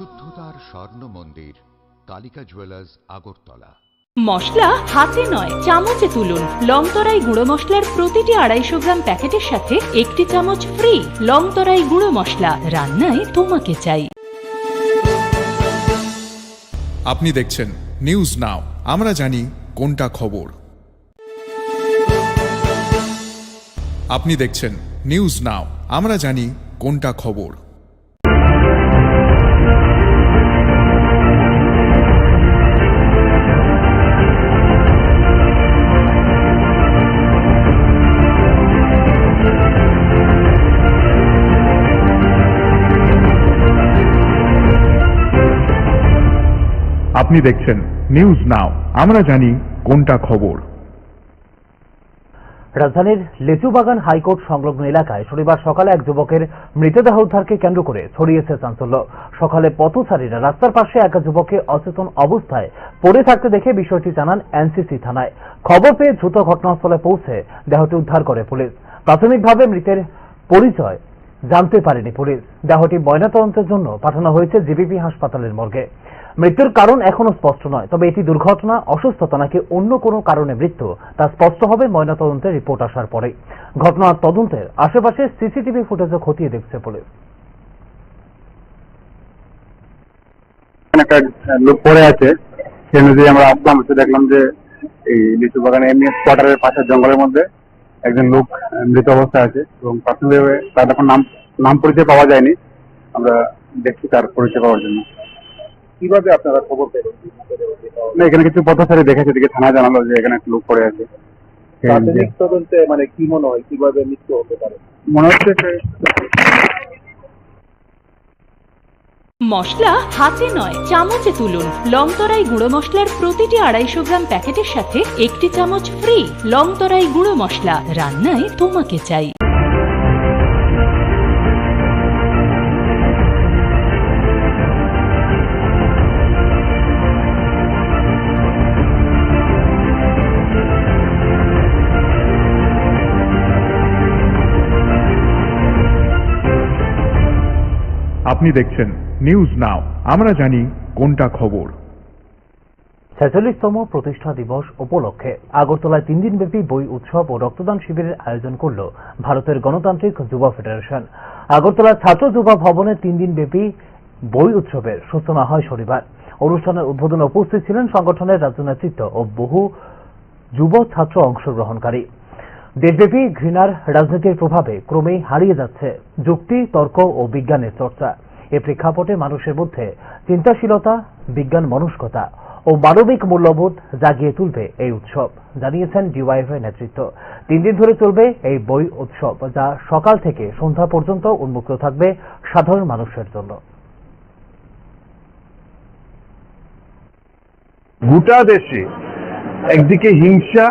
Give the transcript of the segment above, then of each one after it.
বিশুদ্ধতার স্বর্ণ মন্দির কালিকা জুয়েলার্স আগরতলা। মশলা হাতে নয় চামচে তুলুন। লংতরাই গুঁড়ো মশলার প্রতিটি 250 গ্রাম প্যাকেটের সাথে 1টি চামচ ফ্রি। লংতরাই গুঁড়ো মশলা, রান্নায় তোমাকে চাই। আপনি দেখছেন নিউজ নাও, আমরা জানি কোনটা খবর। আপনি দেখছেন নিউজ নাও, আমরা জানি কোনটা খবর। আপনি দেখছেন নিউজ নাও, আমরা জানি কোনটা খবর। রাজধানীর লেচুবাগান হাইকোর্ট সংলগ্ন এলাকায় শনিবার সকালে এক যুবকের মৃতদেহ উদ্ধারকে কেন্দ্র করে ছড়িয়েছে চাঞ্চল্য। সকালে পথচারীরা রাস্তার পাশে এক যুবককে অচেতন অবস্থায় পড়ে থাকতে দেখে বিষয়টি জানান এনসিসি থানায়। খবর পেয়ে দ্রুত ঘটনাস্থলে পৌঁছে দেহটি উদ্ধার করে পুলিশ। প্রাথমিকভাবে মৃতের পরিচয় জানতে পারেনি পুলিশ। দেহটি ময়নাতদন্তের জন্য পাঠানো হয়েছে জিবিপি হাসপাতালের মর্গে। মৃত্যুর কারণ এখনো স্পষ্ট নয়, তবে এটি দুর্ঘটনা, অসুস্থতা নাকি অন্য কোনো কারণে মৃত্যু তা স্পষ্ট হবে ময়নাতদন্তের রিপোর্ট আসার পরে। ঘটনার তদন্তের আশেপাশে সিসিটিভি ফুটেজও খতিয়ে দেখছে পুলিশ। একটা লোক পড়ে আছে, সে অনুযায়ী আমরা আসলাম, এসে দেখলাম যে এই লিচু বাগানে এমনি কোয়ার্টারের পাশের জঙ্গলের মধ্যে একজন লোক মৃত অবস্থায় আছে এবং প্রাথমিকভাবে তার এখন নাম পরিচয় পাওয়া যায়নি। আমরা দেখছি তার পরিচয় পাওয়ার জন্য। কিভাবে আপনারা খবর পেলেন? না, এখানে কিছু পথচারী দেখেছে, দিকে থানায় জানালো যে এখানে একটা লোক পড়ে আছে। প্রাথমিক তদন্তে মানে কি মনে হয় কিভাবে মৃত্যু হতে পারে? মনে হচ্ছে মশলা হাতে নয় চামচে তুলুন। লংতরাই গুঁড়ো মশলার প্রতিটি 250 গ্রাম প্যাকেটের সাথে 1টি চামচ ফ্রি। লংতরাই গুঁড়ো মশলা, রান্নায় তোমাকে চাই। আপনি দেখছেন নিউজ নাও, আমরা জানি কোনটা খবর। 46তম প্রতিষ্ঠা দিবস উপলক্ষে আগরতলায় 3 দিনব্যাপী বই উৎসব ও রক্তদান শিবিরের আয়োজন করল ভারতের গণতান্ত্রিক যুব ফেডারেশন। আগরতলার ছাত্র যুব ভবনে 3 দিনব্যাপী বই উৎসবের সূচনা হয় শনিবার। অনুষ্ঠানের উদ্বোধনে উপস্থিত ছিলেন সংগঠনের রাজ্য নেতৃত্ব ও বহু যুব ছাত্র অংশগ্রহণকারী। দেশব্যাপী ঘৃণার রাজনীতির প্রভাবে ক্রমেই হারিয়ে যাচ্ছে যুক্তি, তর্ক ও বিজ্ঞানের চর্চা। এ প্রেক্ষাপটে মানুষের মধ্যে চিন্তাশীলতা, বিজ্ঞান মনস্কতা ও মানবিক মূল্যবোধ জাগিয়ে তুলবে এই উৎসব, জানিয়েছেন ডিওয়াইএফআই নেতৃত্ব। 3 দিন ধরে চলবে এই বই উৎসব, যা সকাল থেকে সন্ধ্যা পর্যন্ত উন্মুক্ত থাকবে সাধারণ মানুষের জন্য। গোটা দেশে একদিকে হিংসা,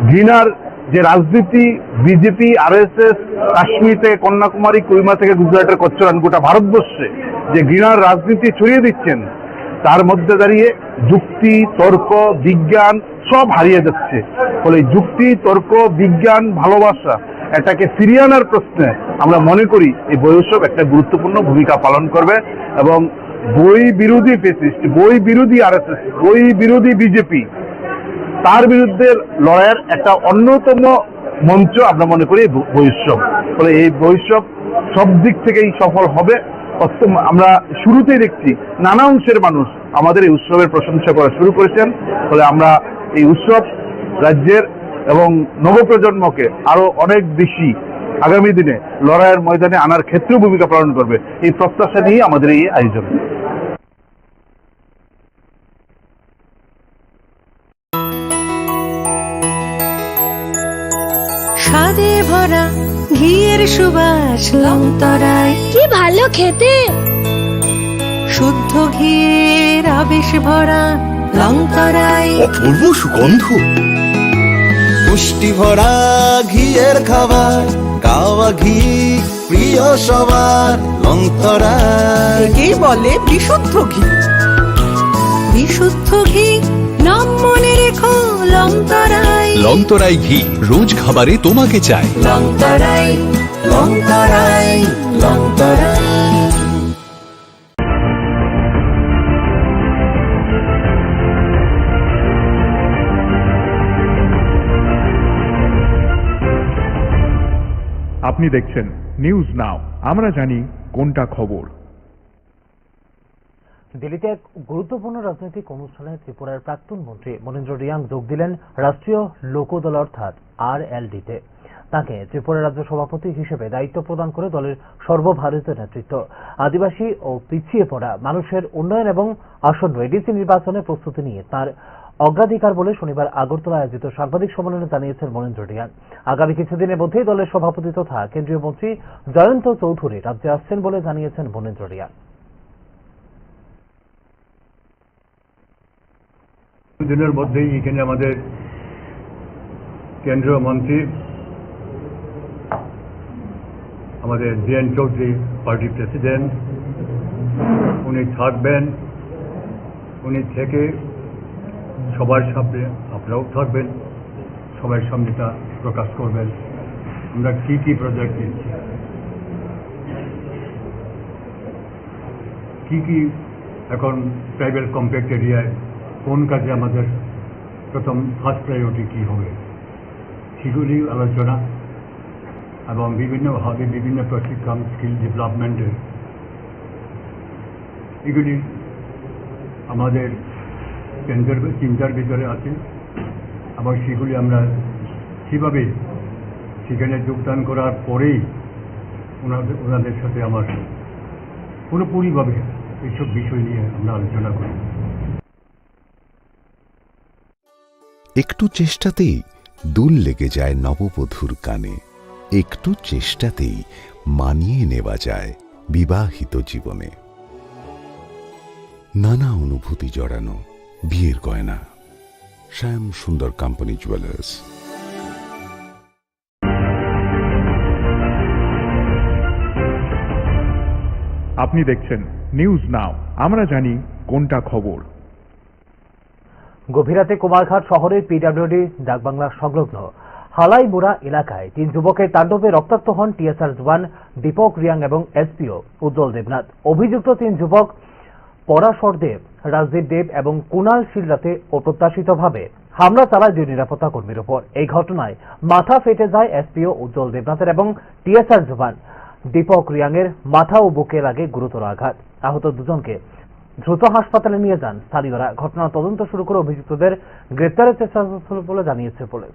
ঘৃণার যে রাজনীতি, বিজেপি, আরএসএস, কাশ্মীর থেকে কন্যাকুমারী, কুইমা থেকে গুজরাটের কচ্ছরান, গোটা ভারতবর্ষে যে ঘৃণার রাজনীতি ছড়িয়ে দিচ্ছেন, তার মধ্যে দাঁড়িয়ে যুক্তি, তর্ক, বিজ্ঞান সব হারিয়ে যাচ্ছে। ফলে যুক্তি, তর্ক, বিজ্ঞান, ভালোবাসা এটাকে ফিরিয়ে আনার প্রশ্নে আমরা মনে করি এই বই উৎসব একটা গুরুত্বপূর্ণ ভূমিকা পালন করবে এবং বই বিরোধী ফেসিস্ট, বই বিরোধী আরএসএস, বই বিরোধী বিজেপি, তার বিরুদ্ধে লড়াইয়ের একটা অন্যতম মঞ্চ আমরা মনে করি বই উৎসব। ফলে এই বই উৎসব সব দিক থেকেই সফল হবে। আমরা শুরুতেই দেখছি নানা অংশের মানুষ আমাদের এই উৎসবের প্রশংসা করা শুরু করেছেন। ফলে আমরা এই উৎসব রাজ্যের এবং নবপ্রজন্মকে আরো অনেক বেশি আগামী দিনে লড়াইয়ের ময়দানে আনার ক্ষেত্রেও ভূমিকা পালন করবে, এই প্রত্যাশা নিয়ে আমাদের এই আয়োজন। স্বাদে ভরা ঘিয়ের সুবাস লংতরায়, কি ভালো খেতে। শুদ্ধ ঘিয়ের আবেশ ভরা লংতরায়, অপূর্ব সুগন্ধ, পুষ্টি ভরা ঘিয়ের খাবার, গাওয়া ঘি প্রিয় সবার লংতরায়। একেই বলে বিশুদ্ধ ঘি। বিশুদ্ধ ঘি নাম মনে রেখো লংতরায়। লংতরাই ঘি রোজ খাবারে তোমাকে চাই। লংতরায়, লংতরায়, লংতরায়। আপনি দেখছেন নিউজ নাও, আমরা জানি কোনটা খবর। দিল্লিতে এক গুরুত্বপূর্ণ রাজনৈতিক অনুষ্ঠানে ত্রিপুরার প্রাক্তন মন্ত্রী মনীন্দ্র রিয়াং যোগ দিলেন রাষ্ট্রীয় লোকদল অর্থাৎ RLD-তে। তাকে ত্রিপুরা রাজ্য সভাপতি হিসেবে দায়িত্ব প্রদান করে দলের সর্বভারতীয় নেতৃত্ব আদিবাসী ও পিছিয়ে পড়া মানুষের উন্নয়ন এবং আসন্ন এডিসি নির্বাচনের প্রস্তুতি নিয়ে তার অগ্রাধিকার বলে শনিবার আগরতলা আয়োজিত সাংবাদিক সম্মেলনে জানিয়েছেন মনীন্দ্র রিয়াং। আগামী কিছুদিনের মধ্যেই দলের সভাপতি তথা কেন্দ্রীয় মন্ত্রী জয়ন্ত চৌধুরী রাজ্যে আসছেন বলে জানিয়েছেন মনীন্দ্র রিয়াং। দিনের মধ্যেই এখানে আমাদের কেন্দ্রীয় মন্ত্রী আমাদের জয়ন্ত চৌধুরী পার্টি প্রেসিডেন্ট উনি থাকবেন। উনি থেকে সবার সামনে আপনারাও থাকবেন, সবার সামনে তা প্রকাশ করবেন আমরা কি কি প্রজেক্ট দিচ্ছি, কি এখন ট্রাইবাল কম্প্যাক্ট এরিয়ায় কোন কাজে আমাদের প্রথম ফার্স্ট প্রায়োরিটি কী হবে সেগুলি আলোচনা এবং বিভিন্নভাবে বিভিন্ন প্রশিক্ষণ স্কিল ডেভেলপমেন্টের এগুলি আমাদের কেন্দ্রের চিন্তার ভিতরে আছে এবং সেগুলি আমরা কীভাবে সেখানে যোগদান করার পরেই ওনাদের সাথে আমার পুরোপুরিভাবে এইসব বিষয় নিয়ে আমরা আলোচনা করি। একটু চেষ্টাতেই দুল লেগে যায় নববধূর কানে, একটু চেষ্টাতেই মানিয়ে নেওয়া যায় বিবাহিত জীবনে। নানা অনুভূতি জড়ানো বিয়ের গয়না। শ্যাম সুন্দর কোম্পানি জুয়েলার্স। আপনি দেখছেন নিউজ নাও, আমরা জানি কোনটা খবর। গভীর রাতে কুমারঘাট শহরের পিডব্লিউডি ডাকবাংলা সংলগ্ন হালাইমুড়া এলাকায় 3 যুবকের তাণ্ডবে রক্তাক্ত হন টিএসআর জওয়ান দীপক রিয়াং এবং এসপিও উজ্জ্বল দেবনাথ। অভিযুক্ত 3 যুবক পরাশর দেব, রাজদীপ দেব এবং কুণাল শীল রাতে অপ্রত্যাশিতভাবে হামলা চালায় 2 নিরাপত্তা কর্মীর উপর। এই ঘটনায় মাথা ফেটে যায় এসপিও উজ্জ্বল দেবনাথের এবং টিএসআর জওয়ান দীপক রিয়াং এর মাথা ও বুকে লাগে গুরুতর আঘাত। আহত দুজনকে দ্রুত হাসপাতালে নিয়ে যান স্থানীয়রা। ঘটনার তদন্ত শুরু করে অভিযুক্তদের গ্রেপ্তারের চেষ্টা চলছে বলে জানিয়েছে পুলিশ।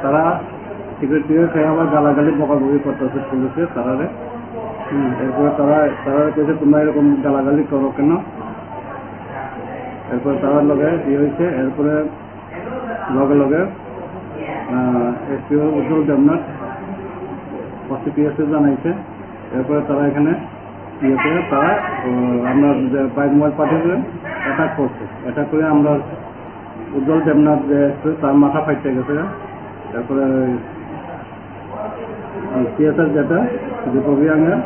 তারা সিগারেট খেয়ে আবার গালাগালি বকাবকি করতেছে পুলিশে তারারে। এরপরে তারা কেছে তোমরা এরকম গালাগালি করো কেন। এরপরে তারার লগে ইয়ে হয়েছে। এরপরে লগে লগে এসপিও উজ্জ্বল দেবনাথ পিএসএ জানাইছে। এরপরে তারা এখানে ইয়েতে তারা আমরা বাইক মোবাইল পাঠিয়ে অ্যাটাক করছে। অ্যাটাক করে আমরা উজ্জ্বল দেবনাথ যে তার মাথা ফাইটে গেছে। তারপরে পিএসএর যেটা দীপক রিয়াংয়ের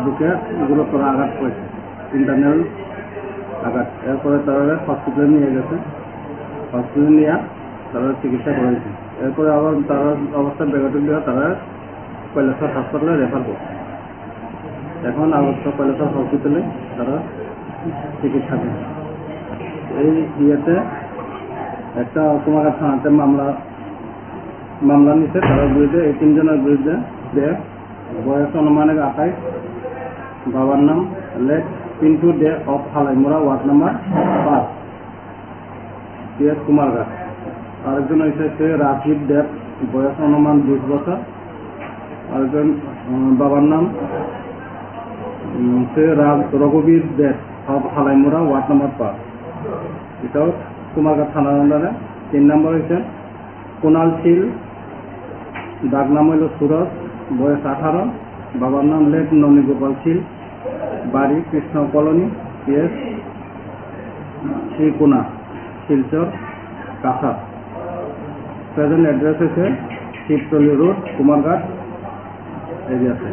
বুকে গুরুতর আঘাত করেছে, ইন্টারনাল আঘাত। এরপরে তারা হসপিটালে নিয়ে গেছে। হসপিটালে নিয়ে তারা চিকিৎসা করেছে। এরপরে আবার তারা অবস্থা বেগতিক দিয়ে তারা কৈলাসর হাসপাতালে রেফার করছে। এখন আগরতলা কৈলাসর হসপিটালে তারা চিকিৎসা দিচ্ছে। এই ইয়েতে একটা কুমারঘাট থানাতে মামলা নিচ্ছে তার বিরুদ্ধে। এই 3 জনের বিরুদ্ধে বয়স অনুমানিক 28, বাবার নাম late Pintu Dey of Halaimura, ward number 5, PS Kumarghat. আরেকজন হয়েছে রাজদীপ দেব, বয়স অনুমান 20 বছর। আরেকজন বাবার নাম রঘুবীর দেব অফ হালাইমুড়া, ওয়ার্ড নাম্বার 5, এটাও কুমারঘাট থানার আন্ডারে। 3 নম্বর হয়েছে কুণাল শীল, ডাক নাম হইল সুরজ, বয়স 18, বাবার নাম লেট ননী গোপাল শীল, বাড়ি Krishna colony, PS Srikona, Silchar, Cachar. Present address হচ্ছে শিবতলি রোড, কুমারঘাট এরিয়াতে।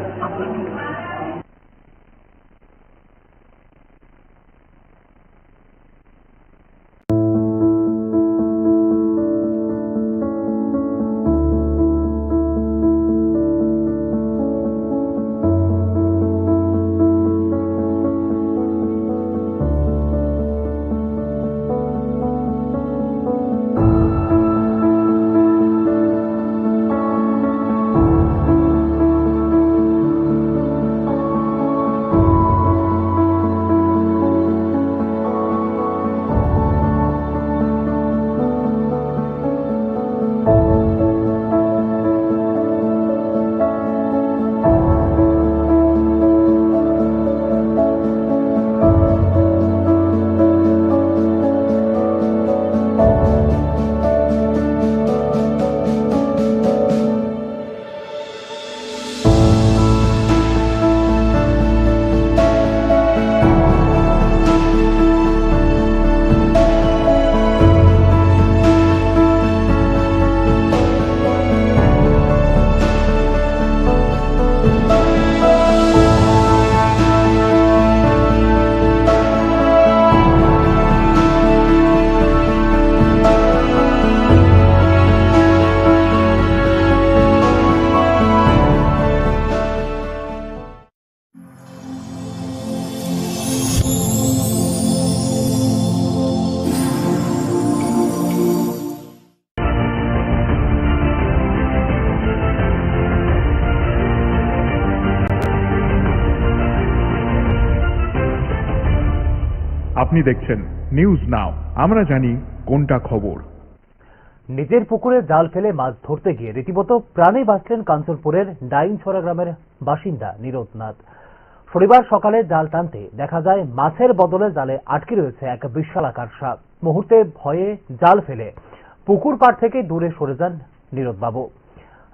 আপনি দেখছেন নিউজ নাও, আমরা জানি কোনটা খবর। নিজের পুকুরে জাল ফেলে মাছ ধরতে গিয়ে রীতিমতো প্রাণে বাঁচলেন কাঞ্চনপুরের ডাইনছড়া গ্রামের বাসিন্দা নিরোদ নাথ। শনিবার সকালে জাল টানতে দেখা যায় মাছের বদলে জালে আটকে রয়েছে এক বিশালাকার সাপ। মুহূর্তে ভয়ে জাল ফেলে পুকুর পাড় থেকে দূরে সরে যান নিরোদবাবু।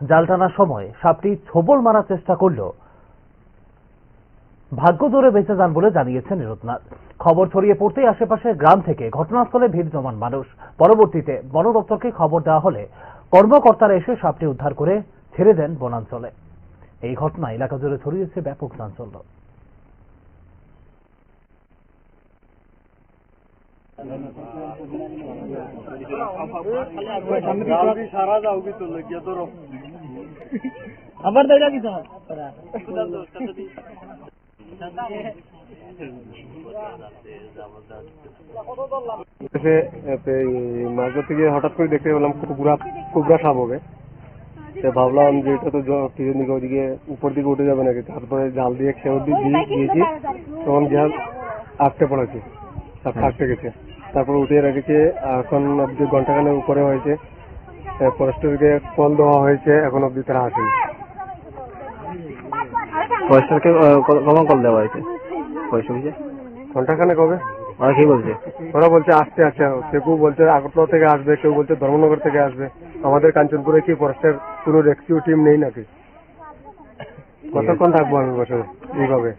জাল টানার সময় সাপটি ছোবল মারার চেষ্টা করলেও ভাগ্য জোরে বেঁচে যান বলে জানিয়েছেন নিরোদনাথ। খবর ছড়িয়ে পড়তেই আশেপাশের গ্রাম থেকে ঘটনাস্থলে ভিড় জমান মানুষ। পরবর্তীতে বন দপ্তরকে খবর দেওয়া হলে কর্মকর্তারা এসে সাপটি উদ্ধার করে ছেড়ে দেন বনাঞ্চলে। এই ঘটনা এলাকা জুড়ে ছড়িয়েছে ব্যাপক চাঞ্চল্য। আবার দেখা কি মাছ ধরতে গিয়ে হঠাৎ করে দেখতে পেলাম কুবরা সাপ হবে। ভাবলাম যে এটা তো কিছুদিন দিকে ওইদিকে উপর দিকে উঠে যাবে নাকি, তারপরে জাল দিয়ে খেয়ে দিয়েছি, তখন জাল আটকে পড়েছে, সাপ আটকে গেছে, তারপর উঠিয়ে রেখেছে। এখন অব্দি ঘন্টাখানেক উপরে হয়েছে, ফরেস্টারকে কল দেওয়া হয়েছে, এখন অব্দি তারা আসেনি। ফরেস্টারকে কখন কল দেওয়া হয়েছে? পয়সা দিয়েছে ঘন্টাখানেক হবে। ওরা কি বলছে? ওরা বলছে আসতে আসছে, কেউ বলছে আগরতলা থেকে আসবে, কেউ বলছে ধর্মনগর থেকে আসবে। আমাদের কাঞ্চনপুরে কি ফরেস্টার কোনো রেস্কিউ টিম নেই নাকি? কতক্ষণ থাকবো আমি বসে এইভাবে?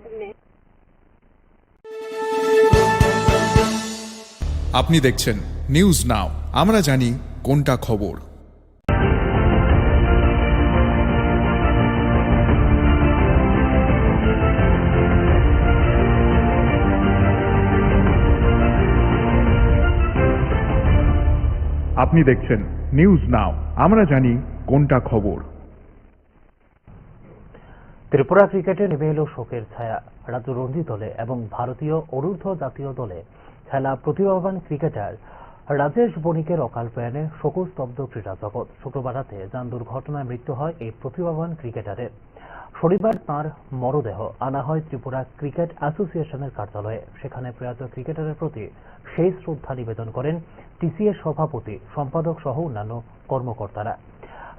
আপনি দেখছেন নিউজ নাও, আমরা জানি কোনটা খবর। আপনি দেখছেন নিউজ নাও, আমরা জানি কোনটা খবর। ত্রিপুরা ক্রিকেটে নেমে এলো শোকের ছায়া। রাজ্য রঞ্জি দলে এবং ভারতীয় অনূর্ধ্ব জাতীয় দলে খেলা প্রতিভাবান ক্রিকেটার রাজেশ বণিকের অকাল প্রয়াণে শোকস্তব্ধ ক্রীড়া জগৎ। শুক্রবার রাতে যান দুর্ঘটনায় মৃত্যু হয় এই প্রতিভাবান ক্রিকেটারের। শনিবার তাঁর মরদেহ আনা হয় ত্রিপুরা ক্রিকেট অ্যাসোসিয়েশনের কার্যালয়ে। সেখানে প্রয়াত ক্রিকেটারের প্রতি শেষ শ্রদ্ধা নিবেদন করেন টিসিএ সভাপতি, সম্পাদক সহ অন্যান্য কর্মকর্তারা।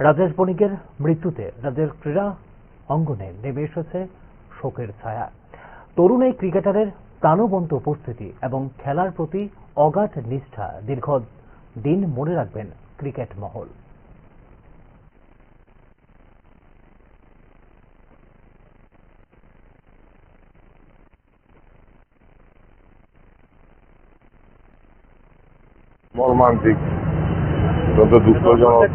রাজেশ বণিকের মৃত্যুতে রাজ্যের ক্রীড়া অঙ্গনে নেমে এসেছে শোকের ছায়া। তরুণ এই ক্রিকেটারের প্রাণবন্ত উপস্থিতি এবং খেলার প্রতি অগাধ নিষ্ঠা দীর্ঘ দিন মনে রাখবেন ক্রিকেট মহল। মর্মান্তিক, অত্যন্ত দুঃখজনক,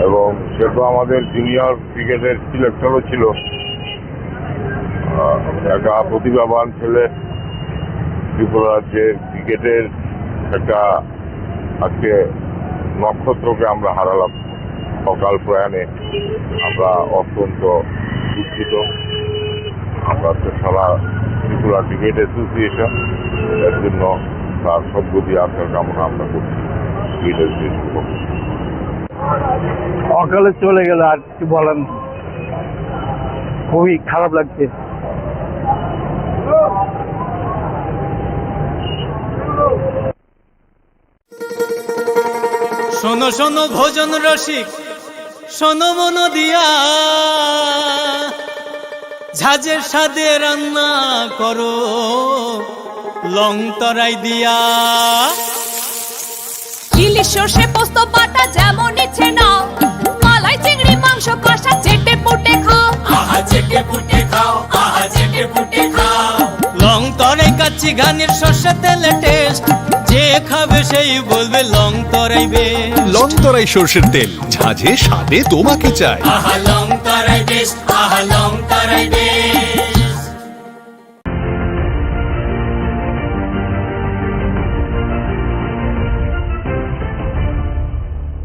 এবং সে তো আমাদের জুনিয়র ক্রিকেটের সিলেক্টরও ছিল। একটা প্রতিভাবান ছেলে, ত্রিপুরা রাজ্যের ক্রিকেটের একটা আজকে নক্ষত্রকে আমরা হারালাম অকাল প্রয়াণে। আমরা অত্যন্ত দুঃখিত। আমরা তো সারা ত্রিপুরা ক্রিকেট অ্যাসোসিয়েশন এর জন্য তার সদ্গতি আসার কামনা আমরা করছি। অকালে চলে গেল, আর কি বলেন, খুবই খারাপ লাগছে। শোনো শোনো ভোজন রসিক, শোনো মন দিয়া, ঝাঁঝের স্বাদে রান্না করো লং তরাই দিয়া। ইলিশ সর্ষে পোস্ত বাটা যেমন ইচ্ছে নাও, মালাই চিংড়ি মাংস কষা চেটে পুটে খাও, আহা চেটে পুটে খাও, আহা চেটে পুটে খাও। লং তরাই কাচ্চি ঘানির সর্ষে তেলে টেস্ট, যে খাবে সেই বলবে লং তরাই বেশ। লং তরাই সর্ষের তেল, ঝাঁঝে স্বাদে তোমাকে চাই। আহা লং তরাই বেশ, আহা লং তরাই বেশ।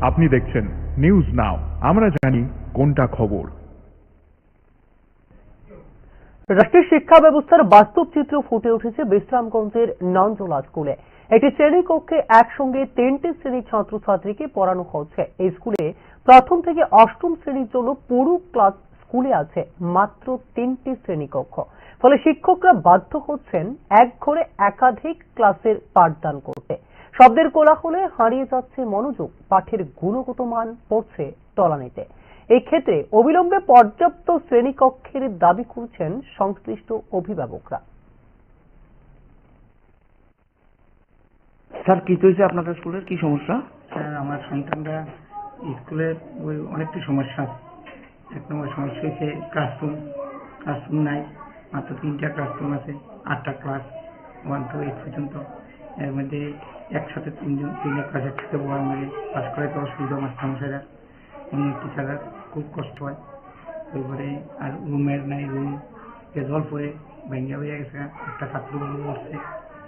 আপনি দেখছেন নিউজ নাও, আমরা জানি কোনটা খবর। রাষ্ট্রীয় শিক্ষা ব্যবস্থার বাস্তব চিত্র ফুটে উঠেছে বিশ্রামগঞ্জের নঞ্জলা স্কুলে। একটি শ্রেণীকক্ষে একসঙ্গে 3টে শ্রেণীর ছাত্রছাত্রীকে পড়ানো হচ্ছে। এই স্কুলে প্রথম থেকে অষ্টম শ্রেণীর জন্য পুরো ক্লাস স্কুলে আছে মাত্র 3টি শ্রেণীকক্ষ। ফলে শিক্ষকরা বাধ্য হচ্ছেন এক ঘরে একাধিক ক্লাসের পাঠদান করতে। শব্দের কোলাহলে হারিয়ে যাচ্ছে মনোযোগ, পাঠের গুণগত মান পড়ছে তলানিতে। এই ক্ষেত্রে অবিলম্বে পর্যাপ্ত শ্রেণীকক্ষের দাবি করছেন সংশ্লিষ্ট অভিভাবকরা। স্যার, কি হয়েছে আপনাদের স্কুলের, কি সমস্যা? স্যার, আমার সন্তানরা স্কুলের অনেকটি সমস্যা। এক নম্বর সমস্যা হচ্ছে ক্লাসরুম নাই, মাত্র 3টা ক্লাসরুম আছে, 8টা ক্লাস 1 to 8 পর্যন্ত। এর মধ্যে একসাথে 3 ক্লাস একসাথে পড়ার মধ্যে পাস করাইতে অসুবিধা মাস্টারমশাইরা, অন্য টিচাররা খুব কষ্ট হয়। তারপরে আর রুমের নাই, রুম জল পরে ভেঙে হয়ে গেছে, একটা ছাত্র পড়ছে,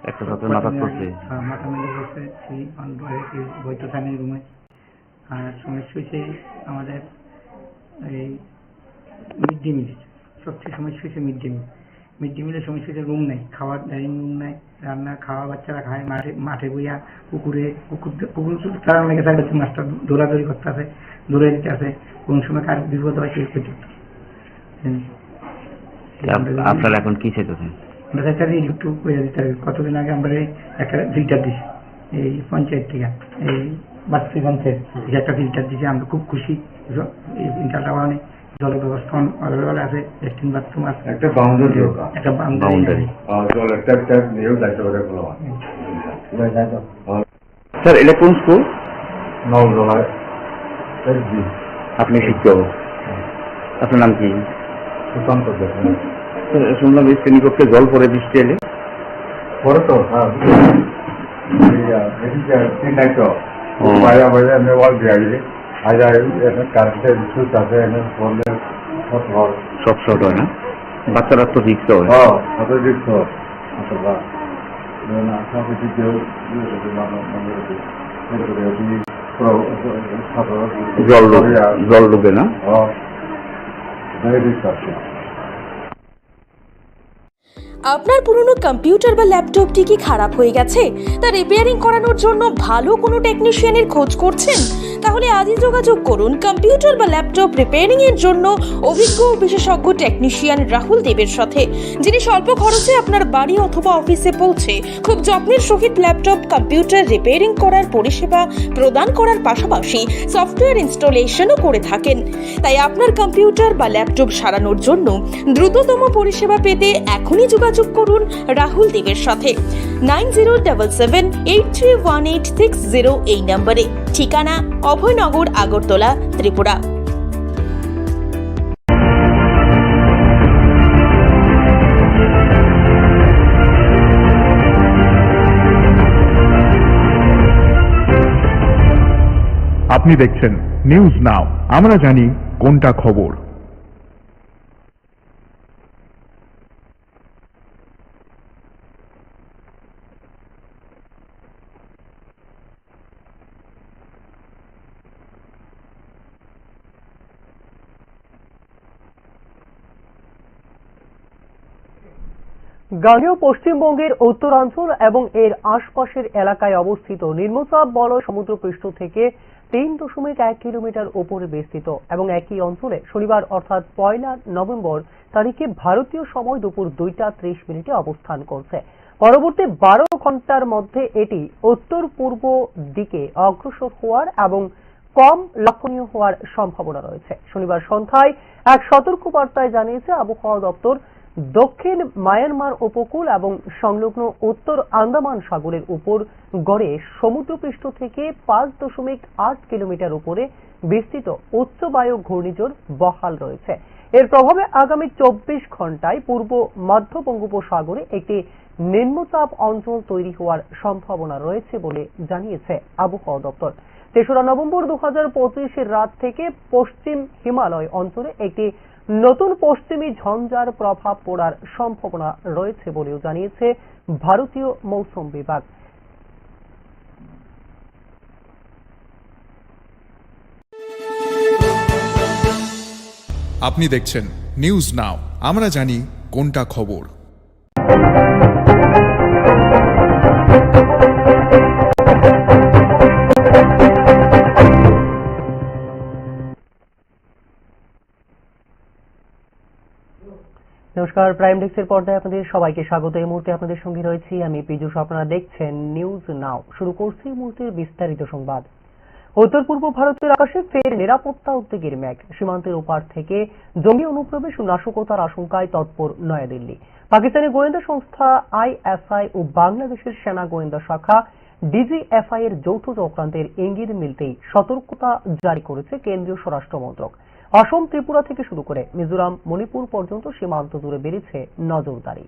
একটা ছাত্র মাথা পড়ছে, মাথা মেলে পড়ছে, সেই বইতে থানে রুমে। আর সমস্যা হচ্ছে আমাদের এই মিড ডে মিল, সবচেয়ে সমস্যা হচ্ছে মিড ডে মিলের সমস্যা হচ্ছে রুম নেই, খাওয়ার ডাইনিং রুম নাই, রান্না খাওয়া বাচ্চারা খায় মাঠে বইয়া, পুকুর তারা অনেকে থাকে, মাস্টার দৌড়াদৌড়ি করতে আছে, দৌড়ে দিতে আছে, কোন সময় কার বিপদ হয় সেই পর্যন্ত। আপনারা এখন কি চাইতেছেন? আমরা চাইতে একটু করে দিতে হবে। কতদিন আগে আমরা একটা ফিল্টার দিচ্ছি এই পঞ্চায়েত থেকে, এই বাস্তি পঞ্চায়েত থেকে একটা ফিল্টার দিচ্ছি, আমরা খুব খুশি। এই ফিল্টারটা মানে জলের ব্যবস্থা অ্যাভেলেবল আছে, ল্যাট্রিন বাথরুম আছে, একটা বাউন্ডারি। স্যার, এটা কোন স্কুল? আপনি শিক্ষক, আপনার নাম কি? সুশান্ত। শুনলাম এই শ্রেণীকক্ষে জল পড়ে বৃষ্টি এলে পরে তো সব শর্ট হয় না, বাচ্চারা তো রিক্স হয়। জল ডুবে না। আপনার পুরনো কম্পিউটার বা ল্যাপটপটি কি খারাপ হয়ে গেছে? তা রিপেয়ারিং করানোর জন্য ভালো কোনো টেকনিশিয়ানের খোঁজ করছেন? তাহলে আজই যোগাযোগ করুন কম্পিউটার বা ল্যাপটপ রিপেয়ারিং এর জন্য অভিজ্ঞ বিশেষজ্ঞ টেকনিশিয়ান রাহুল দেবের সাথে, যিনি স্বল্প খরচে আপনার বাড়ি অথবা অফিসে পৌঁছে খুব যত্নের সহিত ল্যাপটপ কম্পিউটার রিপেয়ারিং করার পরিষেবা প্রদান করার পাশাপাশি সফটওয়্যার ইনস্টলেশনও করে থাকেন। তাই আপনার কম্পিউটার বা ল্যাপটপ সারানোর জন্য দ্রুততম পরিষেবা পেতে এখনই যোগাযোগ করুন রাহুল দেবের সাথে 9077831860 এই নম্বরে। ঠিকানা অভয়নগর, আগরতলা, ত্রিপুরা। আপনি দেখছেন নিউজ নাও, আমরা জানি কোনটা খবর। গাঙ্গেয় পশ্চিমবঙ্গের উত্তরাঞ্চল এবং এর আশপাশের এলাকায় অবস্থিত নিম্নচাপ বলয় সমুদ্রপৃষ্ঠ থেকে 3.1 কিলোমিটার উপরে বিস্তৃত এবং একই অঞ্চলে শনিবার অর্থাৎ 1 নভেম্বর তারিখে ভারতীয় সময় দুপুর 2:30 অবস্থান করছে। পরবর্তী 12 ঘন্টার মধ্যে এটি উত্তর পূর্ব দিকে অগ্রসর হওয়ার এবং কম লক্ষণীয় হওয়ার সম্ভাবনা রয়েছে। শনিবার সন্ধ্যায় এক সতর্কবার্তায় জানিয়েছে আবহাওয়া দপ্তর, দক্ষিণ মায়ানমার উপকূল এবং সংলগ্ন উত্তর আন্দামান সাগরের উপর গড়ে সমুদ্রপৃষ্ঠ থেকে 5.8 কিলোমিটার উপরে বিস্তৃত উচ্চবায়ু ঘূর্ণিঝড় বহাল রয়েছে। এর প্রভাবে আগামী 24 ঘন্টায় পূর্ব মধ্য বঙ্গোপসাগরে একটি নিম্নচাপ অঞ্চল তৈরি হওয়ার সম্ভাবনা রয়েছে বলে জানিয়েছে আবহাওয়া দপ্তর। 3 নভেম্বর 2025 রাত থেকে পশ্চিম হিমালয় অঞ্চলে একটি নতুন পশ্চিমী ঝঞ্ঝার প্রভাব পড়ার সম্ভাবনা রয়েছে বলেও জানিয়েছে ভারতীয় মৌসুম বিভাগ। আপনি দেখছেন নিউজ নাও, আমরা জানি কোনটা খবর। নমস্কার, প্রাইম ডেস্কের পর্দায় আপনাদের সবাইকে স্বাগত। এই মুহূর্তে আপনাদের সঙ্গে রয়েছি আমি পীযূষ। আপনারা দেখছেন নিউজ নাও। শুরু করছি এই মুহূর্তের বিস্তারিত সংবাদ। উত্তর পূর্ব ভারতের আকাশে ফের নিরাপত্তা উদ্বেগের মেঘ। সীমান্তের ওপার থেকে জঙ্গি অনুপ্রবেশ ও নাশকতার আশঙ্কায় তৎপর নয়াদিল্লি। পাকিস্তানি গোয়েন্দা সংস্থা ISI ও বাংলাদেশের সেনা গোয়েন্দা শাখা DGFI এর যৌথ চক্রান্তের ইঙ্গিত মিলতেই সতর্কতা জারি করেছে কেন্দ্রীয় স্বরাষ্ট্র মন্ত্রক। অসম, ত্রিপুরা থেকে শুরু করে মিজোরাম, মণিপুর পর্যন্ত সীমান্ত জুড়ে বেড়েছে নজরদারি।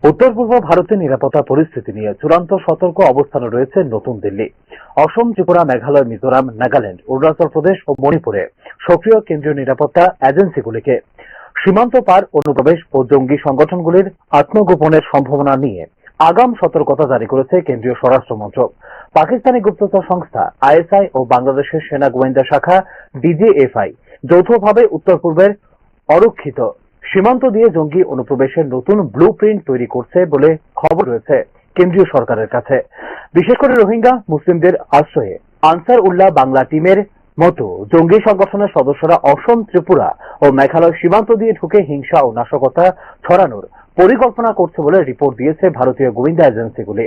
উত্তর পূর্ব ভারতের নিরাপত্তা পরিস্থিতি নিয়ে চূড়ান্ত সতর্ক অবস্থানে রয়েছে নতুন দিল্লি। অসম, ত্রিপুরা, মেঘালয়, মিজোরাম, নাগাল্যান্ড, অরুণাচল প্রদেশ ও মণিপুরে সক্রিয় কেন্দ্রীয় নিরাপত্তা এজেন্সিগুলিকে সীমান্ত পার অনুপ্রবেশ ও জঙ্গি সংগঠনগুলির আত্মগোপনের সম্ভাবনা নিয়ে আগাম সতর্কতা জারি করেছে কেন্দ্রীয় স্বরাষ্ট্র মন্ত্রক। পাকিস্তানি গুপ্তচর সংস্থা ISI ও বাংলাদেশের সেনা গোয়েন্দা শাখা DGFI যৌথভাবে উত্তর পূর্বের অরক্ষিত সীমান্ত দিয়ে জঙ্গি অনুপ্রবেশের নতুন ব্লু প্রিন্ট তৈরি করছে বলে খবর রয়েছে কেন্দ্রীয় সরকারের কাছে। বিশেষ করে রোহিঙ্গা মুসলিমদের আশ্রয়ে আনসার উল্লাহ বাংলা টিমের মতো জঙ্গি সংগঠনের সদস্যরা অসম, ত্রিপুরা ও মেঘালয় সীমান্ত দিয়ে ঢুকে হিংসা ও নাশকতা ছড়ানোর পরিকল্পনা করছে বলে রিপোর্ট দিয়েছে ভারতীয় গোয়েন্দা এজেন্সিগুলি।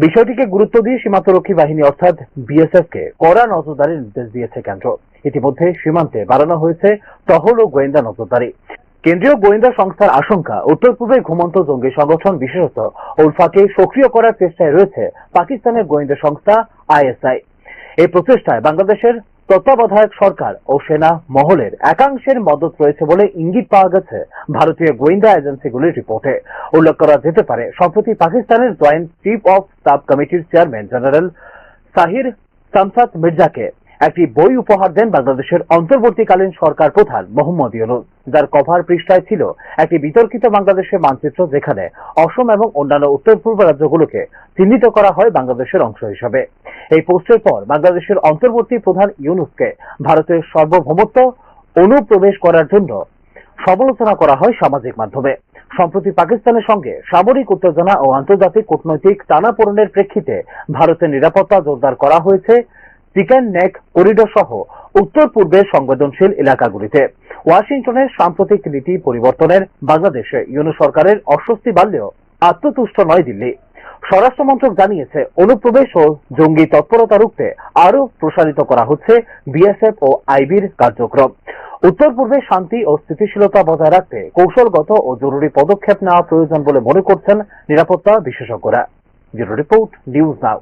বিষয়টিকে গুরুত্ব দিয়ে সীমান্তরক্ষী বাহিনী অর্থাৎ BSF কে কড়া নজরদারির নির্দেশ দিয়েছে কেন্দ্র। ইতিমধ্যে সীমান্তে বাড়ানো হয়েছে টহল ও গোয়েন্দা নজরদারি। কেন্দ্রীয় গোয়েন্দা সংস্থার আশঙ্কা, উত্তর পূর্বে ঘুমন্ত জঙ্গি সংগঠন বিশেষত উলফাকে সক্রিয় করার চেষ্টায় রয়েছে পাকিস্তানের গোয়েন্দা সংস্থা ISI। এই প্রচেষ্টায় বাংলাদেশের তত্ত্বাবধায়ক সরকার ও সেনা মহলের একাংশের মদত রয়েছে বলে ইঙ্গিত পাওয়া গেছে ভারতীয় গোয়েন্দা এজেন্সিগুলির রিপোর্টে। উল্লেখ করা যেতে পারে, সম্প্রতি পাকিস্তানের জয়েন্ট চিফ অফ স্টাফ কমিটির চেয়ারম্যান জেনারেল সাহির শামসাদ মির্জাকে একটি বই উপহার দেন বাংলাদেশের অন্তর্বর্তীকালীন সরকার প্রধান মোহাম্মদ ইউনূস, যার কভার পৃষ্ঠায় ছিল একটি বিতর্কিত বাংলাদেশের মানচিত্র, যেখানে অসম এবং অন্যান্য উত্তর পূর্ব রাজ্যগুলোকে চিহ্নিত করা হয় বাংলাদেশের অংশ হিসেবে। এই পোস্টের পর বাংলাদেশের অন্তর্বর্তী প্রধান ইউনূসকে ভারতের সার্বভৌমত্ব অনুপ্রবেশ করার জন্য সমালোচনা করা হয় সামাজিক মাধ্যমে। সম্প্রতি পাকিস্তানের সঙ্গে সামরিক উত্তেজনা ও আন্তর্জাতিক কূটনৈতিক টানাপোড়েনের প্রেক্ষিতে ভারতের নিরাপত্তা জোরদার করা হয়েছে চিকেন নেক করিডোর সহ উত্তর পূর্বের সংবেদনশীল এলাকাগুলিতে। ওয়াশিংটনের সাম্প্রতিক নীতি পরিবর্তনের বাংলাদেশে ইউনূস সরকারের অস্বস্তি বাড়লেও আত্মতুষ্ট নয় দিল্লি। স্বরাষ্ট্র মন্ত্রক জানিয়েছে, অনুপ্রবেশ ও জঙ্গি তৎপরতা রুখতে আরও প্রসারিত করা হচ্ছে BSF ও IBর কার্যক্রম। উত্তর পূর্বে শান্তি ও স্থিতিশীলতা বজায় রাখতে কৌশলগত ও জরুরি পদক্ষেপ নেওয়া প্রয়োজন বলে মনে করছেন নিরাপত্তা বিশেষজ্ঞরা। ব্যুরো রিপোর্ট, নিউজ নাও।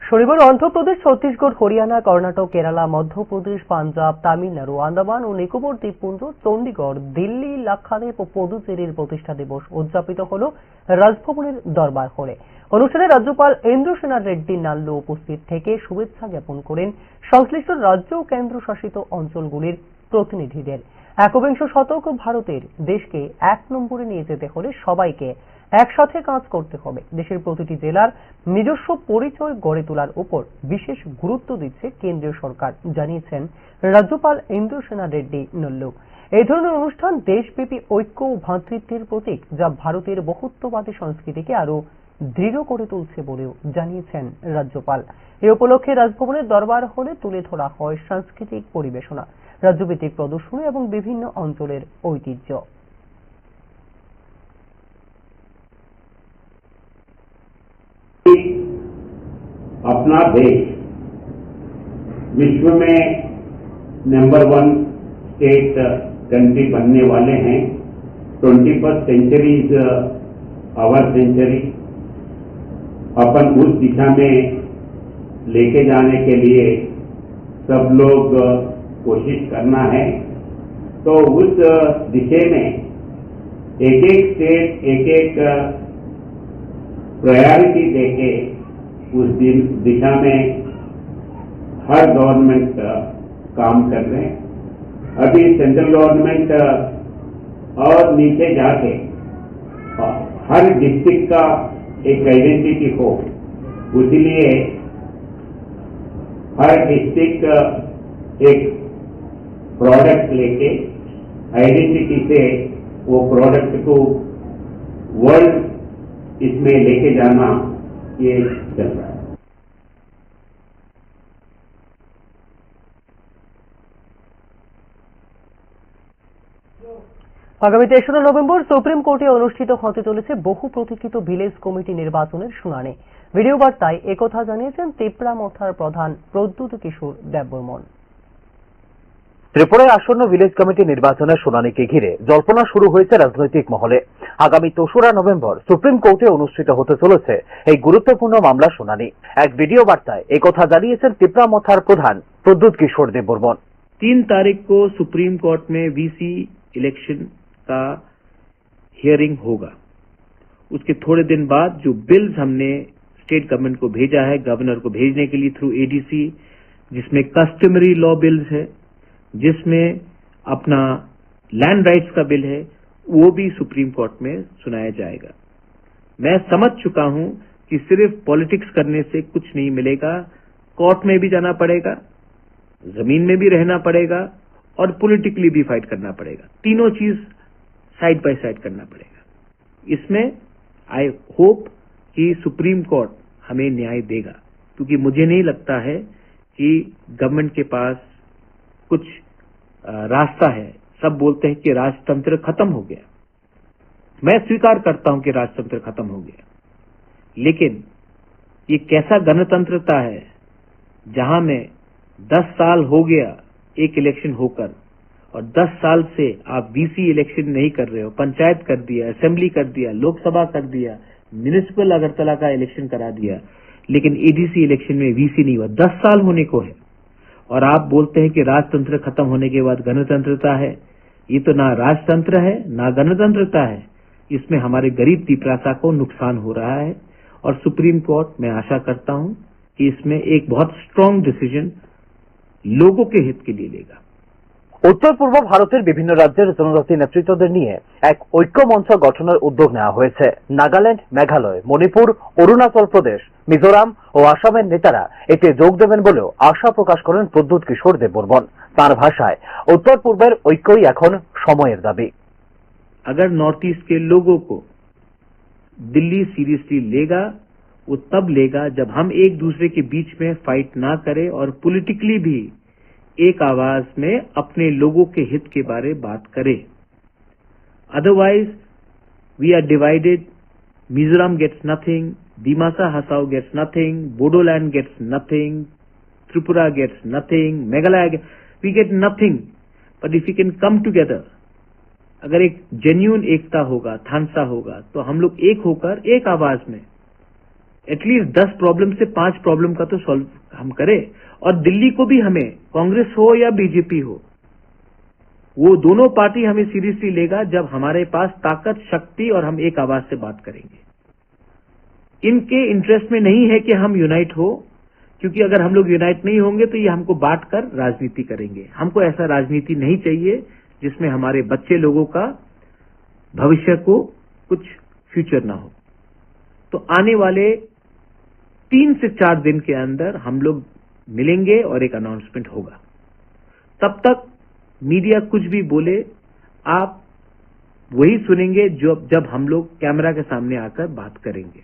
শনিবার অন্ধ্রপ্রদেশ, ছত্তিশগড়, হরিয়ানা, কর্ণাটক, কেরালা, মধ্যপ্রদেশ, পাঞ্জাব, তামিলনাড়ু, আন্দামান ও নিকোবর দ্বীপপুঞ্জ, চণ্ডীগড়, দিল্লি, লাক্ষাদ্বীপ ও পুদুচেরির প্রতিষ্ঠা দিবস উদযাপিত হল রাজভবনের দরবার হলে। অনুষ্ঠানে রাজ্যপাল ইন্দ্রসেনা রেড্ডি নাল্লু উপস্থিত থেকে শুভেচ্ছা জ্ঞাপন করেন সংশ্লিষ্ট রাজ্য ও কেন্দ্রশাসিত অঞ্চলগুলির প্রতিনিধিদের। একবিংশ শতক ভারতের দেশকে 1 নম্বরে নিয়ে যেতে হলে সবাইকে একসাথে কাজ করতে হবে। দেশের প্রতিটি জেলার নিজস্ব পরিচয় গড়ে তোলার উপর বিশেষ গুরুত্ব দিচ্ছে কেন্দ্রীয় সরকার, জানিয়েছেন রাজ্যপাল ইন্দ্রসেনা রেড্ডি নাল্লু। এই ধরনের অনুষ্ঠান দেশব্যাপী ঐক্য ও ভ্রাতৃত্বের প্রতীক, যা ভারতের বহুত্ববাদী সংস্কৃতিকে আরো দৃঢ় করে তুলছে বলেও জানিয়েছেন রাজ্যপাল। এই উপলক্ষে রাজভবনের দরবার হলে তুলে ধরা হয় সাংস্কৃতিক পরিবেশনা, রাজ্যভিত্তিক প্রদর্শনী এবং বিভিন্ন অঞ্চলের ঐতিহ্য। अपना देश विश्व में नंबर 1 स्टेट कंट्री बनने वाले हैं। 21st century is our century. अपन उस दिशा में लेके जाने के लिए सब लोग कोशिश करना है। तो उस दिशा में एक एक स्टेट एक एक प्रायोरिटी देके उस दिशा में हर गवर्नमेंट काम कर रहे हैं। अभी सेंट्रल गवर्नमेंट और नीचे जाके हर डिस्ट्रिक्ट का एक आइडेंटिटी हो, इसलिए हर डिस्ट्रिक्ट एक प्रोडक्ट लेके आइडेंटिटी से वो प्रोडक्ट को वर्ल्ड इसमें लेके जाना ये चल रहा है। আগামী ৩রা নভেম্বর সুপ্রিম কোর্টে অনুষ্ঠিত হতে চলেছে বহু প্রতীক্ষিত ভিলেজ কমিটি নির্বাচনের শুনানি। ভিডিও বার্তায় একথা জানিয়েছেন তিপ্রামথার প্রধান প্রদ্যুৎ কিশোর দেববর্মন। ত্রিপুরায় আসন্ন ভিলেজ কমিটি নির্বাচনের শুনানিকে ঘিরে জল্পনা শুরু হয়েছে রাজনৈতিক মহলে। আগামী ৩রা নভেম্বর সুপ্রিম কোর্টে অনুষ্ঠিত হতে চলেছে এই গুরুত্বপূর্ণ মামলা শুনানি। এক ভিডিও বার্তায় একথা জানিয়েছেন তিপ্রামথার প্রধান প্রদ্যুৎ কিশোর দেববর্মন। 3 तारीख को सुप्रीम कोर्ट में वीसी इलेक्शन का हियरिंग होगा। उसके थोड़े दिन बाद जो बिल्स हमने स्टेट गवर्नमेंट को भेजा है, गवर्नर को भेजने के लिए थ्रू एडीसी, जिसमें कस्टमरी लॉ बिल्स है, जिसमें अपना लैंड राइट्स का बिल है, वो भी सुप्रीम कोर्ट में सुनाया जाएगा। मैं समझ चुका हूं कि सिर्फ पॉलिटिक्स करने से कुछ नहीं मिलेगा, कोर्ट में भी जाना पड़ेगा, जमीन में भी रहना पड़ेगा और पॉलिटिकली भी फाइट करना पड़ेगा। तीनों चीज साइड बाय साइड करना पड़ेगा। इसमें आई होप कि सुप्रीम कोर्ट हमें न्याय देगा, क्योंकि मुझे नहीं लगता है कि गवर्नमेंट के पास कुछ रास्ता है। सब बोलते हैं कि राजतंत्र खत्म हो गया। मैं स्वीकार करता हूं कि राजतंत्र खत्म हो गया, लेकिन ये कैसा गणतंत्रता है जहां में 10 साल हो गया एक इलेक्शन होकर और 10 साल से आप वीसी इलेक्शन नहीं कर रहे हो। पंचायत कर दिया, असेंबली कर दिया, लोकसभा कर दिया, म्युनिसिपल अगरतला का इलेक्शन करा दिया, लेकिन एडीसी इलेक्शन में वीसी नहीं हुआ। 10 साल होने को है और आप बोलते हैं कि राजतंत्र खत्म होने के बाद गणतंत्रता है। ये तो ना राजतंत्र है ना गणतंत्रता है। इसमें हमारे गरीब तिपरासा को नुकसान हो रहा है और सुप्रीम कोर्ट, मैं आशा करता हूं कि इसमें एक बहुत स्ट्रांग डिसीजन लोगों के हित के लिए लेगा। উত্তর পূর্ব ভারতের বিভিন্ন রাজ্যের জনজাতি নেতৃত্বদের নিয়ে এক ঐক্য মঞ্চ গঠনের উদ্যোগ নেওয়া হয়েছে। নাগাল্যান্ড, মেঘালয়, মণিপুর, অরুণাচল প্রদেশ, মিজোরাম ও আসামের নেতারা এতে যোগ দেবেন বলেও আশা প্রকাশ করেন প্রদ্যুৎ কিশোর দেববর্মন। তার ভাষায় উত্তর পূর্বের ঐক্যই এখন সময়ের দাবি। अगर नॉर्थ ईस्ट के लोगों को दिल्ली सीरियसली लेगा, वो तब लेगा जब हम एक दूसरे के बीच में फाइट ना करें और पॉलिटिकली भी एक आवाज में अपने लोगों के हित के बारे बात करें। Otherwise we are divided. Mizoram gets nothing, Dimasa Hasao gets nothing, Bodoland gets nothing, Tripura gets nothing, Meghalaya we get nothing. But if you can come together, अगर एक जेन्युइन एकता होगा, थानसा होगा, तो हम लोग एक होकर एक आवाज में एटलीस्ट 10 प्रॉब्लम से 5 प्रॉब्लम का तो सॉल्व हम करें। और दिल्ली को भी हमें, कांग्रेस हो या बीजेपी हो, वो दोनों पार्टी हमें सीरियसली लेगा जब हमारे पास ताकत, शक्ति और हम एक आवाज से बात करेंगे। इनके इंटरेस्ट में नहीं है कि हम यूनाइट हो, क्योंकि अगर हम लोग यूनाइट नहीं होंगे तो ये हमको बांट कर राजनीति करेंगे। हमको ऐसा राजनीति नहीं चाहिए जिसमें हमारे बच्चे लोगों का भविष्य को कुछ फ्यूचर ना हो। तो आने वाले 3 से 4 दिन के अंदर हम लोग मिलेंगे और एक अनाउंसमेंट होगा। तब तक मीडिया कुछ भी बोले, आप वही सुनेंगे जब हम लोग कैमरा के सामने आकर बात करेंगे।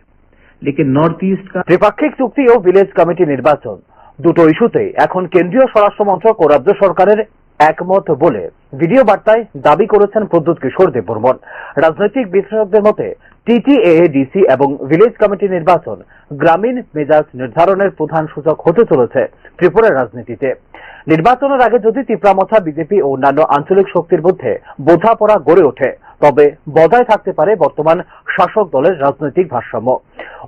लेकिन नॉर्थ ईस्ट का ত্রিপাক্ষিক চুক্তি ও ভিলেজ কমিটি নির্বাচন দুটো ইস্যুতে এখন কেন্দ্রীয় স্বরাষ্ট্র মন্ত্রক ও রাজ্য সরকারের একমত বলে ভিডিও বার্তায় দাবি করেছেন প্রদ্যুৎ কিশোর দেববর্মন। রাজনৈতিক বিশ্লেষকদের মতে টিটিএডিসি এবং ভিলেজ কমিটি নির্বাচন গ্রামীণ মেজাজ নির্ধারণের প্রধান সূচক হতে চলেছে ত্রিপুরার রাজনীতিতে। নির্বাচনের আগে যদি তিপ্রামথা, বিজেপি ও অন্যান্য আঞ্চলিক শক্তির মধ্যে বোঝাপড়া গড়ে ওঠে, তবে বজায় থাকতে পারে বর্তমান শাসক দলের রাজনৈতিক ভারসাম্য।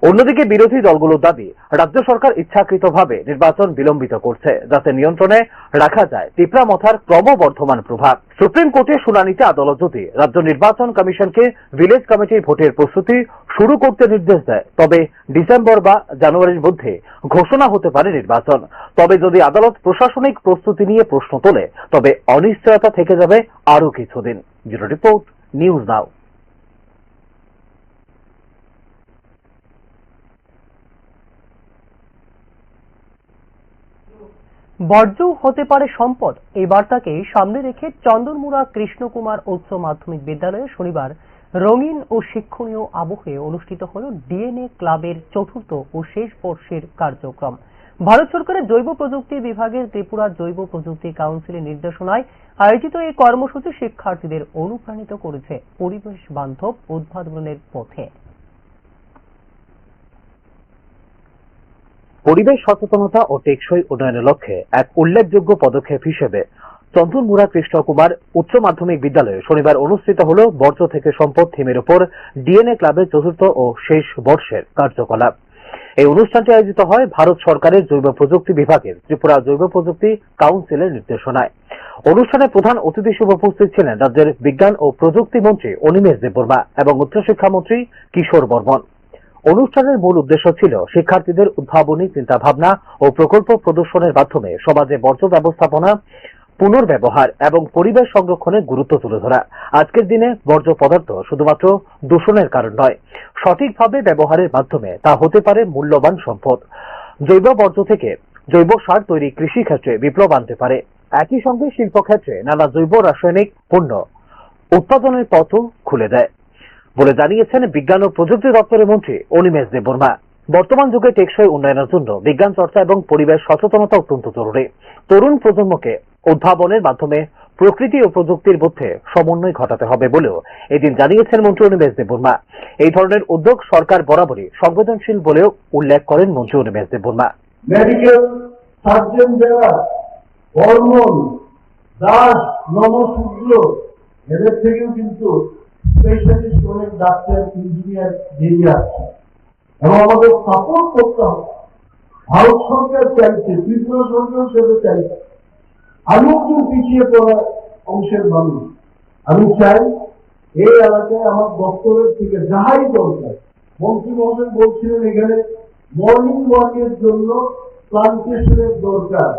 অন্যদিকে বিরোধী দলগুলোর দাবি, রাজ্য সরকার ইচ্ছাকৃতভাবে নির্বাচন বিলম্বিত করছে যাতে নিয়ন্ত্রণে রাখা যায় তিপ্রামথার ক্রমবর্ধমান প্রভাব। সুপ্রিম কোর্টে শুনানিতে আদালত যদি রাজ্য নির্বাচন কমিশনকে ভিলেজ কমিটির ভোটের প্রস্তুতি শুরু করতে নির্দেশ দেয়, তবে ডিসেম্বর বা জানুয়ারির মধ্যে ঘোষণা হতে পারে নির্বাচন। তবে যদি আদালত প্রশাসনিক প্রস্তুতি নিয়ে প্রশ্ন তোলে, তবে অনিশ্চয়তা থেকে যাবে আরো কিছুদিন। ব্যুরো রিপোর্ট, নিউজ নাও। বর্জ্য হতে পারে সম্পদ, এই বার্তাকে সামনে রেখে চন্দনমুড়া কৃষ্ণকুমার উচ্চ মাধ্যমিক বিদ্যালয়ে শনিবার রঙিন ও শিক্ষণীয় আবহে অনুষ্ঠিত হল ডিএনএ ক্লাবের ৪র্থ ও শেষ বর্ষের কার্যক্রম। ভারত সরকারের জৈব প্রযুক্তি বিভাগের ত্রিপুরা জৈব প্রযুক্তি কাউন্সিলের নির্দেশনায় আয়োজিত এই কর্মসূচি শিক্ষার্থীদের অনুপ্রাণিত করেছে পরিবেশ বান্ধব উদ্ভাবনের পথে। পরিবেশ সচেতনতা ও টেকসই উন্নয়নের লক্ষ্যে এক উল্লেখযোগ্য পদক্ষেপ হিসেবে চন্দনমুড়া কৃষ্ণকুমার উচ্চ মাধ্যমিক বিদ্যালয়ে শনিবার অনুষ্ঠিত হল বর্জ্য থেকে সম্পদ থিমের উপর ডিএনএ ক্লাবের চতুর্থ ও শেষ বর্ষের কার্যকলাপ। এই অনুষ্ঠানটি আয়োজিত হয় ভারত সরকারের জৈব প্রযুক্তি বিভাগের ত্রিপুরা জৈব প্রযুক্তি কাউন্সিলের নির্দেশনায়। অনুষ্ঠানে প্রধান অতিথি হিসেবে উপস্থিত ছিলেন রাজ্যের বিজ্ঞান ও প্রযুক্তি মন্ত্রী অনিমেষ দেববর্মা এবং উচ্চশিক্ষামন্ত্রী কিশোর বর্মন। অনুষ্ঠানের মূল উদ্দেশ্য ছিল শিক্ষার্থীদের উদ্ভাবনী চিন্তাভাবনা ও প্রকল্প প্রদর্শনের মাধ্যমে সমাজে বর্জ্য ব্যবস্থাপনা, পুনর্ব্যবহার এবং পরিবেশ সংরক্ষণের গুরুত্ব তুলে ধরা। আজকের দিনে বর্জ্য পদার্থ শুধুমাত্র দূষণের কারণ নয়, সঠিকভাবে ব্যবহারের মাধ্যমে তা হতে পারে মূল্যবান সম্পদ। জৈব বর্জ্য থেকে জৈব সার তৈরি কৃষি ক্ষেত্রে বিপ্লব আনতে পারে। একই সঙ্গে শিল্পক্ষেত্রে নানা জৈব রাসায়নিক পণ্য উৎপাদনের পথও খুলে দেয় বলে জানিয়েছেন বিজ্ঞান ও প্রযুক্তি দপ্তরের মন্ত্রী অনিমেষ দেববর্মা। বর্তমান যুগে টেকসই উন্নয়নের জন্য বিজ্ঞান চর্চা এবং পরিবেশ সচেতনতা অত্যন্ত জরুরি। তরুণ প্রজন্মকে উদ্ভাবনের মাধ্যমে প্রকৃতি ও প্রযুক্তির মধ্যে সমন্বয় ঘটাতে হবে বলেও এদিন জানিয়েছেন মন্ত্রী অনিমেষ দেববর্মা। এই ধরনের উদ্যোগ সরকার বরাবরই সংবেদনশীল বলেও উল্লেখ করেন মন্ত্রী অনিমেষ দেববর্মা। মেডিকেল সার্জন যারা হরমোন দাস নমশূদ্র এদের থেকেও কিন্তু স্পেশালিস্ট অনেক ডাক্তার ইঞ্জিনিয়ার বেরিয়ে আসছে এবং আমাদের সাপোর্ট করতে হবে। ভারত সরকার চাইছে, ত্রিপুরা সরকার সেটা চাইছে। আমি একটু পিছিয়ে পড়া অংশের মানুষ, আমি চাই এই এলাকায় আমার দপ্তরের থেকে যাহাই দরকার, মন্ত্রী মহোদয় বলছিলেন এখানে মর্নিং ওয়াকের জন্য প্লান্টেশনের দরকার।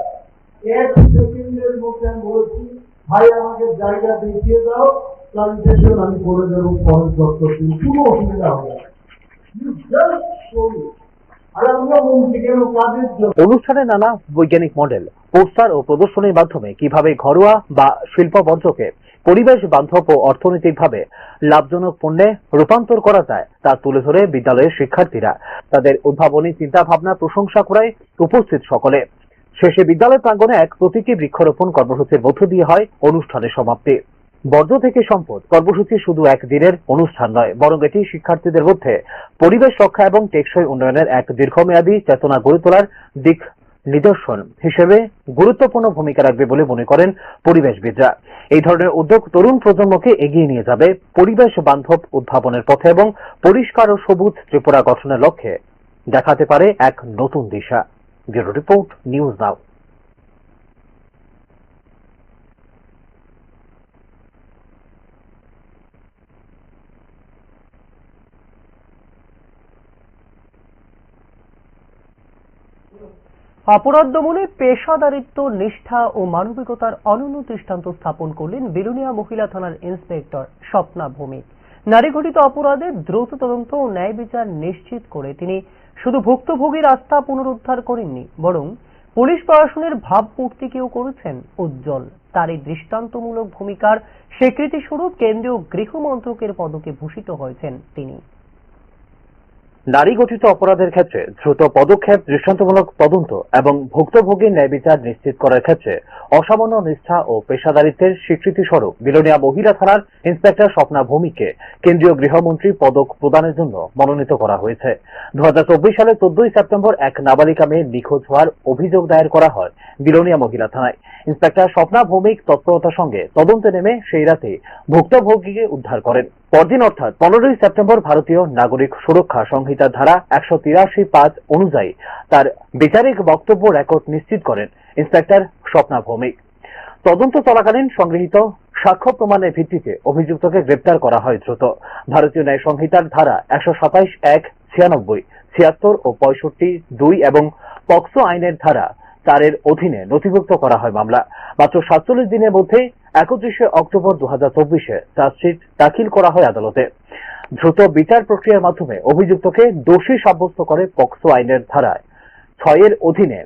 1 সেকেন্ডের মধ্যে আমি বলছি, ভাই আমাকে জায়গা দেখিয়ে দাও, প্লান্টেশন আমি করে দেবো ফরেস্ট দপ্তর থেকে, কোনো অসুবিধা হবে না। অনুষ্ঠানে নানা বৈজ্ঞানিক মডেল, পোস্টার ও প্রদর্শনীর মাধ্যমে কিভাবে ঘরোয়া বা শিল্প বর্জ্যকে পরিবেশ বান্ধব ও অর্থনৈতিকভাবে লাভজনক পণ্যে রূপান্তর করা যায় তা তুলে ধরে বিদ্যালয়ের শিক্ষার্থীরা তাদের উদ্ভাবনী চিন্তা ভাবনা প্রশংসা করায় উপস্থিত সকলে। শেষে বিদ্যালয় প্রাঙ্গণে এক প্রতীকী বৃক্ষরোপণ কর্মসূচির মধ্য দিয়ে হয় অনুষ্ঠানের সমাপ্তি। বর্জ্য থেকে সম্পদ কর্মসূচি শুধু একদিনের অনুষ্ঠান নয়, বরং এটি শিক্ষার্থীদের মধ্যে পরিবেশ রক্ষা এবং টেকসই উন্নয়নের এক দীর্ঘমেয়াদী চেতনা গড়ে তোলার দিক নিদর্শন হিসেবে গুরুত্বপূর্ণ ভূমিকা রাখবে বলে মনে করেন পরিবেশবিদরা। এই ধরনের উদ্যোগ তরুণ প্রজন্মকে এগিয়ে নিয়ে যাবে পরিবেশ বান্ধব উদ্ভাবনের পথে এবং পরিষ্কার ও সবুজ ত্রিপুরা গঠনের লক্ষ্যে দেখাতে পারে এক নতুন দিশা। Bureau report, news now. অপরাধ দমনে পেশাদারিত্ব, নিষ্ঠা ও মানবিকতার অনন্য দৃষ্টান্ত স্থাপন করলেন বিলোনিয়া মহিলা থানার ইন্সপেক্টর স্বপ্না ভৌমিক। নারী ঘটিত অপরাধে দ্রুত তদন্ত ও ন্যায় বিচার নিশ্চিত করে তিনি শুধু ভুক্তভোগীর আস্থা পুনরুদ্ধার করেননি, বরং পুলিশ প্রশাসনের ভাবমূর্তিকেও করেছেন উজ্জ্বল। তার এই দৃষ্টান্তমূলক ভূমিকার স্বীকৃতি স্বরূপ কেন্দ্রীয় গৃহ মন্ত্রকের পদকে ভূষিত হয়েছেন তিনি। নারী গঠিত অপরাধের ক্ষেত্রে দ্রুত পদক্ষেপ, দৃষ্টান্তমূলক তদন্ত এবং ভুক্তভোগীর ন্যায় বিচার নিশ্চিত করার ক্ষেত্রে অসামান্য নিষ্ঠা ও পেশাদারিত্বের স্বীকৃতি স্বরূপ বিলোনিয়া মহিলা থানার ইন্সপেক্টর স্বপ্না ভৌমিককে কেন্দ্রীয় গৃহমন্ত্রী পদক প্রদানের জন্য মনোনীত করা হয়েছে। 2024 সালের 14 সেপ্টেম্বর এক নাবালিকা মেয়ে নিখোঁজ হওয়ার অভিযোগ দায়ের করা হয় বিলোনিয়া মহিলা থানায়। ইন্সপেক্টর স্বপ্না ভৌমিক তৎপরতার সঙ্গে তদন্তে নেমে সেই রাতে ভুক্তভোগীকে উদ্ধার করেন। পরদিন অর্থাৎ 15 সেপ্টেম্বর ভারতীয় নাগরিক সুরক্ষা সংহিতার ধারা 183(5) অনুযায়ী তার বিচারিক বক্তব্য রেকর্ড নিশ্চিত করেন ইন্সপেক্টর স্বপ্না ভৌমিক। তদন্ত চলাকালীন সংগৃহীত সাক্ষ্য প্রমাণের ভিত্তিতে অভিযুক্তকে গ্রেপ্তার করা হয় দ্রুত। ভারতীয় ন্যায় সংহিতার ধারা 127(1), 96, 76 ও 65(2) এবং পক্সো আইনের ধারা 4 অধীনে নথিভুক্ত করা হয় মামলা। মাত্র 47 দিনের মধ্যে 31 অক্টোবর 2024 চার্জশিট দাখিল করা হয় আদালতে। দ্রুত বিচার প্রক্রিয়ার মাধ্যমে অভিযুক্তকে দোষী সাব্যস্ত করে পক্সো আইনের ধারা 6 অধীনে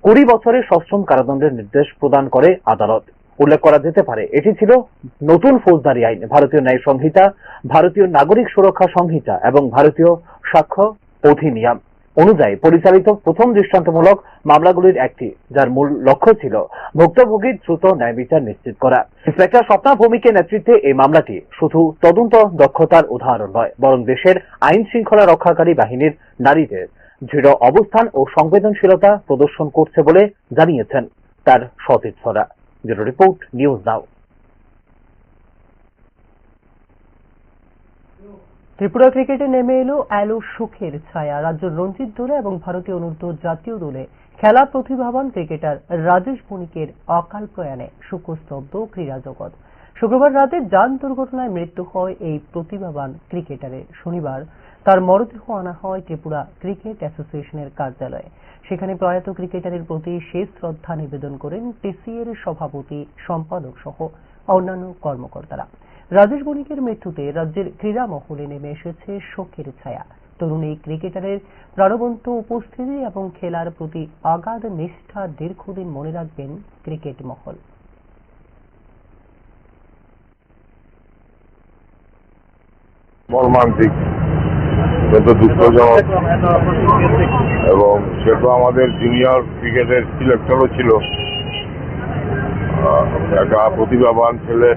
20 বছরের সশ্রম কারাদণ্ডের নির্দেশ প্রদান করে আদালত। উল্লেখ করা যেতে পারে এটি ছিল নতুন ফৌজদারি আইন, ভারতীয় ন্যায় সংহিতা, ভারতীয় নাগরিক সুরক্ষা সংহিতা এবং ভারতীয় সাক্ষ্য অধিনিয়ম অনুযায়ী পরিচালিত প্রথম দৃষ্টান্তমূলক মামলাগুলির একটি, যার মূল লক্ষ্য ছিল ভুক্তভোগীর দ্রুত ন্যায় বিচার নিশ্চিত করা। ইন্সপেক্টর স্বপ্না ভৌমিকের নেতৃত্বে এই মামলাটি শুধু তদন্ত দক্ষতার উদাহরণ নয়, বরং দেশের আইন শৃঙ্খলা রক্ষাকারী বাহিনীর নারীদের দৃঢ় অবস্থান ও সংবেদনশীলতা প্রদর্শন করছে বলে জানিয়েছেন তার সতীর্থরা। Bureau report, news now. Tripura ক্রিকেটে নেমে এলো সুখের ছায়া। রাজ্য রঞ্জিত দলে এবং ভারতীয় অনূর্ধ্ব জাতীয় দলে খেলা প্রতিভাবান ক্রিকেটার রাজেশ বণিকের অকাল প্রয়াণে শোকস্তব্ধ ক্রীড়া জগৎ। শুক্রবার রাতে যান দুর্ঘটনায় মৃত্যু হয় এই প্রতিভাবান ক্রিকেটারের। শনিবার তার মরদেহ আনা হয় ত্রিপুরা ক্রিকেট অ্যাসোসিয়েশনের কার্যালয়ে। সেখানে প্রয়াত ক্রিকেটারের প্রতি শেষ শ্রদ্ধা নিবেদন করেন টিসিএর সভাপতি, সম্পাদক সহ অন্যান্য কর্মকর্তারা। রাজেশ বণিকের মৃত্যুতে রাজ্যের ক্রীড়া মহলে নেমে এসেছে শোকের ছায়া। তরুণ এই ক্রিকেটারের প্রাণবন্ত উপস্থিতি এবং খেলার প্রতি অগাধ নিষ্ঠা দীর্ঘদিন মনে রাখবেন ক্রিকেট মহল। মর্মান্তিক, দুঃখজনক, এবং সে তো আমাদের জুনিয়র ক্রিকেটের সিলেক্টরও ছিল। একটা প্রতিভাবান ছেলে,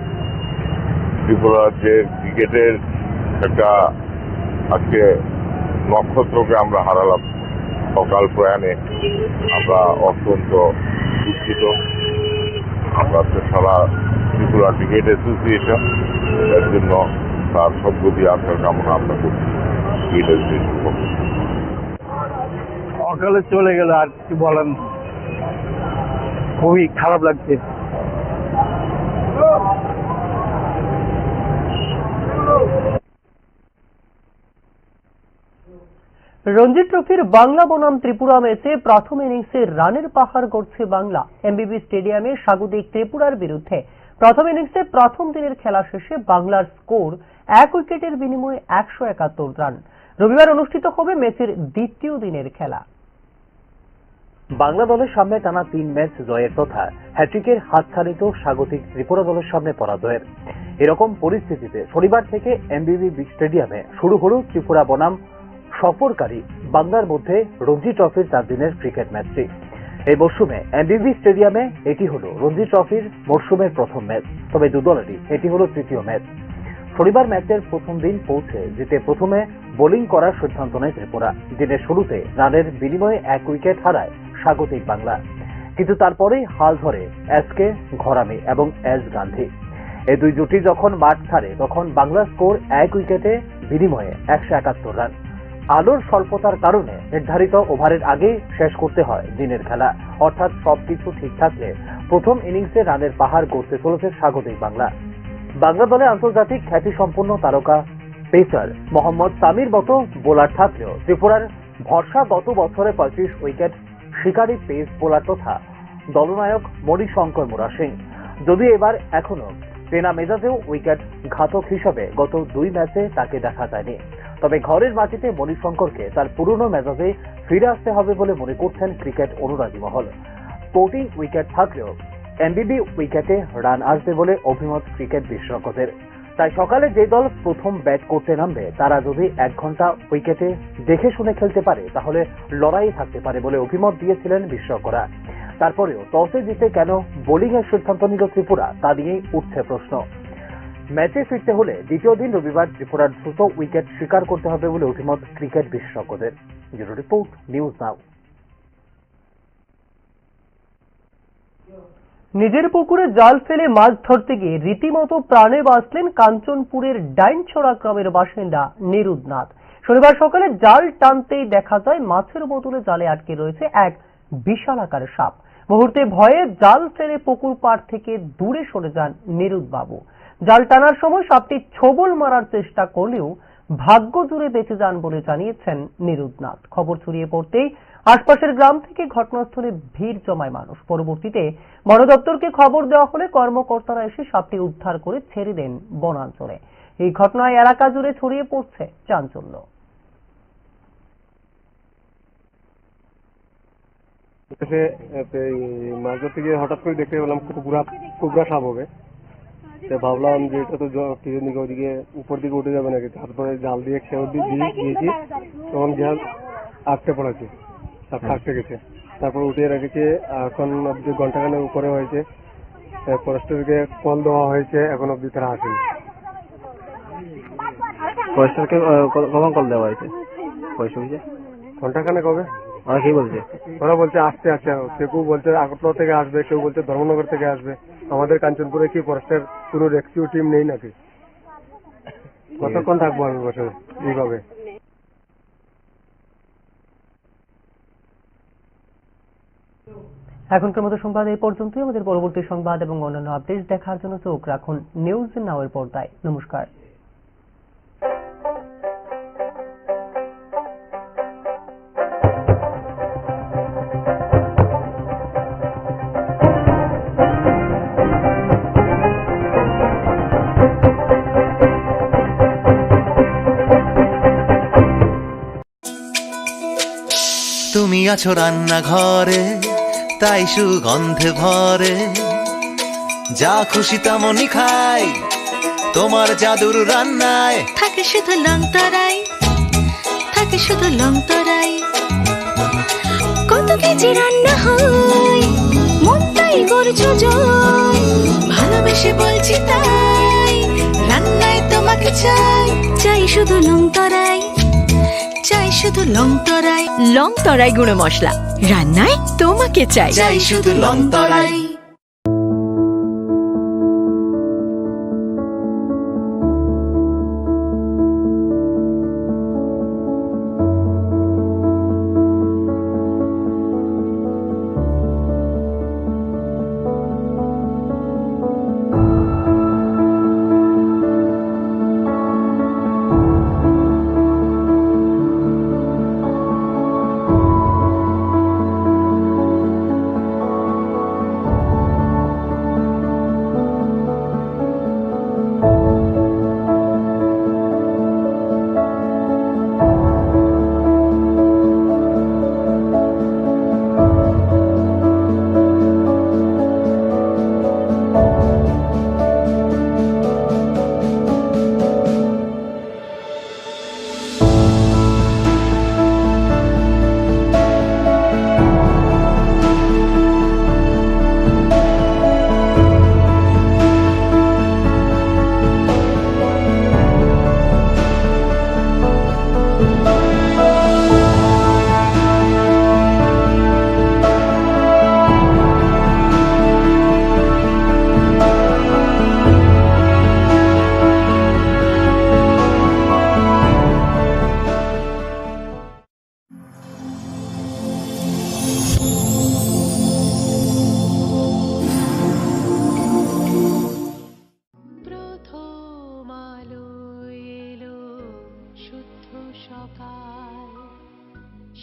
ত্রিপুরা রাজ্যের ক্রিকেটের একটা আজকে নক্ষত্রকে আমরা হারালাম। অকাল প্রয়াণে আমরা অত্যন্ত দুঃখিত। আমরা সারা ত্রিপুরা ক্রিকেট অ্যাসোসিয়েশন এর জন্য তার সদ্গতি আসার কামনা আমরা করছি। অকালে চলে গেল, আর কি বলেন, খুবই খারাপ লাগছে। রঞ্জি ট্রফির বাংলা বনাম ত্রিপুরা ম্যাচে প্রথম ইনিংসে রানের পাহাড় গড়ছে বাংলা। এমবিবি স্টেডিয়ামে স্বাগতিক ত্রিপুরার বিরুদ্ধে প্রথম ইনিংসে প্রথম দিনের খেলা শেষে বাংলার স্কোর 1 উইকেটের বিনিময়ে 171 রান। রবিবার অনুষ্ঠিত হবে ম্যাচের দ্বিতীয় দিনের খেলা। বাংলা দলের সামনে টানা 3 ম্যাচ জয়ের তথা হ্যাট্রিকের হাতছানিত স্বাগতিক ত্রিপুরা দলের সামনে পরাজয়ের এরকম পরিস্থিতিতে শনিবার থেকে এমবিবি স্টেডিয়ামে শুরু হল ত্রিপুরা বনাম সফরকারী বাংলার মধ্যে রঞ্জি ট্রফির 4 দিনের ক্রিকেট ম্যাচটি। এই মরশুমে এমবিবি স্টেডিয়ামে এটি হল রঞ্জি ট্রফির মরশুমের প্রথম ম্যাচ, তবে দুদলেরই এটি হল তৃতীয় ম্যাচ। শনিবার ম্যাচের প্রথম দিন পৌঁছে জিতে প্রথমে বোলিং করার সিদ্ধান্ত নেয় ত্রিপুরা। দিনের শুরুতে রানের বিনিময়ে 1 উইকেট হারায় স্বাগতিক বাংলা, কিন্তু তারপরেই হাল ধরে এসকে ঘরামি এবং এস গান্ধী। এই দুই জুটি যখন মাঠ ছাড়ে তখন বাংলার স্কোর 1 উইকেটে বিনিময়ে 171 রান। আলোর স্বল্পতার কারণে নির্ধারিত ওভারের আগেই শেষ করতে হয় দিনের খেলা, অর্থাৎ সবকিছু ঠিক থাকলে প্রথম ইনিংসে রানের পাহাড় গড়তে চলেছে স্বাগতিক বাংলা। বাংলা দলে আন্তর্জাতিক খ্যাতিসম্পন্ন তারকা পেসার মোহাম্মদ সামির মতো বোলার থাকলেও ত্রিপুরার ভরসা গত বছরে 25 উইকেট শিকারী পেস বোলার তথা দলনায়ক মণিশঙ্কর মুরা সিং। যদিও এবার এখনো চেনা মেজাজেও উইকেট ঘাতক হিসাবে গত 2 ম্যাচে তাকে দেখা যায়নি, তবে ঘরের মাটিতে মণিশঙ্করকে তার পুরনো মেজাজে ফিরে আসতে হবে বলে মনে করছেন ক্রিকেট অনুরাগী মহল। স্পোর্টিং উইকেট থাকলেও এমবিবি উইকেটে রান আসবে বলে অভিমত ক্রিকেট বিশেষজ্ঞদের। তাই সকালে যে দল প্রথম ব্যাট করতে নামবে তারা যদি 1 ঘন্টা উইকেটে দেখে শুনে খেলতে পারে তাহলে লড়াই থাকতে পারে বলে অভিমত দিয়েছিলেন বিশেষজ্ঞরা। তারপরেও টসে জিতে কেন বোলিং এর সিদ্ধান্ত নিল ত্রিপুরা তা নিয়েই উঠছে প্রশ্ন। ম্যাচে ফিরতে হলে দ্বিতীয় দিন রবিবার ত্রিপুরার দ্রুত উইকেট শিকার করতে হবে বলে অভিমত ক্রিকেট বিশেষজ্ঞদের। ব্যুরো রিপোর্ট, নিউজ নাও। নিজের পুকুরে জাল ফেলে মাছ ধরতে গিয়ে রীতিমতো প্রাণে বাঁচলেন কাঞ্চনপুরের ডাইনছড়া গ্রামের বাসিন্দা নিরুদনাথ। শনিবার সকালে জাল টানতেই দেখা যায় মাছের বোতলে জালে আটকে রয়েছে এক বিশালাকার সাপ। মুহূর্তে ভয়ে জাল ফেলে পুকুর পাড় থেকে দূরে সরে যান নিরুদবাবু। জাল টানার সময় সাপটি ছোবল মারার চেষ্টা করলেও ভাগ্য জুড়ে বেঁচে যান বলে জানিয়েছেন নিরুদনাথ। খবর ছড়িয়ে পড়তেই আশপাশের গ্রাম থেকে ঘটনাস্থলে ভিড় জমায় মানুষ। পরবর্তীতে বন দপ্তরকে খবর দেওয়া হলে কর্মকর্তারা এসে সাপটি উদ্ধার করে ছেড়ে দেন বনাঞ্চলে। এই ঘটনায় এলাকা জুড়ে ছড়িয়ে পড়ছে চাঞ্চল্য। মাছ ধরতে গিয়ে হঠাৎ করে দেখতে পেলাম কুবরা সাপ হবে। ভাবলাম যে এটা তো টিভির দিকে ওইদিকে উপর দিকে উঠে যাবে নাকি, তারপরে জাল দিয়ে খেয়ে দিয়েছি। তখন 8টে পড়াচ্ছি, 7:08 গেছে, তারপর উঠিয়ে রেখেছি। এখন অব্দি ঘন্টাখানেক উপরে হয়েছে, ফরেস্টারকে কল দেওয়া হয়েছে, এখন অব্দি তারা আসেনি। ফরেস্টারকে কখন কল দেওয়া হয়েছে? পয়সা হয়েছে ঘন্টাখানেক হবে। ওরা কি বলছে? ওরা বলছে আসতে আসতে, কেউ বলছে আগরতলা থেকে আসবে, কেউ বলছে ধর্মনগর থেকে আসবে। আমাদের কাঞ্চনপুরে কি ফরেস্টের কোনো রেস্কিউ টিম নেই নাকি? কতক্ষণ থাকবো আমি বসে এইভাবে? এখনকার মতো সংবাদ এই পর্যন্তই। আমাদের পরবর্তী সংবাদ এবং অন্যান্য আপডেট দেখার জন্য চোখ রাখুন নিউজ নাও এর পর্দায়। নমস্কার। তুমি আছো রান্নাঘরে, তাই সুগন্ধে ভরে, যা খুশি তেমনই খাই, তোমার জাদুর রান্নায় থাকে শুধু লং তরাই, থাকে শুধু লং তরাই। কত কেজি রান্না হয়, মনটাই করছো জয়, ভালোবেসে বলছি তাই, রান্নায় তোমাকে চাই, চাই শুধু লং তরাই, চাই শুধু লং তরাই। লং তরাই গুঁড়ো মশলা, রান্নায় তোমাকে চাই, চাই শুধু লং তরাই।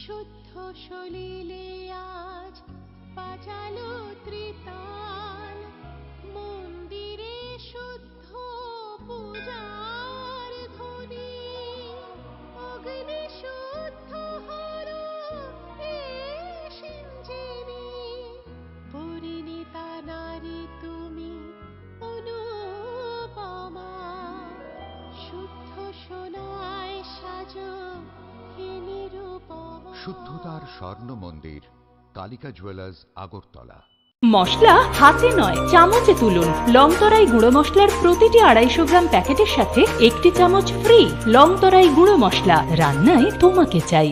শুদ্ধ সলিলে আজ বাজালো ত্রিতাল, মন্দিরে শুদ্ধ পূজার ধ্বনি, অগ্নি শুদ্ধ হলো এ সিঞ্জিনী, পরিণীতা নারী তুমি অনুপমা, শুদ্ধ সোনায় সাজো হে নিরুপমা। শুদ্ধতার স্বর্ণ মন্দির, কালিকা জুয়েলার্স, আগরতলা। মশলা হাতে নয় চামচে তুলুন। লংতরাই গুঁড়ো মশলার প্রতিটি 250 গ্রাম প্যাকেটের সাথে 1টি চামচ ফ্রি। লংতরাই গুঁড়ো মশলা, রান্নায় তোমাকে চাই।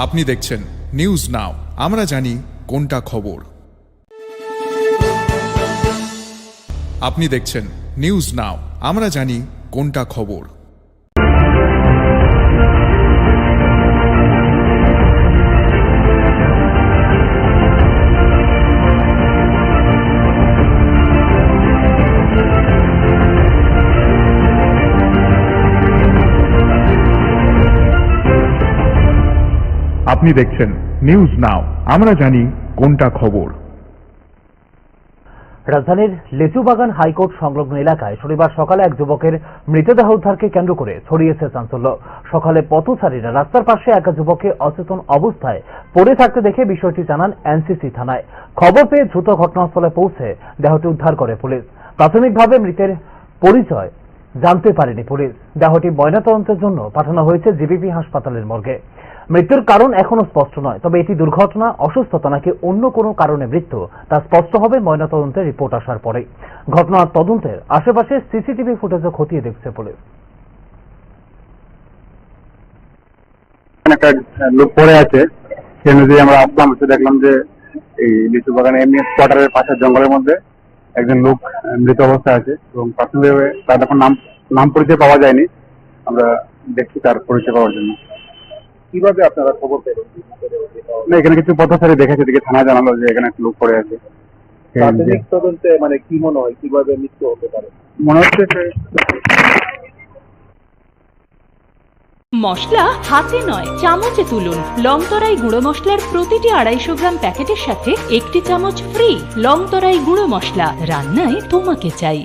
আপনি দেখছেন নিউজ নাও, আমরা জানি কোনটা খবর। আপনি দেখছেন নিউজ নাও, আমরা জানি কোনটা খবর। আপনি দেখছেন নিউজ নাও, আমরা জানি কোনটা খবর। রাজধানীর লেচুবাগান হাইকোর্ট সংলগ্ন এলাকায় শনিবার সকালে এক যুবকের মৃতদেহ উদ্ধারকে কেন্দ্র করে ছড়িয়েছে চাঞ্চল্য। সকালে পথচারীরা রাস্তার পাশে এক যুবককে অচেতন অবস্থায় পড়ে থাকতে দেখে বিষয়টি জানান এনসিসি থানায়। খবর পেয়ে দ্রুত ঘটনাস্থলে পৌঁছে দেহটি উদ্ধার করে পুলিশ। প্রাথমিকভাবে মৃতের পরিচয় জানতে পারেনি পুলিশ। দেহটি ময়নাতদন্তের জন্য পাঠানো হয়েছে জিবিপি হাসপাতালের মর্গে। মৃত্যুর কারণ এখনো স্পষ্ট নয়, তবে এটি দুর্ঘটনা, অসুস্থতা নাকি অন্য কোনো কারণে মৃত্যু তা স্পষ্ট হবে ময়নাতদন্তের রিপোর্ট আসার পরে। ঘটনার তদন্তের আশেপাশে সিসিটিভি ফুটেজও খতিয়ে দেখছে পুলিশ। একটা লোক পড়ে আছে, সে অনুযায়ী আমরা আসলাম, এসে দেখলাম যে এই লিচু বাগানে এমএস কোয়ার্টারের পাশের জঙ্গলের মধ্যে একজন লোক মৃত অবস্থায় আছে এবং প্রাথমিকভাবে তার এখন নাম পরিচয় পাওয়া যায়নি। আমরা দেখছি তার পরিচয় পাওয়ার জন্য। কিভাবে আপনারা খবর পেলেন? না, এখানে কিছু পথচারী দেখেছে, দিকে থানায় জানালো যে এখানে একটা লোক পড়ে আছে। প্রাথমিক তদন্তে মানে কি মনে হয় কিভাবে মৃত্যু হতে পারে? মনে হচ্ছে মশলা হাতে নয় চামচে তুলুন। লংতরাই গুঁড়ো মশলার প্রতিটি 250 গ্রাম প্যাকেটের সাথে 1টি চামচ ফ্রি। লংতরাই গুঁড়ো মশলা, রান্নায় তোমাকে চাই।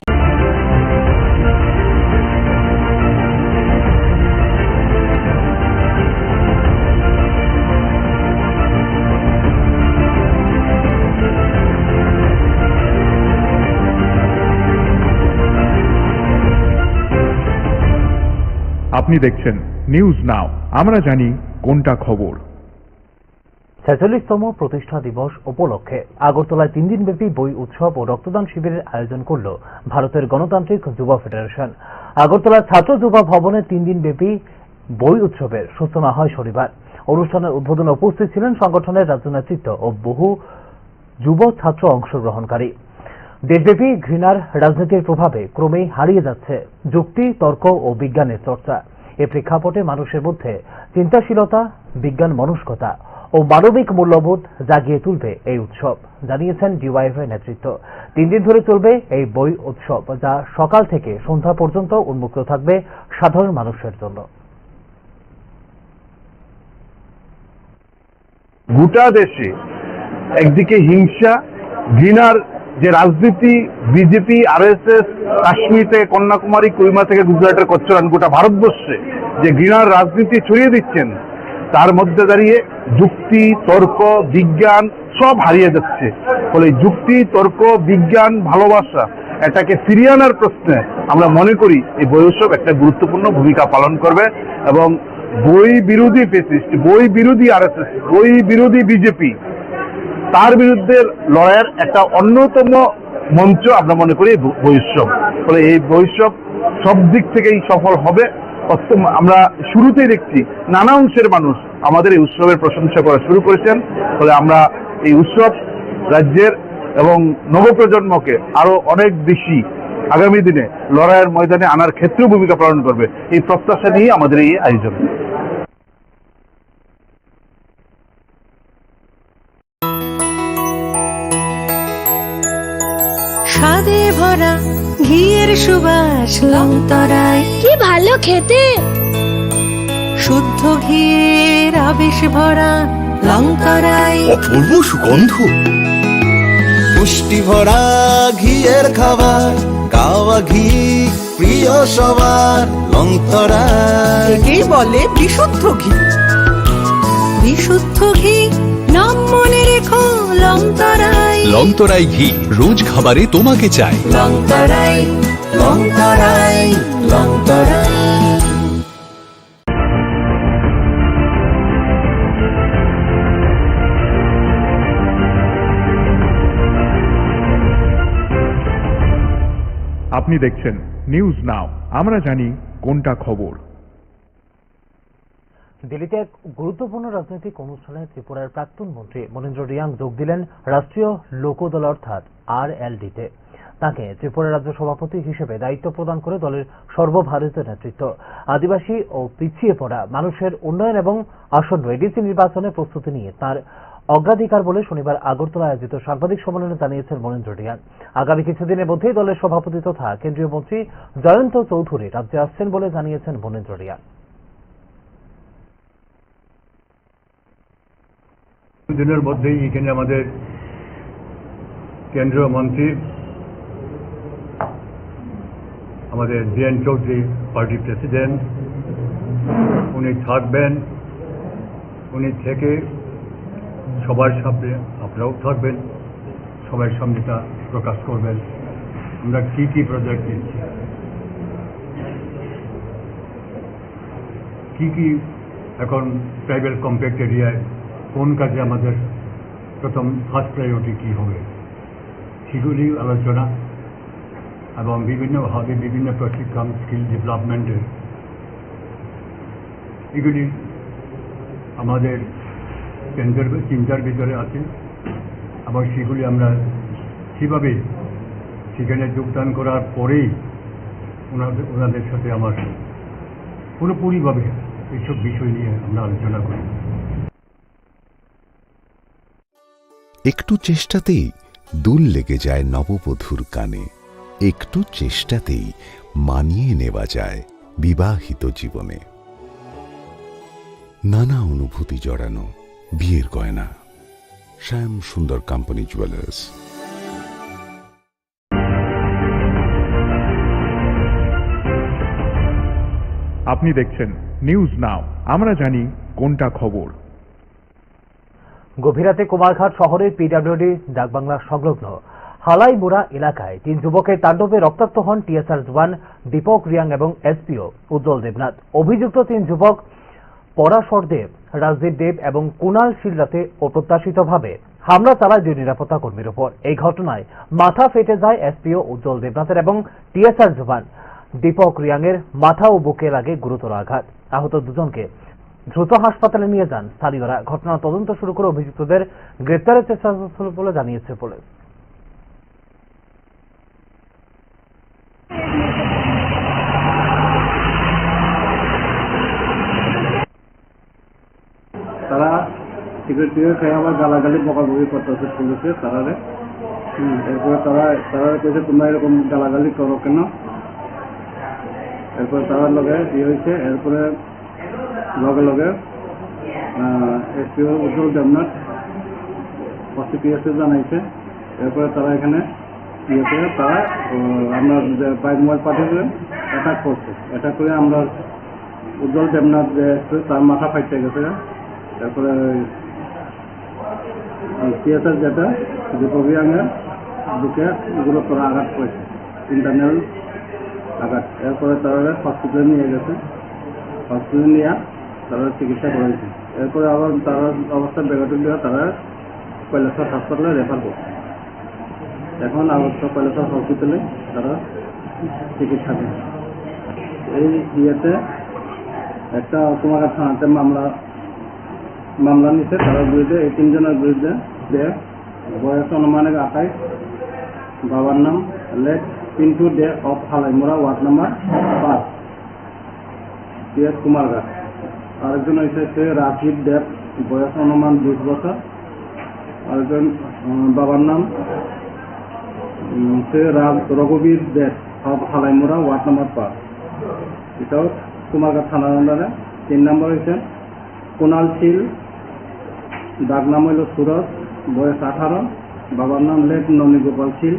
আপনি দেখছেন নিউজ নাও, আমরা জানি কোনটা খবর। 46তম প্রতিষ্ঠা দিবস উপলক্ষে আগরতলায় 3 দিনব্যাপী বই উৎসব ও রক্তদান শিবিরের আয়োজন করল ভারতের গণতান্ত্রিক যুব ফেডারেশন। আগরতলার ছাত্র যুব ভবনে 3 দিনব্যাপী বই উৎসবের সূচনা হয় শনিবার। অনুষ্ঠানের উদ্বোধনে উপস্থিত ছিলেন সংগঠনের রাজ্য নেতৃত্ব ও বহু যুব ছাত্র অংশগ্রহণকারী। দেশব্যাপী ঘৃণার রাজনীতির প্রভাবে ক্রমেই হারিয়ে যাচ্ছে যুক্তি, তর্ক ও বিজ্ঞানের চর্চা। এ প্রেক্ষাপটে মানুষের মধ্যে চিন্তাশীলতা, বিজ্ঞান মনস্কতা ও মানবিক মূল্যবোধ জাগিয়ে তুলবে এই উৎসব, জানিয়েছেন ডিওয়াইএফআই নেতৃত্ব। 3 দিন ধরে চলবে এই বই উৎসব, যা সকাল থেকে সন্ধ্যা পর্যন্ত উন্মুক্ত থাকবে সাধারণ মানুষের জন্য। গোটা দেশে একদিকে হিংসা, ঘৃণার যে রাজনীতি, বিজেপি, আরএসএস, কাশ্মীর থেকে কন্যাকুমারী, কুইমা থেকে গুজরাটের কচ্চরান, গোটা ভারতবর্ষে যে ঘৃণার রাজনীতি ছড়িয়ে দিচ্ছেন, তার মধ্যে দাঁড়িয়ে যুক্তি, তর্ক, বিজ্ঞান সব হারিয়ে যাচ্ছে। ফলে যুক্তি, তর্ক, বিজ্ঞান, ভালোবাসা এটাকে ফিরিয়ে আনার প্রশ্নে আমরা মনে করি এই বই উৎসব একটা গুরুত্বপূর্ণ ভূমিকা পালন করবে এবং বই বিরোধী ফেসিস্ট, বই বিরোধী আরএসএস, বই বিরোধী বিজেপি, তার বিরুদ্ধে লড়াইয়ের একটা অন্যতম মঞ্চ আমরা মনে করি বই উৎসব। ফলে এই বই উৎসব সব দিক থেকেই সফল হবে। আমরা শুরুতেই দেখছি নানা অংশের মানুষ আমাদের এই উৎসবের প্রশংসা করা শুরু করেছেন। ফলে আমরা এই উৎসব রাজ্যের এবং নবপ্রজন্মকে আরো অনেক বেশি আগামী দিনে লড়াইয়ের ময়দানে আনার ক্ষেত্রেও ভূমিকা পালন করবে, এই প্রত্যাশা নিয়ে আমাদের এই আয়োজন। স্বাদে ভরা ঘিয়ের সুবাস লংতরায়, কি ভালো খেতে। শুদ্ধ ঘিয়ের আবেশ ভরা লংতরায়, অপূর্ব সুগন্ধ, পুষ্টি ভরা ঘিয়ের খাবার, গাওয়া ঘি প্রিয় সবার লংতরায়। একেই বলে বিশুদ্ধ ঘি। বিশুদ্ধ ঘি নাম মনে রেখো লংতরায়। লংতরাই ঘি রোজ খাবারে তোমাকে চাই। লংতরায়, লংতরায়, লংতরায়। আপনি দেখছেন নিউজ নাও, আমরা জানি কোনটা খবর। দিল্লিতে এক গুরুত্বপূর্ণ রাজনৈতিক অনুষ্ঠানে ত্রিপুরার প্রাক্তন মন্ত্রী মনীন্দ্র রিয়াং যোগ দিলেন রাষ্ট্রীয় লোকদল অর্থাৎ RLD-তে। তাকে ত্রিপুরা রাজ্য সভাপতি হিসেবে দায়িত্ব প্রদান করে দলের সর্বভারতীয় নেতৃত্ব আদিবাসী ও পিছিয়ে পড়া মানুষের উন্নয়ন এবং আসন্ন এডিসি নির্বাচনের প্রস্তুতি নিয়ে তার অগ্রাধিকার বলে শনিবার আগরতলা আয়োজিত সাংবাদিক সম্মেলনে জানিয়েছেন মনীন্দ্র রিয়াং। আগামী কিছুদিনের মধ্যেই দলের সভাপতি তথা কেন্দ্রীয় মন্ত্রী জয়ন্ত চৌধুরী রাজ্যে আসছেন বলে জানিয়েছেন মনীন্দ্র রিয়াং। দিনের মধ্যেই এখানে আমাদের কেন্দ্রীয় মন্ত্রী আমাদের জয়ন্ত চৌধুরী পার্টি প্রেসিডেন্ট উনি থাকবেন। উনি থেকে সবার সামনে আপনারাও থাকবেন, সবার সামনে তা প্রকাশ করবেন আমরা কি কি প্রজেক্ট নিচ্ছি। কি এখন ট্রাইবাল কম্প্যাক্ট এরিয়ায় কোন কাজে আমাদের প্রথম ফার্স্ট প্রায়োরিটি কী হবে সেগুলি আলোচনা এবং বিভিন্নভাবে বিভিন্ন প্রশিক্ষণ স্কিল ডেভেলপমেন্টের এগুলি আমাদের চিন্তার ভিতরে আছে এবং সেগুলি আমরা সেভাবে সেখানে যোগদান করার পরেই ওনাদের সাথে আমার পুরোপুরিভাবে এইসব বিষয় নিয়ে আমরা আলোচনা করি। একটু চেষ্টাতেই দুল লেগে যায় নববধূর কানে, একটু চেষ্টাতেই মানিয়ে নেওয়া যায় বিবাহিত জীবনে। নানা অনুভূতি জড়ানো বিয়ের গয়না। শ্যাম সুন্দর কোম্পানি জুয়েলার্স। আপনি দেখছেন নিউজ নাও, আমরা জানি কোনটা খবর। গভীর রাতে কুমারঘাট শহরের পিডব্লিউডি ডাকবাংলা সংলগ্ন হালাইমুড়া এলাকায় 3 যুবকের তাণ্ডবে রক্তাক্ত হন টিএসআর জওয়ান দীপক রিয়াং এবং এসপিও উজ্জ্বল দেবনাথ। অভিযুক্ত 3 যুবক পরাশর দেব, রাজদীপ দেব এবং কুণাল শীল রাতে অপ্রত্যাশিতভাবে হামলা চালায় 2 নিরাপত্তা কর্মীর উপর। এই ঘটনায় মাথা ফেটে যায় এসপিও উজ্জ্বল দেবনাথের এবং টিএসআর জওয়ান দীপক রিয়াং এর মাথা ও বুকে লাগে গুরুতর আঘাত। আহত দুজনকে দ্রুত হাসপাতালে নিয়ে যান স্থানীয়রা। ঘটনার তদন্ত শুরু করে অভিযুক্তদের গ্রেপ্তারের চেষ্টা চলছে বলে জানিয়েছে পুলিশ। তারা সিগারেট খেয়ে আবার গালাগালি বকাবকি করতেছে পুলিশে তারারে। এরপরে তারা কইছে তোমরা এরকম গালাগালি করো কেন। এরপরে তার লগে হয়েছে। এরপরে লগে লগে এসপিও উজ্জ্বল দেবনাথ পিএসএ জানাইছে। এরপরে তারা এখানে তারা আমরা বাইক মোবাইল পাঠিয়ে অ্যাটাক করছে। অ্যাটাক করে আমরা উজ্জ্বল দেবনাথ যে তার মাথা ফাইটে গেছে। তারপরে পিএসএর যেটা দীপক রিয়াংয়ের বুকে গুরুতর আঘাত করেছে, ইন্টারনাল আঘাত। এরপরে তারা হসপিটালে নিয়ে গেছে। হসপিটালে নিয়ে তারা চিকিৎসা করেছে। এরপরে আবার তারা অবস্থা বেগতিক দিয়ে তারা কৈলাসহর হাসপাতালে রেফার করছে। এখন আবর্ত কৈলাসহর হসপিটালে তারা চিকিৎসা করছে। এই ইয়েতে একটা কুমারঘাট থানাতে মামলা নিচ্ছে তার বিরুদ্ধে। এই 3 জনের বিরুদ্ধে বয়স অনুমানিক 28, বাবার নাম late Pintu Dey of Halaimura, ward number 5, PS Kumarghat. আরেকজন হয়েছে রাজীব দেব, বয়স অনুমান 20 বছর। আরেকজন বাবার নাম রঘুবীর দেব অফ হালাইমুড়া, ওয়ার্ড নাম্বার 5, এটাও কুমারঘাট থানার আন্ডারে। 3 নম্বর হয়েছে কুণাল শীল, ডাক নাম হইল সুরজ, বয়স 18, বাবার নাম লেক ননী গোপাল শীল,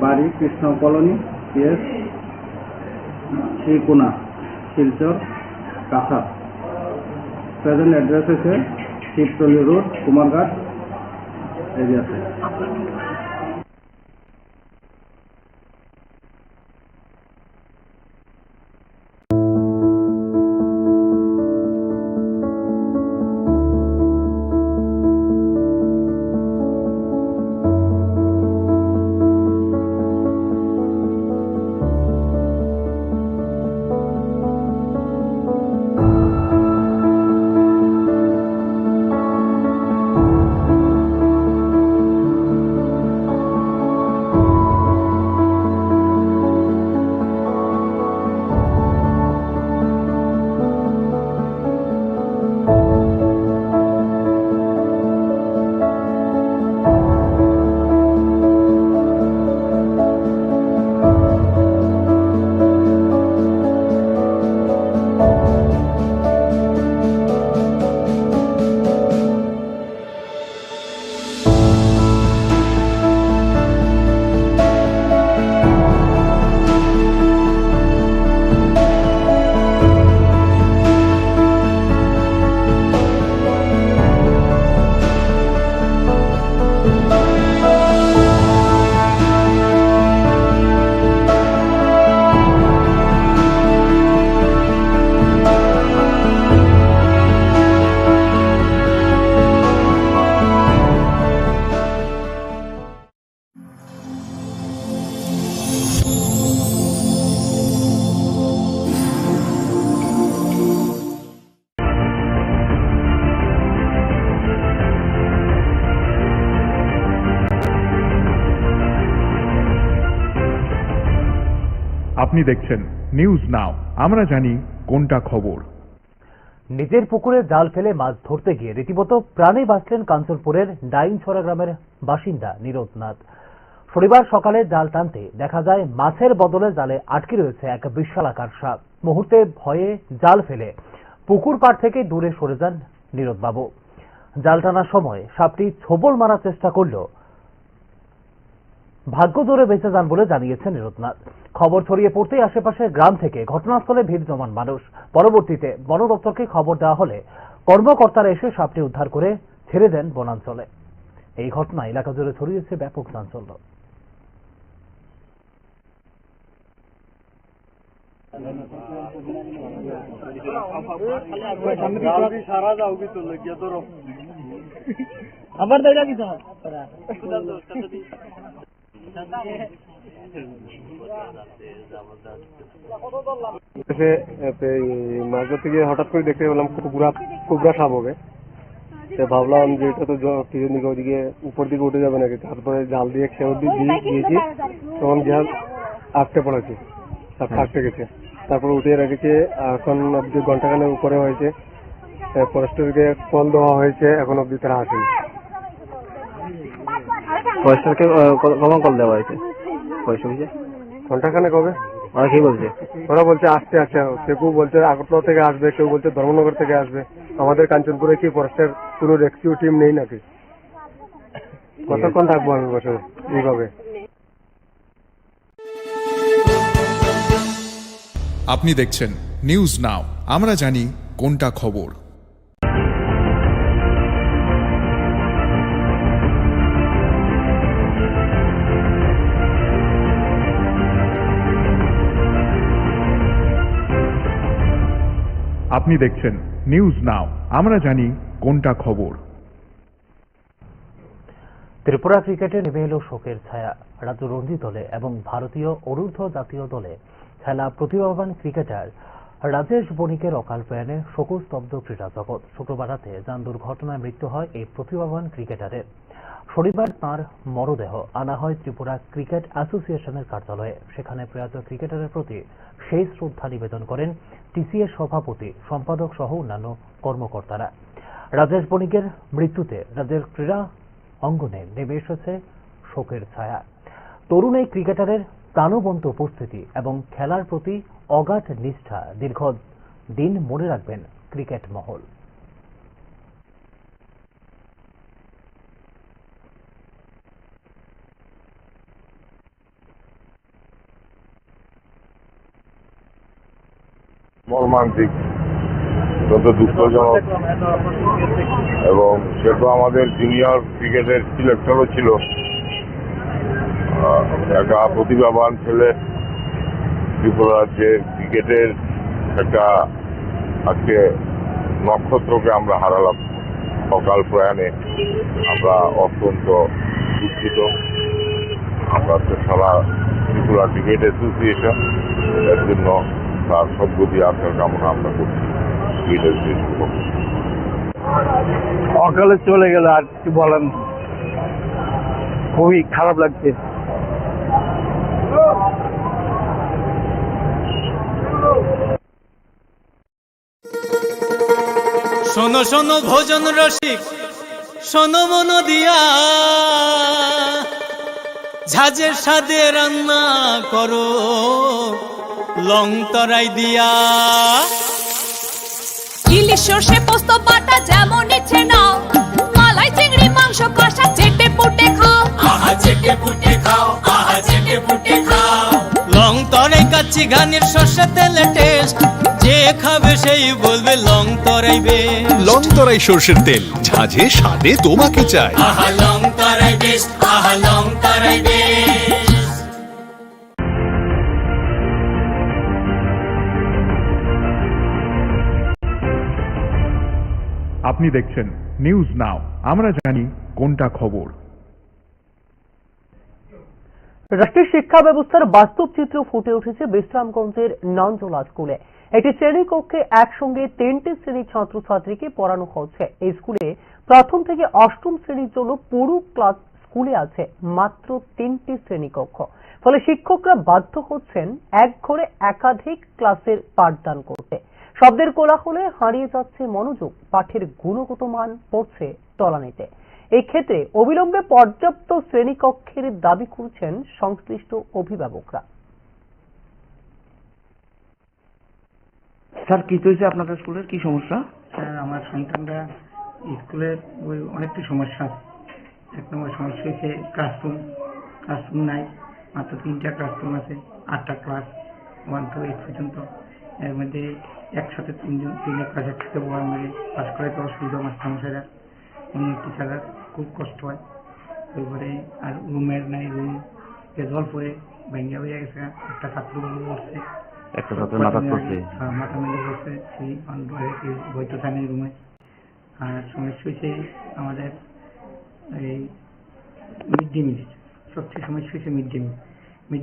বাড়ি Krishna colony, PS Srikona, Silchar, Cachar. Present address হচ্ছে শিবতলি রোড, কুমারঘাট এরিয়াতে। আপনি দেখছেন নিউজ নাও, আমরা জানি কোনটা খবর। নিজের পুকুরে জাল ফেলে মাছ ধরতে গিয়ে রীতিমতো প্রাণে বাঁচলেন কাঞ্চনপুরের ডাইনছড়া গ্রামের বাসিন্দা নীরদ নাথ। শনিবার সকালে জাল টানতে দেখা যায় মাছের বদলে জালে আটকে রয়েছে এক বিশালাকার সাপ। মুহূর্তে ভয়ে জাল ফেলে পুকুর পাড় থেকে দূরে সরে যান নীরদ বাবু। জাল টানার সময় সাপটি ছোবল মারার চেষ্টা করলেও ভাগ্য জোরে বেঁচে যান বলে জানিয়েছেন নীরদনাথ। খবর ছড়িয়ে পড়তেই আশেপাশের গ্রাম থেকে ঘটনাস্থলে ভিড় জমান মানুষ। পরবর্তীতে বন দপ্তরকে খবর দেওয়া হলে কর্মকর্তারা এসে সাপটি উদ্ধার করে ছেড়ে দেন বনাঞ্চলে। এই ঘটনা এলাকা জুড়ে ছড়িয়েছে ব্যাপক চাঞ্চল্য। আবার দেখা কি মাছ ধরতে গিয়ে হঠাৎ করে দেখতে পেলাম কুবরা সাপ হবে। ভাবলাম যে এটা তো কিছু দিকে ওইদিকে উপর দিকে উঠে যাবে নাকি, তারপরে জাল দিয়ে খেয়ে দিয়েছি, তখন জাল আটকে পড়েছে, সাপ আটকে গেছে, তারপরে উঠিয়ে রেখেছে। এখন অব্দি ঘন্টাখানেক উপরে হয়েছে, ফরেস্টারকে কল দেওয়া হয়েছে, এখন অব্দি তারা আসেনি। ফরেস্টারকে কখন কল দেওয়া হয়েছে? পয়সা হয়েছে ঘন্টাখানেক হবে। ওরা কি বলছে? ওরা বলছে আসতে আসতে, কেউ বলছে আগরতলা থেকে আসবে, কেউ বলছে ধর্মনগর থেকে আসবে। আমাদের কাঞ্চনপুরে কি ফরেস্টের কোনো রেস্কিউ টিম নেই নাকি? কতক্ষণ থাকবো আমি বসে এইভাবে? আপনি দেখছেন নিউজ নাও, আমরা জানি কোনটা খবর। আপনি দেখছেন নিউজ নাও, আমরা জানি কোনটা খবর। ত্রিপুরা ক্রিকেটে নেমে এলো শোকের ছায়া। রাজ্য রঞ্জি দলে এবং ভারতীয় অনূর্ধ্ব জাতীয় দলে খেলা প্রতিভাবান ক্রিকেটার রাজেশ বণিকের অকাল প্রয়াণে শোকস্তব্ধ ক্রীড়া জগৎ। শুক্রবার রাতে যান দুর্ঘটনায় মৃত্যু হয় এই প্রতিভাবান ক্রিকেটারের। শনিবার তাঁর মরদেহ আনা হয় ত্রিপুরা ক্রিকেট অ্যাসোসিয়েশনের কার্যালয়ে। সেখানে প্রয়াত ক্রিকেটারের প্রতি শেষ শ্রদ্ধা নিবেদন করেন টিসিএ সভাপতি, সম্পাদক সহ অন্যান্য কর্মকর্তারা। রাজেশ বণিকের মৃত্যুতে রাজ্যের ক্রীড়া অঙ্গনে নেমে এসেছে শোকের ছায়া। তরুণ এই ক্রিকেটারের প্রাণবন্ত উপস্থিতি এবং খেলার প্রতি অগাধ নিষ্ঠা দীর্ঘ দিন মনে রাখবেন ক্রিকেট মহল। মর্মান্তিক, অত্যন্ত দুঃখজনক, এবং সে তো আমাদের জুনিয়র ক্রিকেটের সিলেক্টরও ছিল। একটা প্রতিভাবান ছেলে, ত্রিপুরা রাজ্যের ক্রিকেটের একটা আজকে নক্ষত্রকে আমরা হারালাম অকাল প্রয়াণে। আমরা অত্যন্ত দুঃখিত। আমরা তো সারা ত্রিপুরা ক্রিকেট অ্যাসোসিয়েশন এর জন্য তার সদ্গতি আসার কামনা আমরা করছি। অকালে চলে গেল, আর কি বলেন, খুবই খারাপ লাগছে। শোনো শোনো ভোজন রসিক, শোনো মন দিয়া, ঝাঁঝের স্বাদে রান্না করো লং তরাই দিয়া। ইলিশ সর্ষে পোস্ত বাটা যেমন ইচ্ছে নাও, মালাই চিংড়ি মাংস কষা চেটে পুটে খাও, আহা চেটে পুটে খাও, আহা চেটে পুটে খাও। লং তরাই কাচ্চি ঘানির সর্ষে তেলে টেস্ট, যে খাবে সেই বলবে লং তরাই বেস্ট। লং তরাই সর্ষের তেল, ঝাঁঝে স্বাদে তোমাকে চাই। আহা লং তরাই বেস্ট, আহা লং তরাই বেস্ট। আপনি দেখছেন নিউজ নাও, আমরা জানি কোনটা খবর। রাষ্ট্রের শিক্ষা ব্যবস্থার বাস্তব চিত্র ফুটে উঠেছে বিশ্রামগঞ্জের নন্দলা স্কুলে। একটি শ্রেণীকক্ষে একসঙ্গে 3টে শ্রেণীর ছাত্রছাত্রীকে পড়ানো হচ্ছে। এই স্কুলে প্রথম থেকে অষ্টম শ্রেণীর জন্য পুরো ক্লাস স্কুলে আছে মাত্র 3টি শ্রেণীকক্ষ। ফলে শিক্ষকরা বাধ্য হচ্ছেন এক ঘরে একাধিক ক্লাসের পাঠদান করতে। শব্দের কোলাহলে হারিয়ে যাচ্ছে মনোযোগ, পাঠের গুণগত মান পড়ছে তলানিতে। এই ক্ষেত্রে অবিলম্বে পর্যাপ্ত শ্রেণীকক্ষের দাবি করছেন সংশ্লিষ্ট অভিভাবকরা। স্যার, কি হয়েছে আপনাদের স্কুলের, কি সমস্যা? স্যার, আমার সন্তানরা স্কুলের ওই অনেকটি সমস্যা আছে। 1 নম্বর সমস্যা হচ্ছে ক্লাসরুম নাই, মাত্র 3টা ক্লাসরুম আছে, 8টা ক্লাস 1 to 8 পর্যন্ত। এর মধ্যে একসাথে 3 ক্লাস একসাথে পড়ার মধ্যে পাস করাইতে অসুবিধা, মাস্টারমশাইরা অন্য টিচাররা খুব কষ্ট হয়। তারপরে আর রুমের নাই, রুম জল পরে ভেঙে হয়ে গেছে, একটা ছাত্র পড়ছে, একটা ছাত্র মাথা পড়ছে, মাথা মেলে পড়ছে, সেই বৈধ থানের রুমে। আর সমস্যা হচ্ছে আমাদের এই মিড ডে মিল, সবচেয়ে সমস্যা হচ্ছে মিড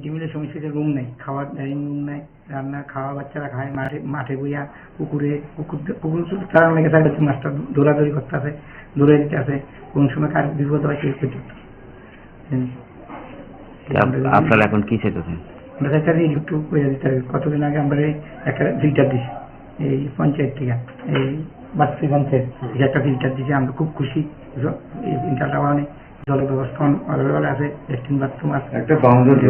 ডে মিলের সমস্যা হচ্ছে রুম নেই, খাওয়ার ডাইনিং রুম নেই, রান্না খাওয়া বাচ্চারা খায় মাঠে বইয়া, পুকুর চালানো লেগে থাকে, মাছটা দৌড়াদৌড়ি করতে আছে, দৌড়ে দিতে আছে, কোন সময় কার বিপদ হয় সেই পর্যন্ত। আপনারা এখন কি চাইতেছেন? আমরা চাইতে একটু করে দিতে হবে। কতদিন আগে আমরা একটা ফিল্টার দিছি এই পঞ্চায়েত থেকে, এই বাচ্চি পঞ্চায়েত একটা ফিল্টার দিয়েছি, আমরা খুব খুশি। এই ফিল্টারটা অনেক জলের ব্যবস্থা অনেক আছে, ল্যাট্রিন বাথরুম আছে, একটা বাউন্ডারি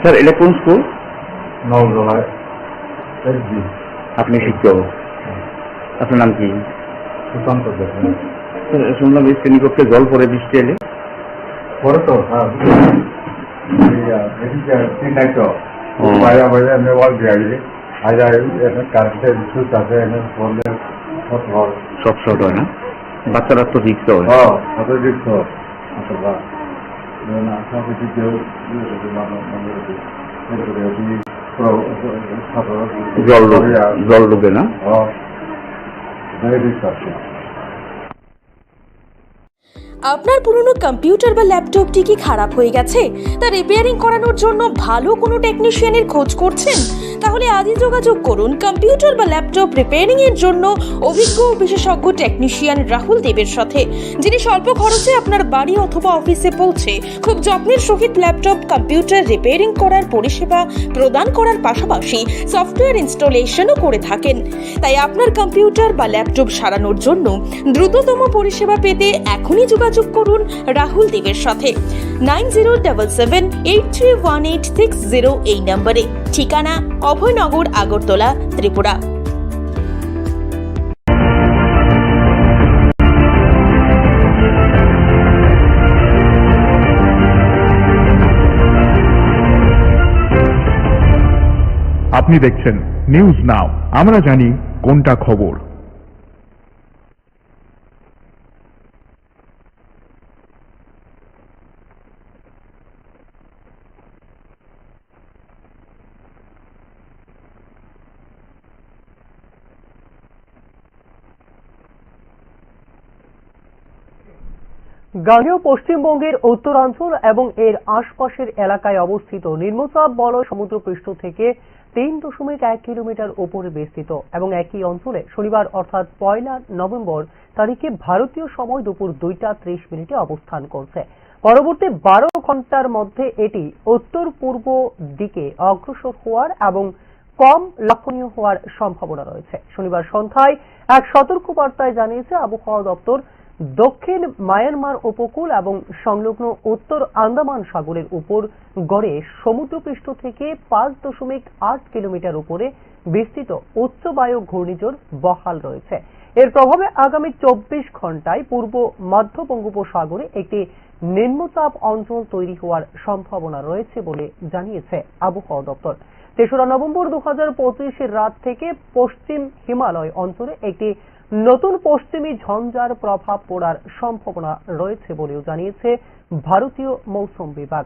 স্যার, এটা কোন স্কুল? আপনি শিক্ষক, আপনার নাম কি? সুশান্ত। শুনলাম এই শ্রেণীকক্ষে জল পড়ে বৃষ্টি এলে পরে তো সব শর্ট হয় না, বাচ্চারা তো রিক্স হয়। জল ঢুকে না। আপনার পুরনো কম্পিউটার বা ল্যাপটপটি কি খারাপ হয়ে গেছে, তা রিপেয়ারিং করানোর জন্য ভালো কোনো টেকনিশিয়ানের খোঁজ করছেন? তাহলে আজই যোগাযোগ করুন কম্পিউটার বা ল্যাপটপ রিপেয়ারিং এর জন্য অভিজ্ঞ বিশেষজ্ঞ টেকনিশিয়ান রাহুল দেবের সাথে, যিনি স্বল্প খরচে আপনার বাড়ি অথবা অফিসে পৌঁছে খুব যত্নের সহিত ল্যাপটপ কম্পিউটার রিপেয়ারিং করার পরিষেবা প্রদান করার পাশাপাশি সফটওয়্যার ইনস্টলেশনও করে থাকেন। তাই আপনার কম্পিউটার বা ল্যাপটপ সারানোর জন্য দ্রুততম পরিষেবা পেতে এখনই যোগাযোগ করুন রাহুল দেবের সাথে 9077831860 এই নম্বরে। ঠিকানা অভয়নগর, আগরতলা, ত্রিপুরা। আপনি দেখছেন নিউজ নাও, আমরা জানি কোনটা খবর। গাঙ্গেয় পশ্চিমবঙ্গের উত্তরাঞ্চল এবং এর আশপাশের এলাকায় অবস্থিত নিম্নচাপ বলয় সমুদ্রপৃষ্ঠ থেকে 3.1 কিলোমিটার উপরে বিস্তৃত এবং একই অঞ্চলে শনিবার অর্থাৎ 1 নভেম্বর তারিখে ভারতীয় সময় দুপুর 2:30 অবস্থান করছে। পরবর্তী 12 ঘন্টার মধ্যে এটি উত্তর পূর্ব দিকে অগ্রসর হওয়ার এবং কম লক্ষণীয় হওয়ার সম্ভাবনা রয়েছে। শনিবার সন্ধ্যায় এক সতর্কবার্তায় জানিয়েছে আবহাওয়া দপ্তর, দক্ষিণ মায়ানমার উপকূল এবং সংলগ্ন উত্তর আন্দামান সাগরের উপর গড়ে সমুদ্রপৃষ্ঠ থেকে 5.8 কিলোমিটার উপরে বিস্তৃত উচ্চবায়ু ঘূর্ণিঝড় বহাল রয়েছে। এর প্রভাবে আগামী 24 ঘন্টায় পূর্ব মধ্য বঙ্গোপসাগরে একটি নিম্নচাপ অঞ্চল তৈরি হওয়ার সম্ভাবনা রয়েছে বলে জানিয়েছে আবহাওয়া দপ্তর। 3 নভেম্বর 2025 রাত থেকে পশ্চিম হিমালয় অঞ্চলে একটি নতুন পশ্চিমী ঝঞ্ঝার প্রভাব পড়ার সম্ভাবনা রয়েছে বলেও জানিয়েছে ভারতীয় মৌসুম বিভাগ।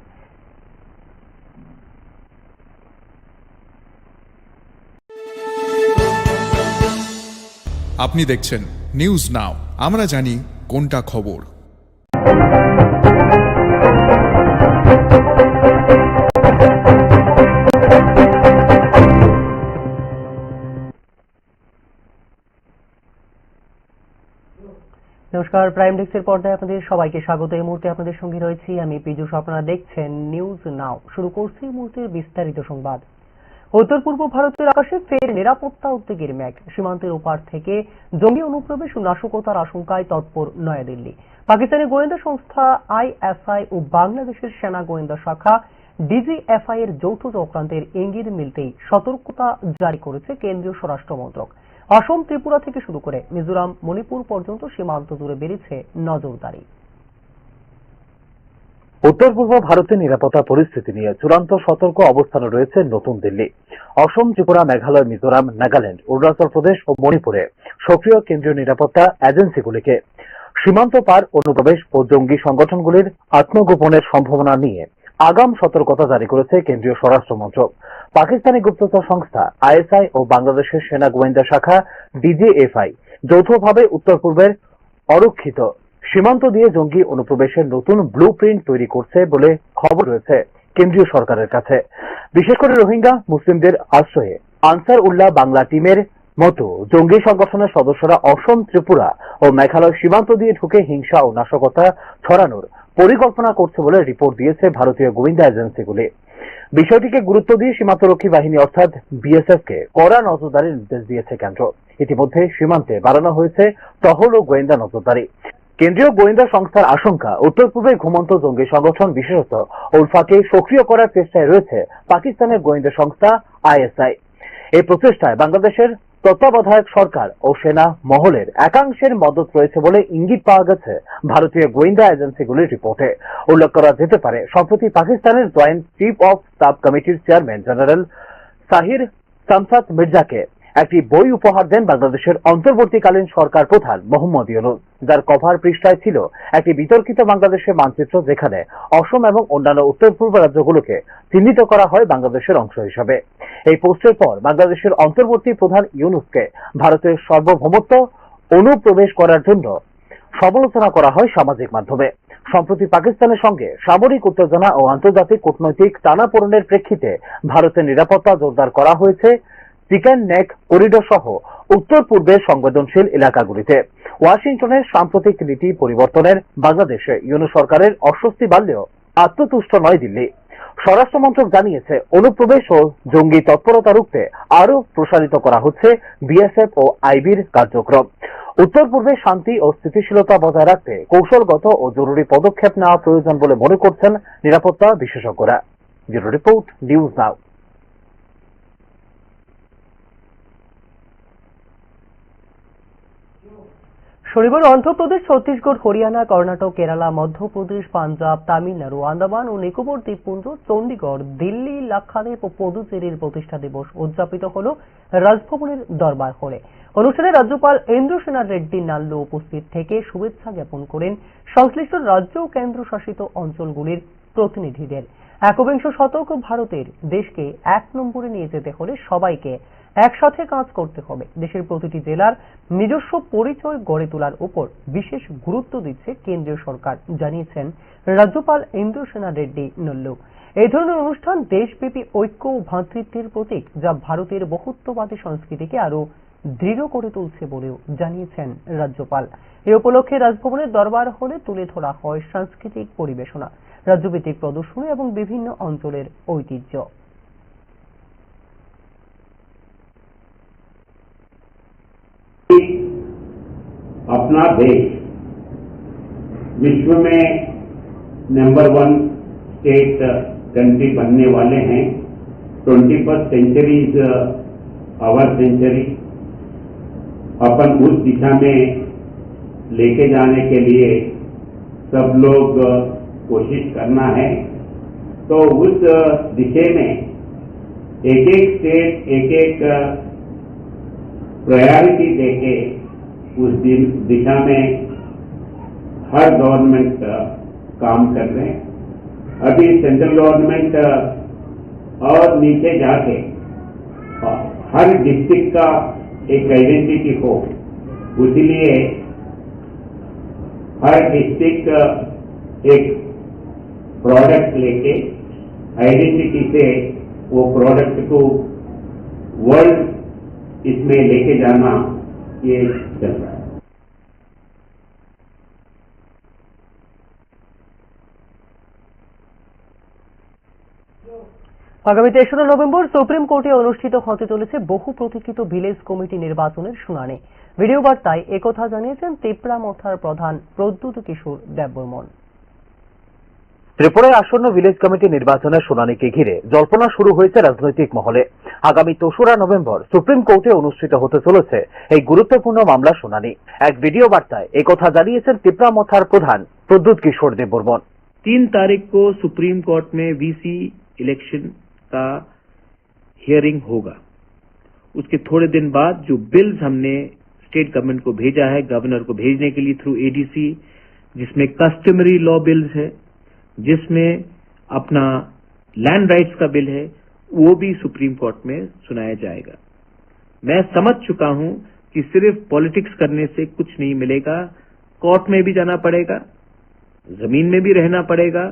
আপনি দেখছেন নিউজ নাও, আমরা জানি কোনটা খবর। নমস্কার, প্রাইম ডেস্কের পর্দায় আপনাদের সবাইকে স্বাগত। এই মুহূর্তে আপনাদের সঙ্গে রয়েছি আমি পীযূষ। আপনারা দেখছেন নিউজ নাও। শুরু করছি এই মুহূর্তের বিস্তারিত সংবাদ। উত্তর পূর্ব ভারতের আকাশে ফের নিরাপত্তা উদ্বেগের মেঘ। সীমান্তের ওপার থেকে জঙ্গি অনুপ্রবেশ ও নাশকতার আশঙ্কায় তৎপর নয়াদিল্লি। পাকিস্তানি গোয়েন্দা সংস্থা ISI ও বাংলাদেশের সেনা গোয়েন্দা শাখা DGFI এর যৌথ চক্রান্তের ইঙ্গিত মিলতেই সতর্কতা জারি করেছে কেন্দ্রীয় স্বরাষ্ট্র মন্ত্রক। অসম, ত্রিপুরা থেকে শুরু করে মিজোরাম, মণিপুর পর্যন্ত সীমান্ত জুড়ে বেড়েছে নজরদারি। উত্তর পূর্ব ভারতের নিরাপত্তা পরিস্থিতি নিয়ে চূড়ান্ত সতর্ক অবস্থানে রয়েছে নতুন দিল্লি। অসম, ত্রিপুরা, মেঘালয়, মিজোরাম, নাগাল্যান্ড, অরুণাচল প্রদেশ ও মণিপুরে সক্রিয় কেন্দ্রীয় নিরাপত্তা এজেন্সিগুলিকে সীমান্ত পার অনুপ্রবেশ ও জঙ্গি সংগঠনগুলির আত্মগোপনের সম্ভাবনা নিয়ে আগাম সতর্কতা জারি করেছে কেন্দ্রীয় স্বরাষ্ট্র মন্ত্রক। পাকিস্তানি গুপ্তচর সংস্থা ISI ও বাংলাদেশের সেনা গোয়েন্দা শাখা DGFI যৌথভাবে উত্তর পূর্বের অরক্ষিত সীমান্ত দিয়ে জঙ্গি অনুপ্রবেশের নতুন ব্লু প্রিন্ট তৈরি করছে বলে খবর রয়েছে কেন্দ্রীয় সরকারের কাছে। বিশেষ করে রোহিঙ্গা মুসলিমদের আশ্রয়ে আনসার উল্লাহ বাংলা টিমের মতো জঙ্গি সংগঠনের সদস্যরা অসম, ত্রিপুরা ও মেঘালয় সীমান্ত দিয়ে ঢুকে হিংসা ও নাশকতা ছড়ানোর পরিকল্পনা করছে বলে রিপোর্ট দিয়েছে ভারতীয় গোয়েন্দা এজেন্সিগুলি। বিষয়টিকে গুরুত্ব দিয়ে সীমান্তরক্ষী বাহিনী অর্থাৎ BSF কে কড়া নজরদারির নির্দেশ দিয়েছে কেন্দ্র। ইতিমধ্যে সীমান্তে বাড়ানো হয়েছে টহল ও গোয়েন্দা নজরদারি। কেন্দ্রীয় গোয়েন্দা সংস্থার আশঙ্কা, উত্তর পূর্বে ঘুমন্ত জঙ্গি সংগঠন বিশেষত উলফাকে সক্রিয় করার চেষ্টায় রয়েছে পাকিস্তানের গোয়েন্দা সংস্থা ISI। এই প্রচেষ্টায় বাংলাদেশের তত্ত্বাবধায়ক সরকার ও সেনা মহলের একাংশের মদত রয়েছে বলে ইঙ্গিত পাওয়া গেছে ভারতীয় গোয়েন্দা এজেন্সিগুলির রিপোর্টে। উল্লেখ করা যেতে পারে, সম্প্রতি পাকিস্তানের জয়েন্ট চিফ অফ স্টাফ কমিটির চেয়ারম্যান জেনারেল সাহির শামসাদ মির্জাকে একটি বই উপহার দেন বাংলাদেশের অন্তর্বর্তীকালীন সরকার প্রধান মোহাম্মদ ইউনূস, যার কভার পৃষ্ঠায় ছিল একটি বিতর্কিত বাংলাদেশের মানচিত্র, যেখানে অসম এবং অন্যান্য উত্তর পূর্ব রাজ্যগুলোকে চিহ্নিত করা হয় বাংলাদেশের অংশ হিসাবে। এই পোস্টের পর বাংলাদেশের অন্তর্বর্তী প্রধান ইউনূসকে ভারতের সার্বভৌমত্ব অনুপ্রবেশ করার জন্য সমালোচনা করা হয় সামাজিক মাধ্যমে। সম্প্রতি পাকিস্তানের সঙ্গে সামরিক উত্তেজনা ও আন্তর্জাতিক কূটনৈতিক টানাপোড়েনের প্রেক্ষিতে ভারতের নিরাপত্তা জোরদার করা হয়েছে চিকেন নেক করিডোর সহ উত্তর পূর্বের সংবেদনশীল এলাকাগুলিতে। ওয়াশিংটনের সাম্প্রতিক নীতি পরিবর্তনের বাংলাদেশে ইউনূস সরকারের অস্বস্তি বাড়লেও আত্মতুষ্ট নয় দিল্লি। স্বরাষ্ট্র মন্ত্রক জানিয়েছে, অনুপ্রবেশ ও জঙ্গি তৎপরতা রুখতে আরও প্রসারিত করা হচ্ছে BSF ও IBর কার্যক্রম। উত্তর পূর্বে শান্তি ও স্থিতিশীলতা বজায় রাখতে কৌশলগত ও জরুরি পদক্ষেপ নেওয়া প্রয়োজন বলে মনে করছেন নিরাপত্তা বিশেষজ্ঞরা। ব্যুরো রিপোর্ট, নিউজ নাও। শনিবার অন্ধ্রপ্রদেশ, ছত্তিশগড়, হরিয়ানা, কর্ণাটক, কেরালা, মধ্যপ্রদেশ, পাঞ্জাব, তামিলনাড়ু, আন্দামান ও নিকোবর দ্বীপপুঞ্জ, চণ্ডীগড়, দিল্লি, লাক্ষাদ্বীপ ও পুদুচেরির প্রতিষ্ঠা দিবস উদযাপিত হল রাজভবনের দরবার হলে। অনুষ্ঠানে রাজ্যপাল ইন্দ্রসেনা রেড্ডি নাল্লু উপস্থিত থেকে শুভেচ্ছা জ্ঞাপন করেন সংশ্লিষ্ট রাজ্য ও কেন্দ্রশাসিত অঞ্চলগুলির প্রতিনিধিদের। একবিংশ শতক ভারতের দেশকে 1 নম্বরে নিয়ে যেতে হলে সবাইকে একসাথে কাজ করতে হবে। দেশের প্রতিটি জেলার নিজস্ব পরিচয় গড়ে তোলার উপর বিশেষ গুরুত্ব দিচ্ছে কেন্দ্রীয় সরকার, জানিয়েছেন রাজ্যপাল ইন্দ্রসেনা রেড্ডি নাল্লু। এই ধরনের অনুষ্ঠান দেশব্যাপী ঐক্য ও ভ্রাতৃত্বের প্রতীক, যা ভারতের বহুত্ববাদী সংস্কৃতিকে আরো দৃঢ় করে তুলছে বলেও জানিয়েছেন রাজ্যপাল। এই উপলক্ষে রাজভবনের দরবার হলে তুলে ধরা হয় সাংস্কৃতিক পরিবেশনা, রাজ্যভিত্তিক প্রদর্শনী এবং বিভিন্ন অঞ্চলের ঐতিহ্য। अपना देश विश्व में नंबर 1 स्टेट कंट्री बनने वाले हैं। 21st century is our century. अपन उस दिशा में लेके जाने के लिए सब लोग कोशिश करना है। तो उस दिशा में एक एक स्टेट एक एक प्रायोरिटी देके उस दिशा में हर गवर्नमेंट काम कर रहे हैं। अभी सेंट्रल गवर्नमेंट और नीचे जाके हर डिस्ट्रिक्ट का एक आइडेंटिटी हो, इसलिए हर डिस्ट्रिक्ट एक प्रोडक्ट लेके आइडेंटिटी से वो प्रोडक्ट को वर्ल्ड इसमें लेके जाना ये चल रहा है। আগামী ৩রা নভেম্বর সুপ্রিম কোর্টে অনুষ্ঠিত হতে চলেছে বহু প্রতীক্ষিত ভিলেজ কমিটি নির্বাচনের শুনানি। ভিডিও বার্তায় একথা জানিয়েছেন তিপ্রামথার প্রধান প্রদ্যুৎ কিশোর দেববর্মন। ত্রিপুরায় আসন্ন ভিলেজ কমিটি নির্বাচনের শুনানিকে ঘিরে জল্পনা শুরু হয়েছে রাজনৈতিক মহলে। আগামী ৩রা নভেম্বর সুপ্রিম কোর্টে অনুষ্ঠিত হতে চলেছে এই গুরুত্বপূর্ণ মামলা শুনানি। এক ভিডিও বার্তায় একথা জানিয়েছেন তিপ্রামথার প্রধান প্রদ্যুৎ কিশোর দেববর্মন। 3 तारीख को सुप्रीम कोर्ट में वीसी इलेक्शन का हियरिंग होगा। उसके थोड़े दिन बाद जो बिल्स हमने स्टेट गवर्नमेंट को भेजा है, गवर्नर को भेजने के लिए थ्रू एडीसी, जिसमें कस्टमरी लॉ बिल्स है, जिसमें अपना लैंड राइट्स का बिल है, वो भी सुप्रीम कोर्ट में सुनाया जाएगा। मैं समझ चुका हूं कि सिर्फ पॉलिटिक्स करने से कुछ नहीं मिलेगा, कोर्ट में भी जाना पड़ेगा, जमीन में भी रहना पड़ेगा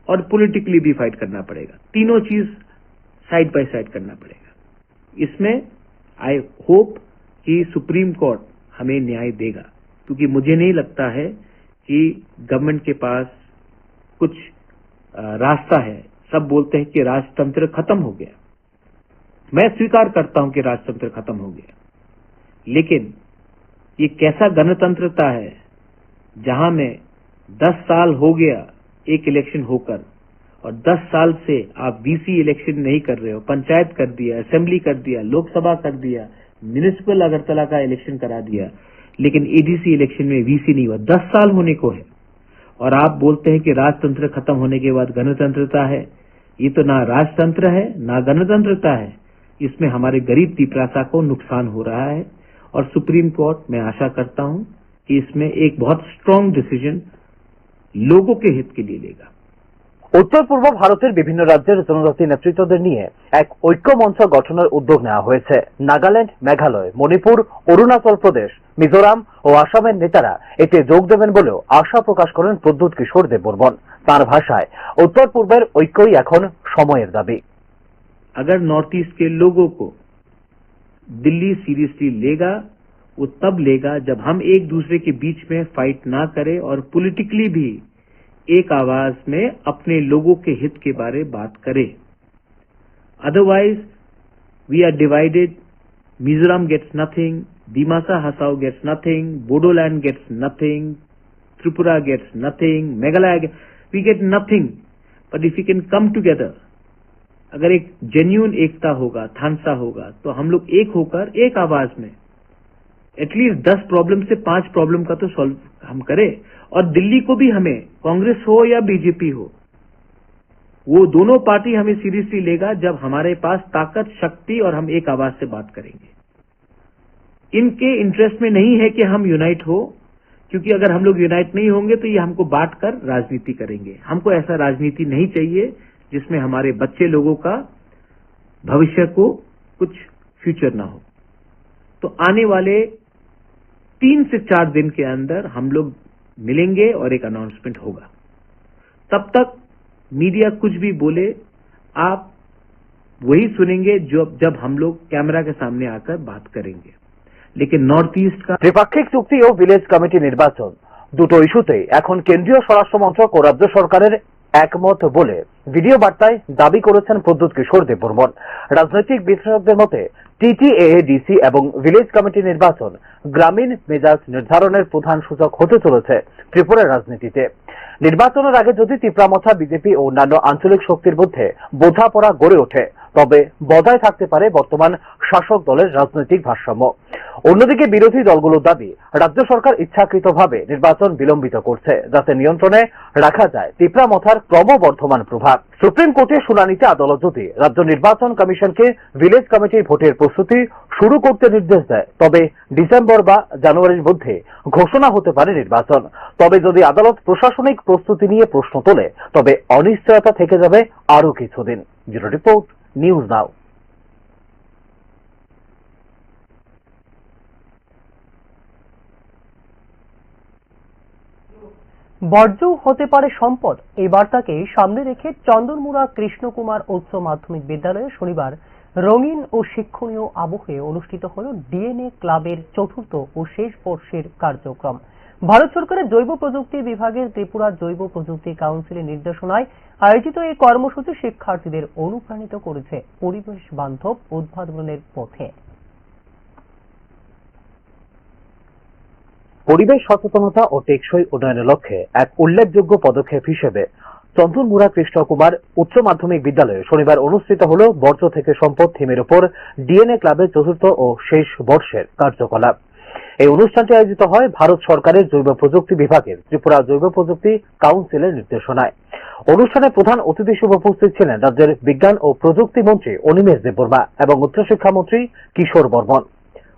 और पॉलिटिकली भी फाइट करना पड़ेगा। तीनों चीज साइड बाय साइड करना पड़ेगा। इसमें आई होप कि सुप्रीम कोर्ट हमें न्याय देगा, क्योंकि मुझे नहीं लगता है कि गवर्नमेंट के पास कुछ रास्ता है। सब बोलते हैं कि राजतंत्र खत्म हो गया। मैं स्वीकार करता हूं कि राजतंत्र खत्म हो गया, लेकिन ये कैसा गणतंत्रता है जहां में 10 साल हो गया एक इलेक्शन होकर और 10 साल से आप वीसी इलेक्शन नहीं कर रहे हो। पंचायत कर दिया, असेंबली कर दिया, लोकसभा कर दिया, म्युनिसिपल अगरतला का इलेक्शन करा दिया, लेकिन एडीसी इलेक्शन में वीसी नहीं हुआ। 10 साल होने को है और आप बोलते हैं कि राजतंत्र खत्म होने के बाद गणतंत्रता है। ये तो ना राजतंत्र है ना गणतंत्रता है। इसमें हमारे गरीब तिपरासा को नुकसान हो रहा है और सुप्रीम कोर्ट, मैं आशा करता हूं कि इसमें एक बहुत स्ट्रांग डिसीजन लोगों के हित के लिए लेगा। উত্তর পূর্ব ভারতের বিভিন্ন রাজ্যের জনজাতি নেতৃত্বদের নিয়ে এক ঐক্য মঞ্চ গঠনের উদ্যোগ নেওয়া হয়েছে। নাগাল্যান্ড, মেঘালয়, মণিপুর, অরুণাচল প্রদেশ, মিজোরাম ও আসামের নেতারা এতে যোগ দেবেন বলেও আশা প্রকাশ করেন প্রদ্যুৎ কিশোর দেববর্মন। তার ভাষায় উত্তর পূর্বের ঐক্যই এখন সময়ের দাবি। अगर नॉर्थ ईस्ट के लोगों को दिल्ली सीरियसली लेगा, वो तब लेगा जब हम एक दूसरे के बीच में फाइट ना करें और पॉलिटिकली भी एक आवाज में अपने लोगों के हित के बारे बात करें। Otherwise we are divided. Mizoram gets nothing, Dimasa Hasao gets nothing, Bodoland gets nothing, Tripura gets nothing, Meghalaya we get nothing. But if you can come together, अगर एक जेन्युइन एकता होगा, थानसा होगा, तो हम लोग एक होकर एक आवाज में एटलीस्ट 10 प्रॉब्लम से 5 प्रॉब्लम का तो सॉल्व हम करें। और दिल्ली को भी हमें, कांग्रेस हो या बीजेपी हो, वो दोनों पार्टी हमें सीरियसली लेगा जब हमारे पास ताकत, शक्ति और हम एक आवाज से बात करेंगे। इनके इंटरेस्ट में नहीं है कि हम यूनाइट हो, क्योंकि अगर हम लोग यूनाइट नहीं होंगे तो ये हमको बांट कर राजनीति करेंगे। हमको ऐसा राजनीति नहीं चाहिए जिसमें हमारे बच्चे लोगों का भविष्य को कुछ फ्यूचर ना हो। तो आने वाले 3 से 4 दिन के अंदर हम लोग मिलेंगे और एक अनाउंसमेंट होगा। तब तक मीडिया कुछ भी बोले, आप वही सुनेंगे जब हम लोग कैमरा के सामने आकर बात करेंगे। लेकिन नॉर्थ ईस्ट का ত্রিপাক্ষিক চুক্তি ও ভিলেজ কমিটি নির্বাচন দুটো ইস্যুতেই এখন কেন্দ্রীয় স্বরাষ্ট্র মন্ত্রক ও রাজ্য সরকারের একমত বলে ভিডিও বার্তায় দাবি করেছেন প্রদ্যুৎ কিশোর দেববর্মন। রাজনৈতিক বিশ্লেষকদের মতে টিটিএডিসি এবং ভিলেজ কমিটি নির্বাচন গ্রামীণ মেজাজ নির্ধারণের প্রধান সূচক হতে চলেছে ত্রিপুরার রাজনীতিতে। নির্বাচনের আগে যদি তিপ্রামথা, বিজেপি ও অন্যান্য আঞ্চলিক শক্তির মধ্যে বোঝাপড়া গড়ে ওঠে, তবে বজায় থাকতে পারে বর্তমান শাসক দলের রাজনৈতিক ভারসাম্য। অন্যদিকে বিরোধী দলগুলোর দাবি, রাজ্য সরকার ইচ্ছাকৃতভাবে নির্বাচন বিলম্বিত করছে যাতে নিয়ন্ত্রণে রাখা যায় তিপ্রামথার ক্রমবর্ধমান প্রভাব। সুপ্রিম কোর্টের শুনানিতে আদালত যদি রাজ্য নির্বাচন কমিশনকে ভিলেজ কমিটির ভোটের প্রস্তুতি শুরু করতে নির্দেশ দেয়, তবে ডিসেম্বর বা জানুয়ারির মধ্যে ঘোষণা হতে পারে নির্বাচন। তবে যদি আদালত প্রশাসনিক প্রস্তুতি নিয়ে প্রশ্ন তোলে, তবে অনিশ্চয়তা থেকে যাবে আরো কিছুদিন। ব্যুরো রিপোর্ট, নিউজ নাও। বর্জ্য হতে পারে সম্পদ, এই বার্তাকে সামনে রেখে চন্দনমুড়া কৃষ্ণকুমার উচ্চ মাধ্যমিক বিদ্যালয়ে শনিবার রঙিন ও শিক্ষণীয় আবহে অনুষ্ঠিত হল ডিএনএ ক্লাবের ৪র্থ ও শেষ বর্ষের কার্যক্রম। ভারত সরকারের জৈব প্রযুক্তি বিভাগের ত্রিপুরা জৈব প্রযুক্তি কাউন্সিলের নির্দেশনায় আয়োজিত এই কর্মসূচি শিক্ষার্থীদের অনুপ্রাণিত করেছে পরিবেশ বান্ধব উদ্ভাবনের পথে। পরিবেশ সচেতনতা ও টেকসই উন্নয়নের লক্ষ্যে এক উল্লেখযোগ্য পদক্ষেপ হিসেবে চন্দনমুড়া কৃষ্ণকুমার উচ্চ মাধ্যমিক বিদ্যালয়ে শনিবার অনুষ্ঠিত হল বর্জ্য থেকে সম্পদ থিমের উপর ডিএনএ ক্লাবের চতুর্থ ও শেষ বর্ষের কার্যকলাপ। এই অনুষ্ঠানটি আয়োজিত হয় ভারত সরকারের জৈব প্রযুক্তি বিভাগের ত্রিপুরা জৈব প্রযুক্তি কাউন্সিলের নির্দেশনায়। অনুষ্ঠানে প্রধান অতিথি হিসেবে উপস্থিত ছিলেন রাজ্যের বিজ্ঞান ও প্রযুক্তি মন্ত্রী অনিমেষ দেববর্মা এবং উচ্চশিক্ষামন্ত্রী কিশোর বর্মন।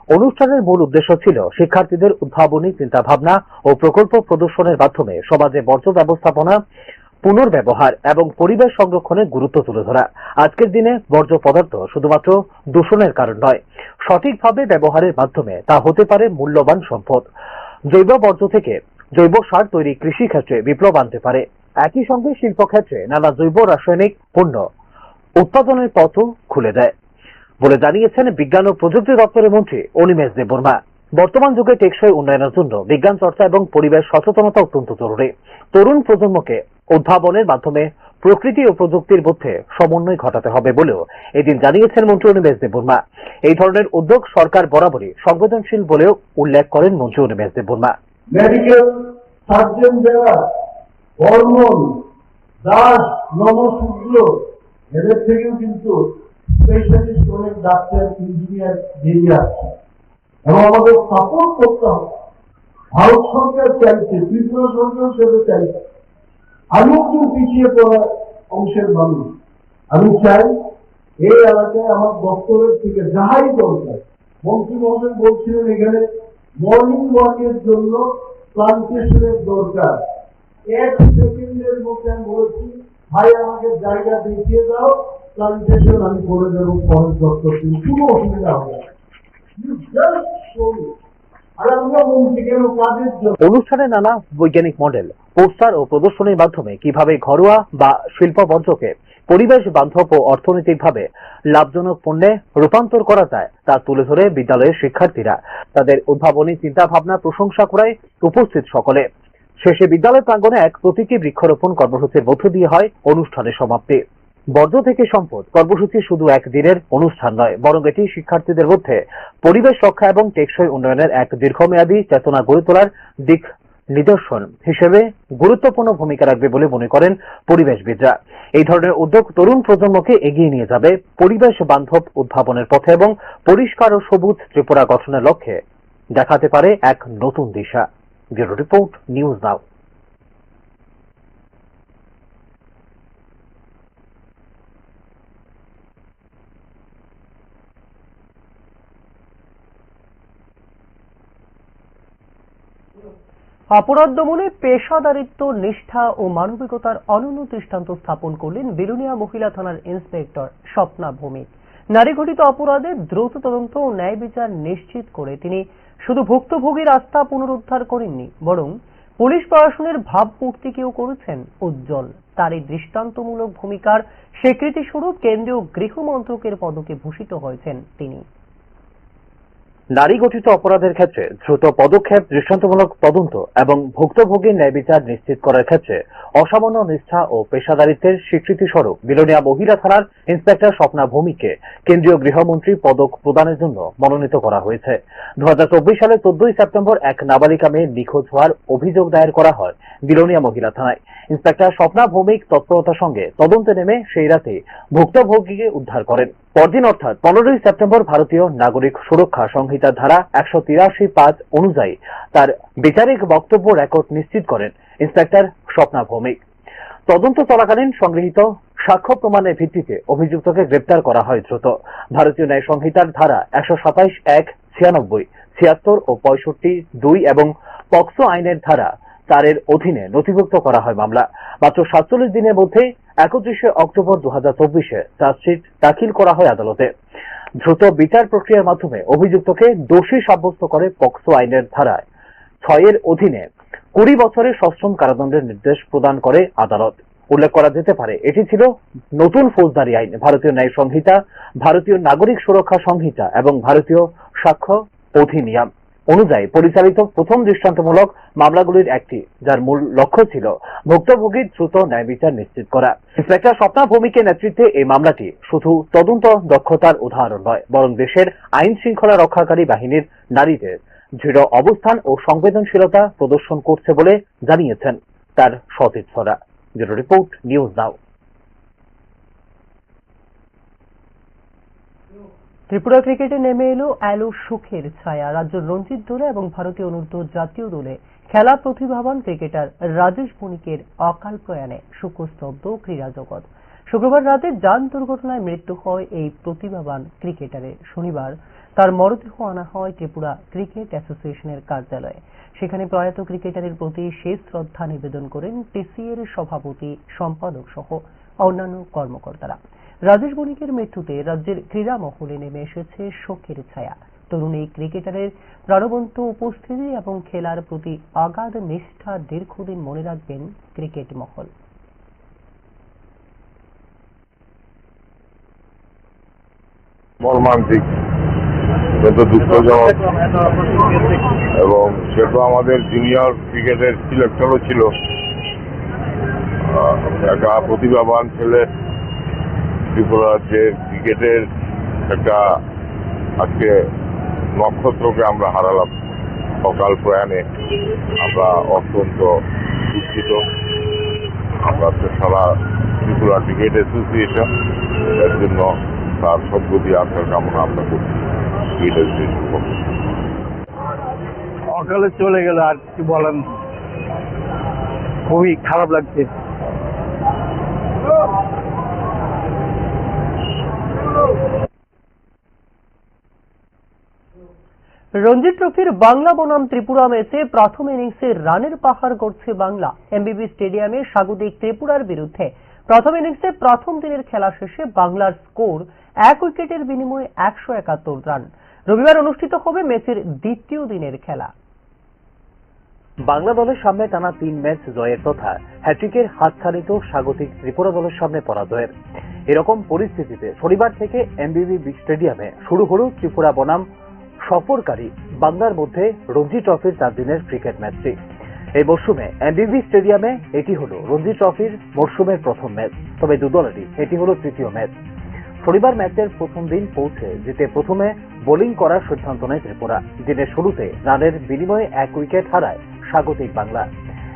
অনুষ্ঠানের মূল উদ্দেশ্য ছিল শিক্ষার্থীদের উদ্ভাবনী চিন্তাভাবনা ও প্রকল্প প্রদর্শনের মাধ্যমে সমাজে বর্জ্য ব্যবস্থাপনা, পুনর্ব্যবহার এবং পরিবেশ সংরক্ষণের গুরুত্ব তুলে ধরা। আজকের দিনে বর্জ্য পদার্থ শুধুমাত্র দূষণের কারণ নয়, সঠিকভাবে ব্যবহারের মাধ্যমে তা হতে পারে মূল্যবান সম্পদ। জৈব বর্জ্য থেকে জৈব সার তৈরি কৃষি ক্ষেত্রে বিপ্লব আনতে পারে। একই সঙ্গে শিল্পক্ষেত্রে নানা জৈব রাসায়নিক পণ্য উৎপাদনের পথও খুলে দেয় বলে জানিয়েছেন বিজ্ঞান ও প্রযুক্তি দপ্তরের মন্ত্রী অনিমেষ দেববর্মা। বর্তমান যুগে টেকসই উন্নয়নের জন্য বিজ্ঞান চর্চা এবং পরিবেশ সচেতনতা অত্যন্ত জরুরি। তরুণ প্রজন্মকে উদ্ভাবনের মাধ্যমে প্রকৃতি ও প্রযুক্তির মধ্যে সমন্বয় ঘটাতে হবে বলেও এদিন জানিয়েছেন মন্ত্রী অনিমেষ দেববর্মা। এই ধরনের উদ্যোগ সরকার বরাবরই সংবেদনশীল বলেও উল্লেখ করেন মন্ত্রী অনিমেষ দেববর্মা। মেডিকেল সার্জন যারা, হরমোন, দাস, নমশূদ্র, এদের থেকেও কিন্তু স্পেশালিস্ট অনেক ডাক্তার, ইঞ্জিনিয়ার বেরিয়ে আসছে এবং আমাদের সাপোর্ট করতে হবে। ভারত সরকার চাইছে, ত্রিপুরা সরকার সেটা চাইছে। আমিও কিন্তু পিছিয়ে পড়া অংশের মানুষ। আমি চাই এই এলাকায় আমার দপ্তরের থেকে যাহাই দরকার, মন্ত্রী মহোদয় বলছিলেন এখানে মর্নিং ওয়াকের জন্য প্লান্টেশনের দরকার। 1 সেকেন্ডের মধ্যে আমি বলেছি, ভাই আমাকে জায়গা দেখিয়ে দাও, প্লান্টেশন আমি করে দেবো ফরেস্ট দপ্তর থেকে, কোনো অসুবিধা হবে না। অনুষ্ঠানে নানা বৈজ্ঞানিক মডেল, পোস্টার ও প্রদর্শনীর মাধ্যমে কিভাবে ঘরোয়া বা শিল্প বর্জ্যকে পরিবেশ বান্ধব ও অর্থনৈতিকভাবে লাভজনক পণ্যে রূপান্তর করা যায় তা তুলে ধরে বিদ্যালয়ের শিক্ষার্থীরা তাদের উদ্ভাবনী চিন্তা ভাবনা প্রশংসা করায় উপস্থিত সকলে। শেষে বিদ্যালয় প্রাঙ্গণে এক প্রতীকী বৃক্ষরোপণ কর্মসূচির মধ্য দিয়ে হয় অনুষ্ঠানের সমাপ্তি। বর্জ্য থেকে সম্পদ কর্মসূচি শুধু একদিনের অনুষ্ঠান নয়, বরং এটি শিক্ষার্থীদের মধ্যে পরিবেশ রক্ষা এবং টেকসই উন্নয়নের এক দীর্ঘমেয়াদী চেতনা গড়ে তোলার দিক নিদর্শন হিসেবে গুরুত্বপূর্ণ ভূমিকা রাখবে বলে মনে করেন পরিবেশবিদরা। এই ধরনের উদ্যোগ তরুণ প্রজন্মকে এগিয়ে নিয়ে যাবে পরিবেশ বান্ধব উদ্ভাবনের পথে এবং পরিষ্কার ও সবুজ ত্রিপুরা গঠনের লক্ষ্যে দেখাতে পারে এক নতুন দিশা। Bureau report, news now. অপরাধ দমনে পেশাদারিত্ব, নিষ্ঠা ও মানবিকতার অনন্য দৃষ্টান্ত স্থাপন করলেন বিলোনিয়া মহিলা থানার ইন্সপেক্টর স্বপ্না ভৌমিক। নারী ঘটিত অপরাধের দ্রুত তদন্ত ও ন্যায় বিচার নিশ্চিত করে তিনি শুধু ভুক্তভোগীর আস্থা পুনরুদ্ধার করেননি, বরং পুলিশ প্রশাসনের ভাবমূর্তিকেও করেছেন উজ্জ্বল। তার এই দৃষ্টান্তমূলক ভূমিকার স্বীকৃতিস্বরূপ কেন্দ্রীয় গৃহ মন্ত্রকের পদকে ভূষিত হয়েছেন তিনি। নারী গঠিত অপরাধের ক্ষেত্রে দ্রুত পদক্ষেপ, দৃষ্টান্তমূলক তদন্ত এবং ভুক্তভোগীর ন্যায় বিচার নিশ্চিত করার ক্ষেত্রে অসামান্য নিষ্ঠা ও পেশাদারিত্বের স্বীকৃতি স্বরূপ বিলোনিয়া মহিলা থানার ইন্সপেক্টর স্বপ্না ভৌমিককে কেন্দ্রীয় গৃহমন্ত্রী পদক প্রদানের জন্য মনোনীত করা হয়েছে। 2024 সালের 14 সেপ্টেম্বর এক নাবালিকা মেয়ে নিখোঁজ হওয়ার অভিযোগ দায়ের করা হয় বিলোনিয়া মহিলা থানায়। ইন্সপেক্টর স্বপ্না ভৌমিক তৎপরতার সঙ্গে তদন্তে নেমে সেই রাতে ভুক্তভোগীকে উদ্ধার করেন। পরদিন অর্থাৎ 15 সেপ্টেম্বর ভারতীয় নাগরিক সুরক্ষা সংহিতার ধারা 183(5) অনুযায়ী তার বিচারিক বক্তব্য রেকর্ড নিশ্চিত করেন ইন্সপেক্টর স্বপ্না ভৌমিক। তদন্ত চলাকালীন সংগৃহীত সাক্ষ্য প্রমাণের ভিত্তিতে অভিযুক্তকে গ্রেপ্তার করা হয় দ্রুত। ভারতীয় ন্যায় সংহিতার ধারা 127(1), 96, 76 ও 65(2) এবং পক্সো আইনের ধারা 4 অধীনে নথিভুক্ত করা হয় মামলা। মাত্র 47 দিনের মধ্যে 31 অক্টোবর 2024 চার্জশিট দাখিল করা হয় আদালতে। দ্রুত বিচার প্রক্রিয়ার মাধ্যমে অভিযুক্তকে দোষী সাব্যস্ত করে পক্সো আইনের ধারায় 6 অধীনে 20 বছরের সশ্রম কারাদণ্ডের নির্দেশ প্রদান করে আদালত। উল্লেখ করা যেতে পারে এটি ছিল নতুন ফৌজদারি আইন, ভারতীয় ন্যায় সংহিতা, ভারতীয় নাগরিক সুরক্ষা সংহিতা এবং ভারতীয় সাক্ষ্য অধিনিয়ম। অনুযায়ী পরিচালিত প্রথম দৃষ্টান্তমূলক মামলাগুলির একটি, যার মূল লক্ষ্য ছিল ভুক্তভোগীর দ্রুত ন্যায় বিচার নিশ্চিত করা। ইন্সপেক্টর স্বপ্না ভৌমিকের নেতৃত্বে এই মামলাটি শুধু তদন্ত দক্ষতার উদাহরণ নয়, বরং দেশের আইন শৃঙ্খলা রক্ষাকারী বাহিনীর নারীদের দৃঢ় অবস্থান ও সংবেদনশীলতা প্রদর্শন করছে বলে জানিয়েছেন তার সতীর্থরা। Bureau report, news now. Tripura ক্রিকেটে নেমে এলো সুখের ছায়া। রাজ্যের রঞ্জিত দলে এবং ভারতীয় অনূর্ধ্ব জাতীয় দলে খেলা প্রতিভাবান ক্রিকেটার রাজেশ বণিকের অকাল প্রয়াণে শোকস্তব্ধ ক্রীড়া জগৎ। শুক্রবার রাতে যান দুর্ঘটনায় মৃত্যু হয় এই প্রতিভাবান ক্রিকেটারের। শনিবার তার মরদেহ আনা হয় ত্রিপুরা ক্রিকেট অ্যাসোসিয়েশনের কার্যালয়ে। সেখানে প্রয়াত ক্রিকেটারের প্রতি শেষ শ্রদ্ধা নিবেদন করেন টিসিএর সভাপতি, সম্পাদক সহ অন্যান্য কর্মকর্তারা। রাজেশ বণিকের মৃত্যুতে রাজ্যের ক্রীড়া মহলে নেমে এসেছে শোকের ছায়া। তরুণ এই ক্রিকেটারের প্রাণবন্ত উপস্থিতি এবং খেলার প্রতি অগাধ নিষ্ঠা দীর্ঘদিন মনে রাখবেন ক্রিকেট মহল। মর্মান্তিক, দুঃখজনক, এবং সে তো আমাদের জুনিয়র ক্রিকেটের সিলেক্টরও ছিল। একটা প্রতিভাবান ছেলে, ত্রিপুরা রাজ্যের ক্রিকেটের একটা আজকে নক্ষত্রকে আমরা হারালাম। অকাল প্রয়াণে আমরা অত্যন্ত দুঃখিত। আমরা সারা ত্রিপুরা ক্রিকেট অ্যাসোসিয়েশন এর জন্য তার সদ্গতি আসার কামনা আমরা করছি। অকালে চলে গেল, আর কি বলেন, খুবই খারাপ লাগছে। রঞ্জি ট্রফির বাংলা বনাম ত্রিপুরা ম্যাচে প্রথম ইনিংসে রানের পাহাড় গড়ছে বাংলা। এমবিবি স্টেডিয়ামে স্বাগতিক ত্রিপুরার বিরুদ্ধে প্রথম ইনিংসে প্রথম দিনের খেলা শেষে বাংলার স্কোর 1 উইকেটের বিনিময়ে 171 রান। রবিবার অনুষ্ঠিত হবে ম্যাচের দ্বিতীয় দিনের খেলা। বাংলা দলের সামনে টানা 3 ম্যাচ জয়ের তথা হ্যাট্রিকের হাতছানিত স্বাগতিক ত্রিপুরা দলের সামনে পরাজয়ের। এরকম পরিস্থিতিতে শনিবার থেকে এমবিবি স্টেডিয়ামে শুরু হল ত্রিপুরা বনাম সফরকারী বাংলার মধ্যে রঞ্জি ট্রফির 4 দিনের ক্রিকেট ম্যাচটি। এই মরশুমে এমবিবি স্টেডিয়ামে এটি হল রঞ্জি ট্রফির মরশুমের প্রথম ম্যাচ, তবে দুদলেরই এটি হল তৃতীয় ম্যাচ। শনিবার ম্যাচের প্রথম দিন পৌঁছে জিতে প্রথমে বোলিং করার সিদ্ধান্ত নেয় ত্রিপুরা। দিনের শুরুতে রানের বিনিময়ে 1 উইকেট হারায় স্বাগতিক বাংলা,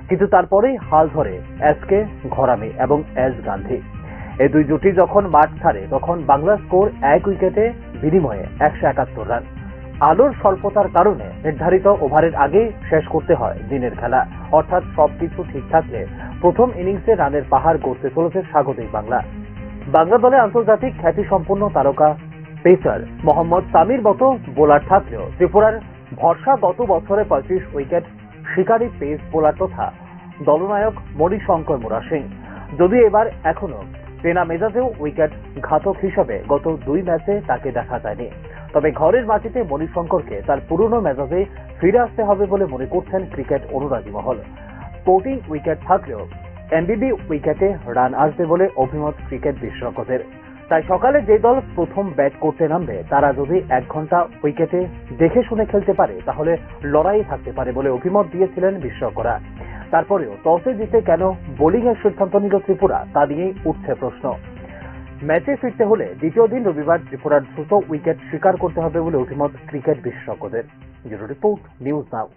কিন্তু তারপরেই হাল ধরে এসকে ঘরামি এবং এস গান্ধী। এই দুই জুটি যখন মাঠ ছাড়ে তখন বাংলার স্কোর 1 উইকেটে বিনিময়ে 171 রান। আলোর স্বল্পতার কারণে নির্ধারিত ওভারের আগেই শেষ করতে হয় দিনের খেলা, অর্থাৎ সবকিছু ঠিক থাকলে প্রথম ইনিংসে রানের পাহাড় গড়তে চলেছে স্বাগতিক বাংলা। বাংলা দলে আন্তর্জাতিক খ্যাতিসম্পন্ন তারকা পেসার মোহাম্মদ সামির মতো বোলার থাকলেও ত্রিপুরার ভরসা গত বছরে 25 উইকেট শিকারী পেস বোলার তথা দলনায়ক মণিশঙ্কর মুরা সিং। যদিও এবার এখনো চেনা মেজাজেও উইকেট ঘাতক হিসেবে গত 2 ম্যাচে তাকে দেখা যায়নি, তবে ঘরের মাটিতে মণিশঙ্করকে তার পুরনো মেজাজে ফিরে আসতে হবে বলে মনে করছেন ক্রিকেট অনুরাগী মহল। 14 উইকেট থাকলেও এমবিবি উইকেটে রান আসবে বলে অভিমত ক্রিকেট বিশেষজ্ঞদের। তাই সকালে যে দল প্রথম ব্যাট করতে নামবে তারা যদি 1 ঘন্টা উইকেটে দেখে শুনে খেলতে পারে তাহলে লড়াই থাকতে পারে বলে অভিমত দিয়েছিলেন বিশেষজ্ঞরা। তারপরেও টসে জিতে কেন বোলিং এর সিদ্ধান্ত নিল ত্রিপুরা তা নিয়েই উঠছে প্রশ্ন। ম্যাচে ফিরতে হলে দ্বিতীয় দিন রবিবার ত্রিপুরার দ্রুত উইকেট শিকার করতে হবে বলে অভিমত ক্রিকেট বিশেষজ্ঞদের। ব্যুরো রিপোর্ট, নিউজ নাও।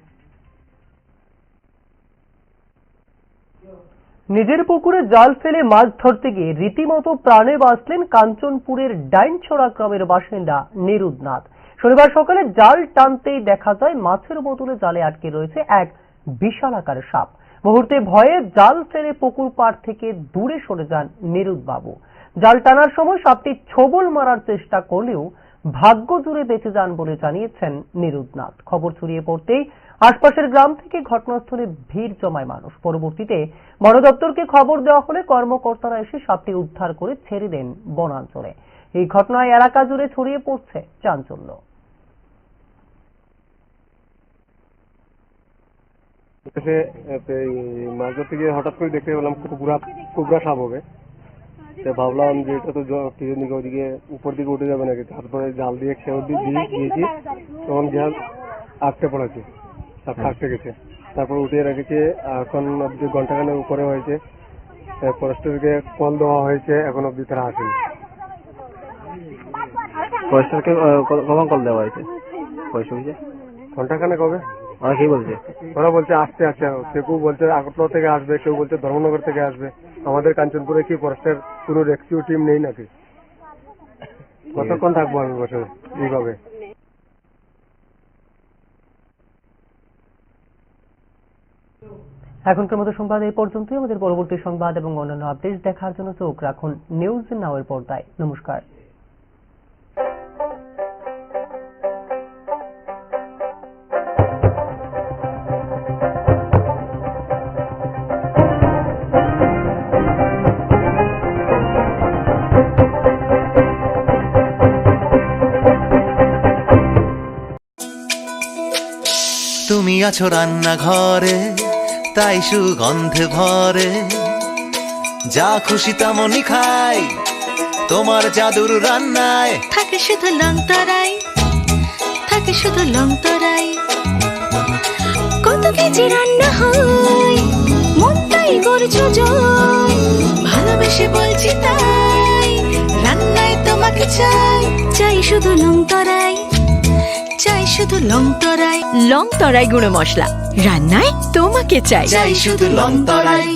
নিজের পুকুরে জাল ফেলে মাছ ধরতে গিয়ে রীতিমতো প্রাণে বাঁচলেন কাঞ্চনপুরের ডাইনছড়া গ্রামের বাসিন্দা নিরুদনাথ। শনিবার সকালে জাল টানতেই দেখা যায় মাছের বোতলে জালে আটকে রয়েছে এক বিশালাকার সাপ। মুহূর্তে ভয়ে জাল ফেলে পুকুর পাড় থেকে দূরে সরে যান নিরুদবাবু। জাল টানার সময় সাপটি ছোবল মারার চেষ্টা করলেও ভাগ্য জুড়ে বেঁচে যান বলে জানিয়েছেন নিরুদনাথ। খবর ছড়িয়ে পড়তেই আশপাশের গ্রাম থেকে ঘটনাস্থলে ভিড় জমায় মানুষ। পরবর্তীতে বন দপ্তরকে খবর দেওয়া হলে কর্মকর্তারা এসে সাপটি উদ্ধার করে ছেড়ে দেন বনাঞ্চলে। এই ঘটনায় এলাকা জুড়ে ছড়িয়ে পড়ছে চাঞ্চল্য। মাঝে থেকে হঠাৎ করে দেখতে পেলাম কুবরা সাপ হবে, ভাবলাম যে এটা তো কিছু ওদিকে উপর দিকে উঠে যাবে নাকি, তারপরে জাল দিয়ে খেয়ে দিয়েছি। তখন আটকে পড়েছে, সাপটা আটকে গেছে। তারপর উঠিয়ে রেখেছে, এখন অব্দি ঘন্টাখানেক উপরে হয়েছে। ফরেস্টারকে কল দেওয়া হয়েছে, এখন অব্দি তারা আসেনি। ফরেস্টারকে কখন কল দেওয়া হয়েছে? পয়সা হয়েছে ঘন্টাখানেক হবে। ওরা কি বলছে? ওরা বলছে আসতে আসতে, কেউ বলছে আগরতলা থেকে আসবে, কেউ বলছে ধর্মনগর থেকে আসবে। আমাদের কাঞ্চনপুরে কি ফরেস্টের কোনো রেস্কিউ টিম নেই নাকি? কতক্ষণ থাকবো আমি বসে এইভাবে? এখনকার মতো সংবাদ এই পর্যন্তই। আমাদের পরবর্তী সংবাদ এবং অন্যান্য আপডেট দেখার জন্য চোখ রাখুন নিউজ নাও এর পর্দায়। নমস্কার। তুমি আছো রান্নাঘরে, তাই সুগন্ধে ভরে, যা খুশি তেমনই খাই তোমার জাদুর রান্নায়। থাকে শুধু লং তরাই, থাকে শুধু লং তরাই। কত কেজি রান্না হয়, মনটাই করছো জয়। ভালোবেসে বলছি তাই, রান্নায় তোমাকে চাই। চাই শুধু লং তরাই, চাই শুধু লং তরাই। লং তরাই গুঁড়ো মশলা, রান্নায় তোমাকে চাই। চাই শুধু লং তরাই।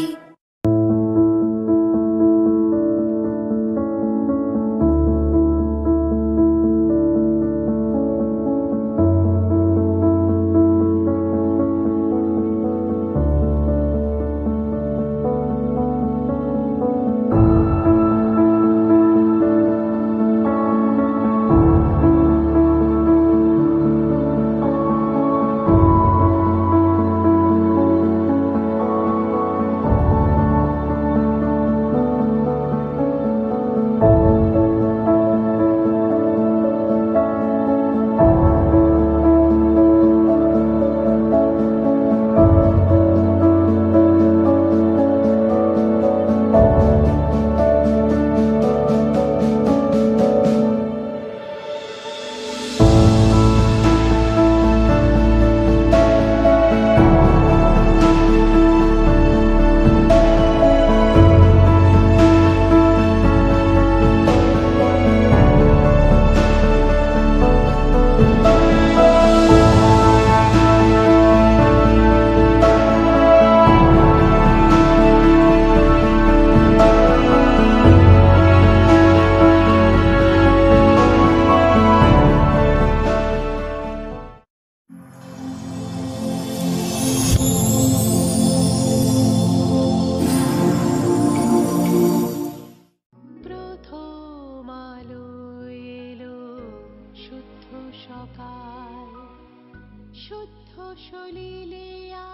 শুদ্ধ সলিলে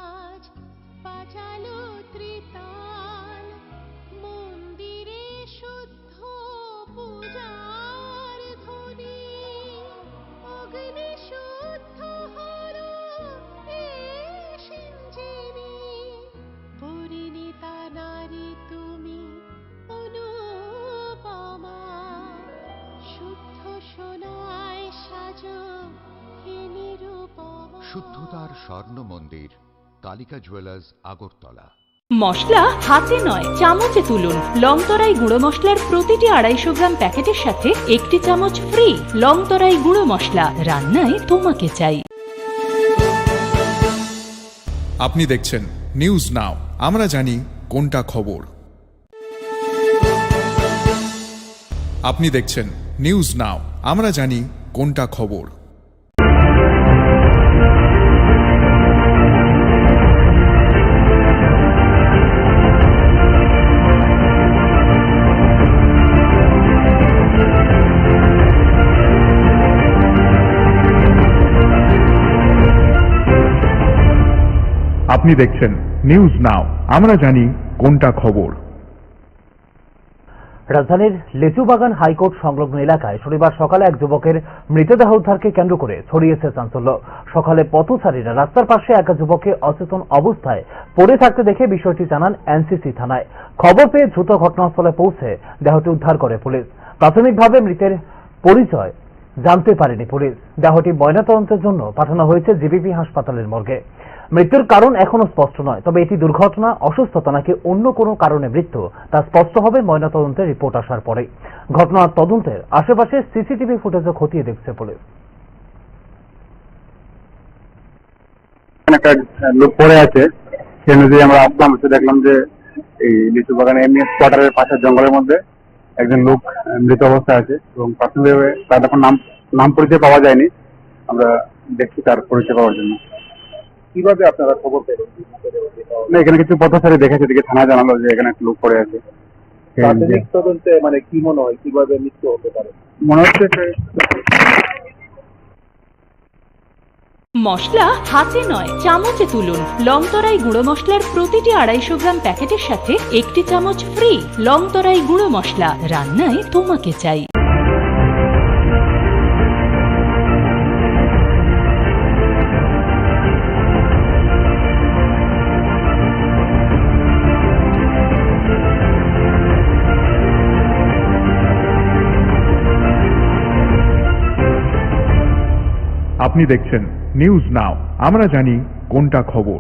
আজ বাজালো ত্রিতাল, মন্দিরে শুদ্ধ পূজার ধ্বনি, অগ্নি শুদ্ধ হলো এ সিঞ্জিনী, পরিণীতা নারী তুমি অনুপমা, শুদ্ধ সোনায় সাজো হে নিরুপমা। শুদ্ধতার স্বর্ণ মন্দির, কালিকা জুয়েলার্স, আগরতলা। মশলা হাতে নয় চামচে তুলুন। লংতরাই গুঁড়ো মশলার প্রতিটি 250 গ্রাম প্যাকেটের সাথে 1টি চামচ ফ্রি। লংতরাই গুঁড়ো মশলা, রান্নায় তোমাকে চাই। আপনি দেখছেন নিউজ নাও, আমরা জানি কোনটা খবর। আপনি দেখছেন নিউজ নাও, আমরা জানি কোনটা খবর। আপনি দেখছেন নিউজ নাও, আমরা জানি কোনটা খবর। রাজধানীর লেচুবাগান হাইকোর্ট সংলগ্ন এলাকায় শনিবার সকালে এক যুবকের মৃতদেহ উদ্ধারকে কেন্দ্র করে ছড়িয়েছে চাঞ্চল্য। সকালে পথচারীরা রাস্তার পাশে এক যুবককে অচেতন অবস্থায় পড়ে থাকতে দেখে বিষয়টি জানান এনসিসি থানায়। খবর পেয়ে দ্রুত ঘটনাস্থলে পৌঁছে দেহটি উদ্ধার করে পুলিশ। প্রাথমিকভাবে মৃতের পরিচয় জানতে পারেনি পুলিশ। দেহটি ময়নাতদন্তের জন্য পাঠানো হয়েছে জিবিপি হাসপাতালের মর্গে। মৃত্যুর কারণ এখনো স্পষ্ট নয়, তবে এটি দুর্ঘটনা, অসুস্থতা নাকি অন্য কোনো কারণে মৃত্যু তা স্পষ্ট হবে ময়নাতদন্তের রিপোর্ট আসার পরে। ঘটনার তদন্তের আশেপাশে সিসিটিভি ফুটেজও খতিয়ে দেখছে পুলিশ। একটা লোক পড়ে আছে, সে অনুযায়ী আমরা আসলাম, এসে দেখলাম যে এই লিচু বাগানে এমএস কোয়ার্টারের পাশের জঙ্গলের মধ্যে একজন লোক মৃত অবস্থায় আছে এবং প্রাথমিকভাবে তার এখন নাম পরিচয় পাওয়া যায়নি। আমরা দেখছি তার পরিচয় পাওয়ার জন্য। কিভাবে আপনারা খবর পেলেন? না, এখানে কিছু পথচারী দেখেছে, দিকে থানায় জানালো যে এখানে একটা লোক পড়ে আছে। প্রাথমিক তদন্তে মানে কি মনে হয় কিভাবে মৃত্যু হতে পারে? মনে হচ্ছে মশলা হাতে নয় চামচে তুলুন। লংতরাই গুঁড়ো মশলার প্রতিটি 250 গ্রাম প্যাকেটের সাথে 1টি চামচ ফ্রি। লংতরাই গুঁড়ো মশলা, রান্নায় তোমাকে চাই। আপনি দেখছেন নিউজ নাও, আমরা জানি কোনটা খবর।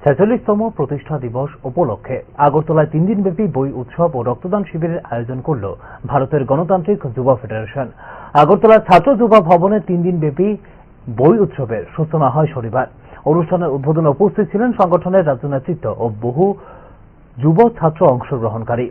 46তম প্রতিষ্ঠা দিবস উপলক্ষে আগরতলায় 3 দিনব্যাপী বই উৎসব ও রক্তদান শিবিরের আয়োজন করল ভারতের গণতান্ত্রিক যুব ফেডারেশন। আগরতলার ছাত্র যুব ভবনে 3 দিনব্যাপী বই উৎসবের সূচনা হয় শনিবার। অনুষ্ঠানের উদ্বোধনে উপস্থিত ছিলেন সংগঠনের রাজ্য নেতৃত্ব ও বহু যুব ছাত্র অংশগ্রহণকারী।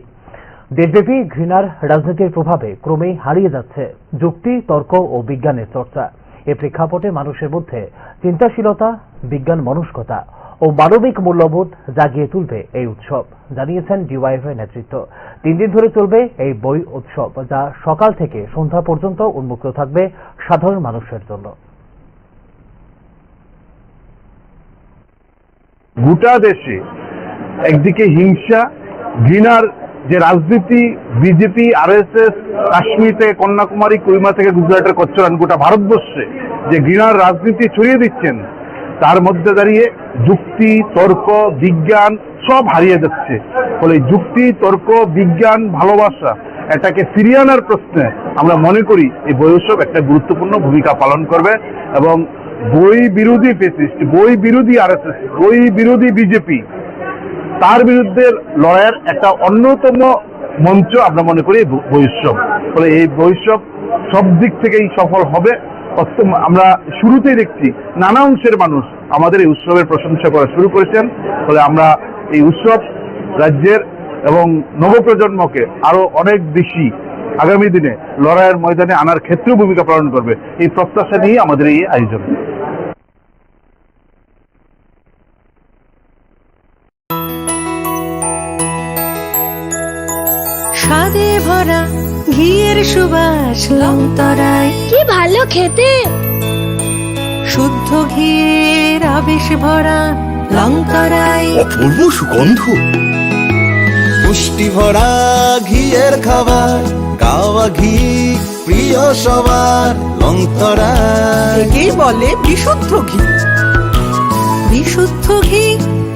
দেশব্যাপী ঘৃণার রাজনীতির প্রভাবে ক্রমেই হারিয়ে যাচ্ছে যুক্তি, তর্ক ও বিজ্ঞানের চর্চা। এ প্রেক্ষাপটে মানুষের মধ্যে চিন্তাশীলতা, বিজ্ঞান মনস্কতা ও মানবিক মূল্যবোধ জাগিয়ে তুলবে এই উৎসব, জানিয়েছেন ডিওয়াইএফআই নেতৃত্ব। 3 দিন ধরে চলবে এই বই উৎসব, যা সকাল থেকে সন্ধ্যা পর্যন্ত উন্মুক্ত থাকবে সাধারণ মানুষের জন্য। গোটা দেশে একদিকে হিংসা, ঘৃণার যে রাজনীতি, বিজেপি, আরএসএস, কাশ্মীর থেকে কন্যাকুমারী, কুইমা থেকে গুজরাটের কচ্ছরান, গোটা ভারতবর্ষে যে ঘৃণার রাজনীতি ছড়িয়ে দিচ্ছেন, তার মধ্যে দাঁড়িয়ে যুক্তি, তর্ক, বিজ্ঞান সব হারিয়ে যাচ্ছে। ফলে যুক্তি, তর্ক, বিজ্ঞান, ভালোবাসা এটাকে ফিরিয়ে আনার প্রশ্নে আমরা মনে করি এই বই উৎসব একটা গুরুত্বপূর্ণ ভূমিকা পালন করবে এবং বই বিরোধী ফেসিস্ট, বই বিরোধী আরএসএস, বই বিরোধী বিজেপি, তার বিরুদ্ধে লড়াইয়ের একটা অন্যতম মঞ্চ আমরা মনে করি বই উৎসব। ফলে এই বই উৎসব সব দিক থেকেই সফল হবে। আমরা শুরুতেই দেখছি নানা অংশের মানুষ আমাদের এই উৎসবের প্রশংসা করা শুরু করেছেন। ফলে আমরা এই উৎসব রাজ্যের এবং নবপ্রজন্মকে আরো অনেক বেশি আগামী দিনে লড়াইয়ের ময়দানে আনার ক্ষেত্রেও ভূমিকা পালন করবে, এই প্রত্যাশা নিয়ে আমাদের এই আয়োজন। স্বাদে ভরা ঘিয়ের সুবাস লংতরায়, কি ভালো খেতে। শুদ্ধ ঘিয়ের আবেশ ভরা লংতরায়, অপূর্ব সুগন্ধ। পুষ্টি ভরা ঘিয়ের খাবার, গাওয়া ঘি প্রিয় সবার। লংতরায় একেই বলে বিশুদ্ধ ঘি। বিশুদ্ধ ঘি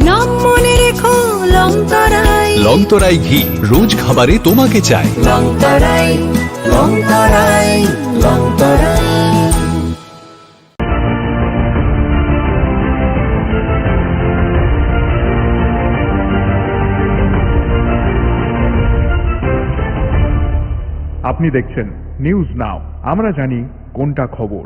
নাম মনে রেখো লংতরায়। লংতরাই ঘি রোজ খাবারে তোমাকে চাই। লংতরায়, লংতরায়, লংতরায়। আপনি দেখছেন নিউজ নাও, আমরা জানি কোনটা খবর।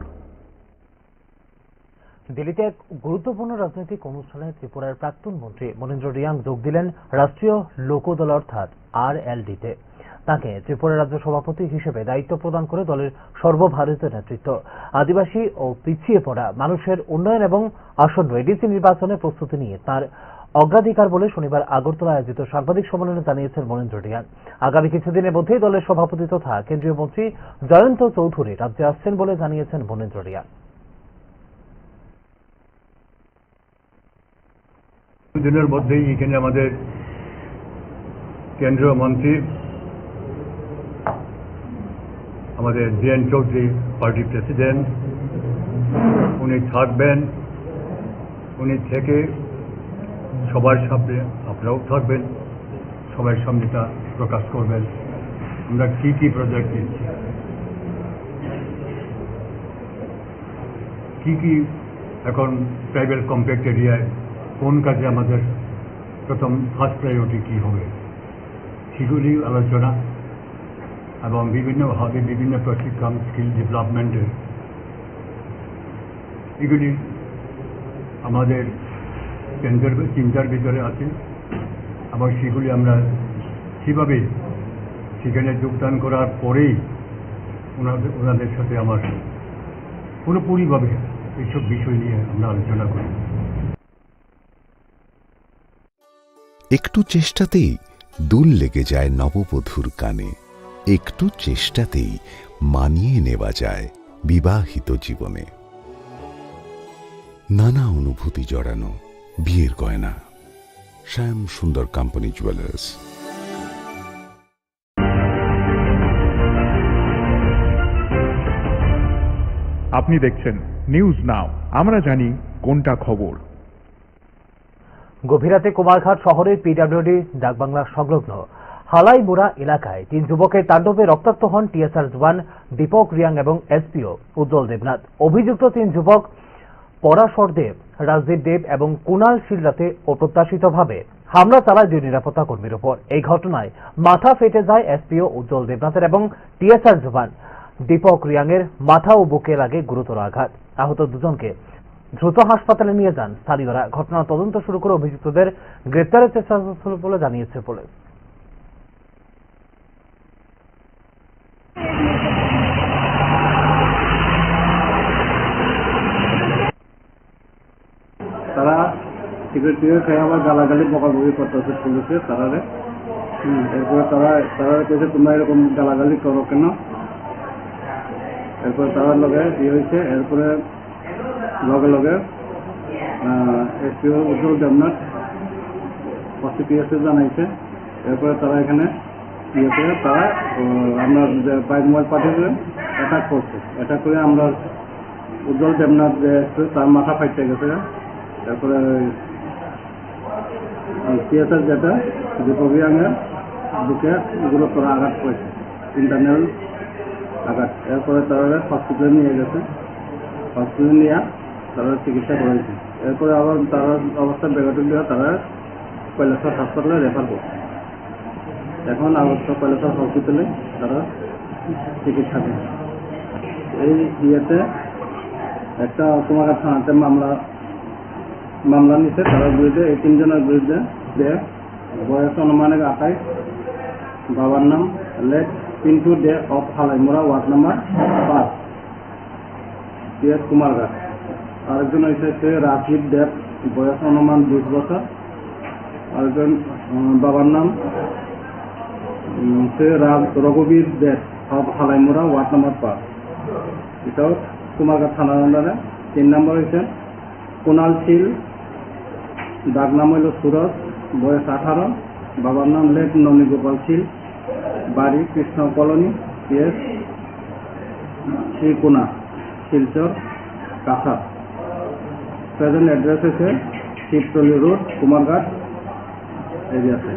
দিল্লিতে এক গুরুত্বপূর্ণ রাজনৈতিক অনুষ্ঠানে ত্রিপুরার প্রাক্তন মন্ত্রী মনীন্দ্র রিয়াং যোগ দিলেন রাষ্ট্রীয় লোকদল অর্থাৎ RLD-তে। তাকে ত্রিপুরা রাজ্য সভাপতি হিসেবে দায়িত্ব প্রদান করে দলের সর্বভারতীয় নেতৃত্ব আদিবাসী ও পিছিয়ে পড়া মানুষের উন্নয়ন এবং আসন্ন এডিসি নির্বাচনের প্রস্তুতি নিয়ে তার অগ্রাধিকার বলে শনিবার আগরতলা আয়োজিত সাংবাদিক সম্মেলনে জানিয়েছেন মনীন্দ্র রিয়াং। আগামী কিছুদিনের মধ্যেই দলের সভাপতি তথা কেন্দ্রীয় মন্ত্রী জয়ন্ত চৌধুরী রাজ্যে আসছেন বলে জানিয়েছেন মনীন্দ্র রিয়াং। দিনের মধ্যেই এখানে আমাদের কেন্দ্রীয় মন্ত্রী আমাদের জেএন চৌধুরী পার্টি প্রেসিডেন্ট উনি থাকবেন। উনি থেকে সবার সামনে আপনারাও থাকবেন, সবার সামনে তা প্রকাশ করবেন আমরা কি কি প্রজেক্ট নিচ্ছি। কি কি এখন ট্রাইবাল কম্প্যাক্ট এরিয়ায় কোন কাজে আমাদের প্রথম ফার্স্ট প্রায়োরিটি কী হবে সেগুলি আলোচনা এবং বিভিন্নভাবে বিভিন্ন প্রশিক্ষণ স্কিল ডেভেলপমেন্টের এগুলি আমাদের চিন্তার ভিতরে আছে এবং সেগুলি আমরা সেভাবে সেখানে যোগদান করার পরেই ওনাদের সাথে আমার পুরোপুরিভাবে এইসব বিষয় নিয়ে আমরা আলোচনা করি। একটু চেষ্টাতেই দুল লেগে যায় নববধূর কানে, একটু চেষ্টাতেই মানিয়ে নেওয়া যায় বিবাহিত জীবনে। নানা অনুভূতি জড়ানো বিয়ের গয়না, শ্যাম সুন্দর কোম্পানি জুয়েলার্স। আপনি দেখছেন নিউজ নাও, আমরা জানি কোনটা খবর। গভীর রাতে কুমারঘাট শহরের পিডব্লিউডি ডাকবাংলা সংলগ্ন হালাইমুড়া এলাকায় 3 যুবকের তাণ্ডবে রক্তাক্ত হন টিএসআর জওয়ান দীপক রিয়াং এবং এসপিও উজ্জ্বল দেবনাথ। অভিযুক্ত 3 যুবক পরাশর দেব, রাজদীপ দেব এবং কুণাল শীল রাতে অপ্রত্যাশিতভাবে হামলা চালায় 2 নিরাপত্তা কর্মীর উপর। এই ঘটনায় মাথা ফেটে যায় এসপিও উজ্জ্বল দেবনাথের এবং টিএসআর জওয়ান দীপক রিয়াং এর মাথা ও বুকে লাগে গুরুতর আঘাত। আহত দুজনকে দ্রুত হাসপাতালে নিয়ে যান স্থানীয়রা। ঘটনার তদন্ত শুরু করে অভিযুক্তদের গ্রেপ্তারের চেষ্টা চলছে বলে জানিয়েছে পুলিশ। তারা সিকিউরিটি খেয়ে আবার গালাগালি বকাবকি করতেছে পুলিশে তারারে। এরপরে তারা কেছে তোমরা এরকম গালাগালি করো কেন। এরপরে তার লগে ইয়ে হয়েছে। এরপরে লগে লগে এসপিও উজ্জ্বল দেবনাথ পিএসএ জানাইছে। এরপরে তারা এখানে ইয়ে করে তারা আমরা বাইক মোবাইল পাঠিয়ে অ্যাটাক করছে। অ্যাটাক করে আমরা উজ্জ্বল দেবনাথ যে তার মাথা ফাইটে গেছে। তারপরে পিএসএস যেটা দীপক রিয়াংয়ের বুকে গুরুতর আঘাত করেছে, ইন্টারনাল আঘাত। এরপরে তারা হসপিটালে নিয়ে গেছে। হসপিটালে নিয়ে তারা চিকিৎসা করেছে। এরপরে আবার তারা অবস্থা বেগতিক দিয়ে তারা কৈলাসর হাসপাতালে রেফার করছে। এখন আগস্ট কৈলাসর হসপিটালে তারা চিকিৎসা দিচ্ছে। এই ইয়েতে একটা কুমারঘাট থানাতে মামলা নিচ্ছে তার বিরুদ্ধে। এই 3 জনের বিরুদ্ধে বয়স অনুমানিক 28, বাবার নাম late Pintu Dey of Halaimura, ward number 5, PS Kumarghat. আরেকজন হয়েছে রাজদীপ দেব, বয়স অনুমান 20 বছর। আরেকজন বাবার নাম রঘুবীর দেব অফ হালাইমুড়া, ওয়ার্ড নাম্বার 5, এটাও কুমারঘাট থানার আন্ডারে। 3 নম্বর হয়েছে কুণাল শীল, ডাক নাম হইল সুরজ, বয়স 18, বাবার নাম লেট ননী গোপাল শীল, বাড়ি Krishna colony, PS Srikona, Silchar, Cachar. Present address হচ্ছে শিবতলি রোড, কুমারঘাট এরিয়াতে।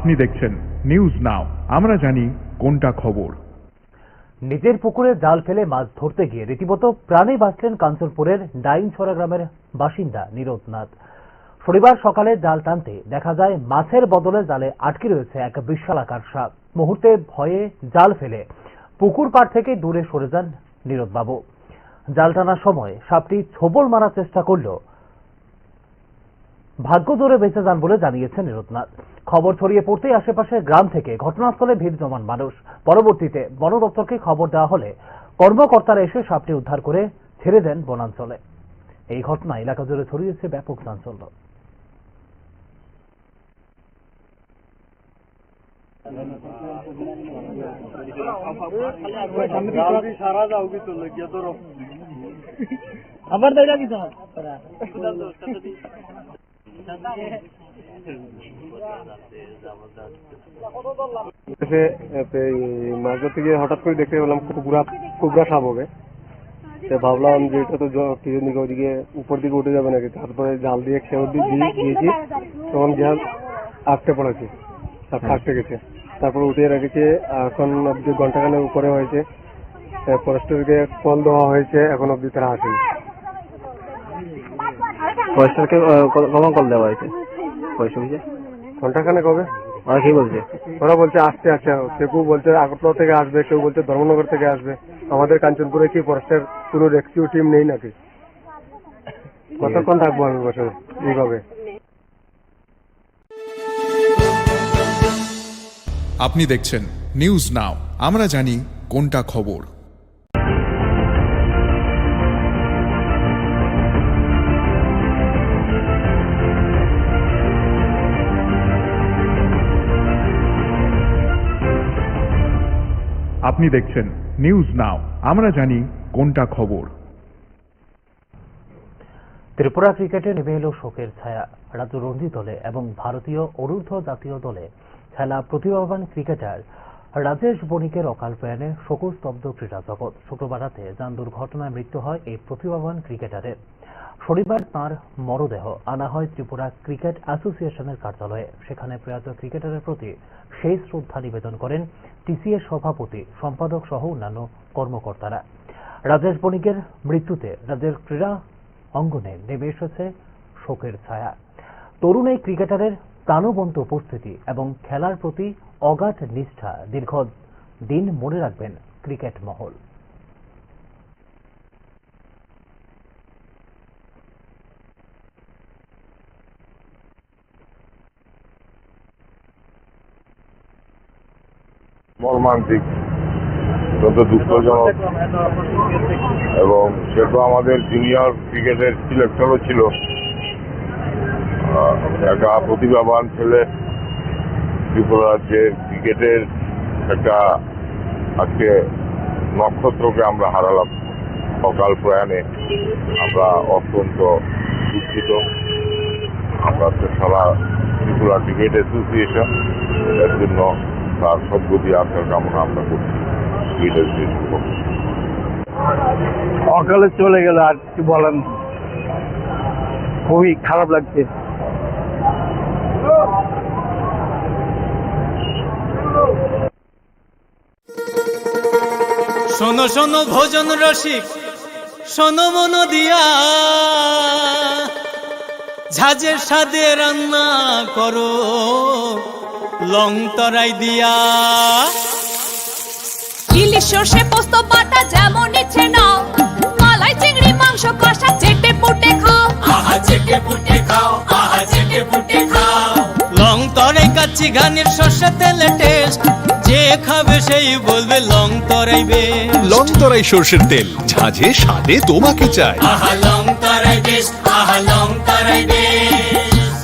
আপনি দেখছেন নিউজ নাও, আমরা জানি কোনটা খবর। নিজের পুকুরে জাল ফেলে মাছ ধরতে গিয়ে রীতিমতো প্রাণে বাঁচলেন কাঞ্চনপুরের ডাইনছড়া গ্রামের বাসিন্দা নীরদ নাথ। শনিবার সকালে জাল টানতে দেখা যায় মাছের বদলে জালে আটকে রয়েছে এক বিশালাকার সাপ। মুহূর্তে ভয়ে জাল ফেলে পুকুর পাড় থেকে দূরে সরে যান নীরদ বাবু। জাল টানার সময় সাপটি ছোবল মারার চেষ্টা করলেও ভাগ্য জোরে বেঁচে যান বলে জানিয়েছেন নীরদনাথ। খবর ছড়িয়ে পড়তেই আশেপাশের গ্রাম থেকে ঘটনাস্থলে ভিড় জমান মানুষ। পরবর্তীতে বন দপ্তরকে খবর দেওয়া হলে কর্মকর্তারা এসে সাপটি উদ্ধার করে ছেড়ে দেন বনাঞ্চলে। এই ঘটনা এলাকা জুড়ে ছড়িয়েছে ব্যাপক চাঞ্চল্য। আবার দেখা কি মাছ ধরতে গিয়ে হঠাৎ করে দেখতে পেলাম কুবরা সাপ হবে। ভাবলাম যে এটা তো পিছন দিকে ওইদিকে উপর দিকে উঠে যাবে নাকি, তারপরে জাল দিয়ে খেয়ে দিয়েছি, তখন জাল আটকে পড়েছে, সাপ আটকে গেছে। তারপর উঠিয়ে রেখেছে, এখন অব্দি ঘন্টাখানেক উপরে হয়েছে, ফরেস্টারকে কল দেওয়া হয়েছে, এখন অব্দি তারা আসেনি। ফরেস্টারকে কখন কল দেওয়া হয়েছে? পয়সা বুঝে ঘন্টাখানেক হবে। ওরা কি বলছে? ওরা বলছে আসতে আসছে, কেউ বলছে আগরতলা থেকে আসবে, কেউ বলছে ধর্মনগর থেকে আসবে। আমাদের কাঞ্চনপুরে কি ফরেস্টার কোনো রেস্কিউ টিম নেই নাকি? কতক্ষণ থাকবো আমি বসে এইভাবে? আপনি দেখছেন নিউজ নাও, আমরা জানি কোনটা খবর। আপনি দেখছেন নিউজ নাও, আমরা জানি কোনটা খবর। ত্রিপুরা ক্রিকেটে নেমে এলো শোকের ছায়া। রাজ্য রঞ্জি দলে এবং ভারতীয় অনূর্ধ্ব জাতীয় দলে খেলা প্রতিভাবান ক্রিকেটার রাজেশ বণিকের অকাল প্রয়াণে শোকস্তব্ধ ক্রীড়া জগৎ। শুক্রবার রাতে যান দুর্ঘটনায় মৃত্যু হয় এই প্রতিভাবান ক্রিকেটারের। শনিবার তাঁর মরদেহ আনা হয় ত্রিপুরা ক্রিকেট অ্যাসোসিয়েশনের কার্যালয়ে। সেখানে প্রয়াত ক্রিকেটারের প্রতি শেষ শ্রদ্ধা নিবেদন করেন টিসিএ সভাপতি, সম্পাদক সহ অন্যান্য কর্মকর্তারা। রাজেশ বণিকের মৃত্যুতে রাজ্যের ক্রীড়া অঙ্গনে নেমে এসেছে শোকের ছায়া। তরুণ এই ক্রিকেটারের প্রাণবন্ত উপস্থিতি এবং খেলার প্রতি অগাধ নিষ্ঠা দীর্ঘ দিন মনে রাখবেন ক্রিকেট মহল। মর্মান্তিক, যত দুঃখজনক, এবং সে তো আমাদের জুনিয়র ক্রিকেটের সিলেক্টরও ছিল। একটা প্রতিভাবান ছেলে, ত্রিপুরা রাজ্যের ক্রিকেটের একটা আজকে নক্ষত্রকে আমরা হারালাম অকাল প্রয়াণে। আমরা অত্যন্ত দুঃখিত। আমরা তো সারা ত্রিপুরা ক্রিকেট অ্যাসোসিয়েশন এর জন্য তার সদ্গতি আসার কামনা আমরা করছি। অকালে চলে গেল, আর কি বলেন, খুবই খারাপ লাগছে। শোনো শোনো ভোজন রসিক, শোনো মন দিয়া, ঝাঁঝের স্বাদে রান্না করো লং তরাই দিয়া। ইলিশ সর্ষে পোস্ত বাটা যেমন ইচ্ছে নাও, মালাই চিংড়ি মাংস কষা চেটে পুটে খাও। আহা চেটে পুটে খাও, আহা চেটে পুটে খাও। লং তরাই কাচ্চি ঘানির সর্ষে তেলে টেস্ট, যে খাবে সেই বলবে লং তরাই বেশ। লং তরাই সর্ষের তেল, ঝাঁঝে স্বাদে তোমাকে চাই। আহা লং তরাই বেস্ট, আহা লং তরাই বেস্ট।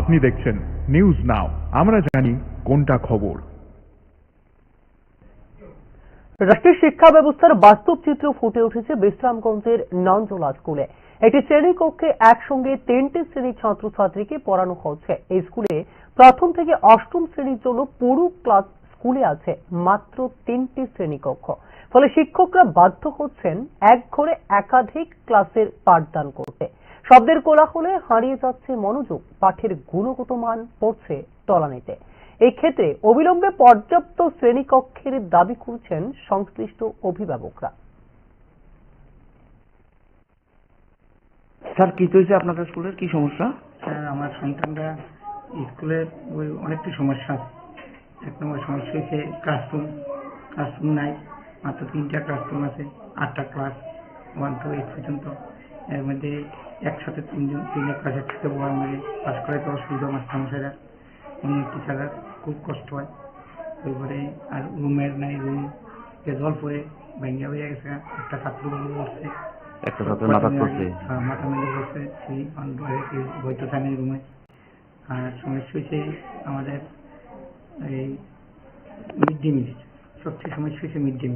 আপনি দেখছেন নিউজ নাও, আমরা জানি কোনটা খবর। রাষ্ট্রীয় শিক্ষা ব্যবস্থার বাস্তব চিত্র ফুটে উঠেছে বিশ্রামগঞ্জের নঞ্জলা স্কুলে। একটি শ্রেণীকক্ষে একসঙ্গে 3টি শ্রেণীর ছাত্রছাত্রীকে পড়ানো হচ্ছে। এই স্কুলে প্রথম থেকে অষ্টম শ্রেণীর জন্য পুরো ক্লাস স্কুলে আছে মাত্র 3টি শ্রেণীকক্ষ। ফলে শিক্ষকরা বাধ্য হচ্ছেন এক ঘরে একাধিক ক্লাসের পাঠদান করতে। শব্দের কোলাহলে হারিয়ে যাচ্ছে মনোযোগ, পাঠের গুণগত মান পড়ছে তলানিতে। এই ক্ষেত্রে অবিলম্বে পর্যাপ্ত শ্রেণীকক্ষের দাবি করছেন সংশ্লিষ্ট অভিভাবকরা। স্যার, কি হয়েছে আপনাদের স্কুলের, কি সমস্যা? স্যার, আমার সন্তানরা স্কুলের অনেকটি সমস্যা। এক নম্বর সমস্যা হচ্ছে ক্লাসরুম নাই, মাত্র 3টা ক্লাসরুম আছে, 8টা ক্লাস 1 to 8 পর্যন্ত। এর মধ্যে একসাথে 3 ক্লাস একসাথে পড়ার মধ্যে পাস করাইতে অসুবিধা মাস্টারমশাইরা, অন্য টিচাররা খুব কষ্ট হয়। তারপরে আর রুমের নাই, রুম জল পরে ভেঙে হয়ে গেছে, একটা ছাত্র পড়ছে, একটা ছাত্র মাথা পড়ছে, মাথা মেলে পড়ছে, সেই বৈধ শ্রেণীর রুমে। আর সমস্যা হচ্ছে আমাদের এই মিড ডে মিল, সবচেয়ে সমস্যা হচ্ছে মিড ডে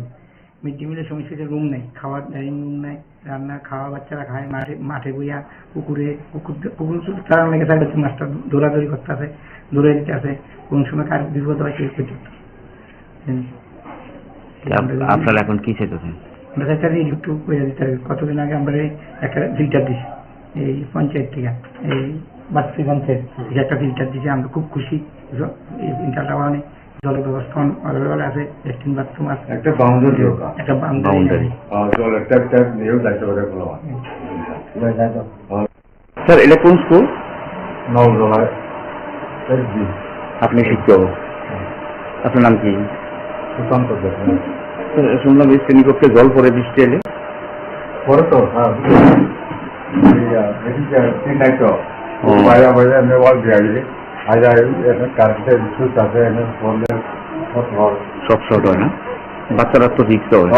মিলের সমস্যা হচ্ছে রুম নেই, খাওয়ার ডাইনিং রুম নাই, রান্না খাওয়া বাচ্চারা খায় মাঠে বইয়া, পুকুর চালানো লেগে থাকে, মাস্টার দৌড়াদৌড়ি করতে আছে, দৌড়ে দিতে আছে, কোন সময় কার বিপদ হয় সেই পর্যন্ত। আপনারা এখন কি চাইতেছেন? আমরা চাইতে একটু করে দিতে হবে। কতদিন আগে আমরা একটা ফিল্টার দিছি এই পঞ্চায়েত থেকে, এই বাস্তি পঞ্চায়েত থেকে একটা ফিল্টার দিছি, আমরা খুব খুশি। এই ফিল্টারটা মানে জলের ব্যবস্থা অ্যাভেলেবল আছে, ল্যাট্রিন বাথরুম আছে, একটা বাউন্ডারি জলের ট্যাপ নিয়েও যাইতে পারে। স্যার, এটা কোন স্কুল? নবজলায়। আপনি শিক্ষক, আপনার নাম কি? সুশান্ত। শুনলাম এই শ্রেণীকক্ষে জল পড়ে বৃষ্টি এলে পরে তো সব শর্ট হয় না, বাচ্চারা তো রিক্স হয়।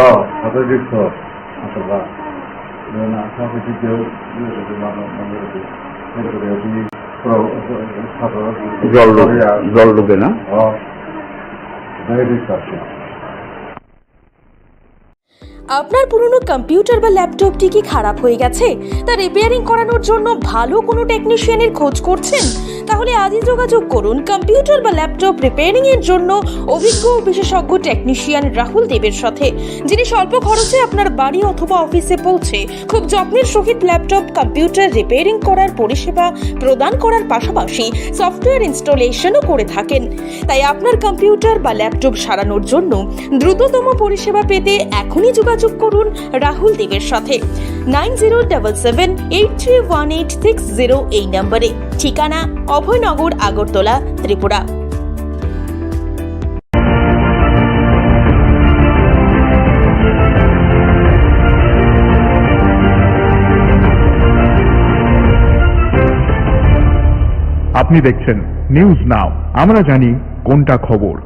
জল ঢুকে না। আপনার পুরনো কম্পিউটার বা ল্যাপটপটি কি খারাপ হয়ে গেছে? তা রিপেয়ারিং করানোর জন্য ভালো কোনো টেকনিশিয়ানের খোঁজ করছেন? তাহলে আজই যোগাযোগ করুন কম্পিউটার বা ল্যাপটপ রিপেয়ারিং এর জন্য অভিজ্ঞ বিশেষজ্ঞ টেকনিশিয়ান রাহুল দেবের সাথে, যিনি স্বল্প খরচে আপনার বাড়ি অথবা অফিসে পৌঁছে খুব যত্নের সহিত ল্যাপটপ কম্পিউটার রিপেয়ারিং করার পরিষেবা প্রদান করার পাশাপাশি সফটওয়্যার ইনস্টলেশনও করে থাকেন। তাই আপনার কম্পিউটার বা ল্যাপটপ সারানোর জন্য দ্রুততম পরিষেবা পেতে এখনই যোগাযোগ করুন রাহুল দেবের সাথে 9077831860 এই নম্বরে। ঠিকানা অভয়নগর, আগরতলা, ত্রিপুরা। আপনি দেখছেন নিউজ নাও, আমরা জানি কোনটা খবর।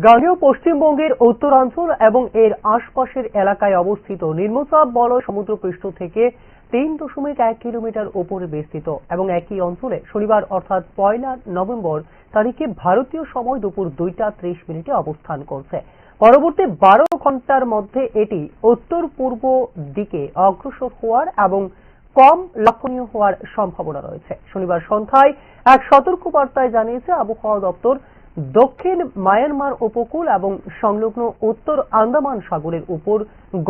গাঙ্গেয় পশ্চিমবঙ্গের উত্তরাঞ্চল এবং এর আশপাশের এলাকায় অবস্থিত নিম্নচাপ বলয় সমুদ্রপৃষ্ঠ থেকে 3.1 কিলোমিটার উপরে বিস্তৃত এবং একই অঞ্চলে শনিবার অর্থাৎ 1 নভেম্বর তারিখে ভারতীয় সময় দুপুর 2:30 অবস্থান করছে। পরবর্তী 12 ঘন্টার মধ্যে এটি উত্তর পূর্ব দিকে অগ্রসর হওয়ার এবং কম লক্ষণীয় হওয়ার সম্ভাবনা রয়েছে। শনিবার সন্ধ্যায় এক সতর্কবার্তায় জানিয়েছে আবহাওয়া দপ্তর, দক্ষিণ মায়ানমার উপকূল এবং সংলগ্ন উত্তর আন্দামান সাগরের উপর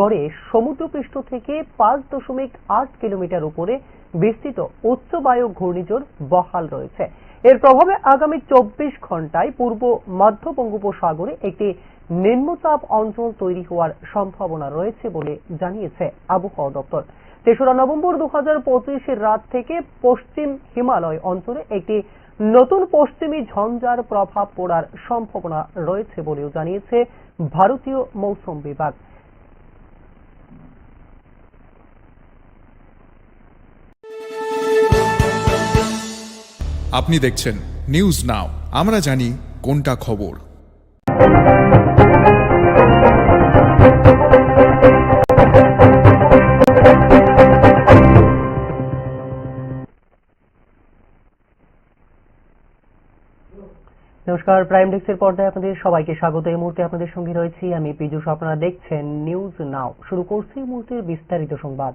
গড়ে সমুদ্রপৃষ্ঠ থেকে 5.8 কিলোমিটার উপরে বিস্তৃত উচ্চবায়ু ঘূর্ণিঝড় বহাল রয়েছে। এর প্রভাবে আগামী 24 ঘন্টায় পূর্ব মধ্য বঙ্গোপসাগরে একটি নিম্নচাপ অঞ্চল তৈরি হওয়ার সম্ভাবনা রয়েছে বলে জানিয়েছে আবহাওয়া দপ্তর। 3 নভেম্বর 2025 রাত থেকে পশ্চিম হিমালয় অঞ্চলে একটি নতুন পশ্চিমী ঝঞ্ঝার প্রভাব পড়ার সম্ভাবনা রয়েছে বলেও জানিয়েছে ভারতীয় মৌসুম বিভাগ। আপনি দেখছেন নিউজ নাও, আমরা জানি কোনটা খবর। নমস্কার, প্রাইম ডেস্কের পর্দায় আপনাদের সবাইকে স্বাগত। এই মুহূর্তে আপনাদের সঙ্গে রয়েছি আমি পীযূষ। আপনারা দেখছেন নিউজ নাও। শুরু করছি এই মুহূর্তের বিস্তারিত সংবাদ।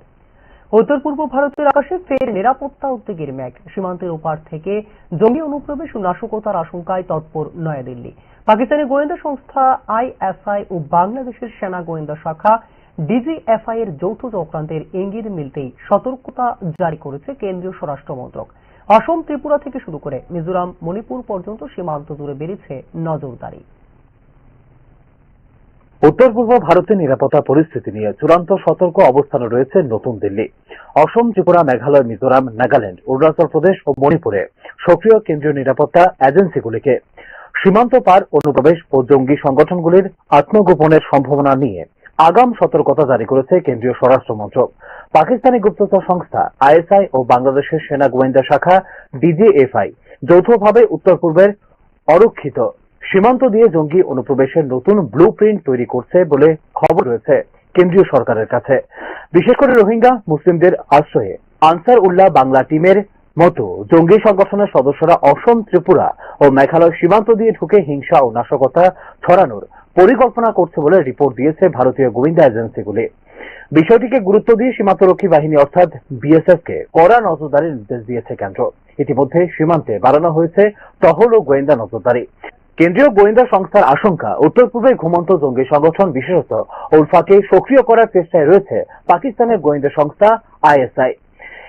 উত্তর পূর্ব ভারতের আকাশে ফের নিরাপত্তা উদ্বেগের মেঘ। সীমান্তের ওপার থেকে জঙ্গি অনুপ্রবেশ ও নাশকতার আশঙ্কায় তৎপর নয়াদিল্লি। পাকিস্তানি গোয়েন্দা সংস্থা ISI ও বাংলাদেশের সেনা গোয়েন্দা শাখা DGFI এর যৌথ চক্রান্তের ইঙ্গিত মিলতেই সতর্কতা জারি করেছে কেন্দ্রীয় স্বরাষ্ট্র মন্ত্রক। অসম, ত্রিপুরা থেকে শুরু করে মিজোরাম, মণিপুর পর্যন্ত সীমান্ত জুড়ে বেড়েছে নজরদারি। উত্তর পূর্ব ভারতের নিরাপত্তা পরিস্থিতি নিয়ে চূড়ান্ত সতর্ক অবস্থানে রয়েছে নতুন দিল্লি। অসম, ত্রিপুরা, মেঘালয়, মিজোরাম, নাগাল্যান্ড, অরুণাচল প্রদেশ ও মণিপুরে সক্রিয় কেন্দ্রীয় নিরাপত্তা এজেন্সিগুলিকে সীমান্ত পার অনুপ্রবেশ ও জঙ্গি সংগঠনগুলির আত্মগোপনের সম্ভাবনা নিয়ে আগাম সতর্কতা জারি করেছে কেন্দ্রীয় স্বরাষ্ট্র মন্ত্রক। পাকিস্তানি গুপ্তচর সংস্থা ISI ও বাংলাদেশের সেনা গোয়েন্দা শাখা DGFI যৌথভাবে উত্তর পূর্বের অরক্ষিত সীমান্ত দিয়ে জঙ্গি অনুপ্রবেশের নতুন ব্লু প্রিন্ট তৈরি করছে বলে খবর রয়েছে কেন্দ্রীয় সরকারের কাছে। বিশেষ করে রোহিঙ্গা মুসলিমদের আশ্রয়ে আনসার উল্লাহ বাংলা টিমের মতো জঙ্গি সংগঠনের সদস্যরা অসম, ত্রিপুরা ও মেঘালয় সীমান্ত দিয়ে ঢুকে হিংসা ও নাশকতা ছড়ানোর পরিকল্পনা করছে বলে রিপোর্ট দিয়েছে ভারতীয় গোয়েন্দা এজেন্সিগুলি। বিষয়টিকে গুরুত্ব দিয়ে সীমান্তরক্ষী বাহিনী অর্থাৎ BSF কে কড়া নজরদারির নির্দেশ দিয়েছে কেন্দ্র। ইতিমধ্যে সীমান্তে বাড়ানো হয়েছে টহল ও গোয়েন্দা নজরদারি। কেন্দ্রীয় গোয়েন্দা সংস্থার আশঙ্কা, উত্তর পূর্বে ঘুমন্ত জঙ্গি সংগঠন বিশেষত উলফাকে সক্রিয় করার চেষ্টায় রয়েছে পাকিস্তানের গোয়েন্দা সংস্থা ISI।